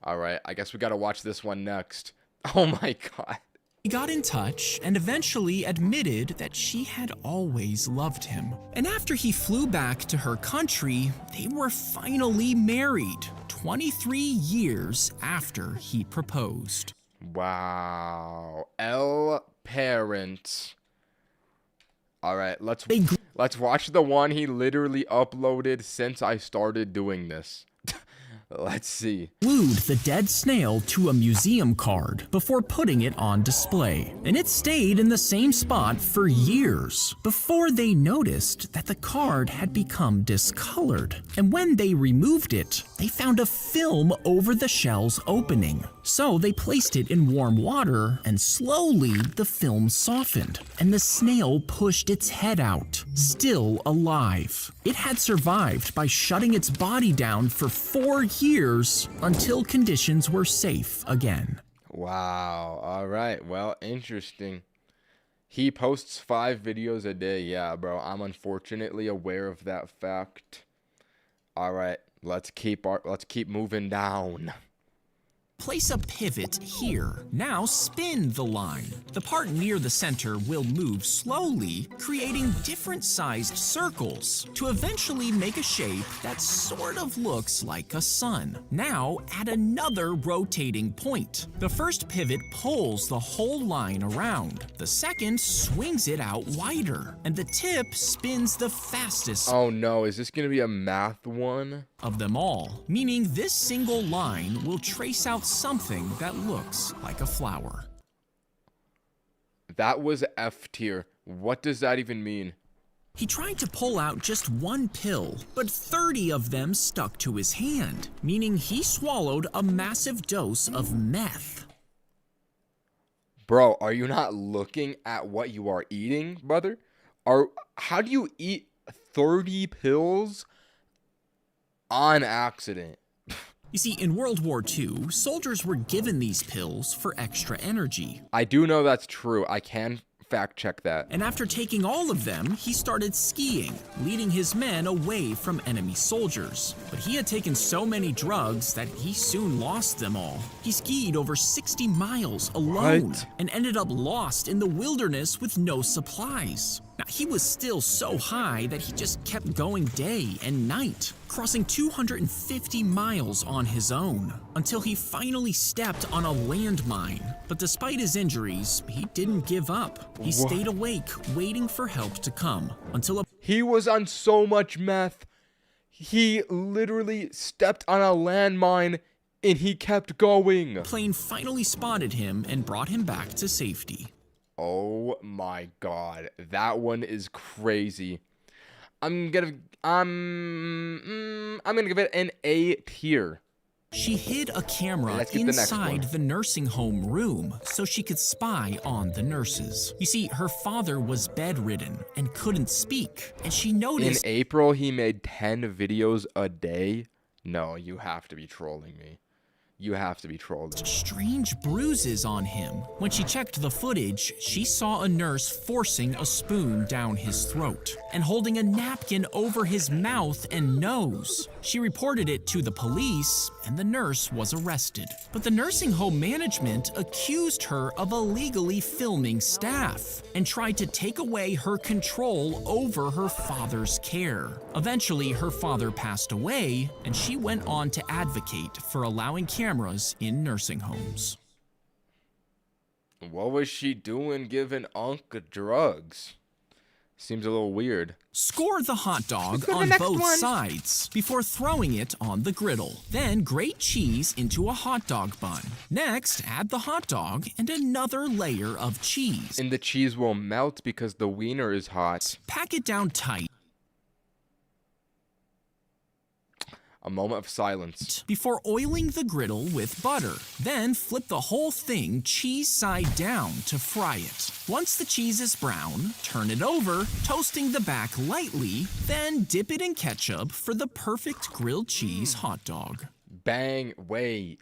Alright, I guess we gotta watch this one next. Oh my god. He got in touch and eventually admitted that she had always loved him. And after he flew back to her country, they were finally married, 23 years after he proposed. Wow. L parent. All right, let's watch the one he literally uploaded since I started doing this. Let's see. Glued the dead snail to a museum card before putting it on display, and it stayed in the same spot for years before they noticed that the card had become discolored. And when they removed it, they found a film over the shell's opening, So they placed it in warm water, and slowly the film softened, and the snail pushed its head out, still alive. It had survived by shutting its body down for 4 years until conditions were safe again. Wow. All right. Well, interesting. He posts 5 videos a day. Yeah, bro. I'm unfortunately aware of that fact. All right. Let's keep moving down. Place a pivot here. Now spin the line. The part near the center will move slowly, creating different sized circles to eventually make a shape that sort of looks like a sun. Now add another rotating point. The first pivot pulls the whole line around. The second swings it out wider, and the tip spins the fastest Oh no, is this gonna be a math one? of them all, meaning this single line will trace out something that looks like a flower. That was F tier. What does that even mean? He tried to pull out just one pill, but 30 of them stuck to his hand, meaning he swallowed a massive dose of meth. Bro, are you not looking at what you are eating, brother? How do you eat 30 pills on accident? You see, in World War II, soldiers were given these pills for extra energy. I do know that's true. I can fact check that. And after taking all of them, he started skiing, leading his men away from enemy soldiers. But he had taken so many drugs that he soon lost them all. He skied over 60 miles alone What? and ended up lost in the wilderness with no supplies. Now, he was still so high that he just kept going day and night, crossing 250 miles on his own, until he finally stepped on a landmine. But despite his injuries, he didn't give up. He stayed awake, waiting for help to come, until a He was on so much meth. He literally stepped on a landmine and he kept going. plane finally spotted him and brought him back to safety. Oh my god, that one is crazy. I'm gonna give it an A tier. She hid a camera Let's get the next one. inside the nursing home room so she could spy on the nurses. You see, her father was bedridden and couldn't speak, and she In noticed April, he made 10 videos a day. No, you have to be trolling me. You have to be trolling. strange bruises on him. When she checked the footage, she saw a nurse forcing a spoon down his throat and holding a napkin over his mouth and nose. She reported it to the police, and the nurse was arrested. But the nursing home management accused her of illegally filming staff and tried to take away her control over her father's care. Eventually, her father passed away, and she went on to advocate for allowing cameras in nursing homes. What was she doing giving Unc drugs? Seems a little weird. Score the hot dog go to the on next both one. sides before throwing it on the griddle. Then grate cheese into a hot dog bun. Next, add the hot dog and another layer of cheese. And the cheese will melt because the wiener is hot. Pack it down tight A moment of silence. before oiling the griddle with butter. Then flip the whole thing cheese side down to fry it. Once the cheese is brown, turn it over, toasting the back lightly, then dip it in ketchup for the perfect grilled cheese hot dog. Bang, wait.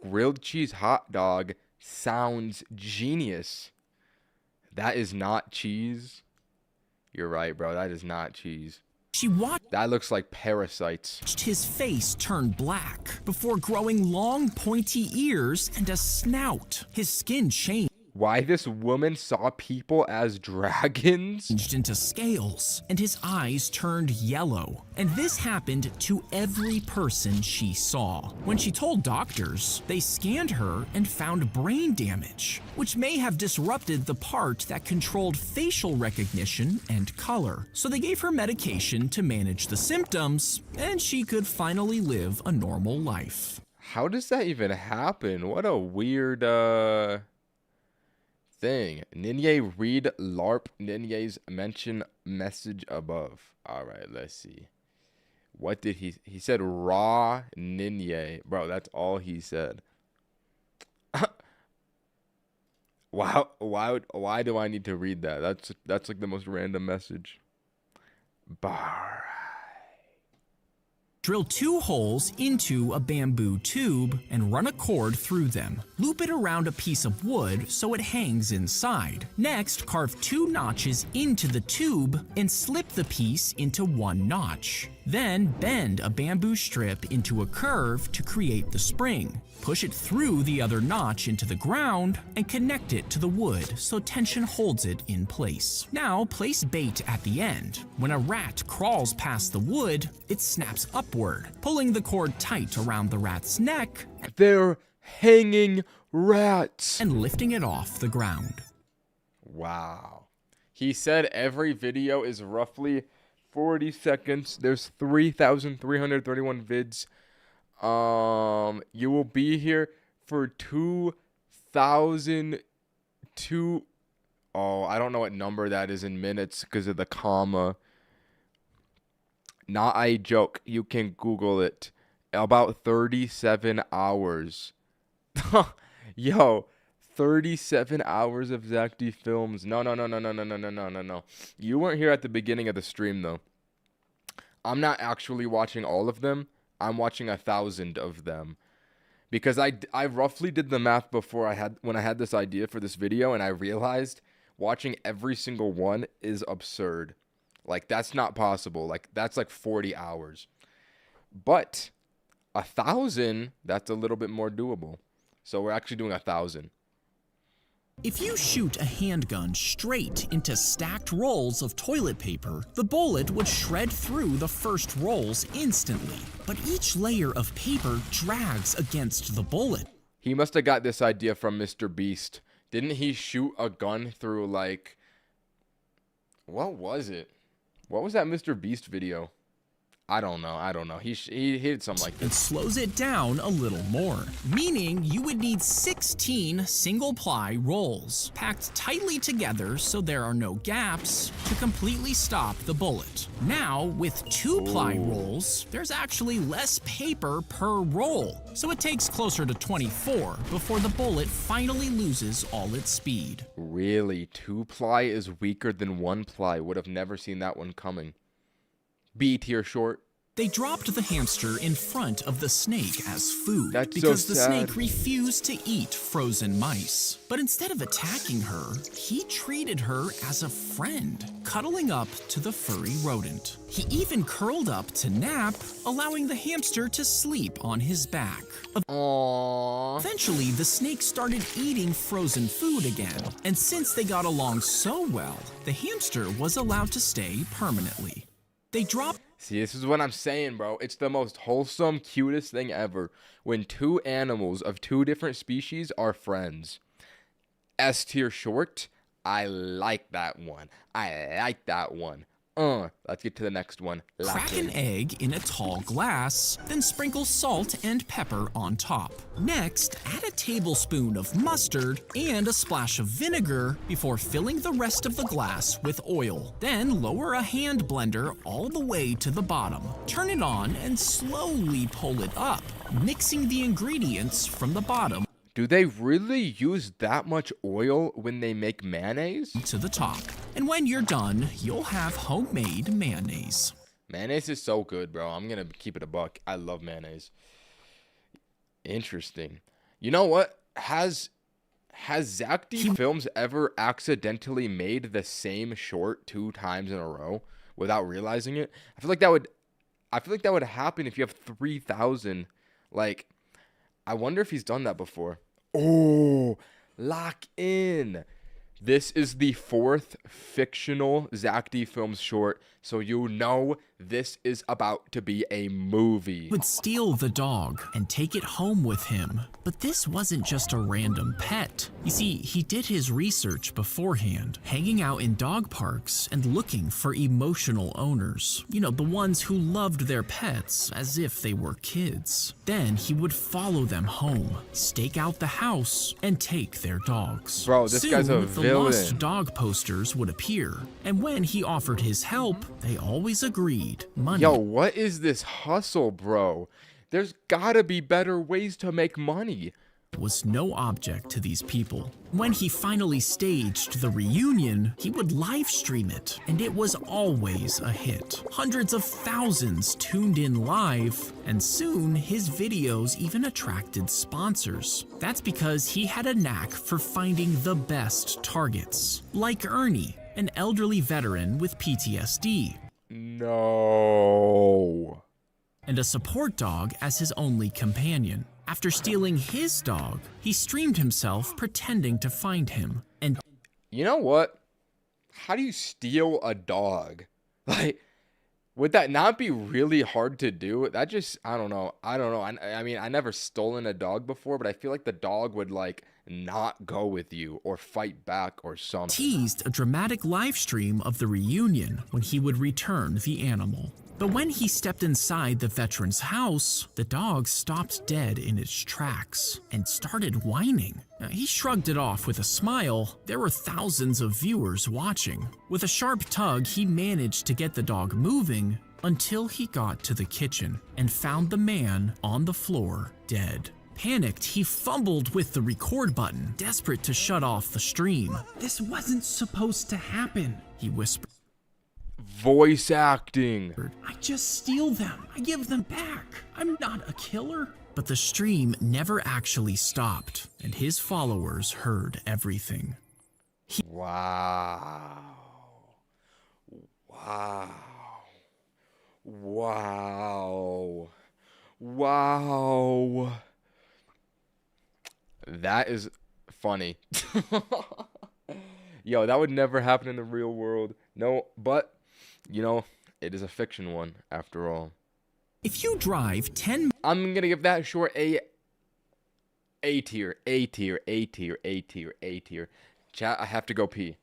Grilled cheese hot dog sounds genius. That is not cheese. You're right, bro. That is not cheese. She watched That looks like parasites. his face turn black before growing long, pointy ears and a snout. His skin changed Why this woman saw people as dragons? into scales, and his eyes turned yellow. And this happened to every person she saw. When she told doctors, they scanned her and found brain damage, which may have disrupted the part that controlled facial recognition and color. So they gave her medication to manage the symptoms, and she could finally live a normal life. How does that even happen? What a weird thing. Ninye, read LARP Ninye's mention message above. All right, let's see. What did he said? Raw Ninye. Bro, that's all he said. Wow, why do I need to read that? That's like the most random message. Bar. Drill 2 holes into a bamboo tube and run a cord through them. Loop it around a piece of wood so it hangs inside. Next, carve 2 notches into the tube and slip the piece into 1 notch. Then bend a bamboo strip into a curve to create the spring. Push it through the other notch into the ground and connect it to the wood so tension holds it in place. Now place bait at the end. When a rat crawls past the wood, it snaps upward, pulling the cord tight around the rat's neck They're hanging rats. and lifting it off the ground. Wow. He said every video is roughly 40 seconds. There's 3,331 vids. You will be here for 2,002. Oh, I don't know what number that is in minutes because of the comma. Not a joke. You can Google it. About 37 hours. Yo, 37 hours of Zack D films. No. You weren't here at the beginning of the stream, though. I'm not actually watching all of them. I'm watching 1,000 of them. Because I roughly did the math before when I had this idea for this video, and I realized watching every single one is absurd. Like, that's not possible. Like, that's like 40 hours. But 1,000, that's a little bit more doable. So we're actually doing 1,000. If you shoot a handgun straight into stacked rolls of toilet paper, the bullet would shred through the first rolls instantly. But each layer of paper drags against the bullet. He must have got this idea from Mr. Beast. Didn't he shoot a gun through, like... What was it? What was that Mr. Beast video? I don't know. He did something like And this. slows it down a little more, meaning you would need 16 single-ply rolls, packed tightly together so there are no gaps to completely stop the bullet. Now, with 2-ply rolls, there's actually less paper per roll, so it takes closer to 24 before the bullet finally loses all its speed. Really? 2-ply is weaker than 1-ply. Would have never seen that one coming. B tier short. They dropped the hamster in front of the snake as food That's so because the sad. snake refused to eat frozen mice. But instead of attacking her, he treated her as a friend, cuddling up to the furry rodent. He even curled up to nap, allowing the hamster to sleep on his back. Aww. Eventually, the snake started eating frozen food again, and since they got along so well, the hamster was allowed to stay permanently. They dropped See, this is what I'm saying, bro. It's the most wholesome, cutest thing ever when 2 animals of 2 different species are friends. S tier short. I like that one. Let's get to the next one. Crack an egg in a tall glass, then sprinkle salt and pepper on top. Next, add a tablespoon of mustard and a splash of vinegar before filling the rest of the glass with oil. Then lower a hand blender all the way to the bottom. Turn it on and slowly pull it up, mixing the ingredients from the bottom Do they really use that much oil when they make mayonnaise? to the top. And when you're done, you'll have homemade mayonnaise. Mayonnaise is so good, bro. I'm going to keep it a buck. I love mayonnaise. Interesting. You know what? Has Zack D Films ever accidentally made the same short 2 times in a row without realizing it? I feel like that would happen if you have 3,000. Like, I wonder if he's done that before. Oh, lock in. This is the 4th fictional Zack D Films short, so you know this is about to be a movie. Would steal the dog and take it home with him. But this wasn't just a random pet. You see, he did his research beforehand, hanging out in dog parks and looking for emotional owners. You know, the ones who loved their pets as if they were kids. Then he would follow them home, stake out the house, and take their dogs. Bro, this Soon, guy's a the villain. lost dog posters would appear, and when he offered his help, they always agreed. Money. Yo, what is this hustle, bro? There's gotta be better ways to make money. was no object to these people. When he finally staged the reunion, he would live stream it, and it was always a hit. Hundreds of thousands tuned in live, and soon his videos even attracted sponsors. That's because he had a knack for finding the best targets, like Ernie, an elderly veteran with PTSD. No. And a support dog as his only companion. After stealing his dog, he streamed himself pretending to find him. And You know what? How do you steal a dog? Like, would that not be really hard to do? That just, I don't know. I mean, I never stolen a dog before, but I feel like the dog would, like, not go with you or fight back or something. teased a dramatic live stream of the reunion when he would return the animal. But when he stepped inside the veteran's house, the dog stopped dead in its tracks and started whining. He shrugged it off with a smile. There were thousands of viewers watching. With a sharp tug, he managed to get the dog moving until he got to the kitchen and found the man on the floor dead. Panicked, he fumbled with the record button, desperate to shut off the stream. "This wasn't supposed to happen," he whispered. Voice acting. "I just steal them. I give them back. I'm not a killer." But the stream never actually stopped, and his followers heard everything. Wow. Wow. Wow. Wow. That is funny. Yo, that would never happen in the real world. No, but, you know, it is a fiction one after all. If you drive 10 I'm gonna give that short A tier, A tier, A tier, A tier, A tier. Chat, I have to go pee.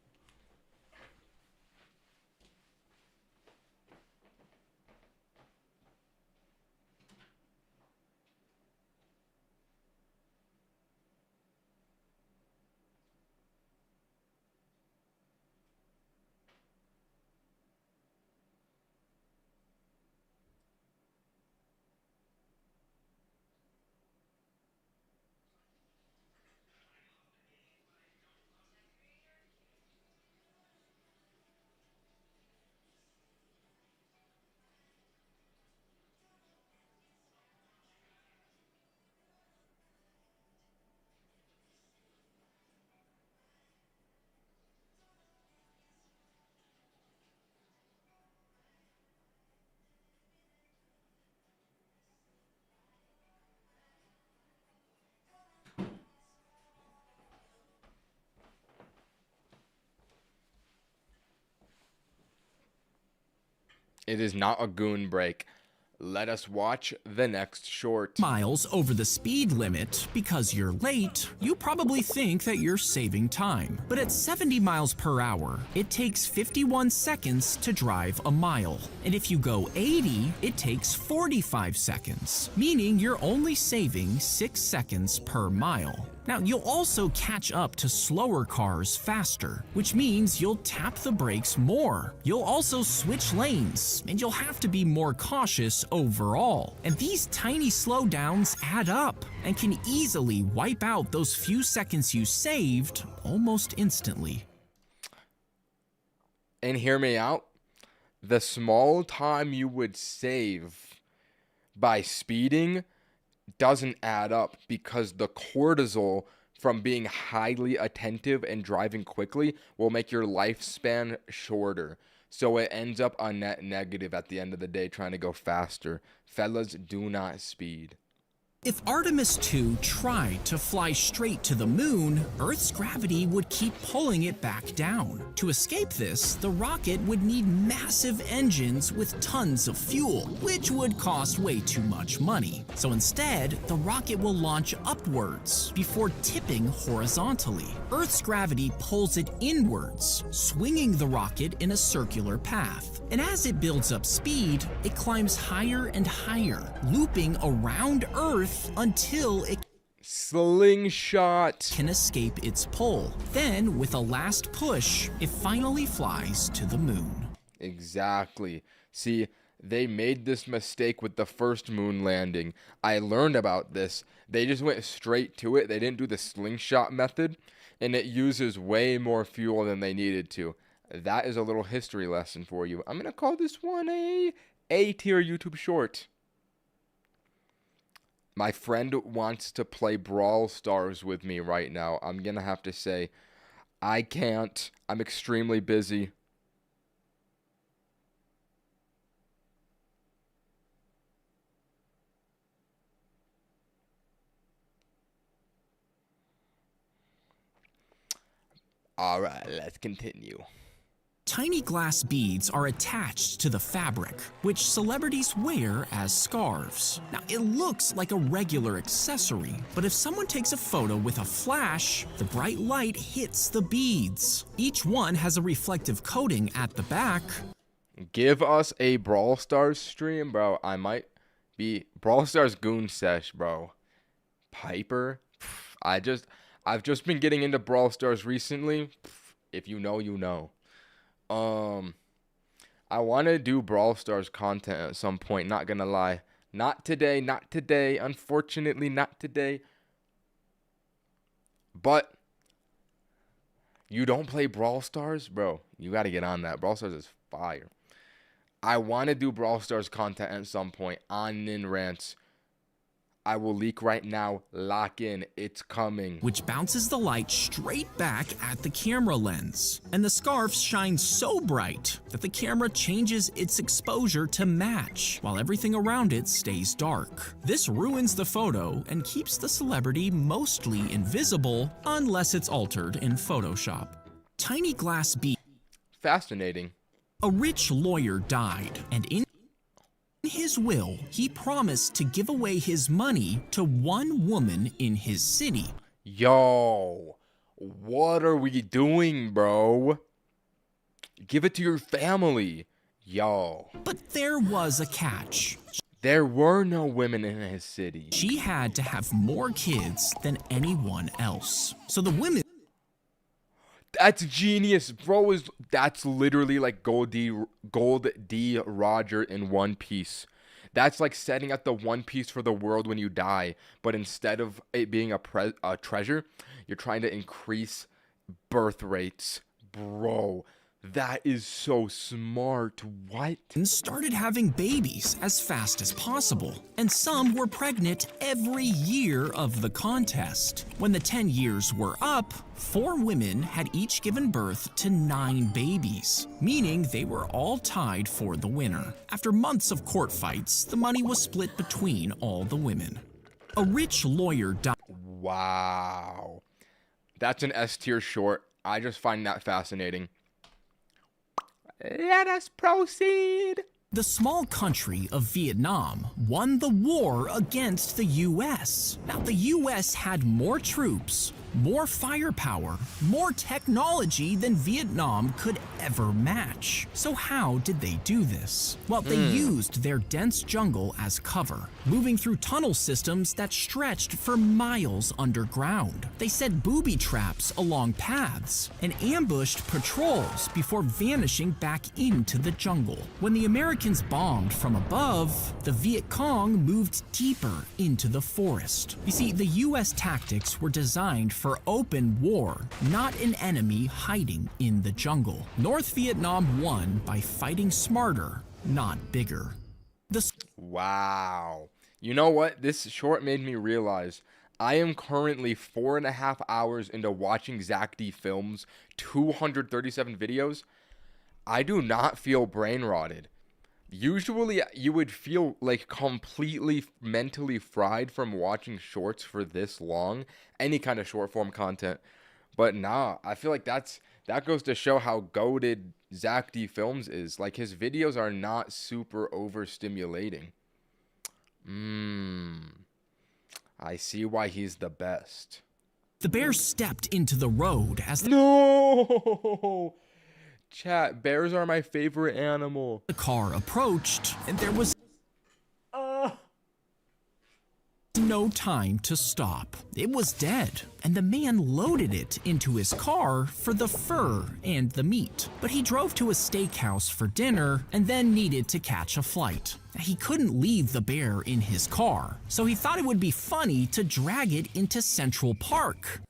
It is not a goon break. Let us watch the next short. miles over the speed limit because you're late, you probably think that you're saving time. But at 70 miles per hour, it takes 51 seconds to drive a mile. And if you go 80, it takes 45 seconds, meaning you're only saving 6 seconds per mile. Now, you'll also catch up to slower cars faster, which means you'll tap the brakes more. You'll also switch lanes, and you'll have to be more cautious overall. And these tiny slowdowns add up and can easily wipe out those few seconds you saved almost instantly. And hear me out. The small time you would save by speeding doesn't add up because the cortisol from being highly attentive and driving quickly will make your lifespan shorter. So it ends up a net negative at the end of the day trying to go faster. Fellas, do not speed. If Artemis 2 tried to fly straight to the moon, Earth's gravity would keep pulling it back down. To escape this, the rocket would need massive engines with tons of fuel, which would cost way too much money. So instead, the rocket will launch upwards before tipping horizontally. Earth's gravity pulls it inwards, swinging the rocket in a circular path. And as it builds up speed, it climbs higher and higher, looping around Earth until it Slingshot. can escape its pull. Then, with a last push, it finally flies to the moon. Exactly. See, they made this mistake with the first moon landing. I learned about this. They just went straight to it. They didn't do the slingshot method, and it uses way more fuel than they needed to. That is a little history lesson for you. I'm going to call this one a A-tier YouTube short. My friend wants to play Brawl Stars with me right now. I'm going to have to say, I can't. I'm extremely busy. All right, let's continue. Tiny glass beads are attached to the fabric, which celebrities wear as scarves. Now, it looks like a regular accessory, but if someone takes a photo with a flash, the bright light hits the beads. Each one has a reflective coating at the back. Give us a Brawl Stars stream, bro. I might be Brawl Stars Goon Sesh, bro. Piper? I've just been getting into Brawl Stars recently. If you know, you know. I want to do Brawl Stars content at some point, not gonna lie. Not today, unfortunately not today. But you don't play Brawl Stars? Bro, you gotta get on that. Brawl Stars is fire. I want to do Brawl Stars content at some point on Nin Rants. I will leak right now. Lock in. It's coming. Which bounces the light straight back at the camera lens. And the scarves shine so bright that the camera changes its exposure to match, while everything around it stays dark. This ruins the photo and keeps the celebrity mostly invisible unless it's altered in Photoshop. Tiny glass bead. Fascinating. A rich lawyer died, and in his will, he promised to give away his money to one woman in his city. Yo, what are we doing, bro? Give it to your family. Yo. But there was a catch. There were no women in his city. She had to have more kids than anyone else. So the women... That's genius, bro. That's literally like Gold D. Roger in One Piece. That's like setting up the One Piece for the world when you die. But instead of it being a treasure, you're trying to increase birth rates. Bro, that is so smart. What? Started having babies as fast as possible, and some were pregnant every year of the contest. When the 10 years were up, 4 women had each given birth to 9 babies, meaning they were all tied for the winner. After months of court fights, the money was split between all the women. A rich lawyer died. Wow. That's an S-tier short. I just find that fascinating. Let us proceed. The small country of Vietnam won the war against the U.S. Now, the U.S. had more troops, more firepower, more technology than Vietnam could ever match. So how did they do this? Well, they used their dense jungle as cover, moving through tunnel systems that stretched for miles underground. They set booby traps along paths and ambushed patrols before vanishing back into the jungle. When the Americans bombed from above, the Viet Cong moved deeper into the forest. You see, the U.S. tactics were designed for open war, not an enemy hiding in the jungle. North Vietnam won by fighting smarter, not bigger. Wow. You know what? This short made me realize I am currently 4.5 hours into watching Zack D films, 237 videos. I do not feel brain rotted. Usually you would feel like completely mentally fried from watching shorts for this long, any kind of short form content. But nah, I feel like that goes to show how goated Zack D Films is. Like, his videos are not super overstimulating. I see why he's the best. The bear stepped into the road as No! Chat, bears are my favorite animal. the car approached, and there was no time to stop. It was dead, and the man loaded it into his car for the fur and the meat. But he drove to a steakhouse for dinner and then needed to catch a flight. He couldn't leave the bear in his car, so he thought it would be funny to drag it into Central Park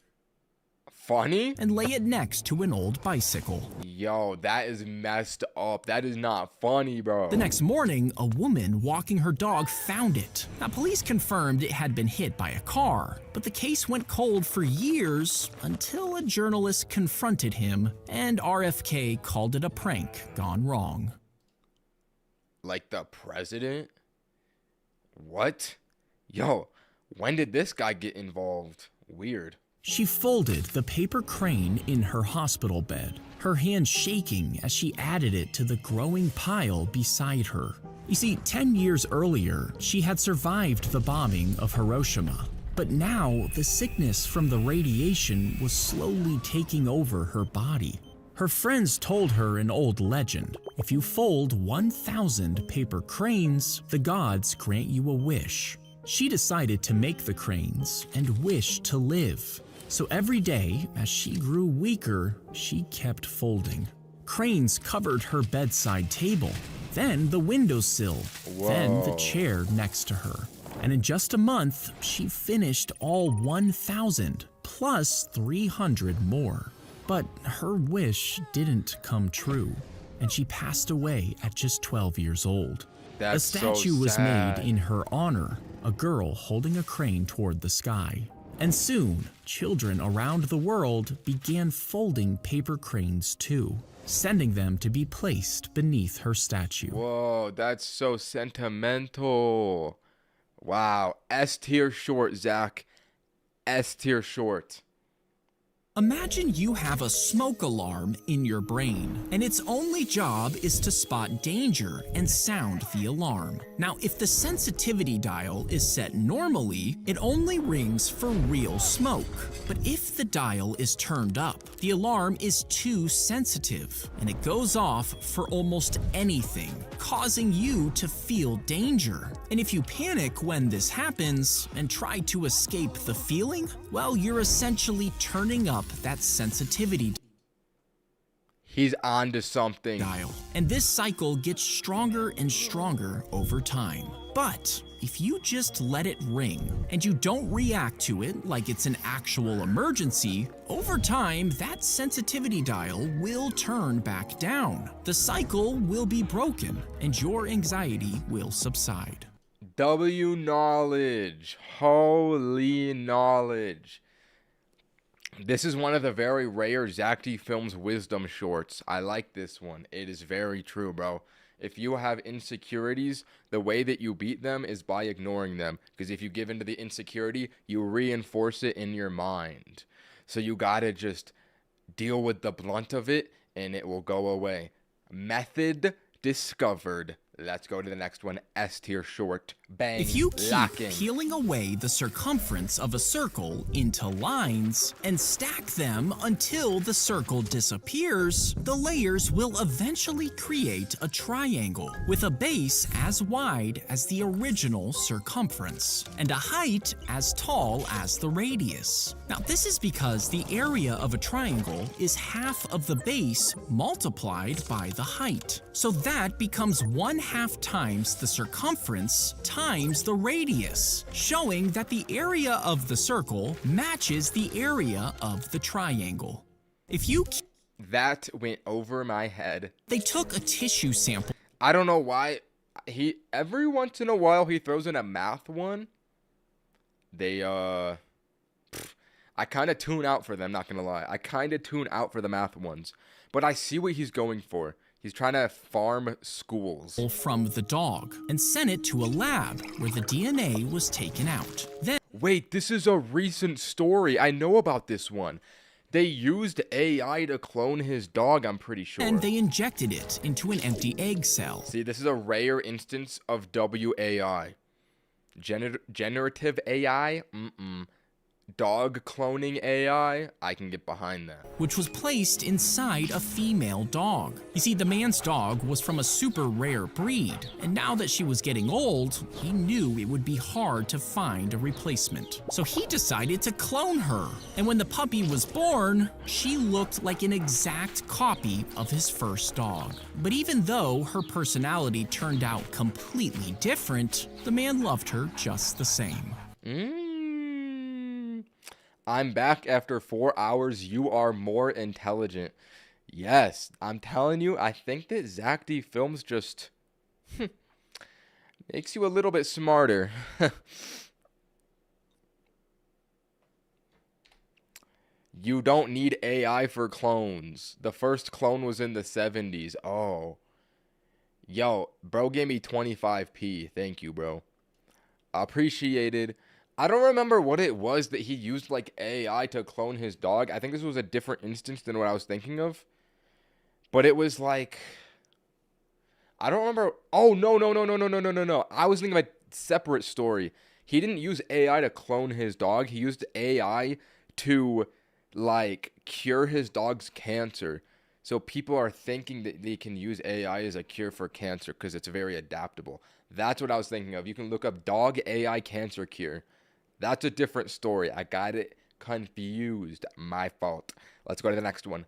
Funny? and lay it next to an old bicycle. Yo, that is messed up. That is not funny, bro. The next morning, a woman walking her dog found it. Now, police confirmed it had been hit by a car, but the case went cold for years until a journalist confronted him, and RFK called it a prank gone wrong. Like the president? What? Yo, when did this guy get involved? Weird. She folded the paper crane in her hospital bed, her hand shaking as she added it to the growing pile beside her. You see, 10 years earlier, she had survived the bombing of Hiroshima, but now the sickness from the radiation was slowly taking over her body. Her friends told her an old legend: if you fold 1,000 paper cranes, the gods grant you a wish. She decided to make the cranes and wish to live. So every day, as she grew weaker, she kept folding. Cranes covered her bedside table, then the windowsill, then the chair next to her. And in just a month, she finished all 1,000 plus 300 more. But her wish didn't come true, and she passed away at just 12 years old. That's A statue so was sad. made in her honor, a girl holding a crane toward the sky. And soon, children around the world began folding paper cranes too, sending them to be placed beneath her statue. Whoa, that's so sentimental. Wow. S tier short, Zach. S tier short. Imagine you have a smoke alarm in your brain, and its only job is to spot danger and sound the alarm. Now, if the sensitivity dial is set normally, it only rings for real smoke. But if the dial is turned up, the alarm is too sensitive, and it goes off for almost anything, causing you to feel danger. And if you panic when this happens and try to escape the feeling, well, you're essentially turning up that sensitivity He's on to something. dial. And this cycle gets stronger and stronger over time. But if you just let it ring and you don't react to it like it's an actual emergency, over time that sensitivity dial will turn back down. The cycle will be broken and your anxiety will subside. W knowledge. Holy knowledge. This is one of the very rare Zack D Films wisdom shorts. I like this one. It is very true, bro. If you have insecurities, the way that you beat them is by ignoring them. Because if you give into the insecurity, you reinforce it in your mind. So you gotta just deal with the blunt of it, and it will go away. Method discovered. Let's go to the next one. S tier short. Bang. If you keep locking. peeling away the circumference of a circle into lines and stack them until the circle disappears, the layers will eventually create a triangle with a base as wide as the original circumference and a height as tall as the radius. Now, this is because the area of a triangle is half of the base multiplied by the height. So that becomes 1/2 times the circumference times the radius, showing that the area of the circle matches the area of the triangle. If you That went over my head. They took a tissue sample I don't know why. Every once in a while he throws in a math one. I kind of tune out for them, not gonna lie. I kind of tune out for the math ones. But I see what he's going for. He's trying to farm schools. from the dog and sent it to a lab where the DNA was taken out. Then Wait, this is a recent story. I know about this one. They used AI to clone his dog, I'm pretty sure. they injected it into an empty egg cell. See, this is a rare instance of WAI. Generative AI? dog cloning AI, I can get behind that. which was placed inside a female dog. You see, the man's dog was from a super rare breed, and now that she was getting old, he knew it would be hard to find a replacement. So he decided to clone her, and when the puppy was born, she looked like an exact copy of his first dog. But even though her personality turned out completely different, the man loved her just the same. I'm back after 4 hours. You are more intelligent. Yes, I'm telling you, I think that Zack D Films just makes you a little bit smarter. You don't need AI for clones. The first clone was in the 70s. Oh. Yo, bro gave me 25p. Thank you, bro. Appreciated. I don't remember what it was that he used like AI to clone his dog. I think this was a different instance than what I was thinking of. But it was like, I don't remember. Oh, no. I was thinking of a separate story. He didn't use AI to clone his dog. He used AI to like cure his dog's cancer. So people are thinking that they can use AI as a cure for cancer because it's very adaptable. That's what I was thinking of. You can look up dog AI cancer cure. That's a different story. I got it confused. My fault. Let's go to the next one.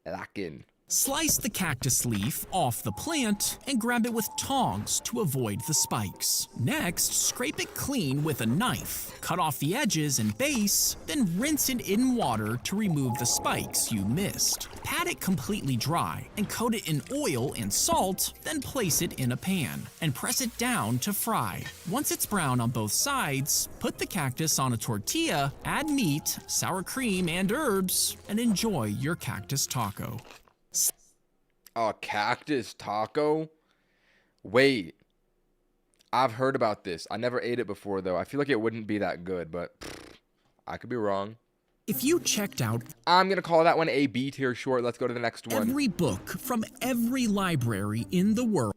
Lock in. Slice the cactus leaf off the plant and grab it with tongs to avoid the spikes. Next, scrape it clean with a knife. Cut off the edges and base, then rinse it in water to remove the spikes you missed. Pat it completely dry and coat it in oil and salt, then place it in a pan and press it down to fry. Once it's brown on both sides, put the cactus on a tortilla, add meat, sour cream, and herbs, and enjoy your cactus taco. A cactus taco? Wait. I've heard about this. I never ate it before, though. I feel like it wouldn't be that good, but I could be wrong. If you checked out I'm going to call that one a B tier short. Let's go to the next one. every book from every library in the world,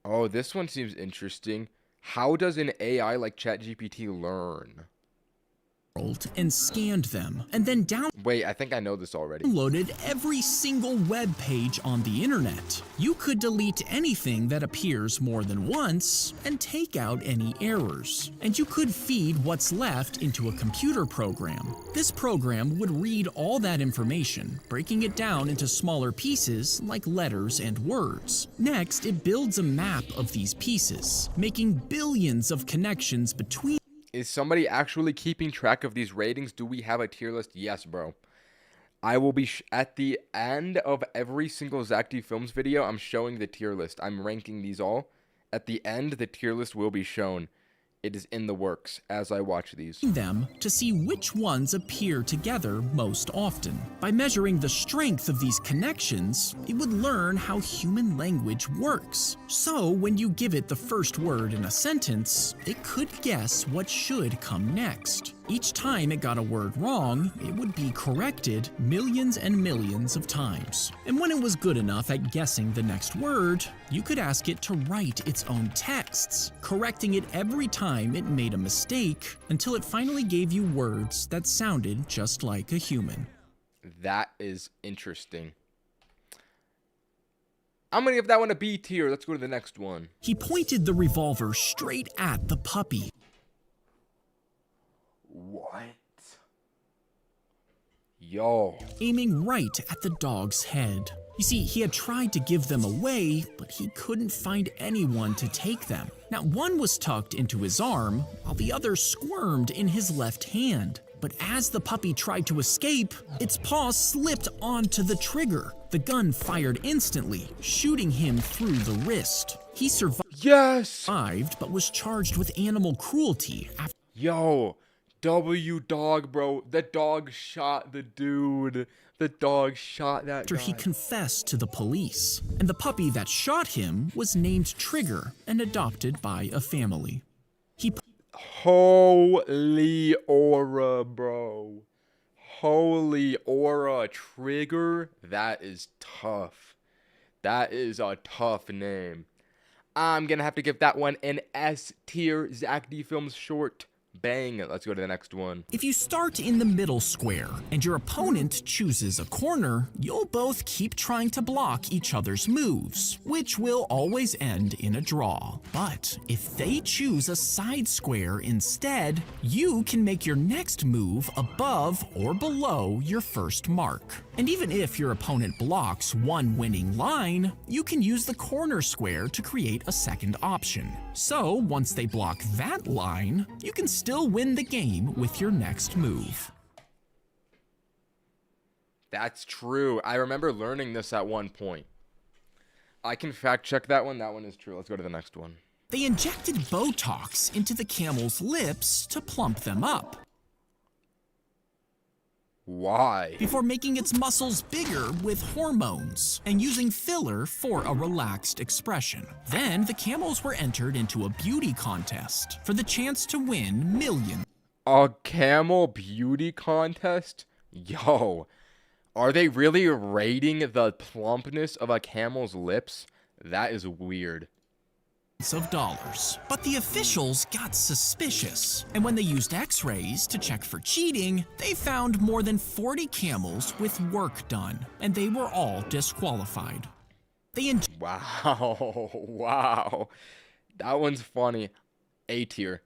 Oh, this one seems interesting. How does an AI like ChatGPT learn? and scanned them, and then Wait, I think I know this already. downloaded every single web page on the internet. You could delete anything that appears more than once and take out any errors. And you could feed what's left into a computer program. This program would read all that information, breaking it down into smaller pieces like letters and words. Next, it builds a map of these pieces, making billions of connections between. Is somebody actually keeping track of these ratings? Do we have a tier list? Yes, bro. I will be at the end of every single Zack D Films video, I'm showing the tier list. I'm ranking these all. At the end, the tier list will be shown. It is in the works as I watch these. Them to see which ones appear together most often. By measuring the strength of these connections, it would learn how human language works. So when you give it the first word in a sentence, it could guess what should come next. Each time it got a word wrong, it would be corrected millions and millions of times. And when it was good enough at guessing the next word, you could ask it to write its own texts, correcting it every time it made a mistake until it finally gave you words that sounded just like a human. That is interesting. I'm going to give that one a B tier. Let's go to the next one. He pointed the revolver straight at the puppy. What? Yo. Aiming right at the dog's head. You see, he had tried to give them away, but he couldn't find anyone to take them. Now, one was tucked into his arm, while the other squirmed in his left hand. But as the puppy tried to escape, its paw slipped onto the trigger. The gun fired instantly, shooting him through the wrist. He Yes! but was charged with animal cruelty after Yo. W dog, bro. The dog shot the dude. The dog shot that guy. he confessed to the police. And the puppy that shot him was named Trigger and adopted by a family. Holy aura, bro. Holy aura. Trigger. That is tough. That is a tough name. I'm gonna have to give that one an S tier Zack D Films short. Bang. Let's go to the next one. If you start in the middle square and your opponent chooses a corner, you'll both keep trying to block each other's moves, which will always end in a draw. But if they choose a side square instead, you can make your next move above or below your first mark. And even if your opponent blocks one winning line, you can use the corner square to create a second option. So once they block that line, you can still win the game with your next move. That's true. I remember learning this at one point. I can fact check that one. That one is true. Let's go to the next one. They injected Botox into the camel's lips to plump them up, Why? before making its muscles bigger with hormones and using filler for a relaxed expression. Then the camels were entered into a beauty contest for the chance to win millions. A camel beauty contest? Yo, are they really rating the plumpness of a camel's lips? That is weird. Of dollars. But the officials got suspicious, and when they used x-rays to check for cheating, they found more than 40 camels with work done, and they were all disqualified. They Wow. Wow. That one's funny. A tier.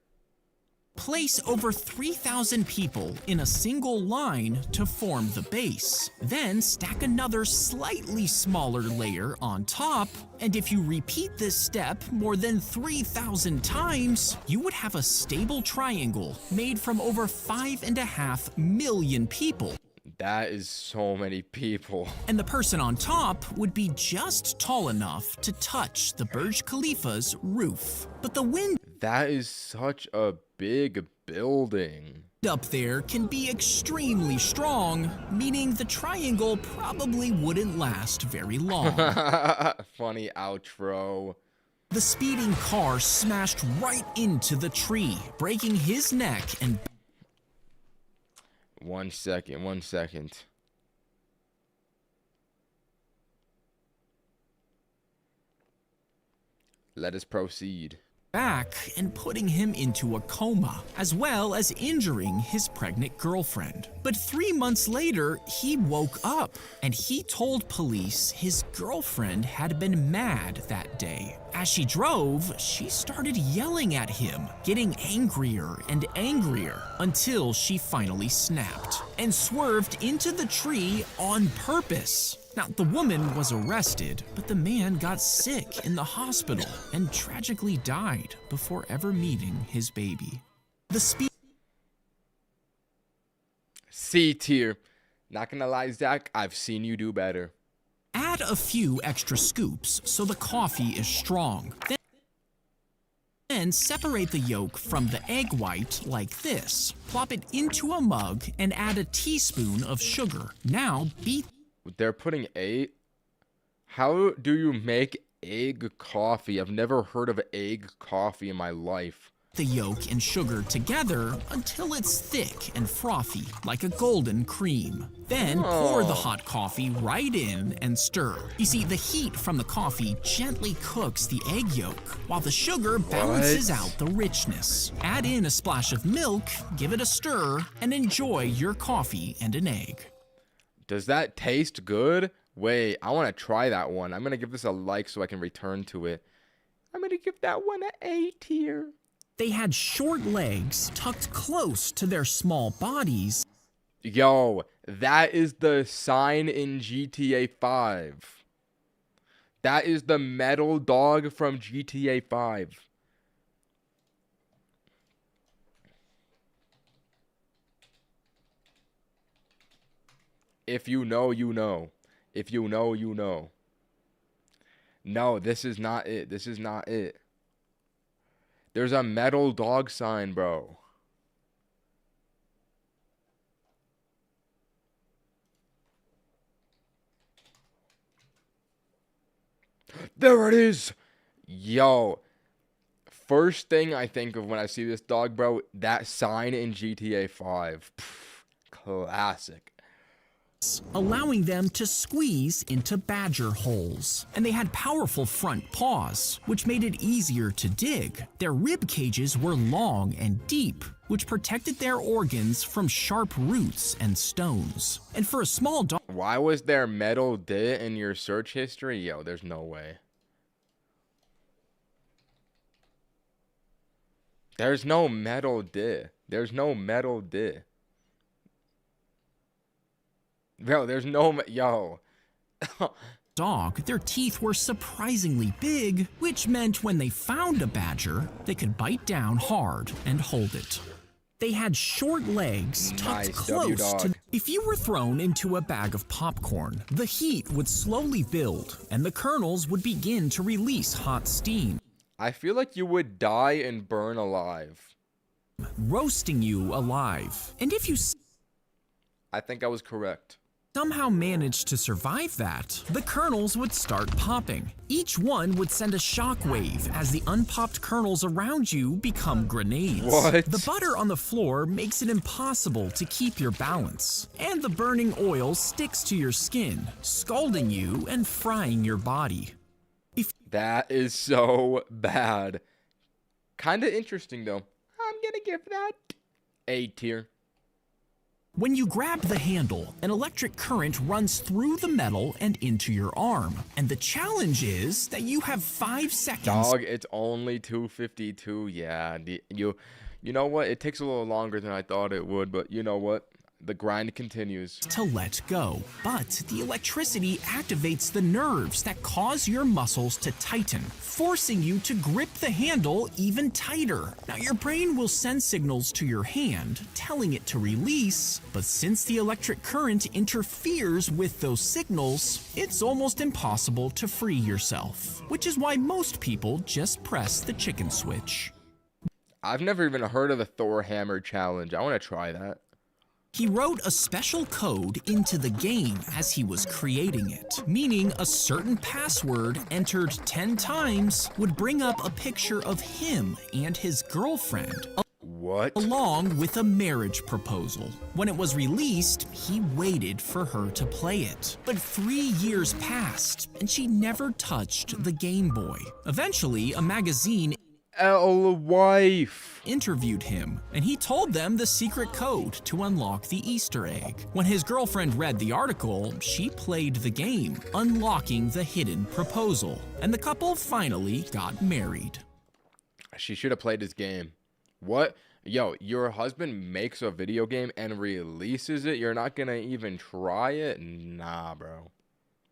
place over 3,000 people in a single line to form the base. Then stack another slightly smaller layer on top, and if you repeat this step more than 3,000 times, you would have a stable triangle made from over 5.5 million people. That is so many people. And the person on top would be just tall enough to touch the Burj Khalifa's roof. But the wind That is such a big building. up there can be extremely strong, meaning the triangle probably wouldn't last very long. Funny outro. The speeding car smashed right into the tree, breaking his neck and 1 second, 1 second. Let us proceed. back and putting him into a coma, as well as injuring his pregnant girlfriend. But 3 months later, he woke up and he told police his girlfriend had been mad that day. As she drove, she started yelling at him, getting angrier and angrier until she finally snapped and swerved into the tree on purpose. Now, the woman was arrested, but the man got sick in the hospital and tragically died before ever meeting his baby. The C tier. Not gonna lie, Zack, I've seen you do better. Add a few extra scoops so the coffee is strong. Then separate the yolk from the egg white like this. Plop it into a mug and add a teaspoon of sugar. Now beat They're putting How do you make egg coffee? I've never heard of egg coffee in my life. the yolk and sugar together until it's thick and frothy, like a golden cream. Then pour the hot coffee right in and stir. You see, the heat from the coffee gently cooks the egg yolk, while the sugar balances out the richness. Add in a splash of milk, give it a stir, and enjoy your coffee and an egg. Does that taste good? Wait, I want to try that one. I'm going to give this a like so I can return to it. I'm going to give that one an A tier. They had short legs tucked close to their small bodies. Yo, that is the sign in GTA 5. That is the metal dog from GTA 5. If you know, you know. If you know, you know. No, this is not it. This is not it. There's a metal dog sign, bro. There it is. Yo. First thing I think of when I see this dog, bro, that sign in GTA 5. Pff, classic. allowing them to squeeze into badger holes. And they had powerful front paws, which made it easier to dig. Their rib cages were long and deep, which protected their organs from sharp roots and stones. And for a small dog, Why was there metal dit in your search history? Yo, there's no way. There's no metal dit. There's no metal dit. Yo, there's no yo. dog, their teeth were surprisingly big, which meant when they found a badger, they could bite down hard and hold it. They had short legs tucked Nice, close W-dog. to. If you were thrown into a bag of popcorn, the heat would slowly build and the kernels would begin to release hot steam, I feel like you would die and burn alive. roasting you alive. And if you I think I was correct. somehow managed to survive that, the kernels would start popping. Each one would send a shockwave as the unpopped kernels around you become grenades. What? The butter on the floor makes it impossible to keep your balance, and the burning oil sticks to your skin, scalding you and frying your body. That is so bad. Kinda interesting though. I'm gonna give that A tier. When you grab the handle, an electric current runs through the metal and into your arm. And the challenge is that you have 5 seconds Dog, it's only 252. Yeah, you know what? It takes a little longer than I thought it would, but you know what? The grind continues. to let go. But the electricity activates the nerves that cause your muscles to tighten, forcing you to grip the handle even tighter. Now, your brain will send signals to your hand, telling it to release, but since the electric current interferes with those signals, it's almost impossible to free yourself, which is why most people just press the chicken switch. I've never even heard of the Thor Hammer challenge. I want to try that. He wrote a special code into the game as he was creating it, meaning a certain password entered 10 times would bring up a picture of him and his girlfriend, What? along with a marriage proposal. When it was released, he waited for her to play it. But 3 years passed, and she never touched the Game Boy. Eventually, a magazine Wife. interviewed him, and he told them the secret code to unlock the Easter egg. When his girlfriend read the article, she played the game, unlocking the hidden proposal, and the couple finally got married. She should have played his game. What? Yo, your husband makes a video game and releases it? You're not gonna even try it? Nah, bro.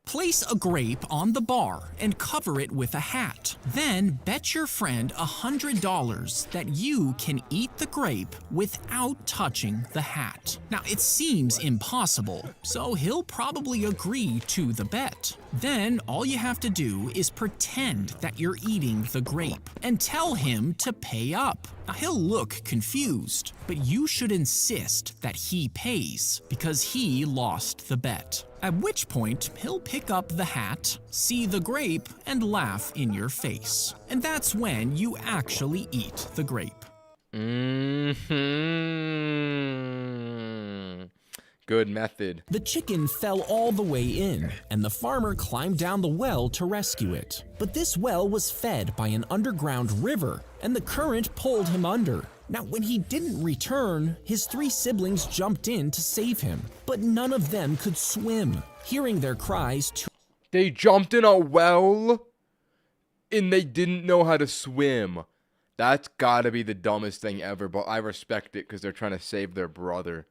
Place a grape on the bar and cover it with a hat. Then bet your friend $100 that you can eat the grape without touching the hat. Now, it seems impossible, so he'll probably agree to the bet. Then all you have to do is pretend that you're eating the grape and tell him to pay up. Now, he'll look confused, but you should insist that he pays because he lost the bet. At which point, he'll pick up the hat, see the grape, and laugh in your face. And that's when you actually eat the grape. Good method. The chicken fell all the way in, and the farmer climbed down the well to rescue it. But this well was fed by an underground river, and the current pulled him under. Now, when he didn't return, his 3 siblings jumped in to save him, but none of them could swim. Hearing their cries, They jumped in a well and they didn't know how to swim. That's gotta be the dumbest thing ever, but I respect it because they're trying to save their brother.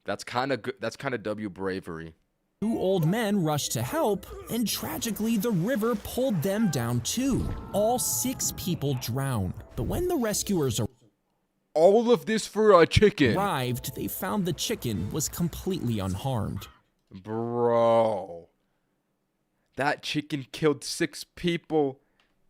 That's kind of good. That's kind of W bravery. 2 old men rushed to help, and tragically, the river pulled them down too. All 6 people drowned. But when the rescuers All of this for a chicken. arrived, they found the chicken was completely unharmed. Bro. That chicken killed 6 people.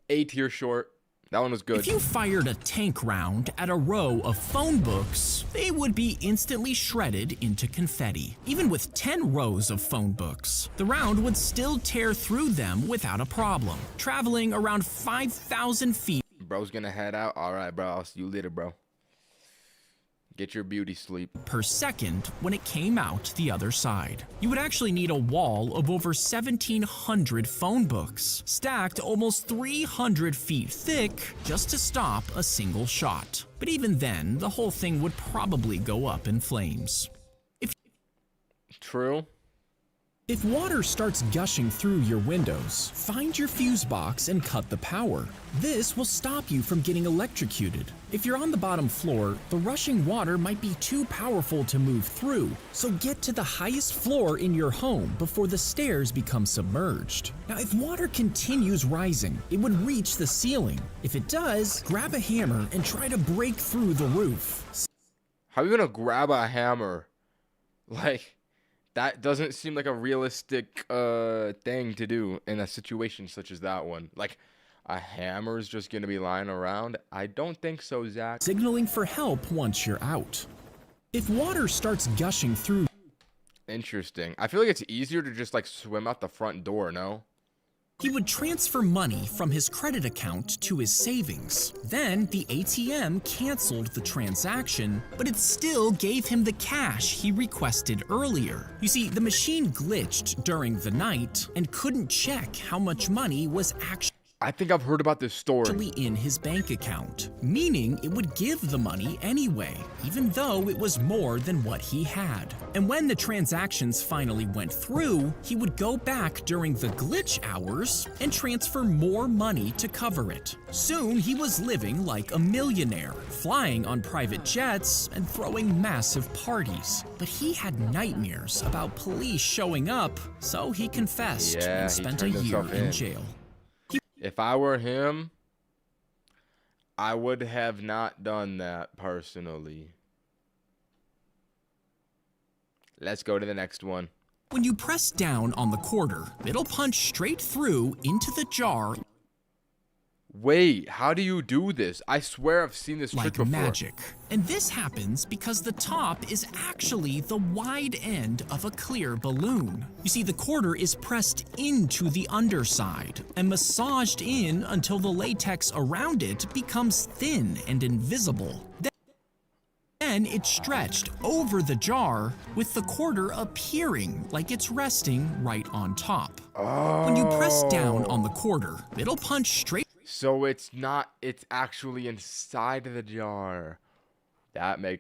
8 tier short. That one was good. If you fired a tank round at a row of phone books, they would be instantly shredded into confetti. Even with 10 rows of phone books, the round would still tear through them without a problem, traveling around 5,000 feet. Bro's gonna head out. Alright, bro. I'll see you later, bro. Get your beauty sleep. per second when it came out the other side. You would actually need a wall of over 1,700 phone books, stacked almost 300 feet thick, just to stop a single shot. But even then, the whole thing would probably go up in flames. True. If water starts gushing through your windows, find your fuse box and cut the power. This will stop you from getting electrocuted. If you're on the bottom floor, the rushing water might be too powerful to move through, so get to the highest floor in your home before the stairs become submerged. Now, if water continues rising, it would reach the ceiling. If it does, grab a hammer and try to break through the roof. How are you gonna grab a hammer? Like, that doesn't seem like a realistic thing to do in a situation such as that one. Like, a hammer's just gonna be lying around? I don't think so, Zack. Signaling for help once you're out. If water starts gushing through... Interesting. I feel like it's easier to just, like, swim out the front door, no? He would transfer money from his credit account to his savings. Then the ATM canceled the transaction, but it still gave him the cash he requested earlier. You see, the machine glitched during the night and couldn't check how much money was actually I think I've heard about this story. in his bank account, meaning it would give the money anyway, even though it was more than what he had. And when the transactions finally went through, he would go back during the glitch hours and transfer more money to cover it. Soon he was living like a millionaire, flying on private jets and throwing massive parties. But he had nightmares about police showing up, so he confessed Yeah, and he spent a turned year himself in in. jail. If I were him, I would have not done that personally. Let's go to the next one. When you press down on the quarter, it'll punch straight through into the jar Wait, how do you do this? I swear I've seen this trick like before. magic. And this happens because the top is actually the wide end of a clear balloon. You see, the quarter is pressed into the underside and massaged in until the latex around it becomes thin and invisible. Then it's stretched over the jar with the quarter appearing like it's resting right on top. When you press down on the quarter, it'll punch straight. So it's not, it's actually inside of the jar.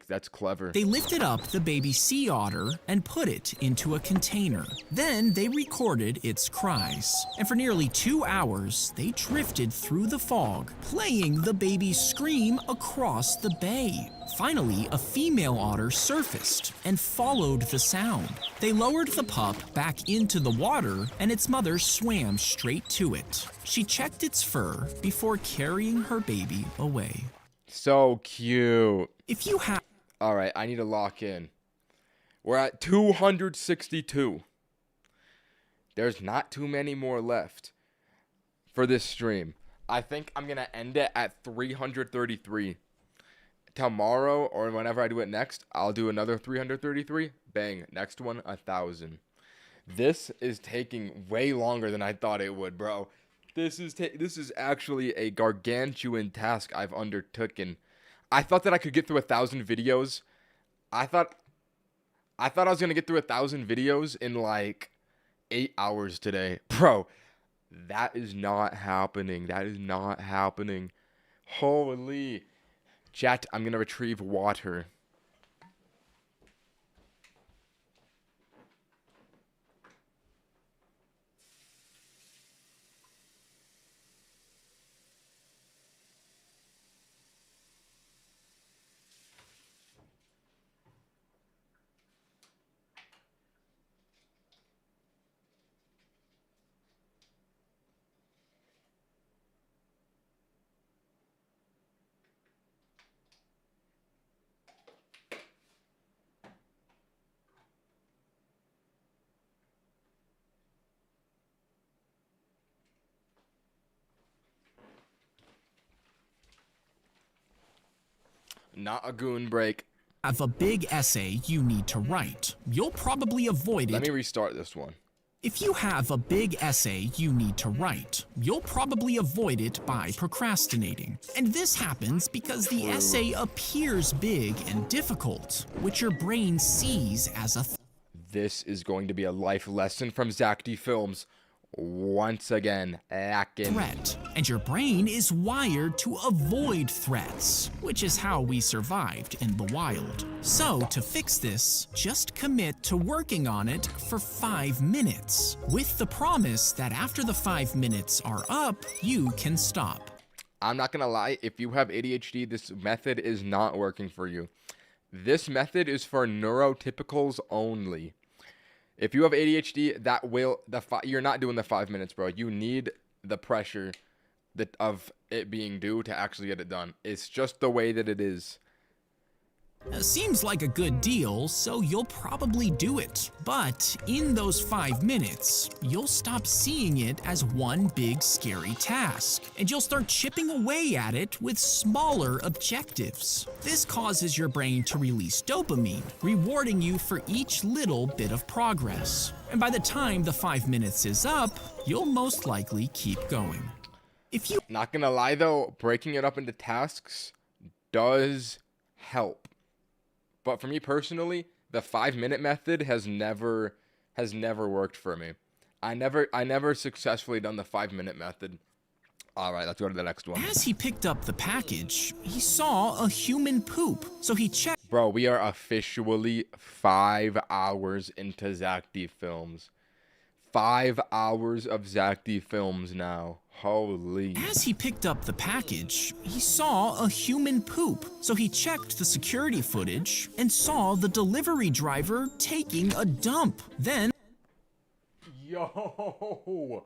That's clever. They lifted up the baby sea otter and put it into a container. Then they recorded its cries. And for nearly 2 hours, they drifted through the fog, playing the baby's scream across the bay. Finally, a female otter surfaced and followed the sound. They lowered the pup back into the water, and its mother swam straight to it. She checked its fur before carrying her baby away. So cute. If you have... All right, I need to lock in. We're at 262. There's not too many more left for this stream. I think I'm going to end it at 333. Tomorrow or whenever I do it next, I'll do another 333. Bang, next one, 1,000. This is taking way longer than I thought it would, bro. This is actually a gargantuan task I've undertaken. I thought that I could get through 1,000 videos. I thought I was gonna get through 1,000 videos in like 8 hours today, bro. That is not happening. That is not happening. Holy chat! I'm gonna retrieve water. Not a goon break. Have a big essay you need to write. You'll probably avoid Let it me restart this one. If you have a big essay you need to write, you'll probably avoid it by procrastinating. And this happens because the essay appears big and difficult, which your brain sees as a This is going to be a life lesson from Zack D Films. Once again, lacking. threat, and your brain is wired to avoid threats, which is how we survived in the wild. So to fix this, just commit to working on it for 5 minutes, with the promise that after the 5 minutes are up, you can stop. I'm not gonna lie, if you have ADHD, this method is not working for you. This method is for neurotypicals only. If you have ADHD, you're not doing the 5 minutes, bro. You need the pressure of it being due to actually get it done. It's just the way that it is. Seems like a good deal, so you'll probably do it. But in those 5 minutes, you'll stop seeing it as one big scary task, and you'll start chipping away at it with smaller objectives. This causes your brain to release dopamine, rewarding you for each little bit of progress. And by the time the 5 minutes is up, you'll most likely keep going. If you Not gonna lie though, breaking it up into tasks does help. But for me personally, the 5-minute method has never worked for me. I never successfully done the 5-minute method. All right, let's go to the next one. As he picked up the package, he saw a human poop, so he checked Bro, we are officially 5 hours into Zack D Films. 5 hours of Zack D Films now. Holy. As he picked up the package, he saw a human poop, so he checked the security footage and saw the delivery driver taking a dump, then Yo.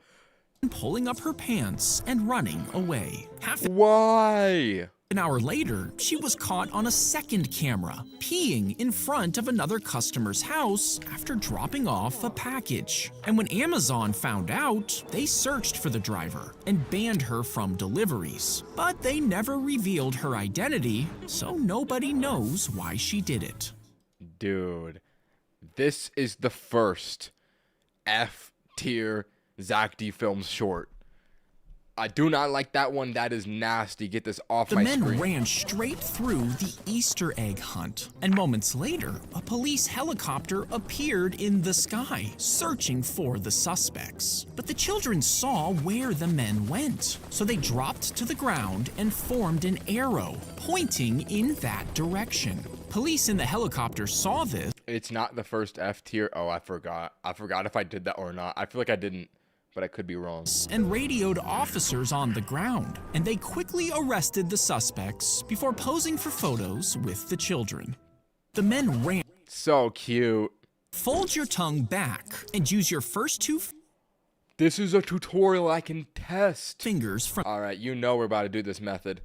pulling up her pants and running away. Half Why? an hour later, she was caught on a second camera, peeing in front of another customer's house after dropping off a package. And when Amazon found out, they searched for the driver and banned her from deliveries. But they never revealed her identity, so nobody knows why she did it. Dude, this is the first F tier Zack D Films short. I do not like that one. That is nasty. Get this off The my men screen. ran straight through the Easter egg hunt, and moments later, a police helicopter appeared in the sky, searching for the suspects. But the children saw where the men went, so they dropped to the ground and formed an arrow, pointing in that direction. Police in the helicopter saw this It's not the first F tier. Oh, I forgot. I forgot if I did that or not. I feel like I didn't, but I could be wrong. and radioed officers on the ground, and they quickly arrested the suspects before posing for photos with the children. The men ran. So cute. Fold your tongue back and use your first two This is a tutorial I can test. fingers from All right, you know we're about to do this method.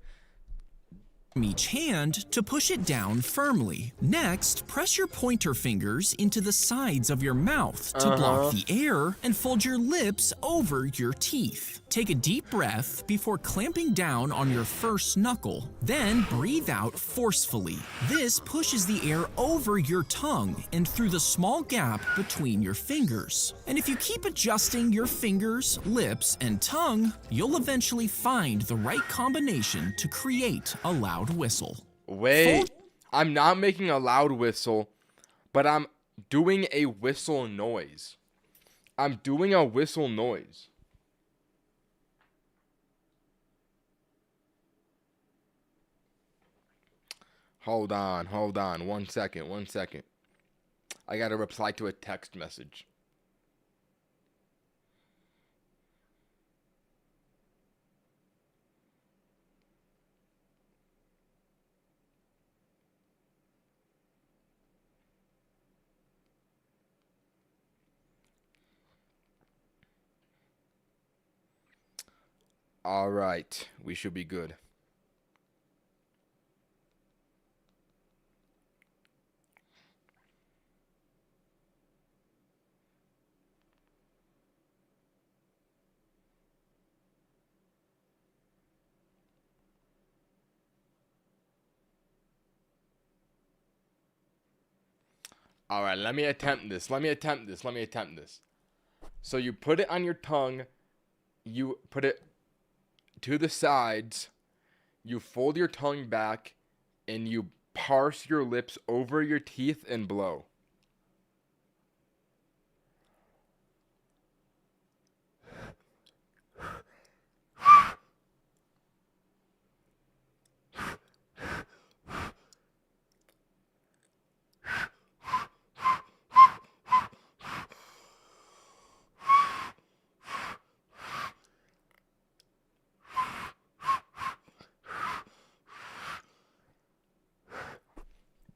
each hand to push it down firmly. Next, press your pointer fingers into the sides of your mouth to block the air and fold your lips over your teeth. Take a deep breath before clamping down on your first knuckle. Then breathe out forcefully. This pushes the air over your tongue and through the small gap between your fingers. And if you keep adjusting your fingers, lips, and tongue, you'll eventually find the right combination to create a loud whistle. Wait, I'm not making a loud whistle, but I'm doing a whistle noise. I'm doing a whistle noise. Hold on. 1 second. I gotta reply to a text message. All right, we should be good. All right, let me attempt this. So you put it on your tongue, you put it to the sides, you fold your tongue back, and you parse your lips over your teeth and blow.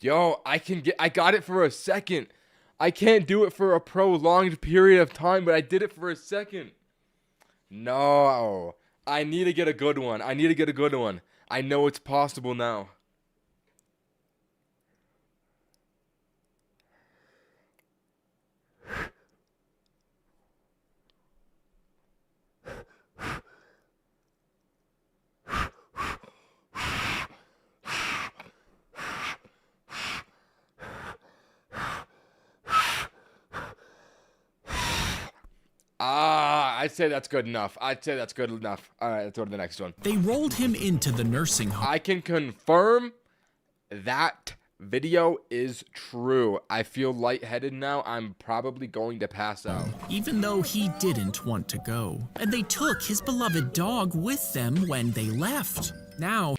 Yo, I got it for a second. I can't do it for a prolonged period of time, but I did it for a second. No, I need to get a good one. I know it's possible now. I'd say that's good enough. All right, let's go to the next one. They rolled him into the nursing home. I can confirm that video is true. I feel lightheaded now. I'm probably going to pass out. Even though he didn't want to go. And they took his beloved dog with them when they left. Now,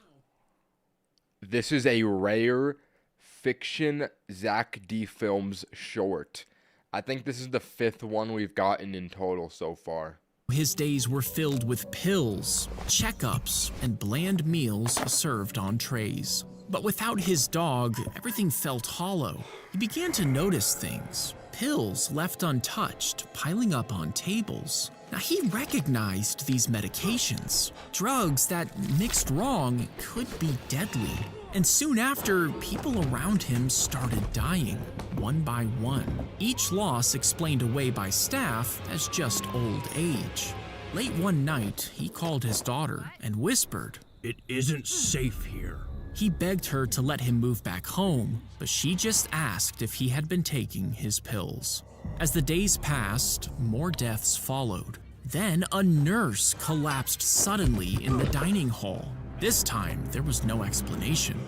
This is a rare fiction Zack D Films short. I think this is the 5th one we've gotten in total so far. his days were filled with pills, checkups, and bland meals served on trays. But without his dog, everything felt hollow. He began to notice things. Pills left untouched, piling up on tables. Now he recognized these medications. Drugs that, mixed wrong, could be deadly. And soon after, people around him started dying, one by one. Each loss explained away by staff as just old age. Late one night, he called his daughter and whispered, "It isn't safe here." He begged her to let him move back home, but she just asked if he had been taking his pills. As the days passed, more deaths followed. Then a nurse collapsed suddenly in the dining hall. This time, there was no explanation.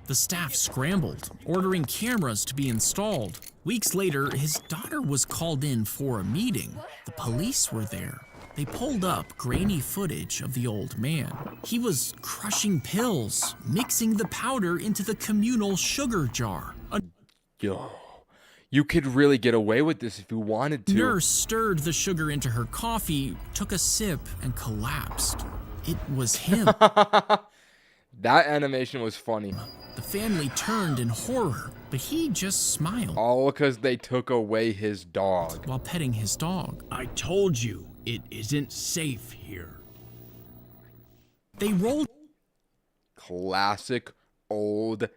The staff scrambled, ordering cameras to be installed. Weeks later, his daughter was called in for a meeting. The police were there. They pulled up grainy footage of the old man. He was crushing pills, mixing the powder into the communal sugar jar. A Yo, you could really get away with this if you wanted to. nurse stirred the sugar into her coffee, took a sip, and collapsed. It was him. That animation was funny. The family turned in horror, but he just smiled All because they took away his dog. while petting his dog. I told you, it isn't safe here. They rolled. Classic old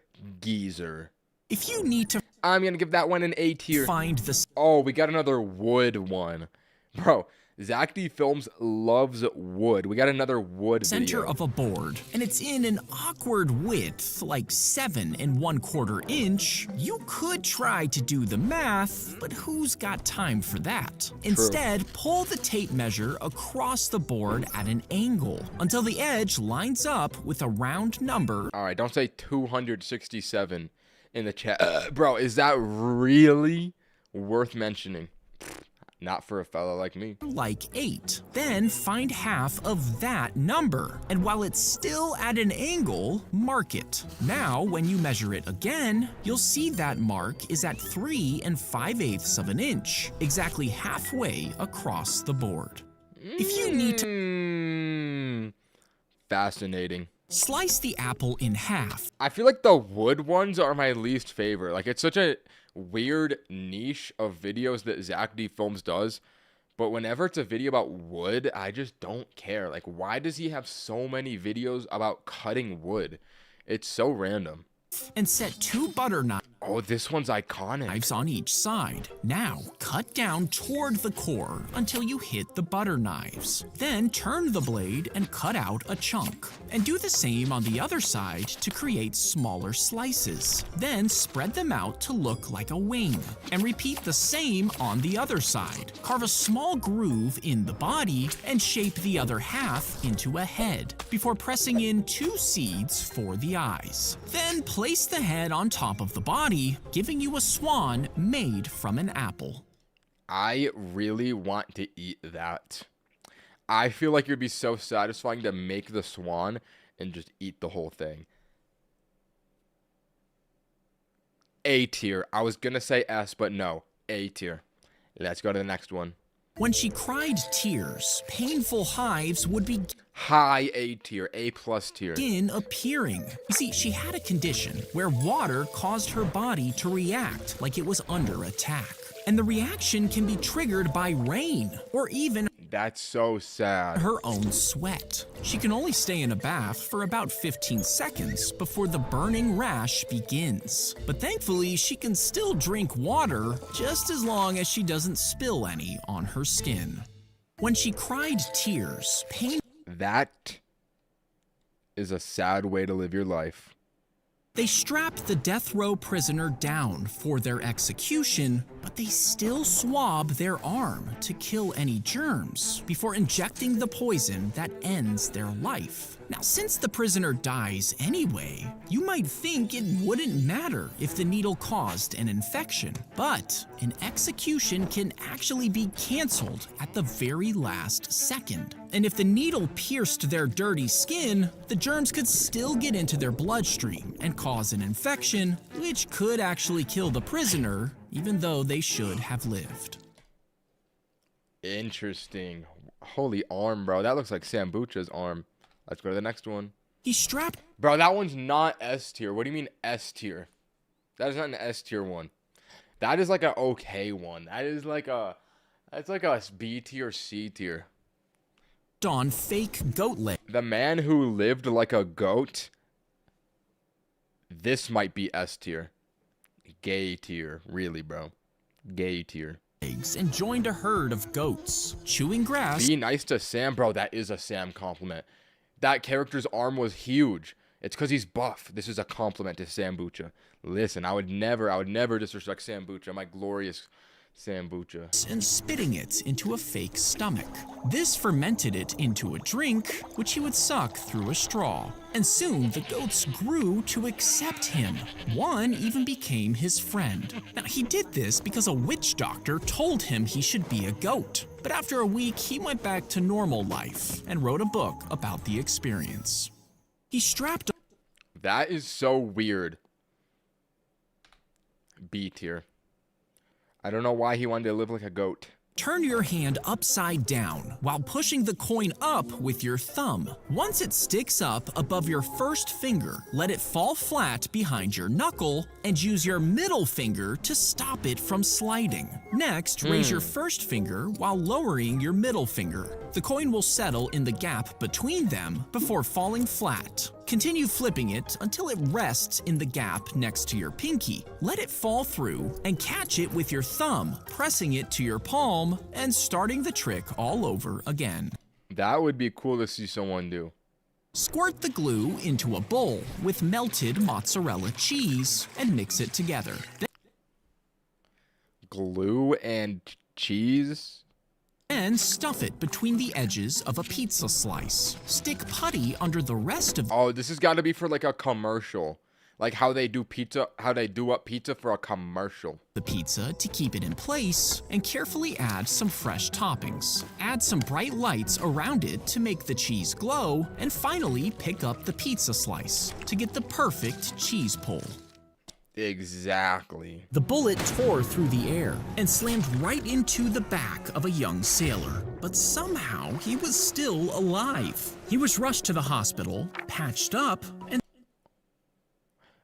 geezer. If you need to I'm gonna give that one an A tier. find the Oh, we got another wood one. Bro, Zack D Films loves wood. We got another wood center video. of a board, and it's in an awkward width, like 7 1/4 inch. You could try to do the math, but who's got time for that? Instead, pull the tape measure across the board at an angle until the edge lines up with a round number. All right, don't say 267 in the chat. Bro, is that really worth mentioning? Not for a fella like me. Like 8. Then find half of that number. And while it's still at an angle, mark it. Now, when you measure it again, you'll see that mark is at 3 5/8 of an inch, exactly halfway across the board. If you need to Fascinating. slice the apple in half, I feel like the wood ones are my least favorite. Like, it's such a weird niche of videos that Zack D Films does. But whenever it's a video about wood, I just don't care. Like, why does he have so many videos about cutting wood? It's so random. and set 2 butter knives Oh, this one's iconic. knives on each side. Now, cut down toward the core until you hit the butter knives. Then turn the blade and cut out a chunk. And do the same on the other side to create smaller slices. Then spread them out to look like a wing. And repeat the same on the other side. Carve a small groove in the body and shape the other half into a head before pressing in 2 seeds for the eyes. Then place the head on top of the body, giving you a swan made from an apple. I really want to eat that. I feel like it would be so satisfying to make the swan and just eat the whole thing. A tier. I was going to say S, but no. A tier. Let's go to the next one. When she cried tears, painful hives would begin High A tier. A plus tier. appearing. You see, she had a condition where water caused her body to react like it was under attack. And the reaction can be triggered by rain or even That's so sad. her own sweat. She can only stay in a bath for about 15 seconds before the burning rash begins. But thankfully, she can still drink water just as long as she doesn't spill any on her skin. When she cried tears, pain That is a sad way to live your life. They strapped the death row prisoner down for their execution, but they still swab their arm to kill any germs before injecting the poison that ends their life. Now, since the prisoner dies anyway, you might think it wouldn't matter if the needle caused an infection, but an execution can actually be canceled at the very last second. And if the needle pierced their dirty skin, the germs could still get into their bloodstream and cause an infection, which could actually kill the prisoner, even though they should have lived. Interesting. Holy arm, bro. That looks like Sambucha's arm. Let's go to the next one. He strapped Bro, that one's not S tier. What do you mean S tier? That is not an S tier one. That is like an okay one. That's like a B tier, C tier. on fake goat legs. The man who lived like a goat. This might be S tier. Gay tier. Really, bro. Gay tier. And joined a herd of goats, chewing grass. Be nice to Sam, bro. That is a Sam compliment. That character's arm was huge. It's because he's buff. This is a compliment to Sambucha. Listen, I would never disrespect Sambucha, my glorious Sambucha. And spitting it into a fake stomach. This fermented it into a drink, which he would suck through a straw. And soon the goats grew to accept him. One even became his friend. Now, he did this because a witch doctor told him he should be a goat. But after a week, he went back to normal life and wrote a book about the experience. He strapped. That is so weird. B tier. I don't know why he wanted to live like a goat. Turn your hand upside down while pushing the coin up with your thumb. Once it sticks up above your first finger, let it fall flat behind your knuckle and use your middle finger to stop it from sliding. Next, raise your first finger while lowering your middle finger. The coin will settle in the gap between them before falling flat. Continue flipping it until it rests in the gap next to your pinky. Let it fall through and catch it with your thumb, pressing it to your palm and starting the trick all over again. That would be cool to see someone do. Squirt the glue into a bowl with melted mozzarella cheese and mix it together. Glue and cheese? Then stuff it between the edges of a pizza slice. Stick putty under the rest of Oh, this has got to be for like a commercial. Like how they do pizza, how they do up pizza for a commercial. the pizza to keep it in place, and carefully add some fresh toppings. Add some bright lights around it to make the cheese glow, and finally pick up the pizza slice to get the perfect cheese pull. Exactly. The bullet tore through the air and slammed right into the back of a young sailor, but somehow he was still alive. He was rushed to the hospital, patched up, and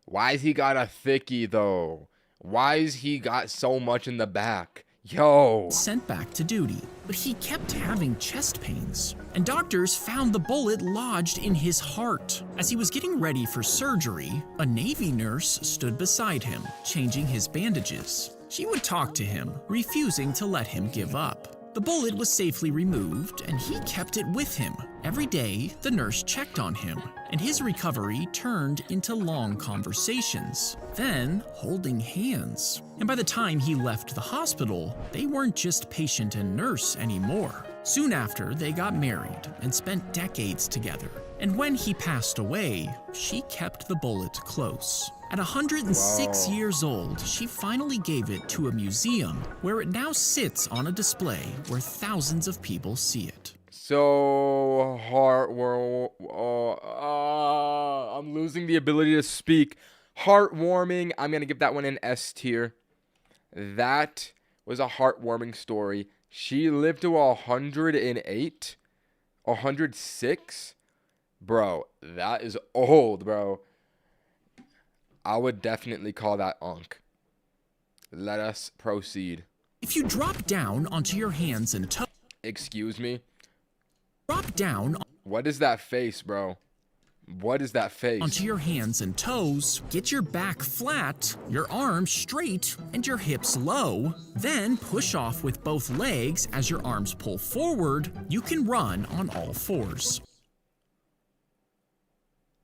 Why's he got a thickie though? Why's he got so much in the back? Yo. sent back to duty. But he kept having chest pains, and doctors found the bullet lodged in his heart. As he was getting ready for surgery, a Navy nurse stood beside him, changing his bandages. She would talk to him, refusing to let him give up. The bullet was safely removed, and he kept it with him. Every day, the nurse checked on him, and his recovery turned into long conversations, then holding hands. And by the time he left the hospital, they weren't just patient and nurse anymore. Soon after, they got married and spent decades together. And when he passed away, she kept the bullet close. At 106 years old, she finally gave it to a museum where it now sits on a display where thousands of people see it. So heartwarming. I'm losing the ability to speak. Heartwarming. I'm going to give that one an S tier. That was a heartwarming story. She lived to 108, 106. Bro, that is old, bro. I would definitely call that Unk. Let us proceed. If you drop down onto your hands and toes, Excuse me? drop down What is that face, bro? What is that face? onto your hands and toes, get your back flat, your arms straight, and your hips low. Then push off with both legs as your arms pull forward. You can run on all fours.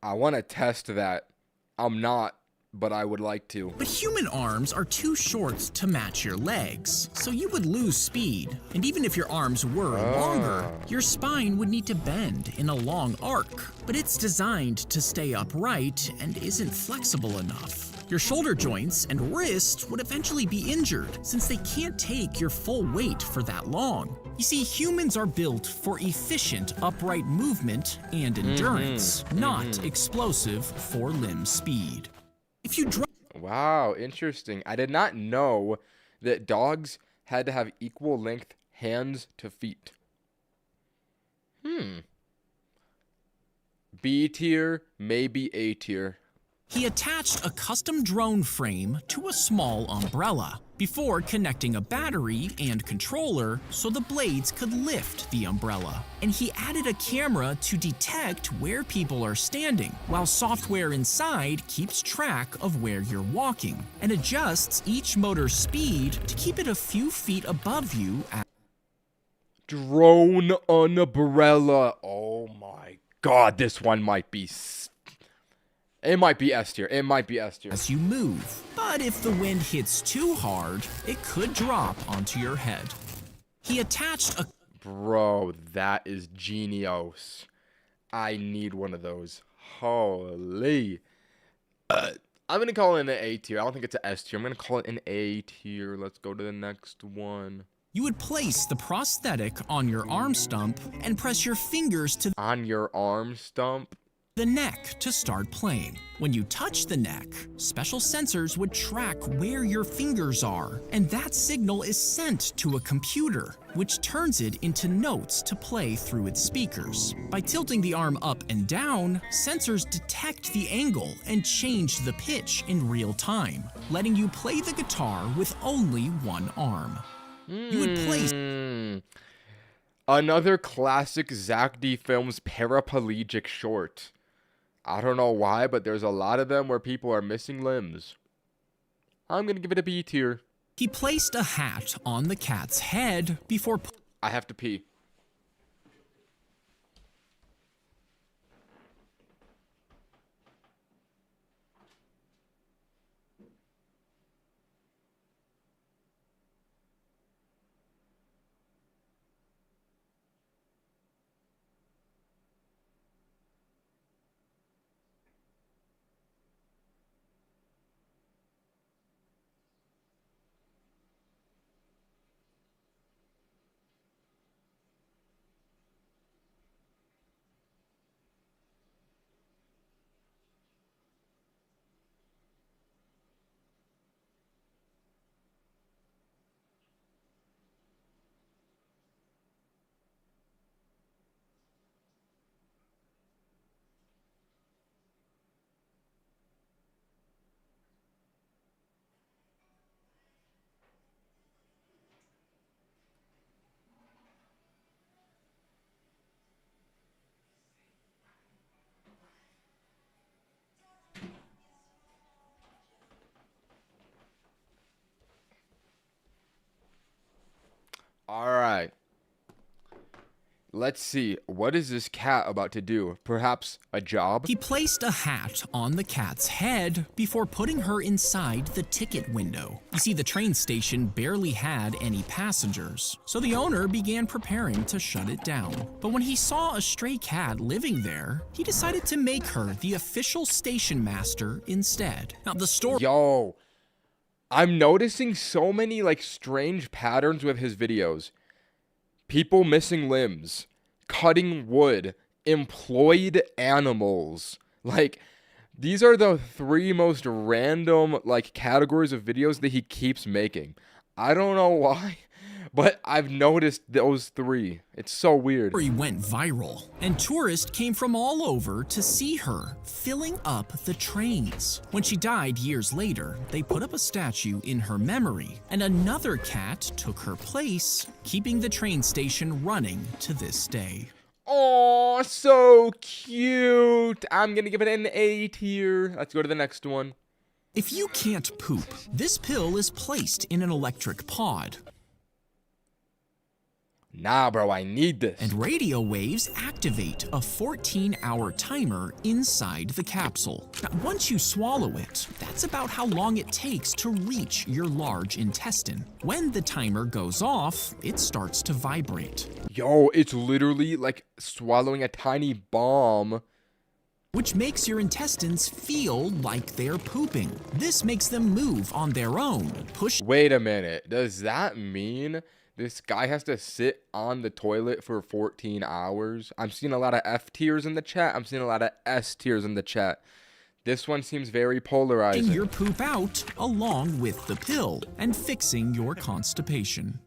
I want to test that. I'm not, but I would like to. But human arms are too short to match your legs, so you would lose speed. And even if your arms were longer, your spine would need to bend in a long arc. But it's designed to stay upright and isn't flexible enough. Your shoulder joints and wrist would eventually be injured since they can't take your full weight for that long. You see, humans are built for efficient upright movement and endurance, not explosive four-limb speed. If you drop Wow, interesting. I did not know that dogs had to have equal length hands to feet. B tier, maybe A tier. He attached a custom drone frame to a small umbrella before connecting a battery and controller so the blades could lift the umbrella. And he added a camera to detect where people are standing, while software inside keeps track of where you're walking and adjusts each motor's speed to keep it a few feet above you Drone umbrella. Oh my god, this one might be... It might be S tier. It might be S tier. as you move. But if the wind hits too hard, it could drop onto your head. He attached a Bro, that is genius. I need one of those. Holy. I'm going to call it an A tier. I don't think it's an S tier. I'm going to call it an A tier. Let's go to the next one. You would place the prosthetic on your arm stump and press your fingers to On your arm stump. the neck to start playing. When you touch the neck, special sensors would track where your fingers are, and that signal is sent to a computer, which turns it into notes to play through its speakers. By tilting the arm up and down, sensors detect the angle and change the pitch in real time, letting you play the guitar with only one arm. You would place Another classic Zack D Films paraplegic short. I don't know why, but there's a lot of them where people are missing limbs. I'm going to give it a B tier. He placed a hat on the cat's head before I have to pee. Let's see. What is this cat about to do? Perhaps a job? He placed a hat on the cat's head before putting her inside the ticket window. You see, the train station barely had any passengers, so the owner began preparing to shut it down. But when he saw a stray cat living there, he decided to make her the official station master instead. Now, the story... Yo, I'm noticing so many like strange patterns with his videos. People missing limbs, cutting wood, employed animals. Like, these are the 3 most random like categories of videos that he keeps making. I don't know why, but I've noticed those 3. It's so weird. He went viral, and tourists came from all over to see her, filling up the trains. When she died years later, they put up a statue in her memory, and another cat took her place, keeping the train station running to this day. Oh, so cute. I'm gonna give it an A tier. Let's go to the next one. If you can't poop, this pill is placed in an electric pod. Nah, bro, I need this. And radio waves activate a 14-hour timer inside the capsule. Now, once you swallow it, that's about how long it takes to reach your large intestine. When the timer goes off, it starts to vibrate. Yo, it's literally like swallowing a tiny bomb. Which makes your intestines feel like they're pooping. This makes them move on their own. Wait a minute. Does that mean this guy has to sit on the toilet for 14 hours? I'm seeing a lot of F tiers in the chat. I'm seeing a lot of S tiers in the chat. This one seems very polarizing. Your poop out along with the pill and fixing your constipation.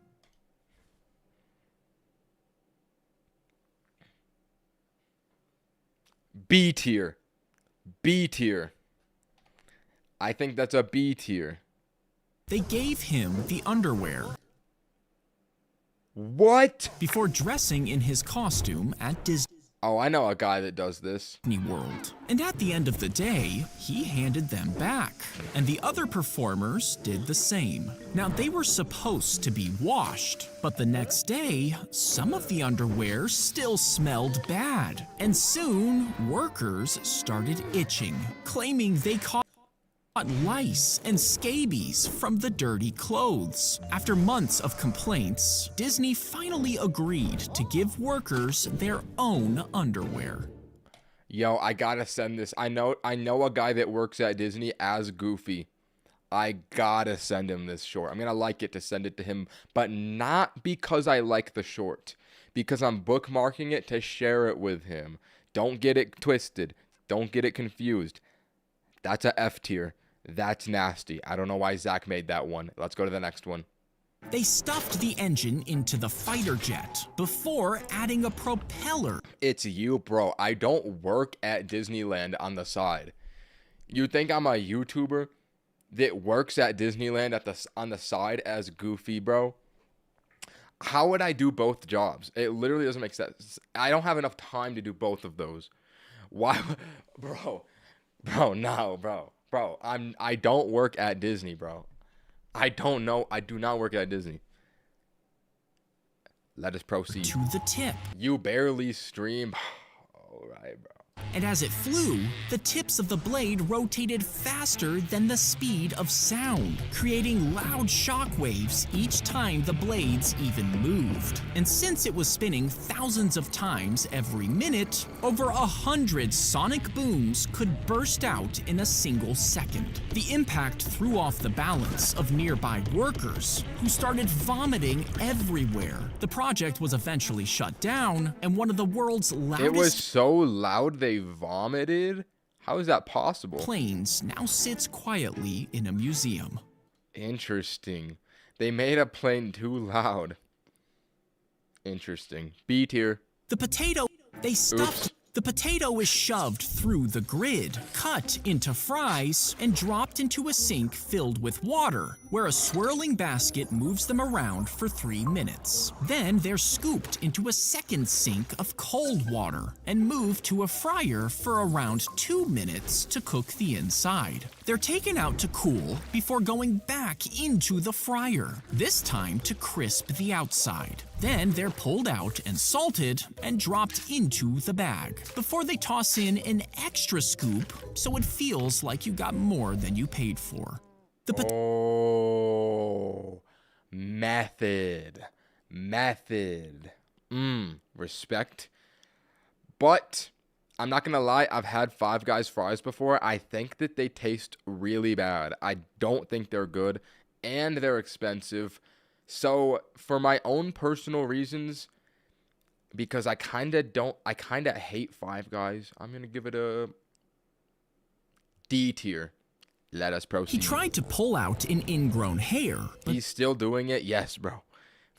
B tier. B tier. I think that's a B tier. They gave him the underwear. What? Before dressing in his costume at Disney Oh, I know a guy that does this. World. And at the end of the day, he handed them back. And the other performers did the same. Now, they were supposed to be washed, but the next day, some of the underwear still smelled bad. And soon, workers started itching, claiming they caught lice and scabies from the dirty clothes. After months of complaints, Disney finally agreed to give workers their own underwear. Yo, I gotta send this. I know a guy that works at Disney as Goofy. I gotta send him this short. I'm gonna like it to send it to him, but not because I like the short. Because I'm bookmarking it to share it with him. Don't get it twisted. Don't get it confused. That's a F tier. That's nasty. I don't know why Zack made that one. Let's go to the next one. They stuffed the engine into the fighter jet before adding a propeller. It's you, bro. I don't work at Disneyland on the side. You think I'm a YouTuber that works at Disneyland on the side as Goofy, bro? How would I do both jobs? It literally doesn't make sense. I don't have enough time to do both of those. Why, bro? No, bro. Bro, I don't work at Disney, bro. I don't know. I do not work at Disney. Let us proceed. To the tip. You barely stream. All right, bro. And as it flew, the tips of the blade rotated faster than the speed of sound, creating loud shock waves each time the blades even moved. And since it was spinning thousands of times every minute, over 100 sonic booms could burst out in a single second. The impact threw off the balance of nearby workers, who started vomiting everywhere. The project was eventually shut down, and one of the world's loudest... It was so loud they vomited? How is that possible? Planes now sits quietly in a museum. Interesting. They made a plane too loud. Interesting. B tier. The potato they stuffed The potato is shoved through the grid, cut into fries, and dropped into a sink filled with water, where a swirling basket moves them around for 3 minutes. Then they're scooped into a second sink of cold water and moved to a fryer for around 2 minutes to cook the inside. They're taken out to cool before going back into the fryer, this time to crisp the outside. Then they're pulled out and salted and dropped into the bag before they toss in an extra scoop so it feels like you got more than you paid for. Oh, method. Respect. But I'm not gonna lie, I've had Five Guys fries before. I think that they taste really bad. I don't think they're good, and they're expensive. So for my own personal reasons, because I kind of hate Five Guys, I'm gonna give it a D tier. Let us proceed. He tried to pull out an ingrown hair, but He's still doing it? Yes, bro.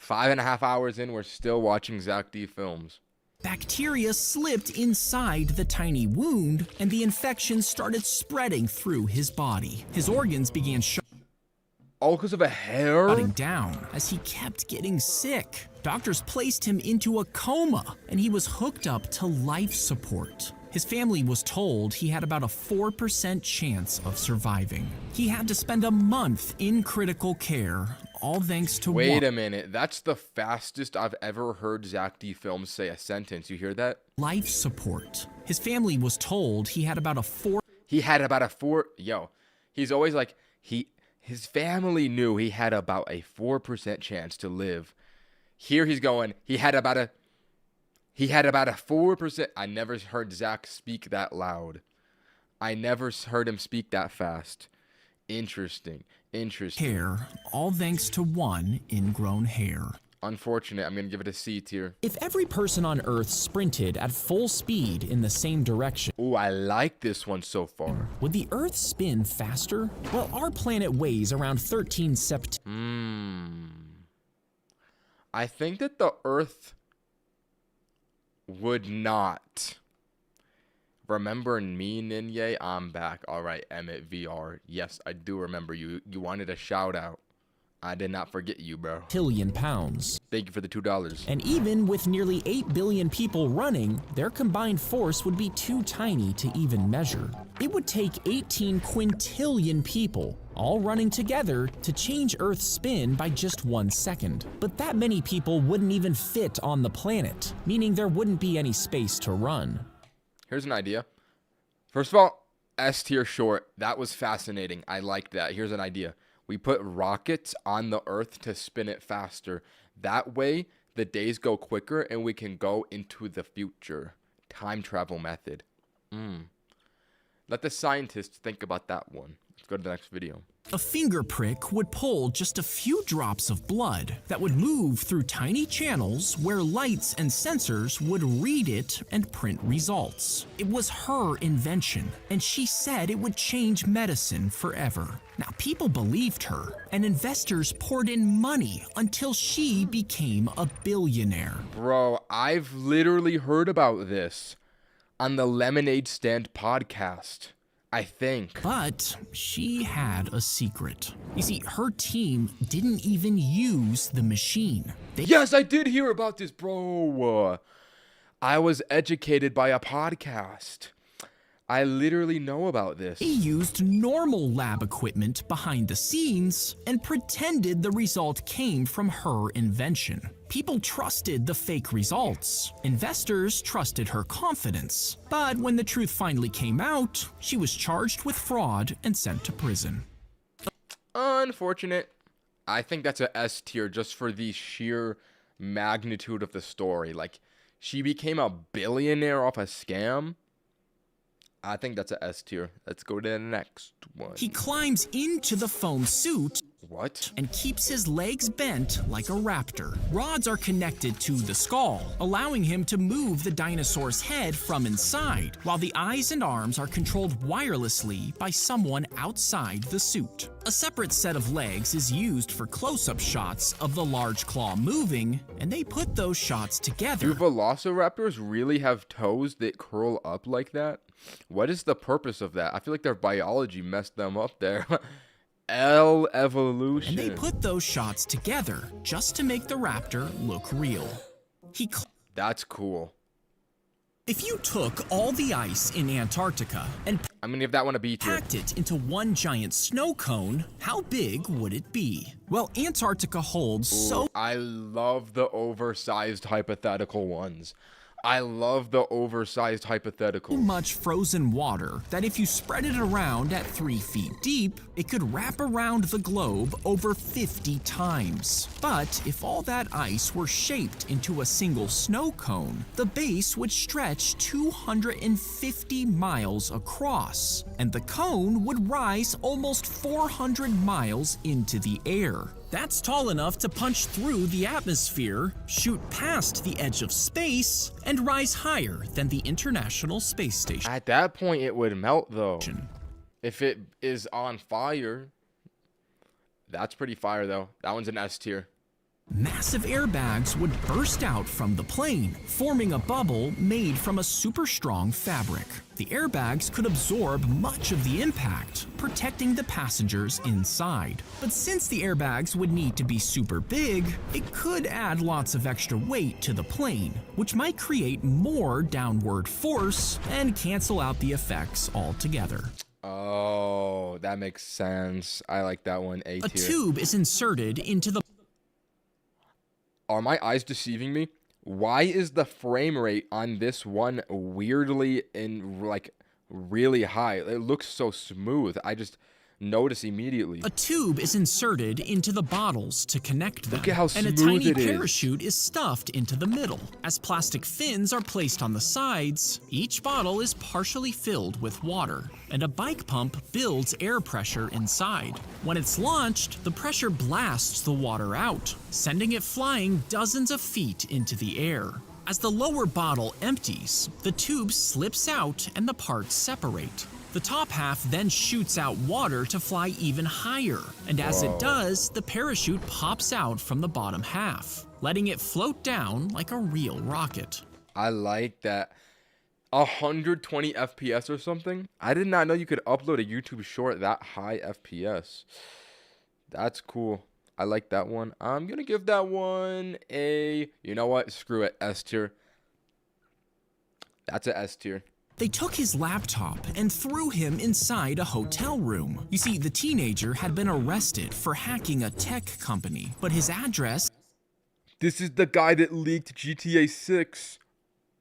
5.5 hours in, we're still watching Zack D films. bacteria slipped inside the tiny wound, and the infection started spreading through his body. His organs began All because of a hair? shutting down as he kept getting sick. Doctors placed him into a coma, and he was hooked up to life support. His family was told he had about a 4% chance of surviving. He had to spend a month in critical care, all thanks to Wait a minute. That's the fastest I've ever heard Zack D films say a sentence. You hear that? life support. His family was told he had about a 4 He had about a 4... Yo, he's always like... His family knew he had about a 4% chance to live. Here he's going, he had about a 4%. I never heard Zack speak that loud. I never heard him speak that fast. Interesting. hair, all thanks to one ingrown hair. Unfortunate. I'm going to give it a C tier. If every person on Earth sprinted at full speed in the same direction, Ooh, I like this one so far. would the Earth spin faster? Well, our planet weighs around 13 sept. I think that the Earth would not. Remember me, Ninye? I'm back. All right, Emmett VR. Yes, I do remember you. You wanted a shout out. I did not forget you, bro. Billion pounds. Thank you for the $2. And even with nearly 8 billion people running, their combined force would be too tiny to even measure. It would take 18 quintillion people, all running together, to change Earth's spin by just 1 second. But that many people wouldn't even fit on the planet, meaning there wouldn't be any space to run. Here's an idea. First of all, S tier short. That was fascinating. I liked that. Here's an idea. We put rockets on the Earth to spin it faster. That way, the days go quicker and we can go into the future. Time travel method. Let the scientists think about that one. Let's go to the next video. A finger prick would pull just a few drops of blood that would move through tiny channels where lights and sensors would read it and print results. It was her invention, and she said it would change medicine forever. Now, people believed her, and investors poured in money until she became a billionaire. Bro, I've literally heard about this on the Lemonade Stand podcast. I think. But she had a secret. You see, her team didn't even use the machine. Yes, I did hear about this, bro. I was educated by a podcast. I literally know about this. They used normal lab equipment behind the scenes and pretended the result came from her invention. People trusted the fake results. Investors trusted her confidence. But when the truth finally came out, she was charged with fraud and sent to prison. Unfortunate. I think that's a S tier just for the sheer magnitude of the story. Like, she became a billionaire off a scam. I think that's a S tier. Let's go to the next one. He climbs into the foam suit What? and keeps his legs bent like a raptor. Rods are connected to the skull, allowing him to move the dinosaur's head from inside, while the eyes and arms are controlled wirelessly by someone outside the suit. A separate set of legs is used for close-up shots of the large claw moving, and they put those shots together. Do velociraptors really have toes that curl up like that? What is the purpose of that? I feel like their biology messed them up there. Evolution. And they put those shots together just to make the raptor look real. That's cool. If you took all the ice in Antarctica and I'm gonna give that one a B tier. packed it into one giant snow cone, how big would it be? Well, Antarctica holds so I love the oversized hypothetical ones. I love the oversized hypotheticals. much frozen water that if you spread it around at 3 feet deep, it could wrap around the globe over 50 times. But if all that ice were shaped into a single snow cone, the base would stretch 250 miles across, and the cone would rise almost 400 miles into the air. That's tall enough to punch through the atmosphere, shoot past the edge of space, and rise higher than the International Space Station. At that point, it would melt, though. If it is on fire, that's pretty fire, though. That one's an S tier. Massive airbags would burst out from the plane, forming a bubble made from a super strong fabric. The airbags could absorb much of the impact, protecting the passengers inside. But since the airbags would need to be super big, it could add lots of extra weight to the plane, which might create more downward force and cancel out the effects altogether. Oh, that makes sense. I like that one. A A tier. tube is inserted into the Are my eyes deceiving me? Why is the frame rate on this one weirdly and like really high? It looks so smooth. I just notice immediately. A tube is inserted into the bottles to connect them, Look at how and a smooth tiny it is. parachute is stuffed into the middle. As plastic fins are placed on the sides, each bottle is partially filled with water, and a bike pump builds air pressure inside. When it's launched, the pressure blasts the water out, sending it flying dozens of feet into the air. As the lower bottle empties, the tube slips out and the parts separate. The top half then shoots out water to fly even higher, and as it does, the parachute pops out from the bottom half, letting it float down like a real rocket. I like that. 120 FPS or something? I did not know you could upload a YouTube short that high FPS. That's cool. I like that one. I'm going to give that one a, you know what? Screw it. S tier. That's a S tier. They took his laptop and threw him inside a hotel room. You see, the teenager had been arrested for hacking a tech company, but his address This is the guy that leaked GTA 6.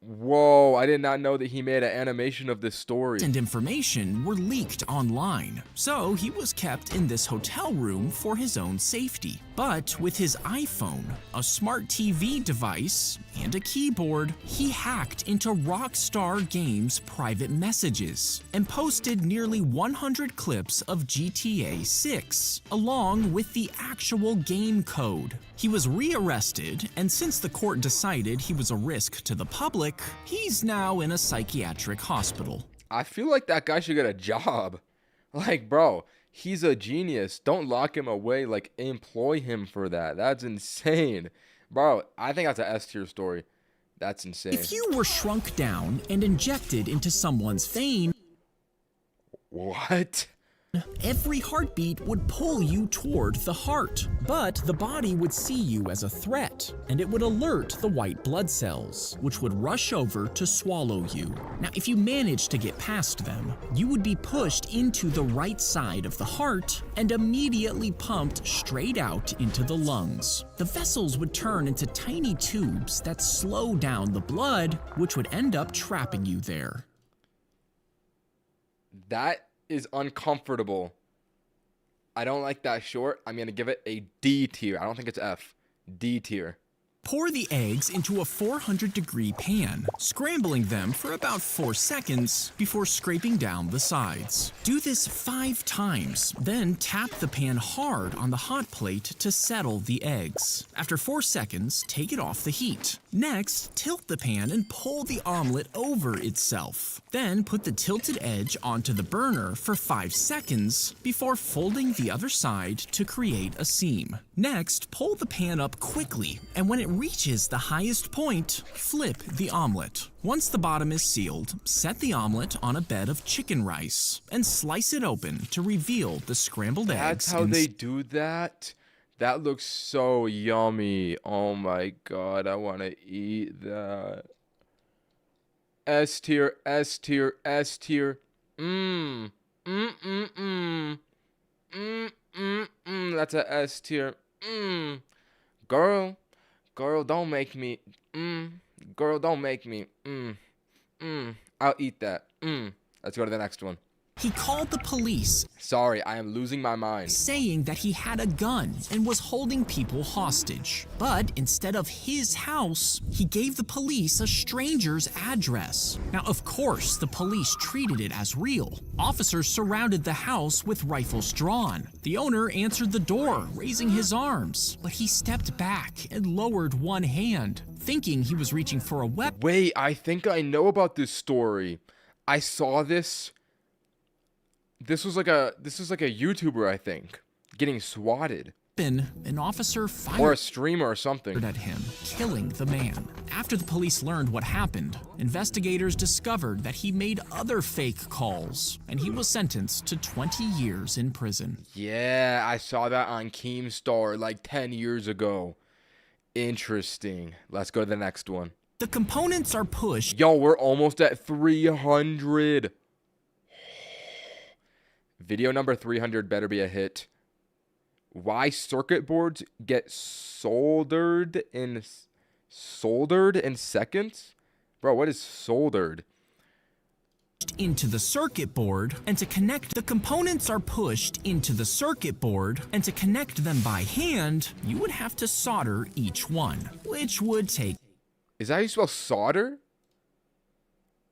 Whoa, I did not know that he made an animation of this story. and information were leaked online. So he was kept in this hotel room for his own safety. But with his iPhone, a smart TV device, and a keyboard, he hacked into Rockstar Games' private messages and posted nearly 100 clips of GTA 6, along with the actual game code. He was rearrested, and since the court decided he was a risk to the public, he's now in a psychiatric hospital. I feel like that guy should get a job. Like, bro, he's a genius. Don't lock him away. Like, employ him for that. That's insane. Bro, I think that's an S tier story. That's insane. If you were shrunk down and injected into someone's vein, What? every heartbeat would pull you toward the heart, but the body would see you as a threat, and it would alert the white blood cells, which would rush over to swallow you. Now, if you managed to get past them, you would be pushed into the right side of the heart and immediately pumped straight out into the lungs. The vessels would turn into tiny tubes that slow down the blood, which would end up trapping you there. That is uncomfortable. I don't like that short. I'm going to give it a D tier. I don't think it's F. D tier. Pour the eggs into a 400-degree pan, scrambling them for about 4 seconds before scraping down the sides. Do this 5 times, then tap the pan hard on the hot plate to settle the eggs. After 4 seconds, take it off the heat. Next, tilt the pan and pull the omelet over itself. Then put the tilted edge onto the burner for 5 seconds before folding the other side to create a seam. Next, pull the pan up quickly, and when it reaches the highest point, flip the omelet. Once the bottom is sealed, set the omelet on a bed of chicken rice and slice it open to reveal the scrambled eggs. That's how they do that? That looks so yummy. Oh my god, I want to eat that. S tier, S tier, S tier. Mmm. That's a S tier. Girl, don't make me. Girl, don't make me. I'll eat that. Let's go to the next one. He called the police, Sorry, I am losing my mind. saying that he had a gun and was holding people hostage. But instead of his house, he gave the police a stranger's address. Now, of course, the police treated it as real. Officers surrounded the house with rifles drawn. The owner answered the door, raising his arms, but he stepped back and lowered one hand, thinking he was reaching for a weapon. Wait, I think I know about this story. I saw this. This was like a YouTuber, I think, getting swatted. An officer Or a fired streamer or something. at him, killing the man. After the police learned what happened, investigators discovered that he made other fake calls, and he was sentenced to 20 years in prison. Yeah, I saw that on Keemstar like 10 years ago. Interesting. Let's go to the next one. The components are pushed Yo, we're almost at 300. Video number 300 better be a hit. Why circuit boards get soldered in seconds? Bro, what is soldered? into the circuit board, and to connect the components are pushed into the circuit board, and to connect them by hand, you would have to solder each one, which would take Is that how you spell solder?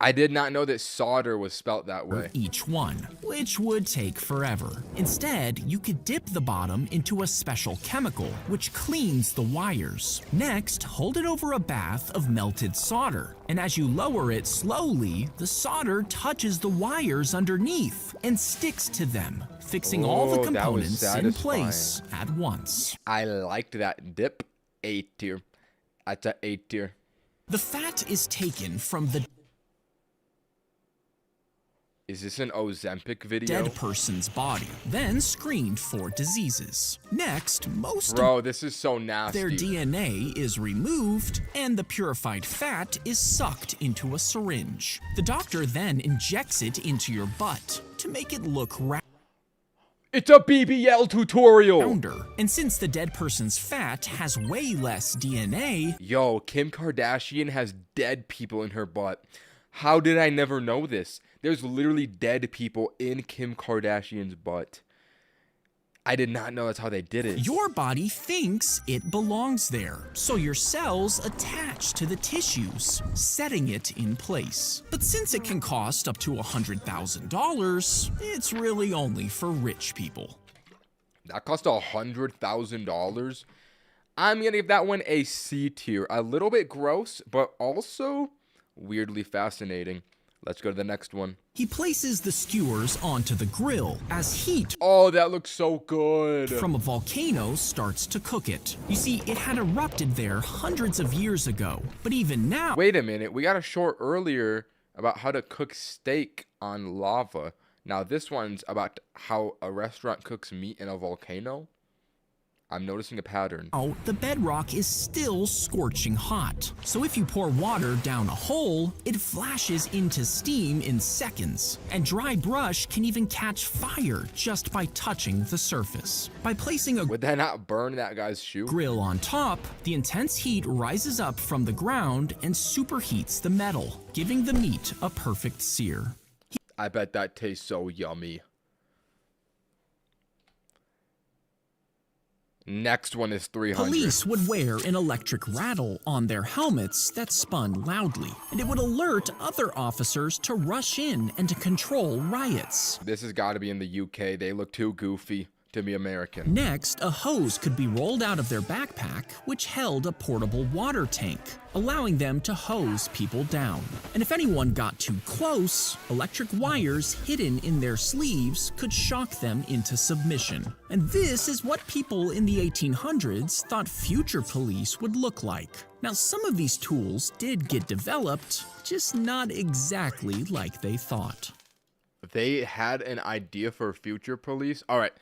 I did not know that solder was spelt that way. each one, which would take forever. Instead, you could dip the bottom into a special chemical, which cleans the wires. Next, hold it over a bath of melted solder, and as you lower it slowly, the solder touches the wires underneath and sticks to them, fixing all the Oh, that was components in place at once. I liked that dip. A tier. That's a A tier. The fat is taken from the Is this an Ozempic video? dead person's body, then screened for diseases. Next, most Bro, this is so nasty. their DNA is removed, and the purified fat is sucked into a syringe. The doctor then injects it into your butt to make it look It's a BBL tutorial. rounder. And since the dead person's fat has way less DNA, Yo, Kim Kardashian has dead people in her butt. How did I never know this? There's literally dead people in Kim Kardashian's butt. I did not know that's how they did it. your body thinks it belongs there. So your cells attach to the tissues, setting it in place. But since it can cost up to $100,000, it's really only for rich people. That cost $100,000. I'm gonna give that one a C tier. A little bit gross, but also weirdly fascinating. Let's go to the next one. He places the skewers onto the grill as heat Oh, that looks so good. from a volcano starts to cook it. You see, it had erupted there hundreds of years ago, but even now, Wait a minute. We got a short earlier about how to cook steak on lava. Now this one's about how a restaurant cooks meat in a volcano. I'm noticing a pattern. the bedrock is still scorching hot. So if you pour water down a hole, it flashes into steam in seconds. And dry brush can even catch fire just by touching the surface. By placing a Would that not burn that guy's shoe? grill on top, the intense heat rises up from the ground and superheats the metal, giving the meat a perfect sear. I bet that tastes so yummy. Next one is 300. Police would wear an electric rattle on their helmets that spun loudly, and it would alert other officers to rush in and to control riots. This has got to be in the UK. They look too goofy to be American. Next, a hose could be rolled out of their backpack, which held a portable water tank, allowing them to hose people down. And if anyone got too close, electric wires hidden in their sleeves could shock them into submission. And this is what people in the 1800s thought future police would look like. Now, some of these tools did get developed, just not exactly like they thought. They had an idea for future police. All right.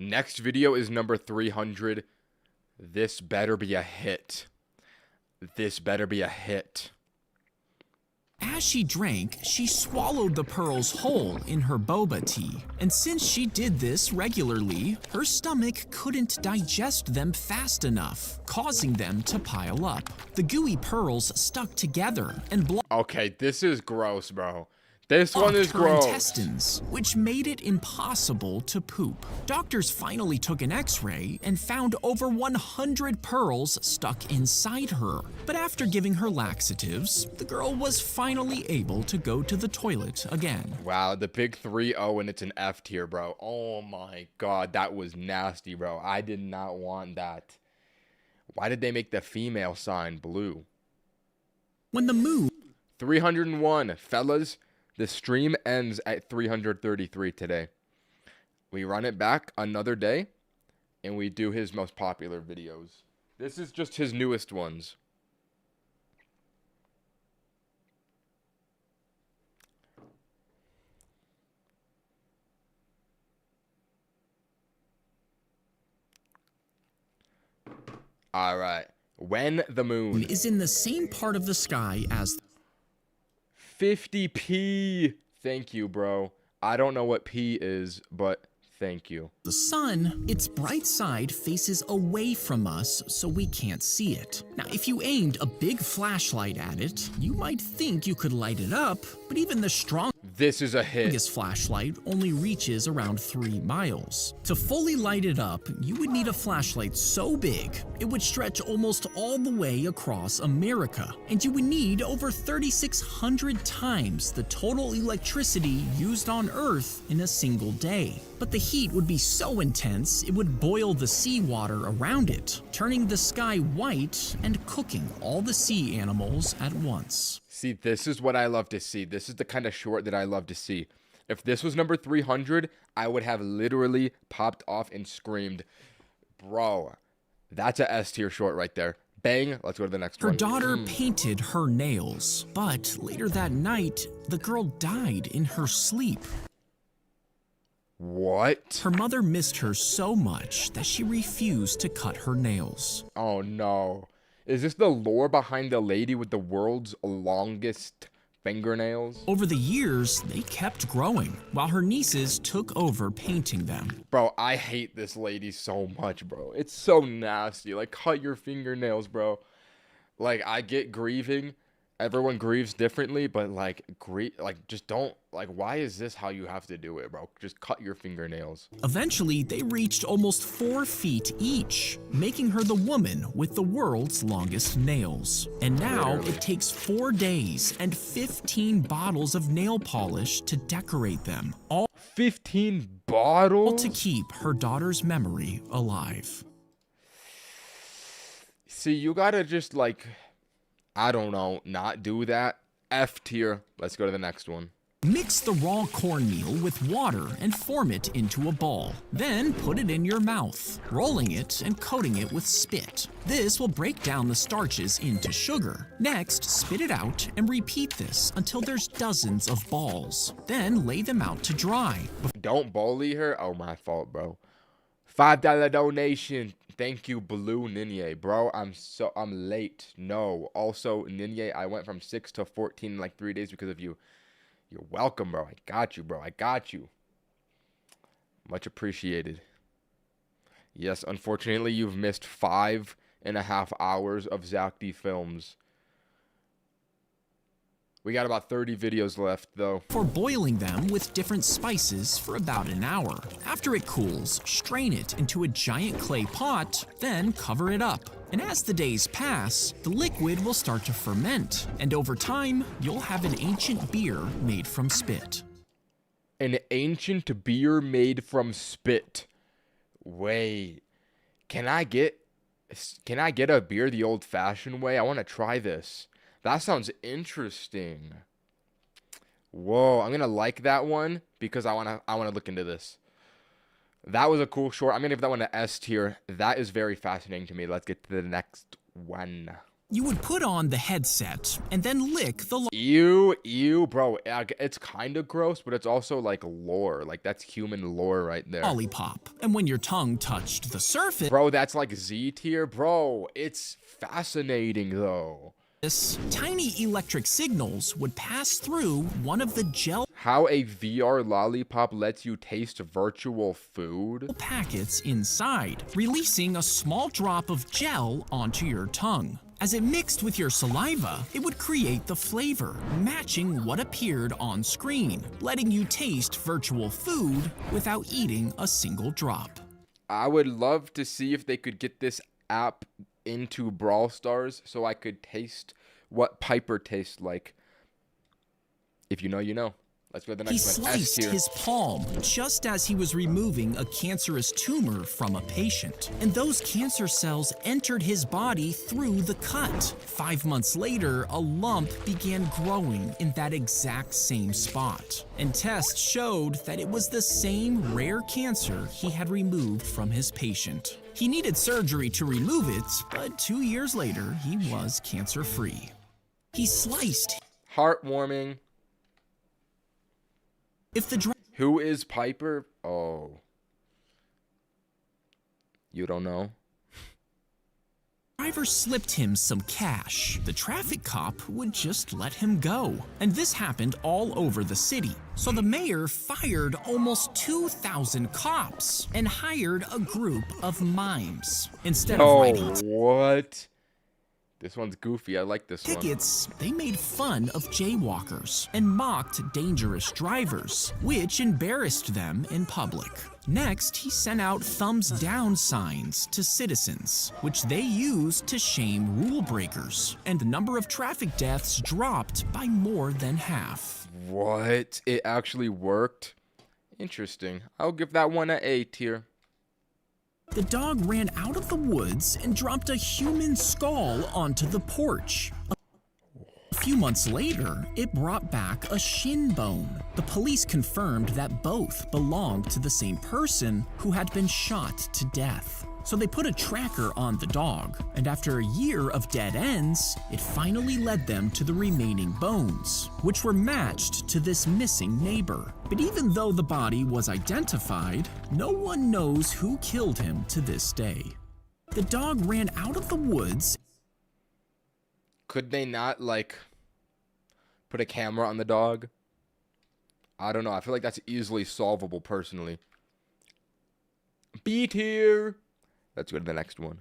Next video is number 300. This better be a hit. This better be a hit. As she drank, she swallowed the pearls whole in her boba tea. And since she did this regularly, her stomach couldn't digest them fast enough, causing them to pile up. The gooey pearls stuck together and blocked Okay, this is gross, bro. This one is her gross. intestines, which made it impossible to poop. Doctors finally took an x-ray and found over 100 pearls stuck inside her. But after giving her laxatives, the girl was finally able to go to the toilet again. Wow, the big 3-0 and it's an F tier, bro. Oh my god, that was nasty, bro. I did not want that. Why did they make the female sign blue? When the moon 301, fellas. The stream ends at 333 today. We run it back another day, and we do his most popular videos. This is just his newest ones. All right. When the moon is in the same part of the sky as 50p. Thank you, bro. I don't know what P is, but thank you. the sun, its bright side faces away from us so we can't see it. Now, if you aimed a big flashlight at it, you might think you could light it up, but even the strongest This is a hit. flashlight only reaches around 3 miles. To fully light it up, you would need a flashlight so big, it would stretch almost all the way across America, and you would need over 3,600 times the total electricity used on Earth in a single day. But the heat would be so intense, it would boil the seawater around it, turning the sky white and cooking all the sea animals at once. See, this is what I love to see. This is the kind of short that I love to see. If this was number 300, I would have literally popped off and screamed, bro, that's a S tier short right there. Bang, let's go to the next Her one. daughter painted her nails, but later that night, the girl died in her sleep. What? Her mother missed her so much that she refused to cut her nails. Oh no. Is this the lore behind the lady with the world's longest fingernails? Over the years, they kept growing, while her nieces took over painting them. Bro, I hate this lady so much, bro. It's so nasty. Like, cut your fingernails, bro. Like, I get grieving. Everyone grieves differently, but like, just don't, like, why is this how you have to do it, bro? Just cut your fingernails. Eventually, they reached almost 4 feet each, making her the woman with the world's longest nails. And now, Literally. it takes 4 days and 15 bottles of nail polish to decorate them, all 15 bottles? to keep her daughter's memory alive. See, you gotta just, like, I don't know, not do that. F tier. Let's go to the next one. Mix the raw cornmeal with water and form it into a ball. Then put it in your mouth, rolling it and coating it with spit. This will break down the starches into sugar. Next, spit it out and repeat this until there's dozens of balls. Then lay them out to dry. Don't bully her. Oh, my fault, bro. $5 donation. Thank you, Blue Ninye, bro. I'm late. No. Also, Ninye, I went from 6 to 14 in like 3 days because of you. You're welcome, bro. I got you, bro. I got you. Much appreciated. Yes, unfortunately, you've missed 5.5 hours of Zack D films. We got about 30 videos left, though. For boiling them with different spices for about an hour. After it cools, strain it into a giant clay pot, then cover it up. And as the days pass, the liquid will start to ferment, and over time, you'll have an ancient beer made from spit. An ancient beer made from spit. Wait, can I get a beer the old-fashioned way? I want to try this. That sounds interesting. Whoa, I'm gonna like that one because I wanna look into this. That was a cool short. I'm gonna give that one an S tier. That is very fascinating to me. Let's get to the next one. You would put on the headset and then lick the Ew, bro. It's kind of gross, but it's also like lore. Like that's human lore right there. lollipop. And when your tongue touched the surface, Bro, that's like Z tier, bro. It's fascinating though. tiny electric signals would pass through one of the gel How a VR lollipop lets you taste virtual food. packets inside, releasing a small drop of gel onto your tongue. As it mixed with your saliva, it would create the flavor, matching what appeared on screen, letting you taste virtual food without eating a single drop. I would love to see if they could get this app into Brawl Stars so I could taste what Piper tastes like. If you know, you know. Let's go to the He next one. S sliced tier. his palm just as he was removing a cancerous tumor from a patient, and those cancer cells entered his body through the cut. 5 months later, a lump began growing in that exact same spot, and tests showed that it was the same rare cancer he had removed from his patient. He needed surgery to remove it, but 2 years later, he was cancer-free. He sliced. Heartwarming. If the Who is Piper? Oh. You don't know? driver slipped him some cash, the traffic cop would just let him go. And this happened all over the city. So the mayor fired almost 2,000 cops and hired a group of mimes. Instead of Oh, writing what? This one's goofy. I like this one. tickets, they made fun of jaywalkers and mocked dangerous drivers, which embarrassed them in public. Next, he sent out thumbs down signs to citizens, which they used to shame rule breakers, and the number of traffic deaths dropped by more than half. What? It actually worked? Interesting. I'll give that one an A tier. The dog ran out of the woods and dropped a human skull onto the porch. A few months later, it brought back a shin bone. The police confirmed that both belonged to the same person who had been shot to death. So they put a tracker on the dog, and after a year of dead ends, it finally led them to the remaining bones, which were matched to this missing neighbor. But even though the body was identified, no one knows who killed him to this day. The dog ran out of the woods. Could they not, like, put a camera on the dog? I don't know. I feel like that's easily solvable, personally. B tier. Let's go to the next one.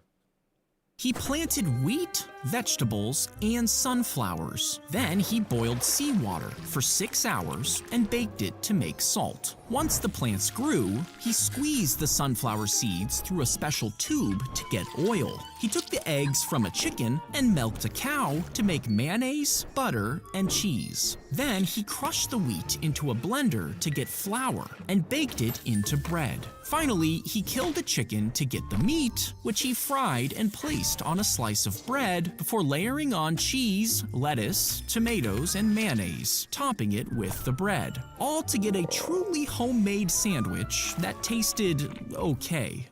He planted wheat, vegetables, and sunflowers. Then he boiled seawater for 6 hours and baked it to make salt. Once the plants grew, he squeezed the sunflower seeds through a special tube to get oil. He took the eggs from a chicken and milked a cow to make mayonnaise, butter, and cheese. Then he crushed the wheat into a blender to get flour and baked it into bread. Finally, he killed a chicken to get the meat, which he fried and placed on a slice of bread before layering on cheese, lettuce, tomatoes, and mayonnaise, topping it with the bread, all to get a truly homemade sandwich that tasted okay.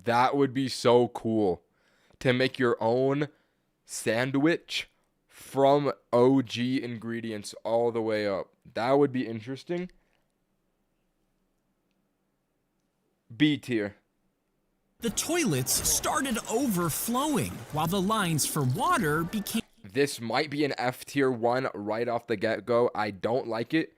That would be so cool. To make your own sandwich from OG ingredients all the way up. That would be interesting. B tier. The toilets started overflowing, while the lines for water became This might be an F tier one right off the get-go. I don't like it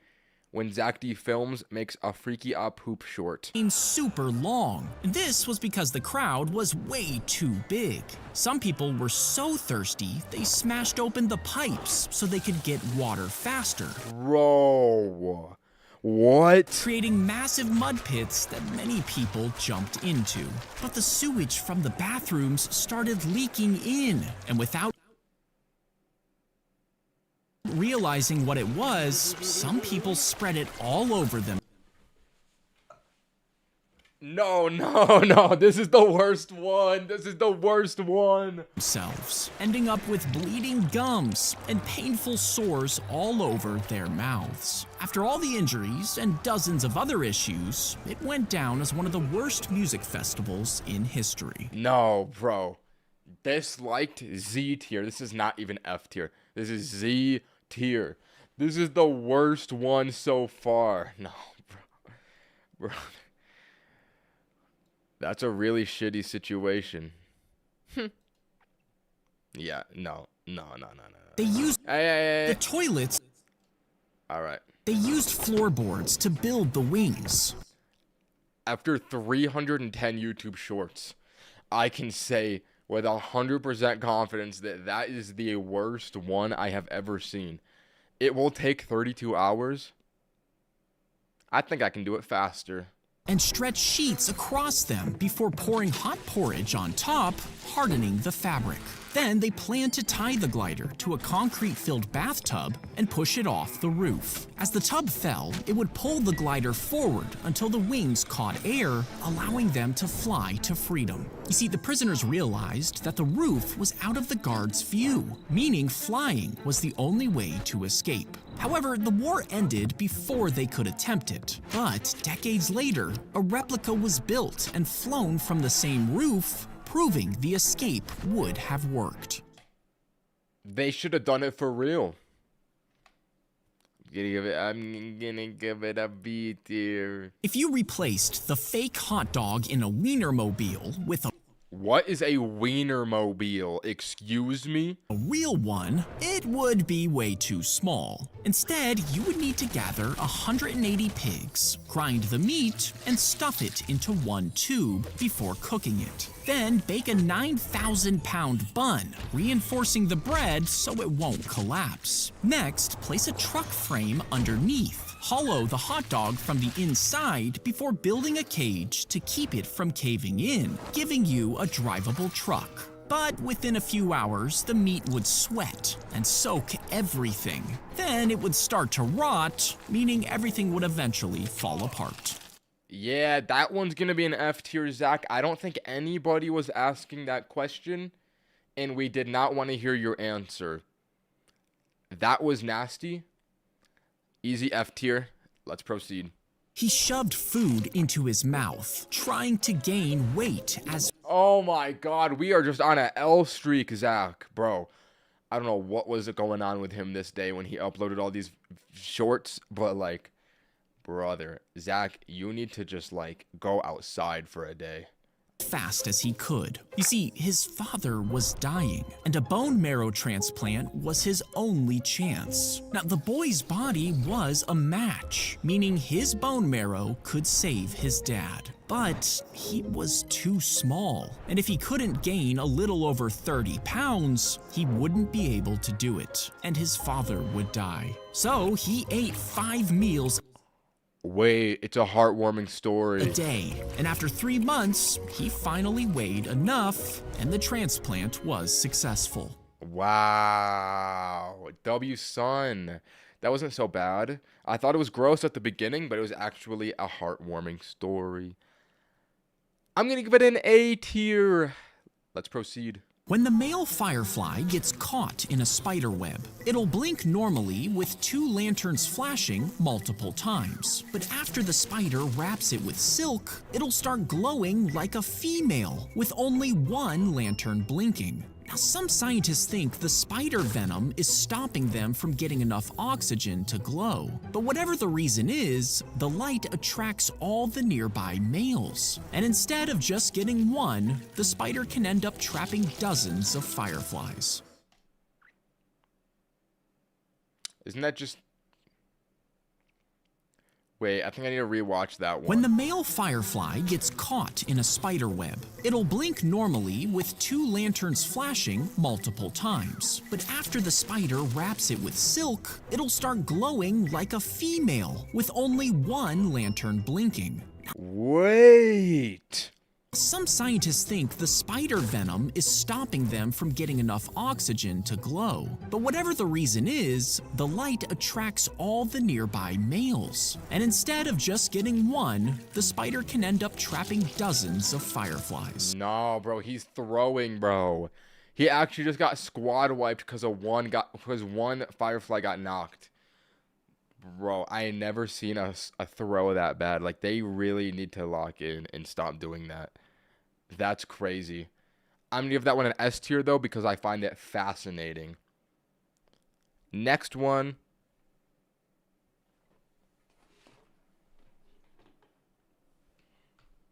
when Zack D Films makes a freaky poop short. Super long. And this was because the crowd was way too big. Some people were so thirsty, they smashed open the pipes so they could get water faster. Bro, what? Creating massive mud pits that many people jumped into. But the sewage from the bathrooms started leaking in, and without realizing what it was, some people spread it all over No, this is the worst one. This is the worst one. themselves, ending up with bleeding gums and painful sores all over their mouths. After all the injuries and dozens of other issues, it went down as one of the worst music festivals in history. No, bro. Disliked Z tier. This is not even F tier. This is Z tier. This is the worst one so far. No, bro. That's a really shitty situation. Yeah, no. They used Hey. the toilets. All right. They used floorboards to build the wings. After 310 YouTube shorts, I can say with 100% confidence that that is the worst one I have ever seen. It will take 32 hours. I think I can do it faster. And stretch sheets across them before pouring hot porridge on top, hardening the fabric. Then they plan to tie the glider to a concrete-filled bathtub and push it off the roof. As the tub fell, it would pull the glider forward until the wings caught air, allowing them to fly to freedom. You see, the prisoners realized that the roof was out of the guards' view, meaning flying was the only way to escape. However, the war ended before they could attempt it. But decades later, a replica was built and flown from the same roof, proving the escape would have worked. They should have done it for real. I'm gonna give it a B tier. If you replaced the fake hot dog in a Wienermobile with a What is a Wienermobile? Excuse me? real one, it would be way too small. Instead, you would need to gather 180 pigs, grind the meat, and stuff it into one tube before cooking it. Then bake a 9,000-pound bun, reinforcing the bread so it won't collapse. Next, place a truck frame underneath. Hollow the hot dog from the inside before building a cage to keep it from caving in, giving you a drivable truck. But within a few hours, the meat would sweat and soak everything. Then it would start to rot, meaning everything would eventually fall apart. Yeah, that one's gonna be an F tier, Zach. I don't think anybody was asking that question, and we did not want to hear your answer. That was nasty. Easy F tier. Let's proceed. He shoved food into his mouth, trying to gain weight as Oh my god, we are just on a L streak, Zach, bro. I don't know what was going on with him this day when he uploaded all these shorts, but like, brother, Zach, you need to just like go outside for a day. fast as he could. You see, his father was dying, and a bone marrow transplant was his only chance. Now, the boy's body was a match, meaning his bone marrow could save his dad. But he was too small, and if he couldn't gain a little over 30 pounds, he wouldn't be able to do it, and his father would die. So he ate 5 meals Wait, it's a heartwarming story. a day, and after 3 months, he finally weighed enough, and the transplant was successful. Wow. W son. That wasn't so bad. I thought it was gross at the beginning, but it was actually a heartwarming story. I'm gonna give it an A tier. Let's proceed. When the male firefly gets caught in a spider web, it'll blink normally with 2 lanterns flashing multiple times. But after the spider wraps it with silk, it'll start glowing like a female with only 1 lantern blinking. Now, some scientists think the spider venom is stopping them from getting enough oxygen to glow. But whatever the reason is, the light attracts all the nearby males. And instead of just getting 1, the spider can end up trapping dozens of fireflies. Isn't that just... Wait, I think I need to rewatch that one. When the male firefly gets caught in a spider web, it'll blink normally with 2 lanterns flashing multiple times. But after the spider wraps it with silk, it'll start glowing like a female with only 1 lantern blinking. Wait. Some scientists think the spider venom is stopping them from getting enough oxygen to glow. But whatever the reason is, the light attracts all the nearby males. And instead of just getting 1, the spider can end up trapping dozens of fireflies. No, bro, he's throwing, bro. He actually just got squad wiped because one firefly got knocked. Bro, I ain't never seen a throw that bad. Like, they really need to lock in and stop doing that. That's crazy. I'm gonna give that one an S tier though because I find it fascinating. Next one.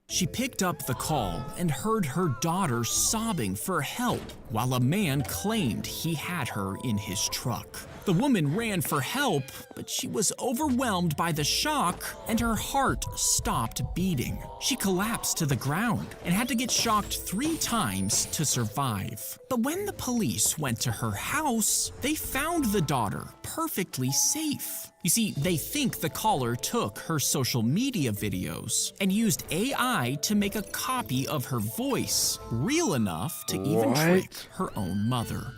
She picked up the call and heard her daughter sobbing for help while a man claimed he had her in his truck. The woman ran for help, but she was overwhelmed by the shock and her heart stopped beating. She collapsed to the ground and had to get shocked 3 times to survive. But when the police went to her house, they found the daughter perfectly safe. You see, they think the caller took her social media videos and used AI to make a copy of her voice, real enough to even trick her own mother.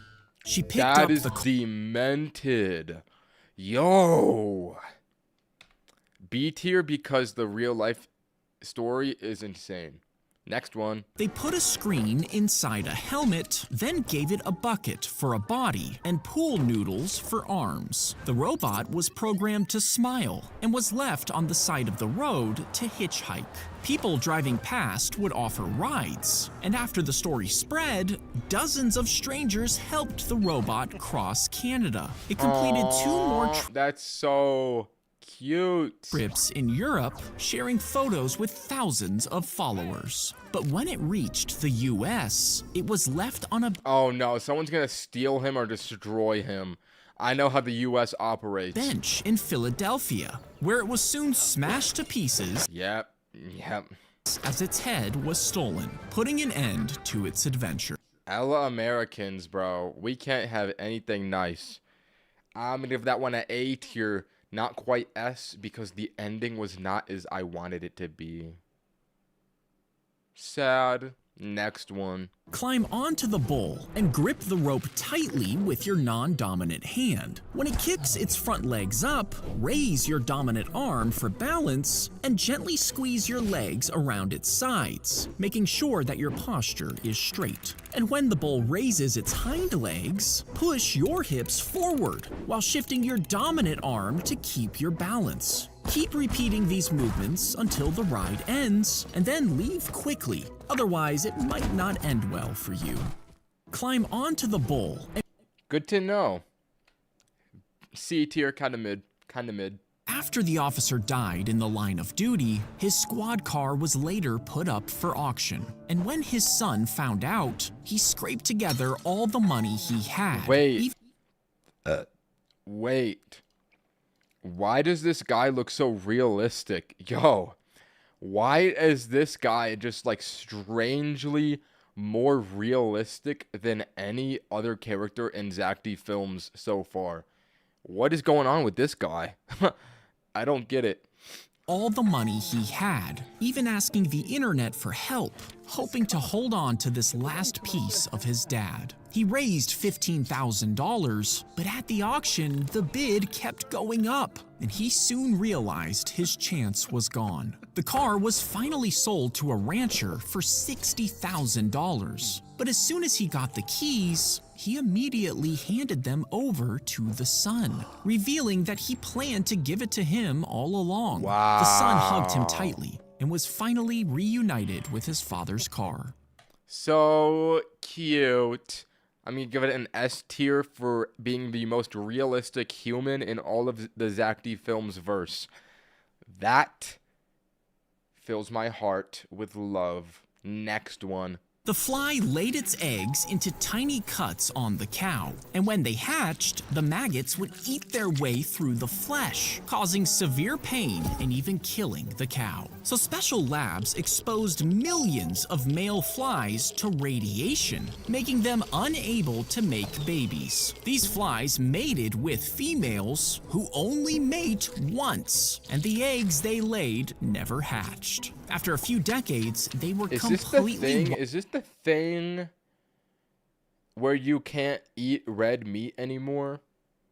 She picked up That is the demented. Yo. B tier because the real life story is insane. Next one. They put a screen inside a helmet, then gave it a bucket for a body and pool noodles for arms. The robot was programmed to smile and was left on the side of the road to hitchhike. People driving past would offer rides, and after the story spread, dozens of strangers helped the robot cross Canada. It completed 2 more That's so cute. trips in Europe, sharing photos with thousands of followers. But when it reached the US, it was left on a Oh no, someone's gonna steal him or destroy him. I know how the US operates. bench in Philadelphia, where it was soon smashed to pieces Yep. as its head was stolen, putting an end to its adventure. Ella Americans, bro. We can't have anything nice. I'm gonna give that one an A tier. Not quite S because the ending was not as I wanted it to be. Sad. Next one. Climb onto the bull and grip the rope tightly with your non-dominant hand. When it kicks its front legs up, raise your dominant arm for balance and gently squeeze your legs around its sides, making sure that your posture is straight. And when the bull raises its hind legs, push your hips forward while shifting your dominant arm to keep your balance. Keep repeating these movements until the ride ends, and then leave quickly. Otherwise, it might not end well for you. Climb onto the bull. Good to know. C tier, kind of mid. After the officer died in the line of duty, his squad car was later put up for auction. And when his son found out, he scraped together all the money he had. Wait. Wait. Why does this guy look so realistic? Yo. Why is this guy just like strangely more realistic than any other character in Zack D films so far? What is going on with this guy? I don't get it. All the money he had, even asking the internet for help, hoping to hold on to this last piece of his dad. He raised $15,000, but at the auction, the bid kept going up, and he soon realized his chance was gone. The car was finally sold to a rancher for $60,000, but as soon as he got the keys, he immediately handed them over to the son, revealing that he planned to give it to him all along. Wow. The son hugged him tightly and was finally reunited with his father's car. So cute. I'm going to give it an S tier for being the most realistic human in all of the Zack D films verse. That fills my heart with love. Next one. The fly laid its eggs into tiny cuts on the cow, and when they hatched, the maggots would eat their way through the flesh, causing severe pain and even killing the cow. So special labs exposed millions of male flies to radiation, making them unable to make babies. These flies mated with females who only mate once, and the eggs they laid never hatched. After a few decades, they were completely... Is this the thing where you can't eat red meat anymore?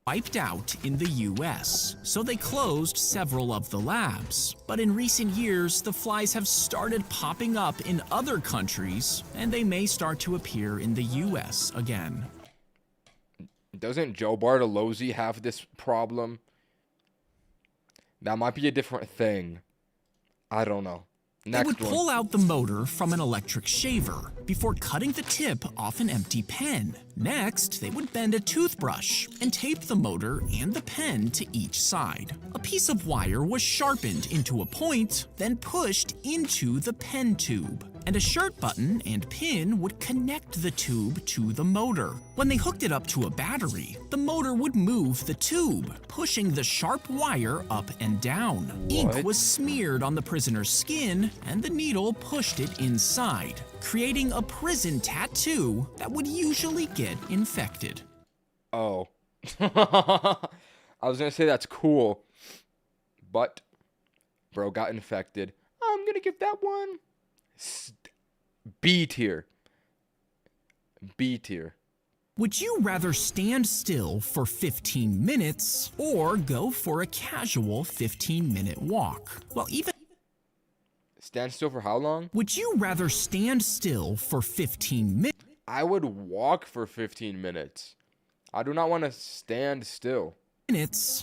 Wiped out in the US, so they closed several of the labs. But in recent years, the flies have started popping up in other countries, and they may start to appear in the US again. Doesn't Joe Bartolozzi have this problem? That might be a different thing. I don't know. They would pull out the motor from an electric shaver before cutting the tip off an empty pen. Next, they would bend a toothbrush and tape the motor and the pen to each side. A piece of wire was sharpened into a point, then pushed into the pen tube. And a shirt button and pin would connect the tube to the motor. When they hooked it up to a battery, the motor would move the tube, pushing the sharp wire up and down. Ink was smeared on the prisoner's skin, and the needle pushed it inside, creating a prison tattoo that would usually get infected. Oh. I was gonna say that's cool, but bro got infected. I'm gonna give that one B tier. B tier. Would you rather stand still for 15 minutes or go for a casual 15-minute walk? Well, even... Stand still for how long? Would you rather stand still for 15 minutes? I would walk for 15 minutes. I do not want to stand still.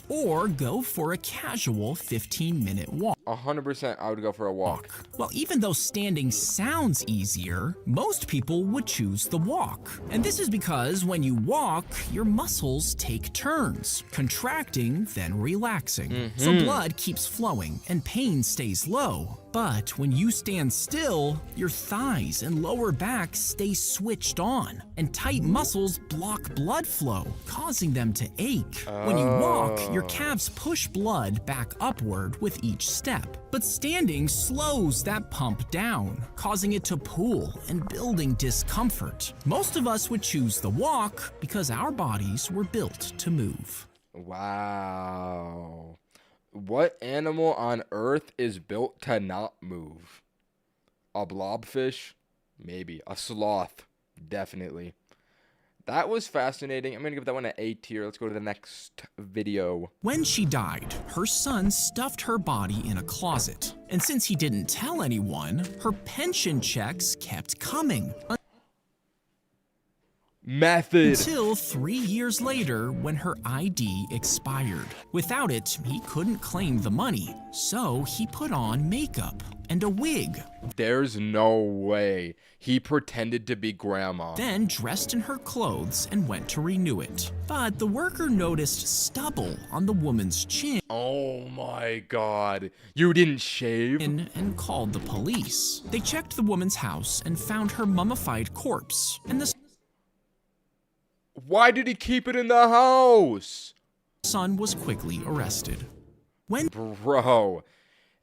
Or go for a casual 15-minute walk. 100% I would go for a walk. Well, even though standing sounds easier, most people would choose the walk. And this is because when you walk, your muscles take turns, contracting, then relaxing. So blood keeps flowing and pain stays low. But when you stand still, your thighs and lower back stay switched on, and tight muscles block blood flow, causing them to ache. When you walk, your calves push blood back upward with each step. But standing slows that pump down, causing it to pool and building discomfort. Most of us would choose the walk because our bodies were built to move. Wow. What animal on Earth is built to not move? A blobfish? Maybe. A sloth? Definitely. That was fascinating. I'm going to give that one an A tier. Let's go to the next video. When she died, her son stuffed her body in a closet. And since he didn't tell anyone, her pension checks kept coming. Method. Until 3 years later when her ID expired. Without it, he couldn't claim the money, so he put on makeup and a wig. There's no way. He pretended to be grandma. Then dressed in her clothes and went to renew it. But the worker noticed stubble on the woman's chin. Oh my god. You didn't shave? And called the police. They checked the woman's house and found her mummified corpse. And the Why did he keep it in the house? son was quickly arrested. When Bro,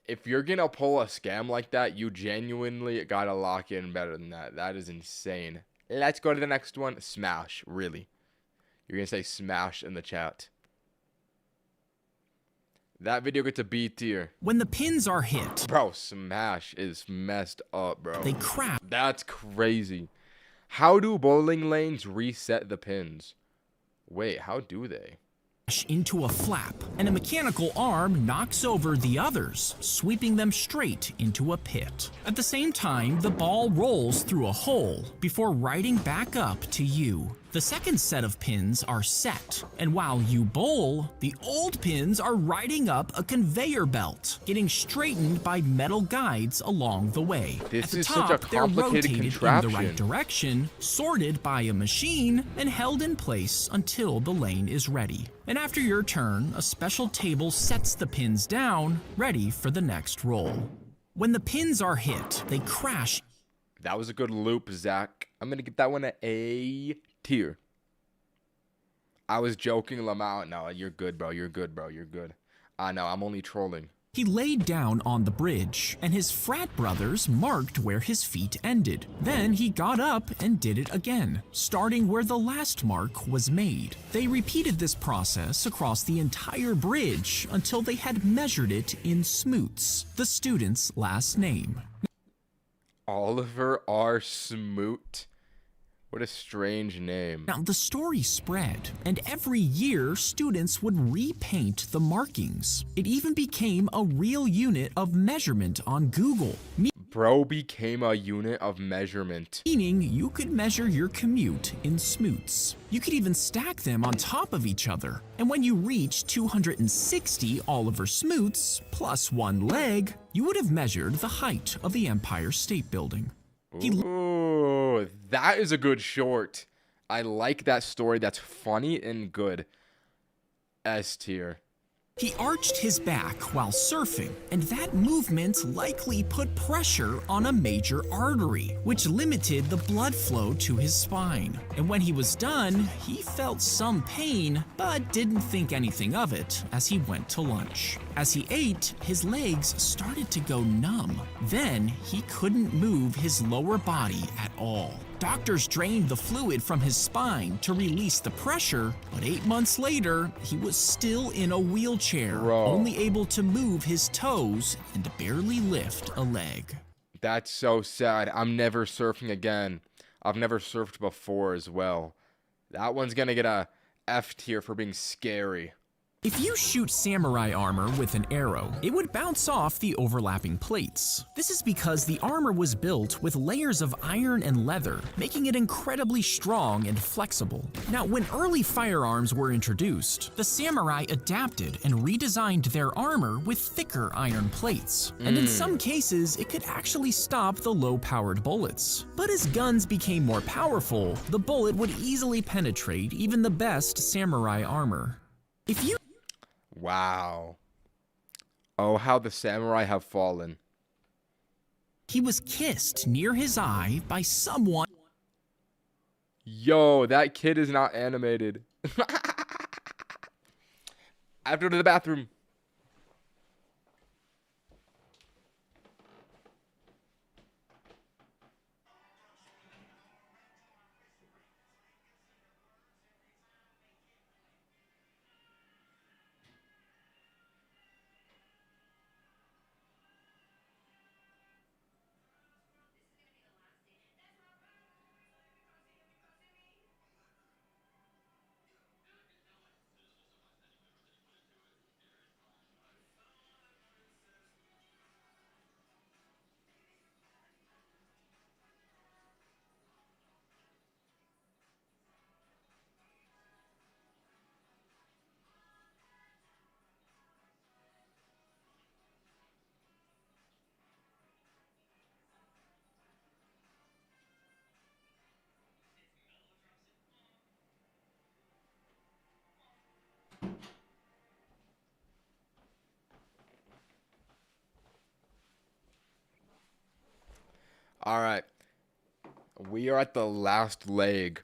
if you're gonna pull a scam like that, you genuinely gotta lock in better than that. That is insane. Let's go to the next one. Smash, really. You're gonna say smash in the chat. That video gets a B tier. When the pins are hit, Bro, smash is messed up, bro. they crash. That's crazy. How do bowling lanes reset the pins? Wait, how do they? Into a flap, and a mechanical arm knocks over the others, sweeping them straight into a pit. At the same time, the ball rolls through a hole before riding back up to you. The second set of pins are set, and while you bowl, the old pins are riding up a conveyor belt, getting straightened by metal guides along the way. This At the is top, such a they're complicated rotated contraption. in the right direction, sorted by a machine, and held in place until the lane is ready. And after your turn, a special table sets the pins down, ready for the next roll. When the pins are hit, they crash That was a good loop, Zack. I'm gonna give that one an A tier. I was joking, Lamau. No, you're good, bro. You're good, bro. You're good. No, I'm only trolling. He laid down on the bridge, and his frat brothers marked where his feet ended. Then he got up and did it again, starting where the last mark was made. They repeated this process across the entire bridge until they had measured it in Smoots, the student's last name. Oliver R. Smoot. What a strange name. Now, the story spread, and every year students would repaint the markings. It even became a real unit of measurement on Google, Bro became a unit of measurement. meaning you could measure your commute in Smoots. You could even stack them on top of each other. And when you reached 260 Oliver Smoots plus one leg, you would have measured the height of the Empire State Building. Ooh, that is a good short. I like that story. That's funny and good. S tier. He arched his back while surfing, and that movement likely put pressure on a major artery, which limited the blood flow to his spine. And when he was done, he felt some pain, but didn't think anything of it as he went to lunch. As he ate, his legs started to go numb. Then he couldn't move his lower body at all. Doctors drained the fluid from his spine to release the pressure, but 8 months later, he was still in a wheelchair, Bro. only able to move his toes and barely lift a leg. That's so sad. I'm never surfing again. I've never surfed before as well. That one's gonna get a F tier for being scary. If you shoot samurai armor with an arrow, it would bounce off the overlapping plates. This is because the armor was built with layers of iron and leather, making it incredibly strong and flexible. Now, when early firearms were introduced, the samurai adapted and redesigned their armor with thicker iron plates. And in some cases, it could actually stop the low-powered bullets. But as guns became more powerful, the bullet would easily penetrate even the best samurai armor. If you Wow. Oh, how the samurai have fallen. He was kissed near his eye by someone. Yo, that kid is not animated. I have to go to the bathroom. All right. We are at the last leg.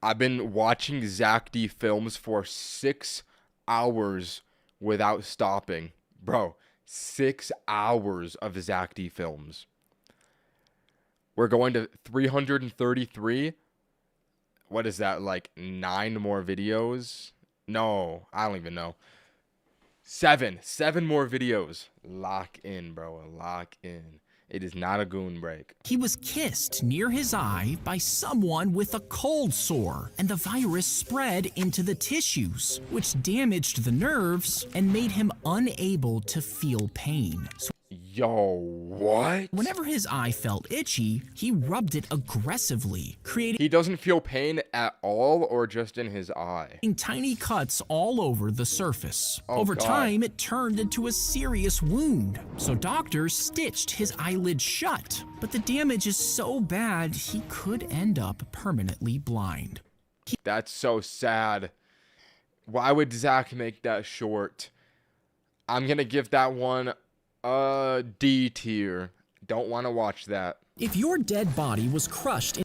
I've been watching Zack D films for 6 hours without stopping. Bro, 6 hours of Zack D films. We're going to 333. What is that, like 9 more videos? No, I don't even know. 7 more videos. Lock in, bro. Lock in. It is not a goon break. He was kissed near his eye by someone with a cold sore, and the virus spread into the tissues, which damaged the nerves and made him unable to feel pain. So Yo, what? whenever his eye felt itchy, he rubbed it aggressively, creating He doesn't feel pain at all or just in his eye? tiny cuts all over the surface. Oh, Over God. time, it turned into a serious wound, so doctors stitched his eyelid shut. But the damage is so bad, he could end up permanently blind. That's so sad. Why would Zack make that short? I'm gonna give that one a D tier. Don't want to watch that. If your dead body was crushed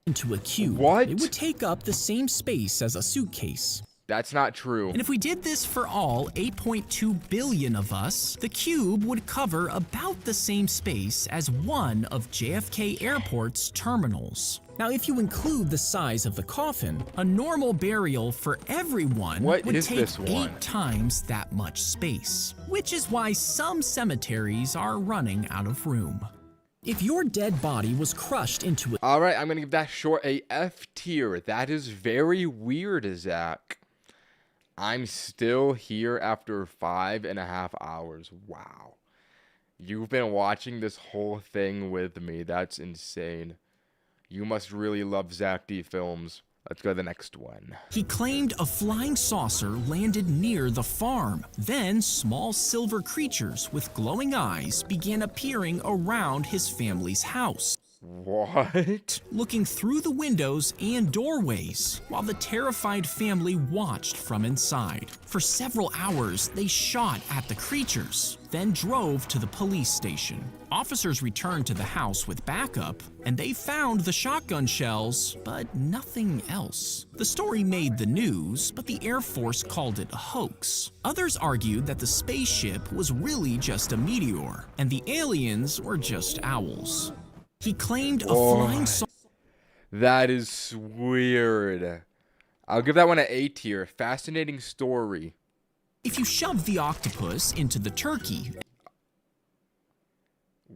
into a cube, What? it would take up the same space as a suitcase. That's not true. And if we did this for all 8.2 billion of us, the cube would cover about the same space as one of JFK Airport's terminals. Now, if you include the size of the coffin, a normal burial for everyone What would is take this one? 8 times that much space, which is why some cemeteries are running out of room. If your dead body was crushed into a All right, I'm gonna give that short a F tier. That is very weird, Zach. I'm still here after 5.5 hours. Wow. You've been watching this whole thing with me. That's insane. You must really love Zack D films. Let's go to the next one. He claimed a flying saucer landed near the farm. Then small silver creatures with glowing eyes began appearing around his family's house, What? looking through the windows and doorways, while the terrified family watched from inside. For several hours, they shot at the creatures, then drove to the police station. Officers returned to the house with backup, and they found the shotgun shells, but nothing else. The story made the news, but the Air Force called it a hoax. Others argued that the spaceship was really just a meteor, and the aliens were just owls. He claimed a flying saucer. That is weird. I'll give that one an A tier. Fascinating story. If you shove the octopus into the turkey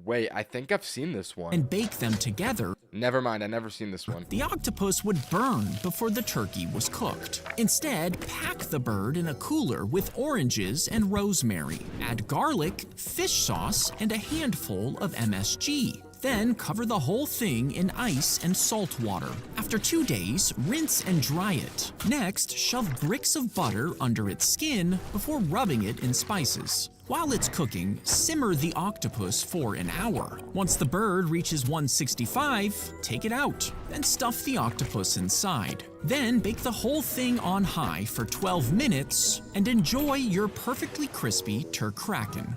Wait, I think I've seen this one. and bake them together, Never mind, I've never seen this one. the octopus would burn before the turkey was cooked. Instead, pack the bird in a cooler with oranges and rosemary. Add garlic, fish sauce, and a handful of MSG. Then cover the whole thing in ice and salt water. After 2 days, rinse and dry it. Next, shove bricks of butter under its skin before rubbing it in spices. While it's cooking, simmer the octopus for an hour. Once the bird reaches 165, take it out and stuff the octopus inside. Then bake the whole thing on high for 12 minutes and enjoy your perfectly crispy turkraken.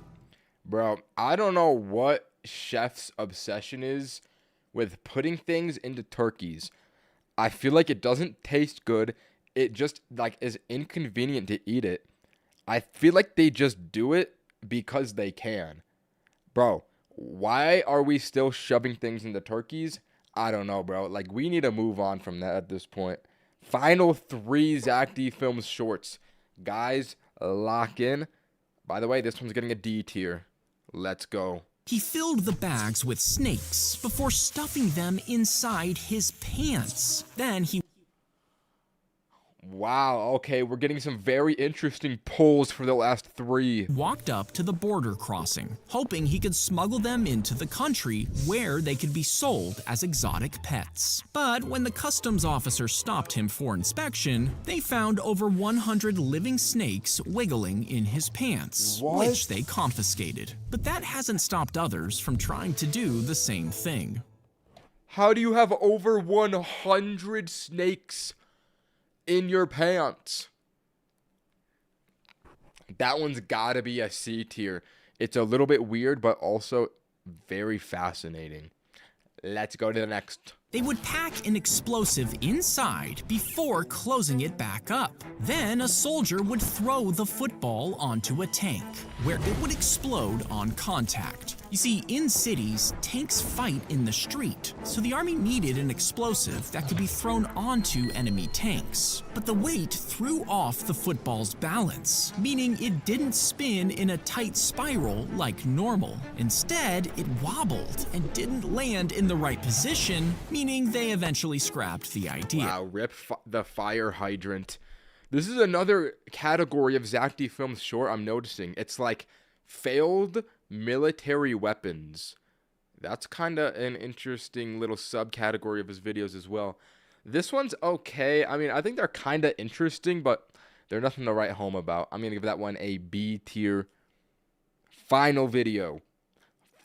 Bro, I don't know what chef's obsession is with putting things into turkeys. I feel like it doesn't taste good. It just like is inconvenient to eat it. I feel like they just do it because they can. Bro, why are we still shoving things into turkeys? I don't know, bro. Like, we need to move on from that at this point. Final 3 Zack D Films shorts. Guys, lock in. By the way, this one's getting a D tier. Let's go. He filled the bags with snakes before stuffing them inside his pants. Then he Wow, okay, we're getting some very interesting pulls for the last 3. walked up to the border crossing, hoping he could smuggle them into the country where they could be sold as exotic pets. But when the customs officer stopped him for inspection, they found over 100 living snakes wiggling in his pants, What? which they confiscated. But that hasn't stopped others from trying to do the same thing. How do you have over 100 snakes in your pants? That one's gotta be a C tier. It's a little bit weird, but also very fascinating. Let's go to the next. They would pack an explosive inside before closing it back up. Then a soldier would throw the football onto a tank, where it would explode on contact. You see, in cities, tanks fight in the street, so the army needed an explosive that could be thrown onto enemy tanks. But the weight threw off the football's balance, meaning it didn't spin in a tight spiral like normal. Instead, it wobbled and didn't land in the right position, meaning they eventually scrapped the idea. Wow, rip the fire hydrant. This is another category of Zack D Films short I'm noticing. It's like failed military weapons. That's kind of an interesting little subcategory of his videos as well. This one's okay. I mean, I think they're kind of interesting, but they're nothing to write home about. I'm going to give that one a B tier. Final video.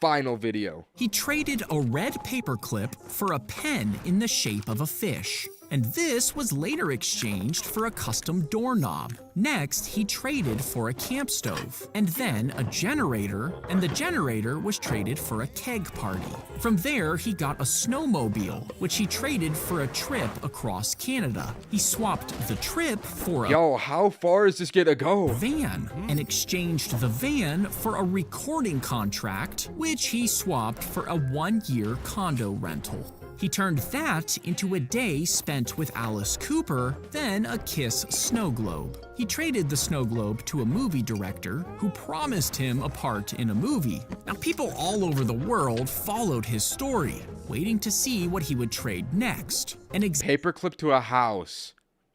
Final video. He traded a red paperclip for a pen in the shape of a fish. and this was later exchanged for a custom doorknob. Next, he traded for a camp stove, and then a generator, and the generator was traded for a keg party. From there, he got a snowmobile, which he traded for a trip across Canada. He swapped the trip for a Yo, how far is this gonna go? van and exchanged the van for a recording contract, which he swapped for a 1-year condo rental. He turned that into a day spent with Alice Cooper, then a Kiss snow globe. He traded the snow globe to a movie director who promised him a part in a movie. Now, people all over the world followed his story, waiting to see what he would trade next. And Paperclip to a house.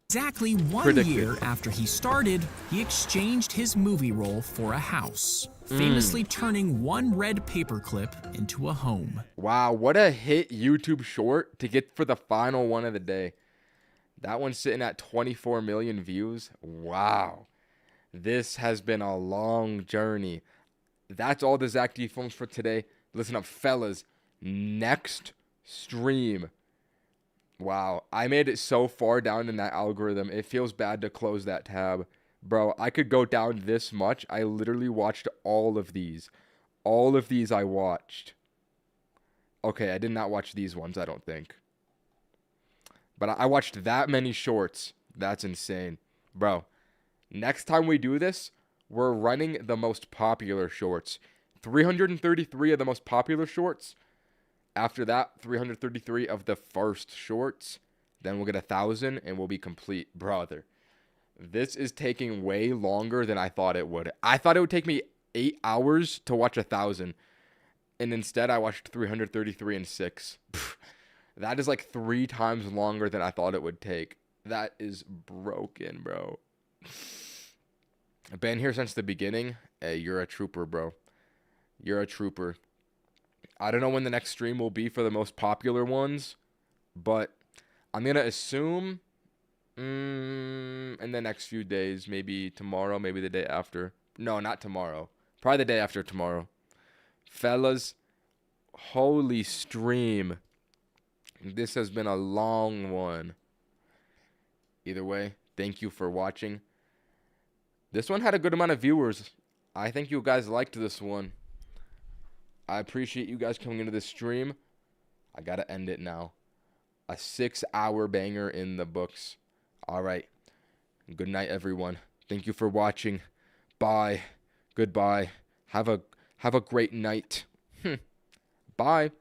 exactly 1 Predicted. year after he started, he exchanged his movie role for a house, famously turning one red paperclip into a home. Wow, what a hit YouTube short to get for the final one of the day. That one's sitting at 24 million views. Wow. This has been a long journey. That's all the Zack D films for today. Listen up, fellas. Next stream. Wow, I made it so far down in that algorithm. It feels bad to close that tab. Bro, I could go down this much. I literally watched all of these. All of these I watched. Okay, I did not watch these ones, I don't think. But I watched that many shorts. That's insane. Bro, next time we do this, we're running the most popular shorts. 333 of the most popular shorts. After that, 333 of the first shorts. Then we'll get 1,000 and we'll be complete. Brother, this is taking way longer than I thought it would. I thought it would take me 8 hours to watch 1,000. And instead, I watched 333 in 6. That is like 3 times longer than I thought it would take. That is broken, bro. I've been here since the beginning. Hey, you're a trooper, bro. You're a trooper. I don't know when the next stream will be for the most popular ones, but I'm going to assume in the next few days, maybe tomorrow, maybe the day after. No, not tomorrow. Probably the day after tomorrow. Fellas, holy stream. This has been a long one. Either way, thank you for watching. This one had a good amount of viewers. I think you guys liked this one. I appreciate you guys coming into this stream. I gotta end it now. A 6-hour banger in the books. All right. Good night, everyone. Thank you for watching. Bye. Goodbye. Have a great night. Bye.